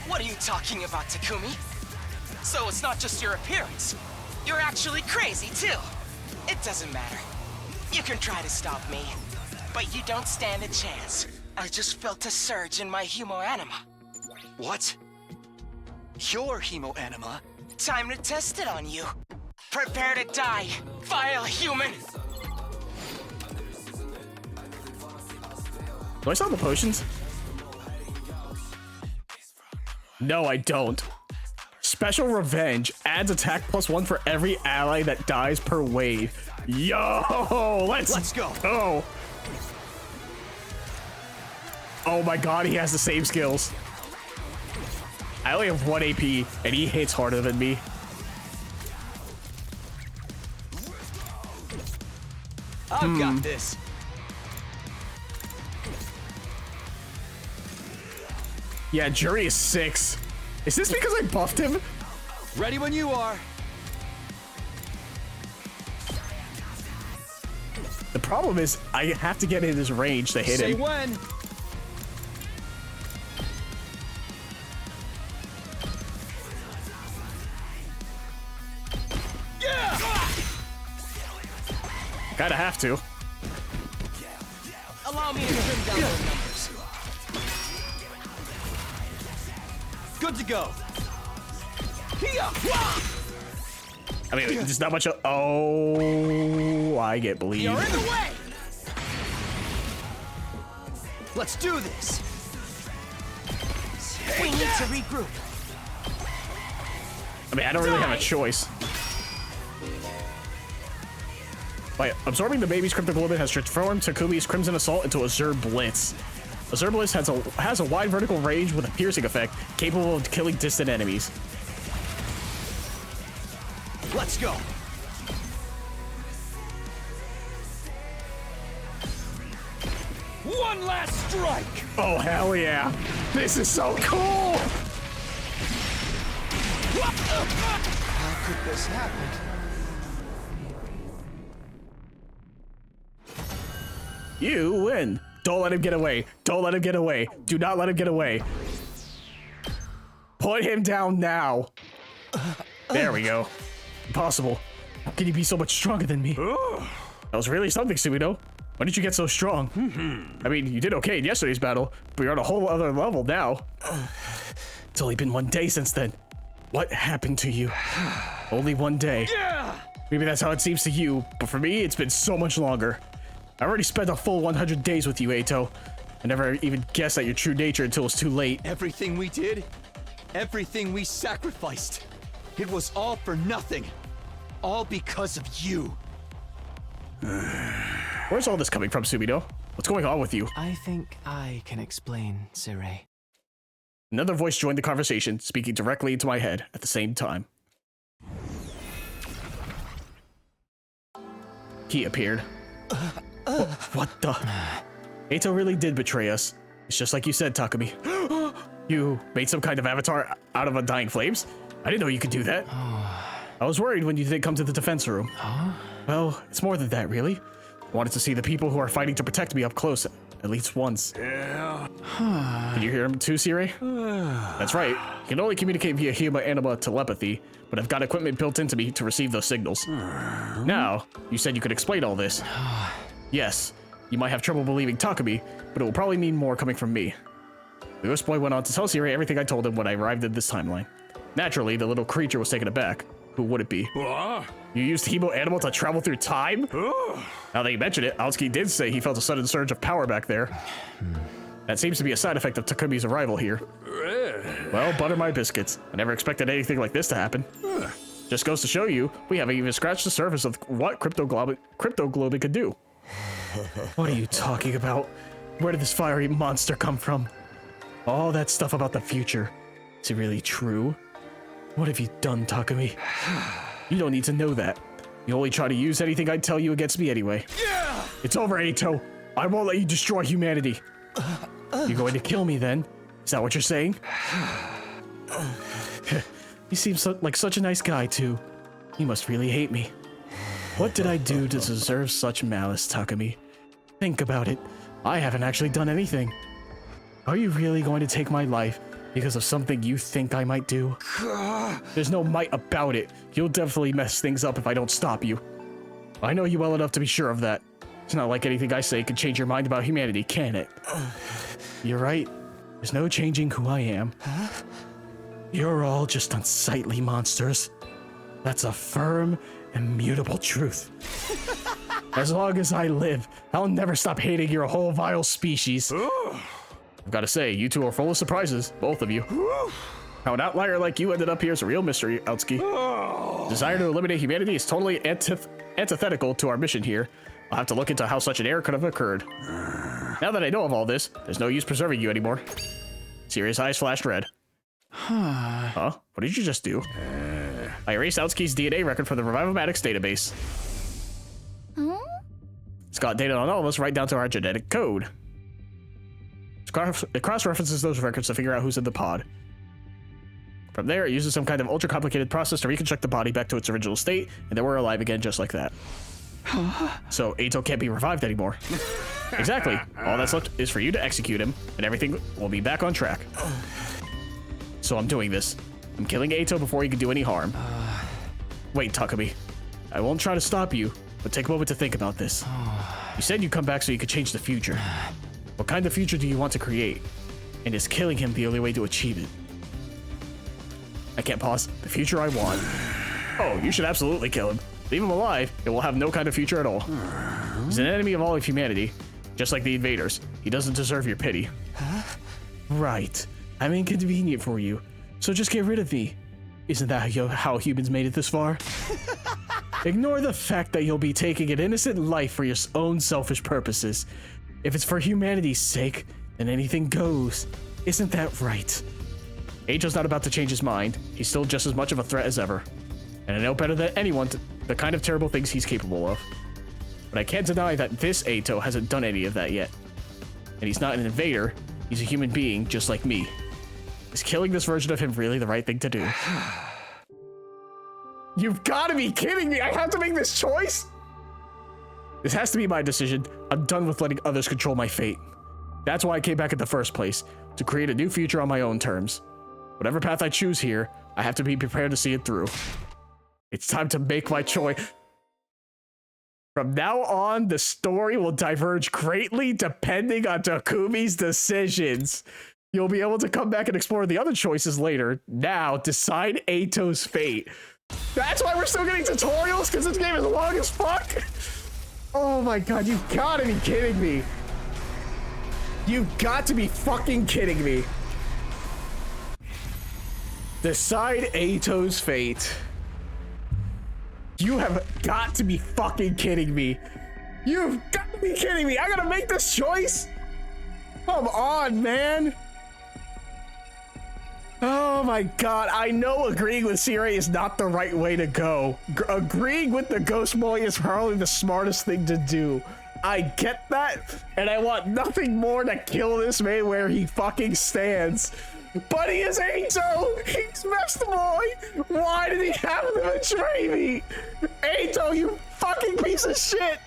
Q: What are you talking about, Takumi? So it's not just your appearance. You're actually crazy, too. It doesn't matter. You can try to stop me, but you don't stand a chance. I just felt a surge in my Hemo Anima.
M: What? Your Hemo Anima?
Q: Time to test it on you. Prepare to die, vile human!
A: Do I sell the potions? No, I don't. Special Revenge adds attack +1 for every ally that dies per wave. Yo, let's go. Oh my god, he has the same skills. I only have 1 AP, and he hits harder than me.
M: I've got this.
A: Yeah, Jury is 6. Is this because I buffed him?
M: Ready when you are.
A: The problem is, I have to get in his range to hit him.
M: Say when.
A: Kinda have to.
Q: Allow me to trim down those numbers.
M: Good to go.
A: I mean, there's not much of... Oh, I get bleed.
Q: You're in the way!
C: Let's do this!
G: We need to regroup.
A: I mean, I don't really have a choice. By absorbing the baby's cryptoglobin has transformed Takumi's Crimson Assault into a Zerg Blitz. A Zerg Blitz has a wide vertical range with a piercing effect, capable of killing distant enemies.
C: Let's go!
B: One last strike!
A: Oh, hell yeah. This is so cool!
C: How could this happen?
A: You win. Don't let him get away. Don't let him get away. Do not let him get away. Put him down now. There we go. Impossible. How can you be so much stronger than me? That was really something, Sumido. When did you get so strong? I mean, you did okay in yesterday's battle, but you're on a whole other level now. It's only been 1 day since then. What happened to you? Only 1 day. Maybe that's how it seems to you, but for me, it's been so much longer. I already spent a full 100 days with you, Eito. I never even guessed at your true nature until it's too late.
M: Everything we did, everything we sacrificed, it was all for nothing. All because of you.
A: Where's all this coming from, Sumido? What's going on with you?
L: I think I can explain, Sirei.
A: Another voice joined the conversation, speaking directly into my head at the same time. He appeared. What the? Eito really did betray us. It's just like you said, Takumi. You made some kind of avatar out of Undying Flames? I didn't know you could do that. I was worried when you didn't come to the defense room. Well, it's more than that, really. I wanted to see the people who are fighting to protect me up close, at least once.
B: Yeah.
A: Can you hear him too, Sirei? That's right. You can only communicate via human-anima telepathy, but I've got equipment built into me to receive those signals. Now, you said you could explain all this. Yes, you might have trouble believing Takumi, but it will probably mean more coming from me. The Ghost Boy went on to tell Sirei everything I told him when I arrived at this timeline. Naturally, the little creature was taken aback. Who would it be? You used Hemo Animal to travel through time? Now that you mention it, Aotsuki did say he felt a sudden surge of power back there. That seems to be a side effect of Takumi's arrival here. Well, butter my biscuits. I never expected anything like this to happen. Just goes to show you, we haven't even scratched the surface of what Cryptoglobin could do. What are you talking about? Where did this fiery monster come from? All that stuff about the future. Is it really true? What have you done, Takumi? You don't need to know that. You only try to use anything I tell you against me anyway. It's over, Eito. I won't let you destroy humanity. You're going to kill me then? Is that what you're saying? You seem like such a nice guy, too. You must really hate me. What did I do to deserve such malice, Takumi? Think about it. I haven't actually done anything. Are you really going to take my life because of something you think I might do? There's no might about it. You'll definitely mess things up if I don't stop you. I know you well enough to be sure of that. It's not like anything I say can change your mind about humanity, can it? You're right. There's no changing who I am. You're all just unsightly monsters. That's a firm, immutable truth. As long as I live, I'll never stop hating your whole vile species. I've got to say, you two are full of surprises, both of you. How an outlier like you ended up here is a real mystery, Aotsuki. Desire to eliminate humanity is totally antithetical to our mission here. I'll have to look into how such an error could have occurred. Now that I know of all this, there's no use preserving you anymore. Sirius eyes flashed red. Huh? What did you just do? I erased Aotsuki's DNA record from the Revivomatics database. It's got data on all of us right down to our genetic code. It cross-references those records to figure out who's in the pod. From there, it uses some kind of ultra-complicated process to reconstruct the body back to its original state, and then we're alive again just like that. So Eito can't be revived anymore. Exactly. All that's left is for you to execute him, and everything will be back on track. So I'm doing this. I'm killing Eito before he can do any harm. Wait, Takumi. I won't try to stop you, but take a moment to think about this. You said you'd come back so you could change the future. What kind of future do you want to create? And is killing him the only way to achieve it? I can't pause. The future I want. Oh, you should absolutely kill him. Leave him alive, it will have no kind of future at all. He's an enemy of all of humanity, just like the invaders. He doesn't deserve your pity.
L: Huh?
A: Right. I'm inconvenient for you, so just get rid of me. Isn't that how humans made it this far? Ignore the fact that you'll be taking an innocent life for your own selfish purposes. If it's for humanity's sake, then anything goes. Isn't that right? Eito's not about to change his mind. He's still just as much of a threat as ever. And I know better than anyone the kind of terrible things he's capable of. But I can't deny that this Eito hasn't done any of that yet. And he's not an invader, he's a human being just like me. Is killing this version of him really the right thing to do? You've got to be kidding me! I have to make this choice? This has to be my decision. I'm done with letting others control my fate. That's why I came back in the first place, to create a new future on my own terms. Whatever path I choose here, I have to be prepared to see it through. It's time to make my choice. From now on, the story will diverge greatly depending on Takumi's decisions. You'll be able to come back and explore the other choices later. Now, decide Eito's fate. That's why we're still getting tutorials? Because this game is long as fuck? Oh my god, you've got to be kidding me. You've got to be fucking kidding me. Decide Eito's fate. You have got to be fucking kidding me. You've got to be kidding me. I gotta make this choice? Come on, man. Oh my god, I know agreeing with Sire is not the right way to go. Agreeing with the Ghost Boy is probably the smartest thing to do. I get that, and I want nothing more to kill this man where he fucking stands. But he is Eito! He's best boy! Why did he have to betray me? Eito, you fucking piece of shit!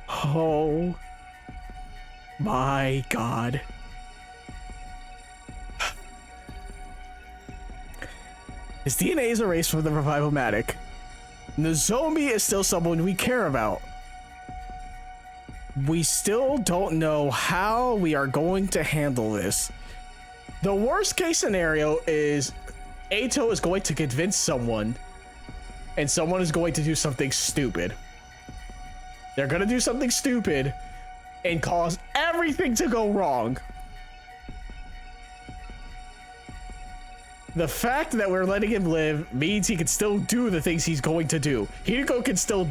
A: Oh my god. His DNA is erased from the Revival-Matic. Nozomi is still someone we care about. We still don't know how we are going to handle this. The worst case scenario is Eito is going to convince someone, and someone is going to do something stupid. They're gonna do something stupid and cause everything to go wrong. The fact that we're letting him live means he can still do the things he's going to do. Hideko can still...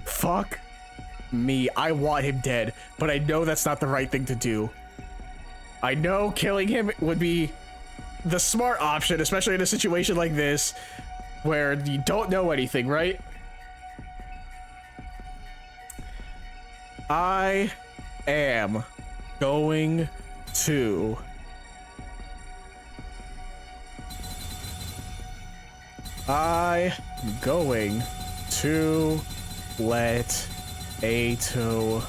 A: Fuck me. I want him dead, but I know that's not the right thing to do. I know killing him would be the smart option, especially in a situation like this, where you don't know anything, right? I am going to... I'm going to let Eito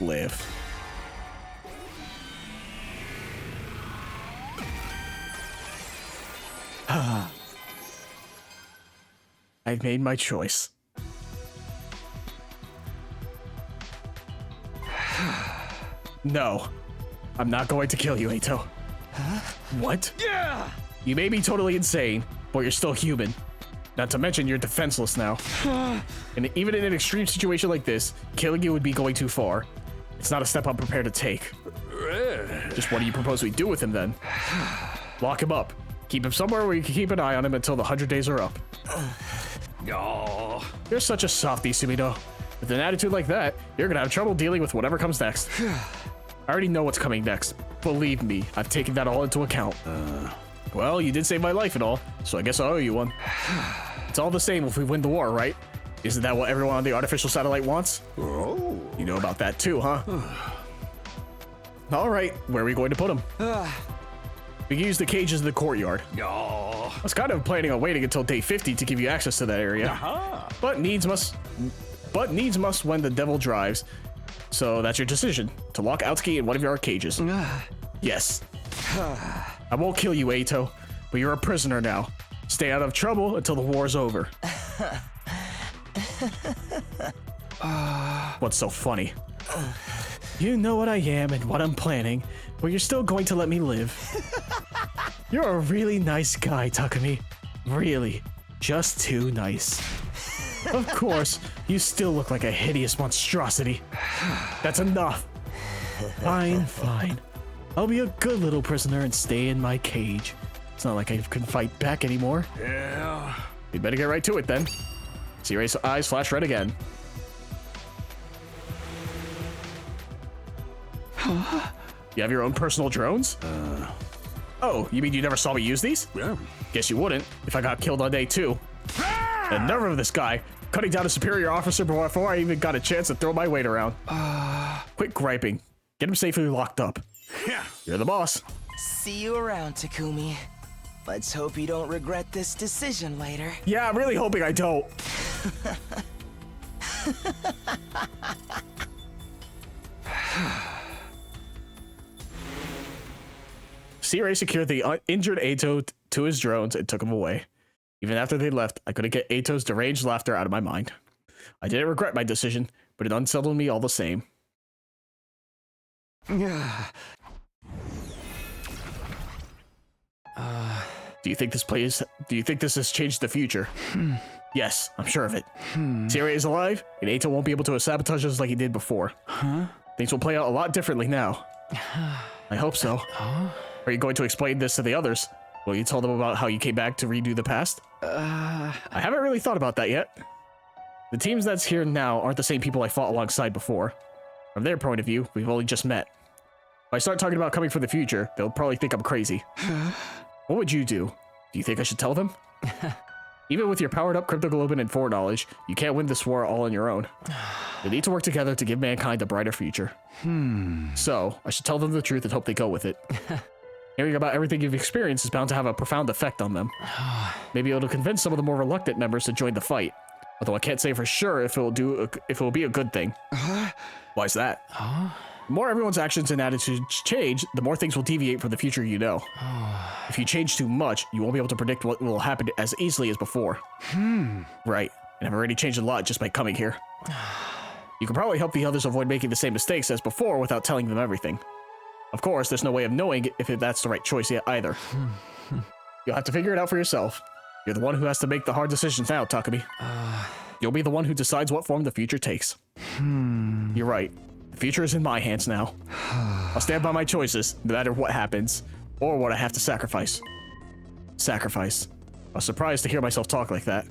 A: live. I've made my choice. No, I'm not going to kill you, Eito.
L: Huh?
A: What? Yeah! You may be totally insane, but you're still human. Not to mention you're defenseless now. And even in an extreme situation like this, killing you would be going too far. It's not a step I'm prepared to take. Just what do you propose we do with him then? Lock him up. Keep him somewhere where you can keep an eye on him until the 100 days are up.
B: Oh.
A: You're such a softie, Sumino. With an attitude like that, you're gonna have trouble dealing with whatever comes next. I already know what's coming next. Believe me, I've taken that all into account. Well, you did save my life and all, so I guess I owe you one. It's all the same if we win the war, right? Isn't that what everyone on the artificial satellite wants? Oh. You know about that too, huh? All right, where are we going to put him? We can use the cages in the courtyard. I was kind of planning on waiting until day 50 to give you access to that area. But needs must when the devil drives. So that's your decision, to lock Aotsuki in one of your cages. Yes. I won't kill you, Eito, but you're a prisoner now. Stay out of trouble until the war's over. What's so funny? You know what I am and what I'm planning, but you're still going to let me live. You're a really nice guy, Takumi. Really. Just too nice. Of course, you still look like a hideous monstrosity. That's enough. Fine, fine. I'll be a good little prisoner and stay in my cage. It's not like I can fight back anymore.
B: Yeah.
A: We better get right to it then. Sirai's eyes flash red again. You have your own personal drones? Oh, you mean you never saw me use these?
B: Yeah.
A: Guess you wouldn't if I got killed on day 2. The nerve of this guy, cutting down a superior officer before I even got a chance to throw my weight around. Quit griping. Get him safely locked up.
B: Yeah.
A: You're the boss.
Q: See you around, Takumi. Let's hope you don't regret this decision later.
A: Yeah, I'm really hoping I don't. Sirai secured the injured Eito to his drones and took him away. Even after they left, I couldn't get Eito's deranged laughter out of my mind. I didn't regret my decision, but it unsettled me all the same. Do you think this has changed the future? Yes, I'm sure of it. Sirai is alive, and Eito won't be able to sabotage us like he did before. Things will play out a lot differently now. I hope so. Are you going to explain this to the others? Will you tell them about how you came back to redo the past? I haven't really thought about that yet. The teams that's here now aren't the same people I fought alongside before. From their point of view, we've only just met. If I start talking about coming for the future, they'll probably think I'm crazy. What would you do? Do you think I should tell them? Even with your powered up cryptoglobin and foreknowledge, you can't win this war all on your own. We need to work together to give mankind a brighter future. So, I should tell them the truth and hope they go with it. Hearing about everything you've experienced is bound to have a profound effect on them. Maybe it'll convince some of the more reluctant members to join the fight. Although I can't say for sure if it will be a good thing. Why's that? The more everyone's actions and attitudes change, the more things will deviate from the future you know. If you change too much, you won't be able to predict what will happen as easily as before. Right, and I've already changed a lot just by coming here. You can probably help the others avoid making the same mistakes as before without telling them everything. Of course, there's no way of knowing if that's the right choice yet either. You'll have to figure it out for yourself. You're the one who has to make the hard decisions now, Takumi. You'll be the one who decides what form the future takes. You're right. The future is in my hands now. I'll stand by my choices, no matter what happens, or what I have to sacrifice. Sacrifice. I was surprised to hear myself talk like that,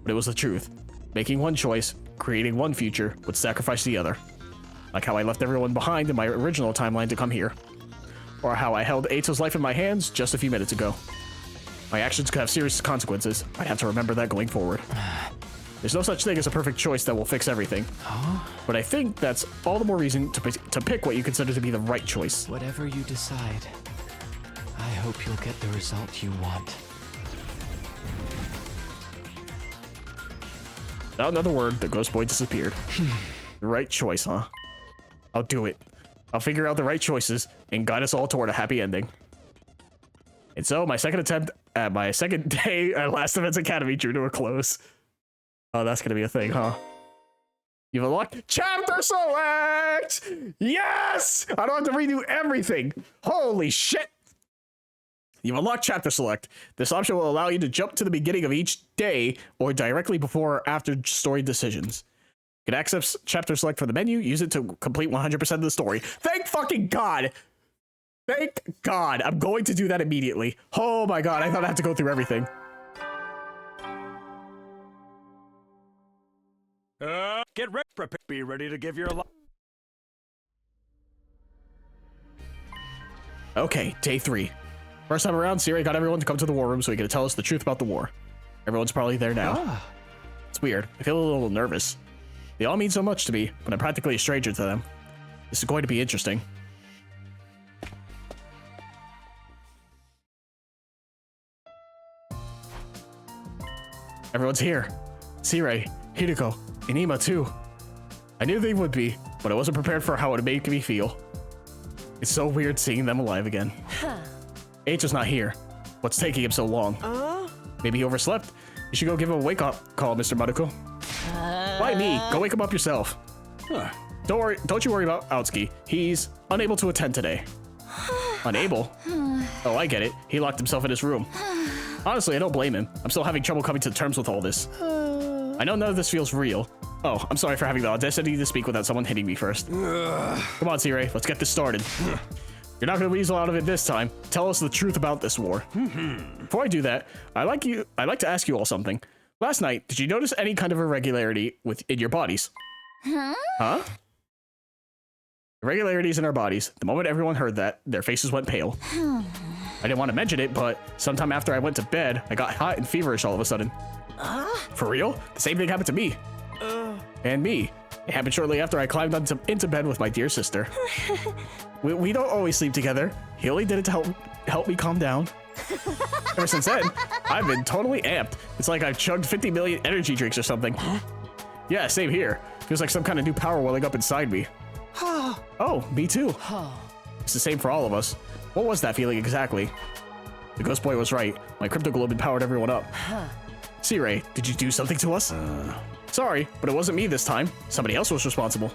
A: but it was the truth. Making one choice, creating one future, would sacrifice the other. Like how I left everyone behind in my original timeline to come here. Or how I held Eito's life in my hands just a few minutes ago. My actions could have serious consequences. I'd have to remember that going forward. There's no such thing as a perfect choice that will fix everything. But I think that's all the more reason to pick what you consider to be the right choice.
L: Whatever you decide, I hope you'll get the result you want.
A: Without another word, the ghost boy disappeared. The right choice, huh? I'll do it. I'll figure out the right choices and guide us all toward a happy ending. And so, my second attempt at my second day at Last Defense Academy drew to a close. Oh, that's gonna be a thing, huh? You've unlocked Chapter Select! Yes! I don't have to redo everything! Holy shit! You've unlocked Chapter Select. This option will allow you to jump to the beginning of each day or directly before or after story decisions. You can access Chapter Select from the menu, use it to complete 100% of the story. Thank fucking God! Thank God! I'm going to do that immediately. Oh my God, I thought I had to go through everything.
B: Get ready, be ready to give your life.
A: Okay, day 3. First time around, Sirai got everyone to come to the war room so he could tell us the truth about the war. Everyone's probably there now. It's weird. I feel a little nervous. They all mean so much to me, but I'm practically a stranger to them. This is going to be interesting. Everyone's here. Sirai, Hideko, and Ima too. I knew they would be, but I wasn't prepared for how it would make me feel. It's so weird seeing them alive again. Eito's not here. What's taking him so long? Maybe he overslept? You should go give him a wake-up call, Mr. Maruko. Why me? Go wake him up yourself. Don't Don't you worry about Aotsuki. He's unable to attend today. Unable? Oh, I get it. He locked himself in his room. Honestly, I don't blame him. I'm still having trouble coming to terms with all this. I know none of this feels real. Oh, I'm sorry for having the audacity to speak without someone hitting me first. Come on, Sirei, let's get this started. You're not gonna weasel out of it this time. Tell us the truth about this war. Before I do that, I'd like to ask you all something. Last night, did you notice any kind of irregularity in your bodies? Huh? Irregularities in our bodies. The moment everyone heard that, their faces went pale. I didn't want to mention it, but sometime after I went to bed, I got hot and feverish all of a sudden. For real? The same thing happened to me. And me. It happened shortly after I climbed into bed with my dear sister. We don't always sleep together. He only did it to help me calm down. Ever since then, I've been totally amped. It's like I've chugged 50 million energy drinks or something. Yeah, same here. Feels like some kind of new power welling up inside me. Oh, me too. It's the same for all of us. What was that feeling exactly? The ghost boy was right. My cryptoglobin powered everyone up. Sirei, did you do something to us? Sorry, but it wasn't me this time. Somebody else was responsible.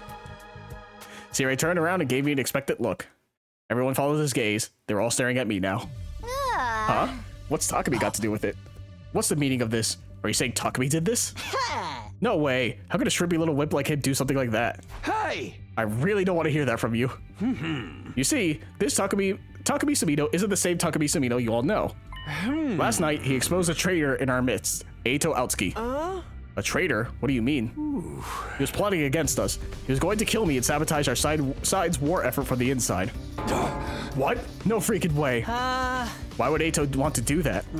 A: Sirei turned around and gave me an expectant look. Everyone followed his gaze. They were all staring at me now. Huh? What's Takumi got to do with it? What's the meaning of this? Are you saying Takumi did this? No way. How could a shrimpy little wimp like him do something like that?
B: Hey!
A: I really don't want to hear that from you. You see, this Takumi Sumino isn't the same Takumi Sumino you all know. Last night, he exposed a traitor in our midst, Eito Aotsuki. A traitor? What do you mean? He was plotting against us. He was going to kill me and sabotage our side's war effort from the inside. What? No freaking way. Why would Eito want to do that?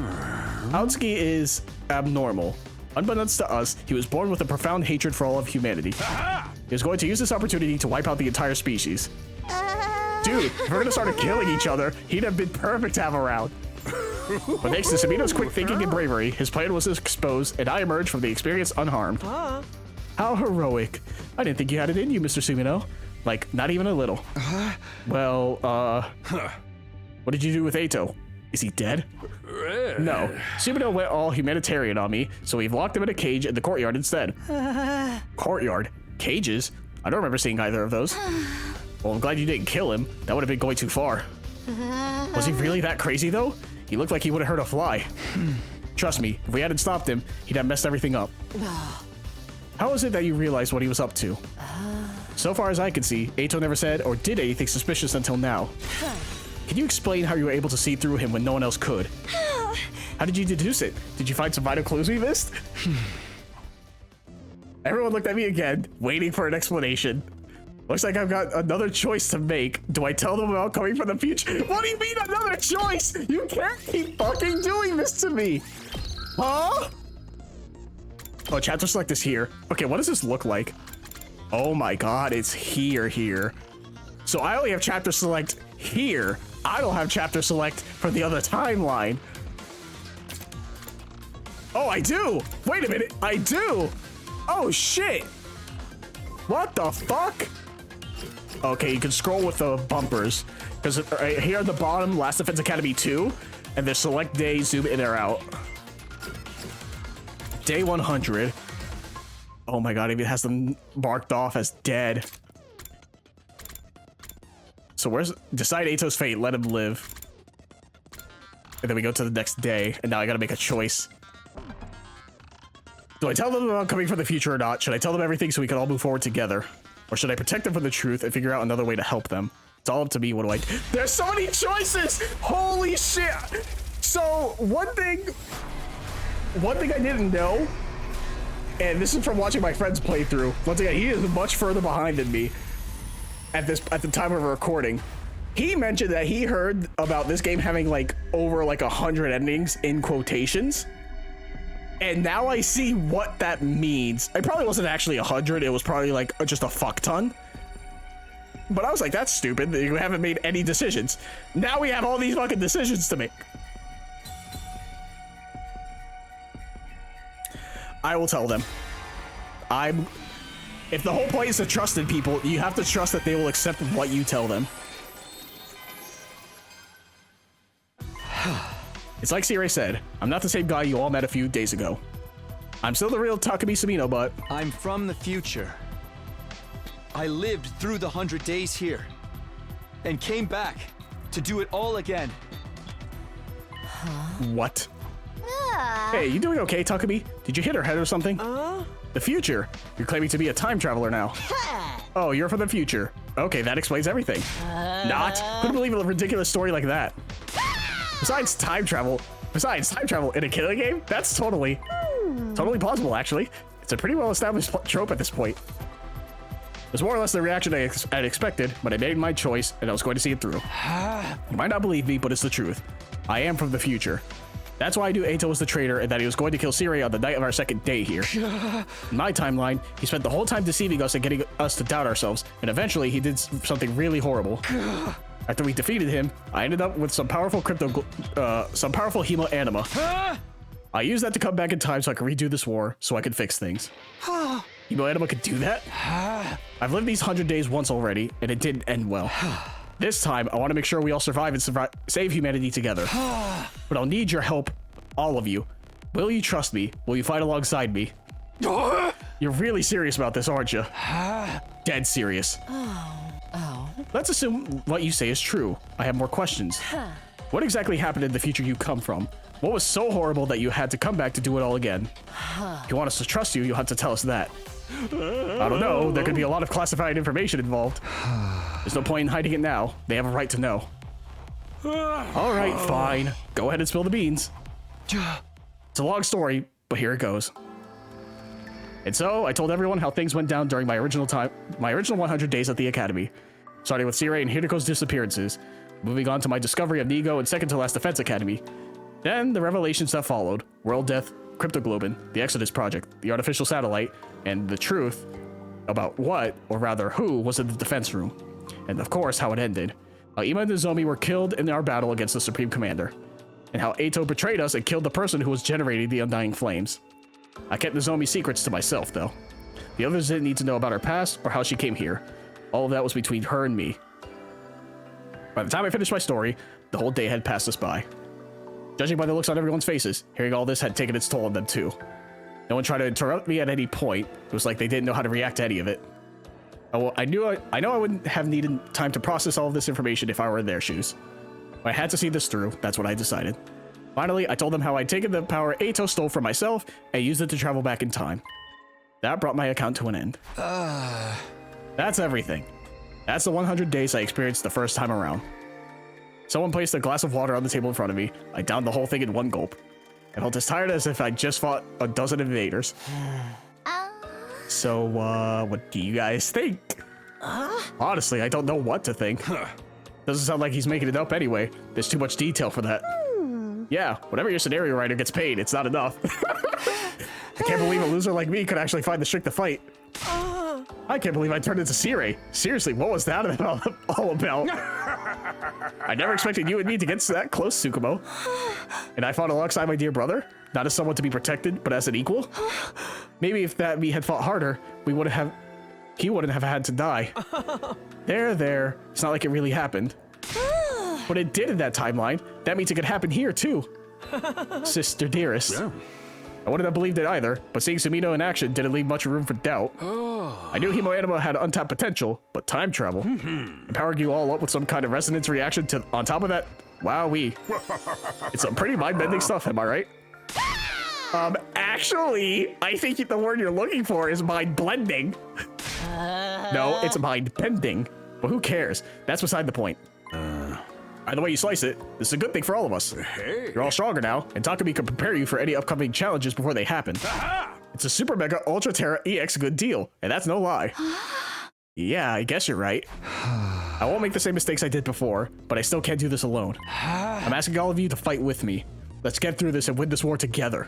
A: Aotsuki is abnormal. Unbeknownst to us, he was born with a profound hatred for all of humanity. He was going to use this opportunity to wipe out the entire species. Dude, if we're gonna start killing each other, he'd have been perfect to have around. But thanks to Sumino's quick thinking and bravery, his plan was exposed, and I emerged from the experience unharmed. How heroic. I didn't think you had it in you, Mr. Sumino. Like, not even a little. Well, what did you do with Eito? Is he dead? No. Sumino went all humanitarian on me, so we've locked him in a cage in the courtyard instead. Courtyard? Cages? I don't remember seeing either of those. Well, I'm glad you didn't kill him. That would have been going too far. Was he really that crazy, though? He looked like he would have hurt a fly. Trust me, if we hadn't stopped him, he'd have messed everything up. How is it that you realized what he was up to? So far as I can see, Eito never said or did anything suspicious until now. Can you explain how you were able to see through him when no one else could? How did you deduce it? Did you find some vital clues we missed? Everyone looked at me again, waiting for an explanation. Looks like I've got another choice to make. Do I tell them about coming from the future? What do you mean another choice? You can't keep fucking doing this to me. Huh? Oh, chapter select is here. Okay, what does this look like? Oh my god, it's here. So I only have chapter select here. I don't have chapter select for the other timeline. Oh, I do. Wait a minute, I do. Oh shit. What the fuck? Okay, you can scroll with the bumpers. Because right here at the bottom, Last Defense Academy 2, and the select day, zoom in or out. Day 100. Oh my god, it has them marked off as dead. So where's... Decide Eito's fate, let him live. And then we go to the next day, and now I gotta make a choice. Do I tell them about coming from the future or not? Should I tell them everything so we can all move forward together? Or should I protect them from the truth and figure out another way to help them? It's all up to me. What do I... There's so many choices! Holy shit! So, one thing I didn't know, and this is from watching my friend's playthrough. Once again, he is much further behind than me at the time of recording. He mentioned that he heard about this game having like over like 100 endings in quotations. And now I see what that means. It probably wasn't actually 100. It was probably like just a fuck ton. But I was like, that's stupid. You haven't made any decisions. Now we have all these fucking decisions to make. I will tell them. If the whole point is to trust in people, you have to trust that they will accept what you tell them. It's like Sirei said, I'm not the same guy you all met a few days ago. I'm still the real Takumi Sumino, but...
C: I'm from the future. I lived through the 100 days here and came back to do it all again.
A: What? Hey, you doing okay, Takumi? Did you hit her head or something? The future. You're claiming to be a time traveler now. Oh, you're from the future. Okay, that explains everything. Not. Couldn't believe a ridiculous story like that. Besides time travel in a killing game? That's totally plausible, actually. It's a pretty well-established trope at this point. It was more or less the reaction I'd expected, but I made my choice, and I was going to see it through. You might not believe me, but it's the truth. I am from the future. That's why I knew Eito was the traitor and that he was going to kill Sirei on the night of our second day here. In my timeline, he spent the whole time deceiving us and getting us to doubt ourselves, and eventually he did something really horrible. After we defeated him, I ended up with some powerful hemo anima. I used that to come back in time so I could redo this war, so I could fix things. Hemo anima could do that? I've lived these 100 days once already, and it didn't end well. This time, I want to make sure we all survive and save humanity together. But I'll need your help, all of you. Will you trust me? Will you fight alongside me? You're really serious about this, aren't you? Dead serious. Let's assume what you say is true. I have more questions. What exactly happened in the future you come from? What was so horrible that you had to come back to do it all again? If you want us to trust you, you'll have to tell us that. I don't know. There could be a lot of classified information involved. There's no point in hiding it now. They have a right to know. All right, fine. Go ahead and spill the beans. It's a long story, but here it goes. And so I told everyone how things went down during my original 100 days at the Academy, starting with Sirei and Hirako's disappearances, moving on to my discovery of Nigo and second to last Defense Academy. Then the revelations that followed: World Death, Cryptoglobin, the Exodus Project, the artificial satellite, and the truth about what, or rather who, was in the defense room. And of course, how it ended. How Ima and Nozomi were killed in our battle against the Supreme Commander. And how Eito betrayed us and killed the person who was generating the Undying Flames. I kept Nozomi's secrets to myself, though. The others didn't need to know about her past or how she came here. All of that was between her and me. By the time I finished my story, the whole day had passed us by. Judging by the looks on everyone's faces, hearing all this had taken its toll on them too. No one tried to interrupt me at any point. It was like they didn't know how to react to any of it. I know I wouldn't have needed time to process all of this information if I were in their shoes. But I had to see this through. That's what I decided. Finally, I told them how I'd taken the power Eito stole from myself and used it to travel back in time. That brought my account to an end. That's everything. That's the 100 days I experienced the first time around. Someone placed a glass of water on the table in front of me. I downed the whole thing in one gulp. I felt as tired as if I'd just fought a dozen invaders. So, what do you guys think? Honestly, I don't know what to think. Doesn't sound like he's making it up anyway. There's too much detail for that. Yeah, whatever your scenario writer gets paid, it's not enough. I can't believe a loser like me could actually find the strength to fight. I can't believe I turned into Sirei. Seriously, what was that all about? I never expected you and me to get that close, Tsukumo. And I fought alongside my dear brother, not as someone to be protected, but as an equal. Maybe if that me had fought harder, he wouldn't have had to die. There. It's not like it really happened. But it did in that timeline. That means it could happen here too. Sister dearest. Yeah. I wouldn't have believed it either, but seeing Sumino in action didn't leave much room for doubt. I knew Hemo Anima had untapped potential, but time travel, empowering you all up with some kind of resonance reaction on top of that, wowee. It's some pretty mind-bending stuff, am I right? Actually, I think the word you're looking for is mind-blending. No, it's mind-bending, but who cares? That's beside the point. Either way you slice it, this is a good thing for all of us. Hey. You're all stronger now, and Takumi can prepare you for any upcoming challenges before they happen. It's a Super Mega Ultra Terra EX good deal, and that's no lie. Yeah, I guess you're right. I won't make the same mistakes I did before, but I still can't do this alone. I'm asking all of you to fight with me. Let's get through this and win this war together.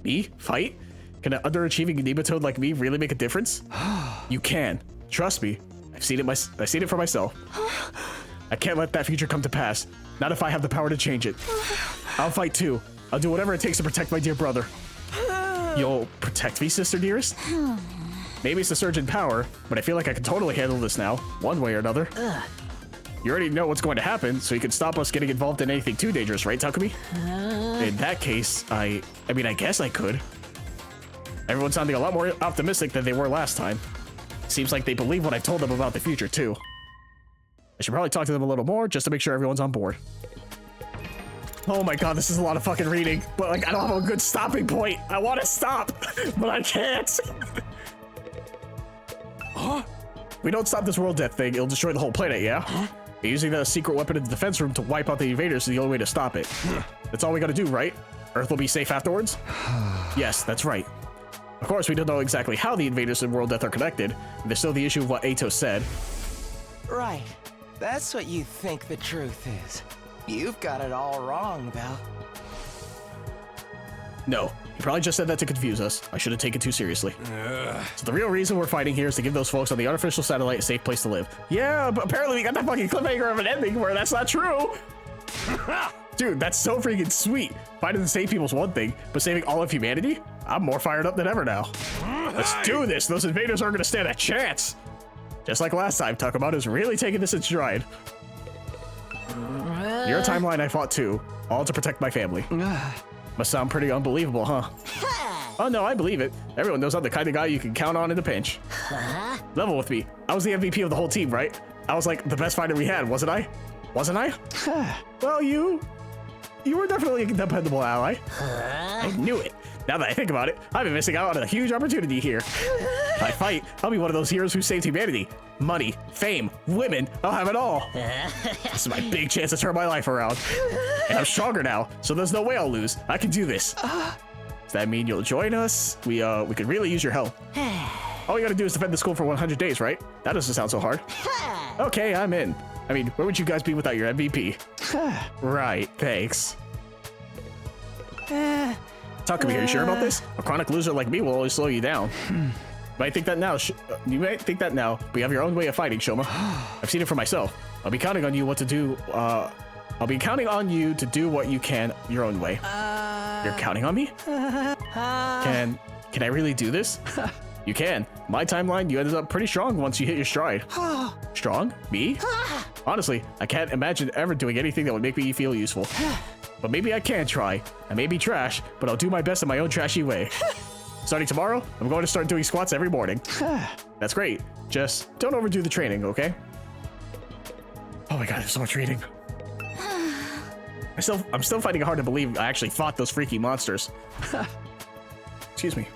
A: Me? Fight? Can an underachieving nematode like me really make a difference? You can. Trust me. I've seen it for myself. I can't let that future come to pass. Not if I have the power to change it. I'll fight too. I'll do whatever it takes to protect my dear brother. You'll protect me, sister dearest? Maybe it's the surge in power, but I feel like I can totally handle this now, one way or another. You already know what's going to happen, so you can stop us getting involved in anything too dangerous, right, Takumi? In that case, I guess I could. Everyone's sounding a lot more optimistic than they were last time. Seems like they believe what I told them about the future, too. I should probably talk to them a little more just to make sure everyone's on board. Oh my god, this is a lot of fucking reading, but like, I don't have a good stopping point. I want to stop, but I can't. Huh? We don't stop this world death thing, it'll destroy the whole planet, yeah? Huh? Using the secret weapon in the defense room to wipe out the invaders is the only way to stop it. That's all we gotta do, right? Earth will be safe afterwards? Yes, that's right. Of course, we don't know exactly how the invaders and world death are connected. There's still the issue of what Atos said.
H: Right. That's what you think the truth is. You've got it all wrong, Belle.
A: No, he probably just said that to confuse us. I shouldn't take it too seriously. So the real reason we're fighting here is to give those folks on the artificial satellite a safe place to live. Yeah, but apparently we got that fucking cliffhanger of an ending where that's not true. Dude, that's so freaking sweet. Fighting to save people's one thing, but saving all of humanity? I'm more fired up than ever now. Let's do this. Those invaders aren't gonna stand a chance. Just like last time, Takamado is really taking this in stride. Your timeline I fought too, all to protect my family. Must sound pretty unbelievable, huh? Oh no, I believe it. Everyone knows I'm the kind of guy you can count on in a pinch. Level with me. I was the MVP of the whole team, right? I was like the best fighter we had, wasn't I? Wasn't I? Well, you were definitely a dependable ally. I knew it. Now that I think about it, I've been missing out on a huge opportunity here. If I fight, I'll be one of those heroes who saved humanity. Money, fame, women, I'll have it all. This is my big chance to turn my life around. And I'm stronger now, so there's no way I'll lose. I can do this. Does that mean you'll join us? We could really use your help. All we gotta do is defend the school for 100 days, right? That doesn't sound so hard. Okay, I'm in. I mean, where would you guys be without your MVP? Right, thanks. Takumi, are you sure about this? A chronic loser like me will always slow you down. You might think that now, but you have your own way of fighting, Shoma. I've seen it for myself. I'll be counting on you to do what you can your own way. You're counting on me? Can I really do this? You can. My timeline, you ended up pretty strong once you hit your stride. Strong? Me? Honestly, I can't imagine ever doing anything that would make me feel useful. But maybe I can try. I may be trash, but I'll do my best in my own trashy way. Starting tomorrow, I'm going to start doing squats every morning. That's great. Just don't overdo the training, okay? Oh my god, there's so much reading. I'm still finding it hard to believe I actually fought those freaky monsters. Excuse me.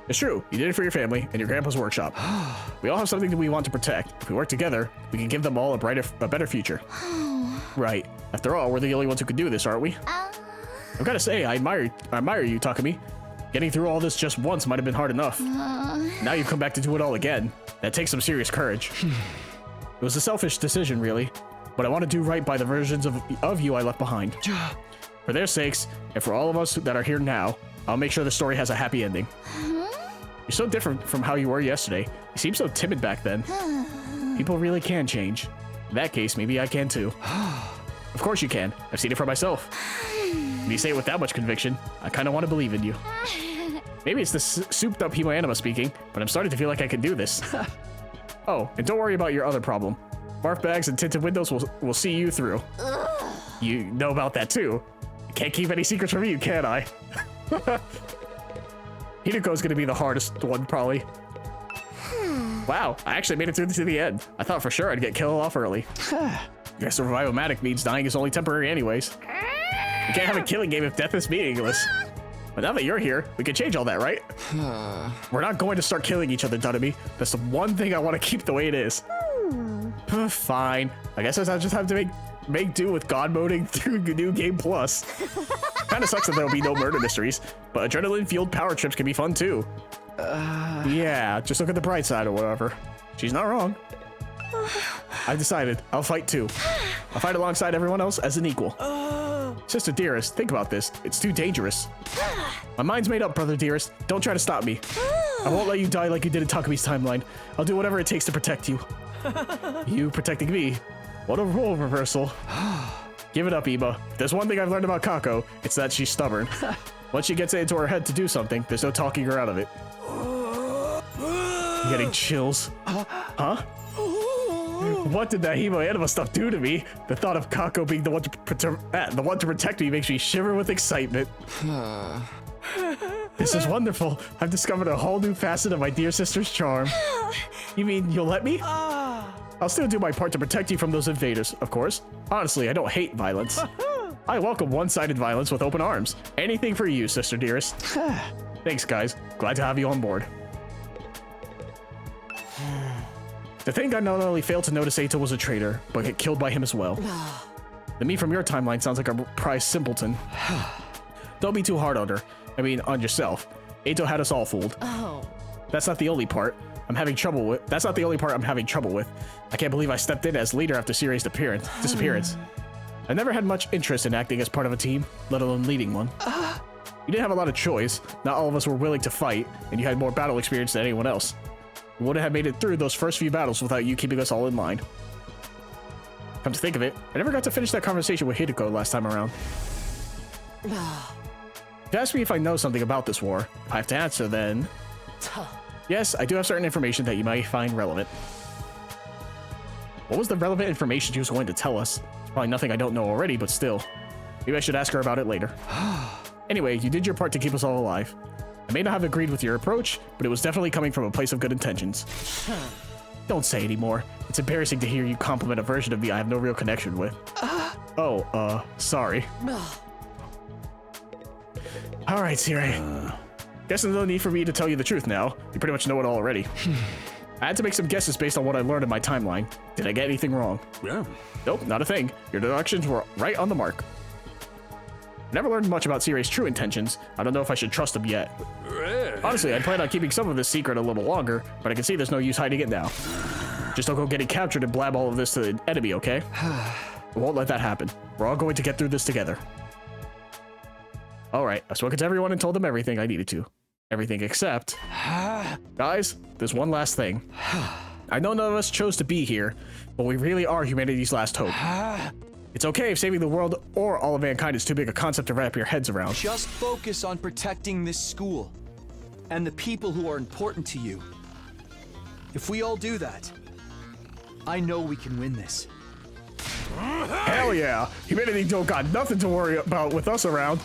A: It's true, you did it for your family and your grandpa's workshop. We all have something that we want to protect. If we work together, we can give them all a better future. Right. After all, we're the only ones who can do this, aren't we? I've got to say, I admire you, Takumi. Getting through all this just once might have been hard enough. Now you've come back to do it all again. That takes some serious courage. It was a selfish decision, really, but I want to do right by the versions of you I left behind. For their sakes, and for all of us that are here now, I'll make sure the story has a happy ending. You're so different from how you were yesterday. You seemed so timid back then. People really can change. In that case, maybe I can too. Of course you can. I've seen it for myself. When you say it with that much conviction, I kind of want to believe in you. Maybe it's the souped up Hemoanima speaking, but I'm starting to feel like I can do this. Oh, and don't worry about your other problem. Barf bags and tinted windows will see you through. You know about that too. Can't keep any secrets from you, can I? Hinako's gonna be the hardest one, probably. Wow, I actually made it through to the end. I thought for sure I'd get killed off early. Guess Revivomatic means dying is only temporary anyways. You can't have a killing game if death is meaningless. But now that you're here, we can change all that, right? We're not going to start killing each other, Dunamy. That's the one thing I want to keep the way it is. Fine. I guess I just have to make do with God moding through New Game Plus. Kinda sucks that there'll be no murder mysteries, but adrenaline-fueled power trips can be fun too. Yeah, just look at the bright side or whatever. She's not wrong. I've decided, I'll fight too. I'll fight alongside everyone else as an equal. Sister Dearest, think about this. It's too dangerous. My mind's made up, Brother Dearest. Don't try to stop me. I won't let you die like you did in Takumi's timeline. I'll do whatever it takes to protect you. You protecting me. What a role reversal. Give it up, Iba. If there's one thing I've learned about Kako, it's that she's stubborn. Once she gets it into her head to do something, there's no talking her out of it. I'm getting chills. Huh? What did that Hemoanima stuff do to me? The thought of Kako being the one to protect me makes me shiver with excitement. This is wonderful. I've discovered a whole new facet of my dear sister's charm. You mean you'll let me? I'll still do my part to protect you from those invaders, of course. Honestly, I don't hate violence. I welcome one-sided violence with open arms. Anything for you, sister dearest. Thanks, guys. Glad to have you on board. To think I not only failed to notice Eito was a traitor, but get killed by him as well. The me from your timeline sounds like a prize simpleton. Don't be too hard on her. I mean, on yourself. Eito had us all fooled. That's not the only part I'm having trouble with. I can't believe I stepped in as leader after Sirie's disappearance. I never had much interest in acting as part of a team, let alone leading one. You didn't have a lot of choice. Not all of us were willing to fight, and you had more battle experience than anyone else. We wouldn't have made it through those first few battles without you keeping us all in line. Come to think of it, I never got to finish that conversation with Hideko last time around. You asked me if I know something about this war. If I have to answer, then... Yes, I do have certain information that you might find relevant. What was the relevant information she was going to tell us? Probably nothing I don't know already, but still. Maybe I should ask her about it later. Anyway, you did your part to keep us all alive. I may not have agreed with your approach, but it was definitely coming from a place of good intentions. Don't say anymore. It's embarrassing to hear you compliment a version of me I have no real connection with. Sorry. Alright, Sirie. Guess there's no need for me to tell you the truth now. You pretty much know it all already. I had to make some guesses based on what I learned in my timeline. Did I get anything wrong?
B: Yeah.
A: Nope, not a thing. Your deductions were right on the mark. I never learned much about Sirie's true intentions. I don't know if I should trust him yet. Honestly, I plan on keeping some of this secret a little longer, but I can see there's no use hiding it now. Just don't go getting captured and blab all of this to the enemy, okay? I won't let that happen. We're all going to get through this together. Alright, I've spoken to everyone and told them everything I needed to. Everything except... Guys, there's one last thing. I know none of us chose to be here, but we really are humanity's last hope. It's okay if saving the world or all of mankind is too big a concept to wrap your heads around.
C: Just focus on protecting this school and the people who are important to you. If we all do that, I know we can win this.
A: Hell yeah! Humanity don't got nothing to worry about with us around.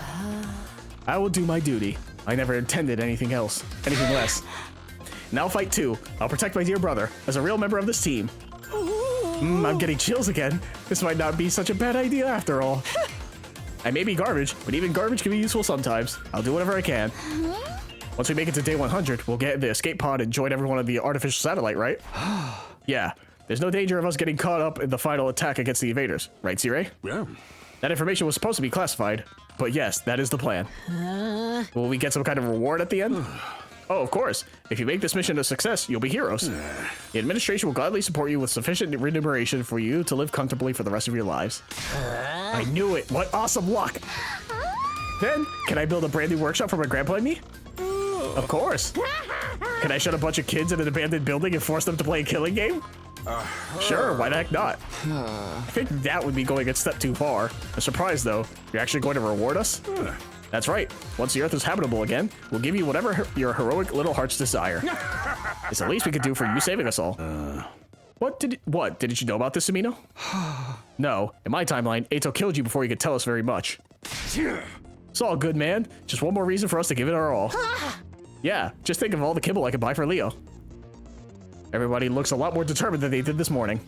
A: I will do my duty. I never intended anything less. And I'll fight too. I'll protect my dear brother as a real member of this team. I'm getting chills again. This might not be such a bad idea after all. I may be garbage, but even garbage can be useful sometimes. I'll do whatever I can. Once we make it to day 100, we'll get in the escape pod and join everyone on the artificial satellite, right? Yeah. There's no danger of us getting caught up in the final attack against the invaders, right, Sirie?
B: Yeah.
A: That information was supposed to be classified, but yes, that is the plan. Will we get some kind of reward at the end? Oh, of course. If you make this mission a success, you'll be heroes. The administration will gladly support you with sufficient remuneration for you to live comfortably for the rest of your lives. I knew it. What awesome luck. Then, can I build a brand new workshop for my grandpa and me? Of course. Can I shut a bunch of kids in an abandoned building and force them to play a killing game? Sure, why the heck not? I think that would be going a step too far. I'm surprised though. You're actually going to reward us? That's right. Once the Earth is habitable again, we'll give you whatever your heroic little hearts desire. It's the least we could do for you saving us all. What? Didn't you know about this, Amino? No. In my timeline, Eito killed you before you could tell us very much. It's all good, man. Just one more reason for us to give it our all. Yeah, just think of all the kibble I could buy for Leo. Everybody looks a lot more determined than they did this morning.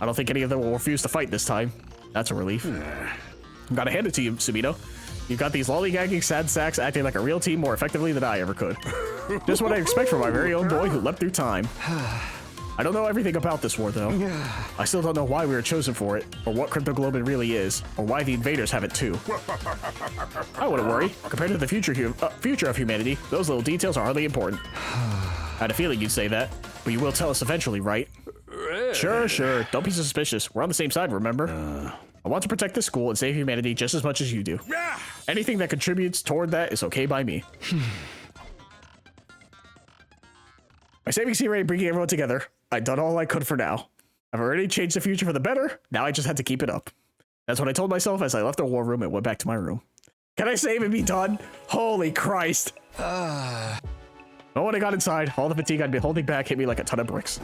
A: I don't think any of them will refuse to fight this time. That's a relief. Gotta hand it to you, Subito. You've got these lollygagging sad sacks acting like a real team more effectively than I ever could. Just what I expect from my very own boy who leapt through time. I don't know everything about this war, though. I still don't know why we were chosen for it, or what Cryptoglobin really is, or why the invaders have it too. I wouldn't worry. Compared to the future of humanity, those little details are hardly important. I had a feeling you'd say that, but you will tell us eventually, right? Sure. Don't be suspicious. We're on the same side, remember? I want to protect this school and save humanity just as much as you do. Anything that contributes toward that is okay by me. By saving Sirie and bringing everyone together, I've done all I could for now. I've already changed the future for the better. Now I just had to keep it up. That's what I told myself as I left the war room and went back to my room. Can I save and be done? Holy Christ. But when I got inside, all the fatigue I'd been holding back hit me like a ton of bricks.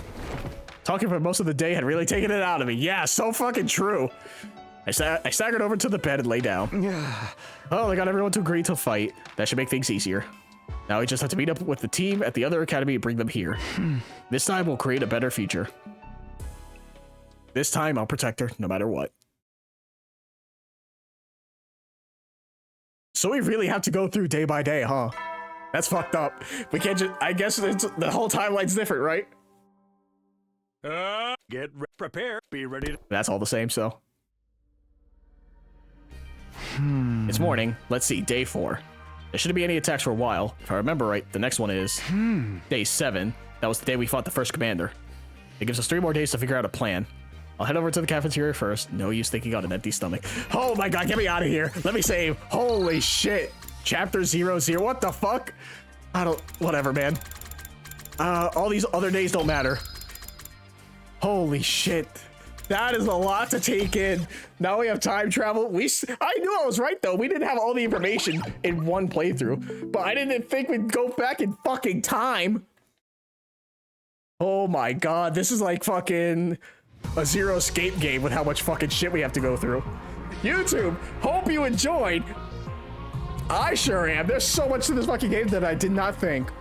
A: Talking for most of the day had really taken it out of me. Yeah, so fucking true. I staggered over to the bed and lay down. Oh, I got everyone to agree to fight. That should make things easier. Now we just have to meet up with the team at the other academy and bring them here. This time we'll create a better future. This time I'll protect her no matter what. So we really have to go through day by day, huh? That's fucked up. We can't just, I guess it's, the whole timeline's different, right?
B: Prepare, be ready to...
A: That's all the same, so. It's morning. Let's see, day 4. There shouldn't be any attacks for a while. If I remember right, the next one is day 7. That was the day we fought the first commander. It gives us 3 more days to figure out a plan. I'll head over to the cafeteria first. No use thinking on an empty stomach. Oh my god, get me out of here. Let me save. Holy shit. Chapter 00. What the fuck? I don't... Whatever, man. All these other days don't matter. Holy shit. That is a lot to take in. Now we have time travel. I knew I was right, though. We didn't have all the information in one playthrough. But I didn't think we'd go back in fucking time. Oh my god. This is like fucking... a Zero Escape game with how much fucking shit we have to go through. YouTube, hope you enjoyed. I sure am. There's so much to this fucking game that I did not think.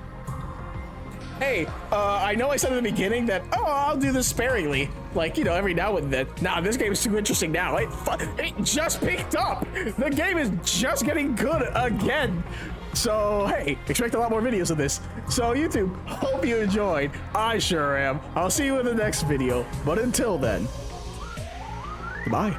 A: Hey, I know I said in the beginning that, oh, I'll do this sparingly. Like, you know, every now and then. Nah, this game is too interesting now. It just picked up. The game is just getting good again. So, hey, expect a lot more videos of this. So, YouTube, hope you enjoyed. I sure am. I'll see you in the next video. But until then, goodbye.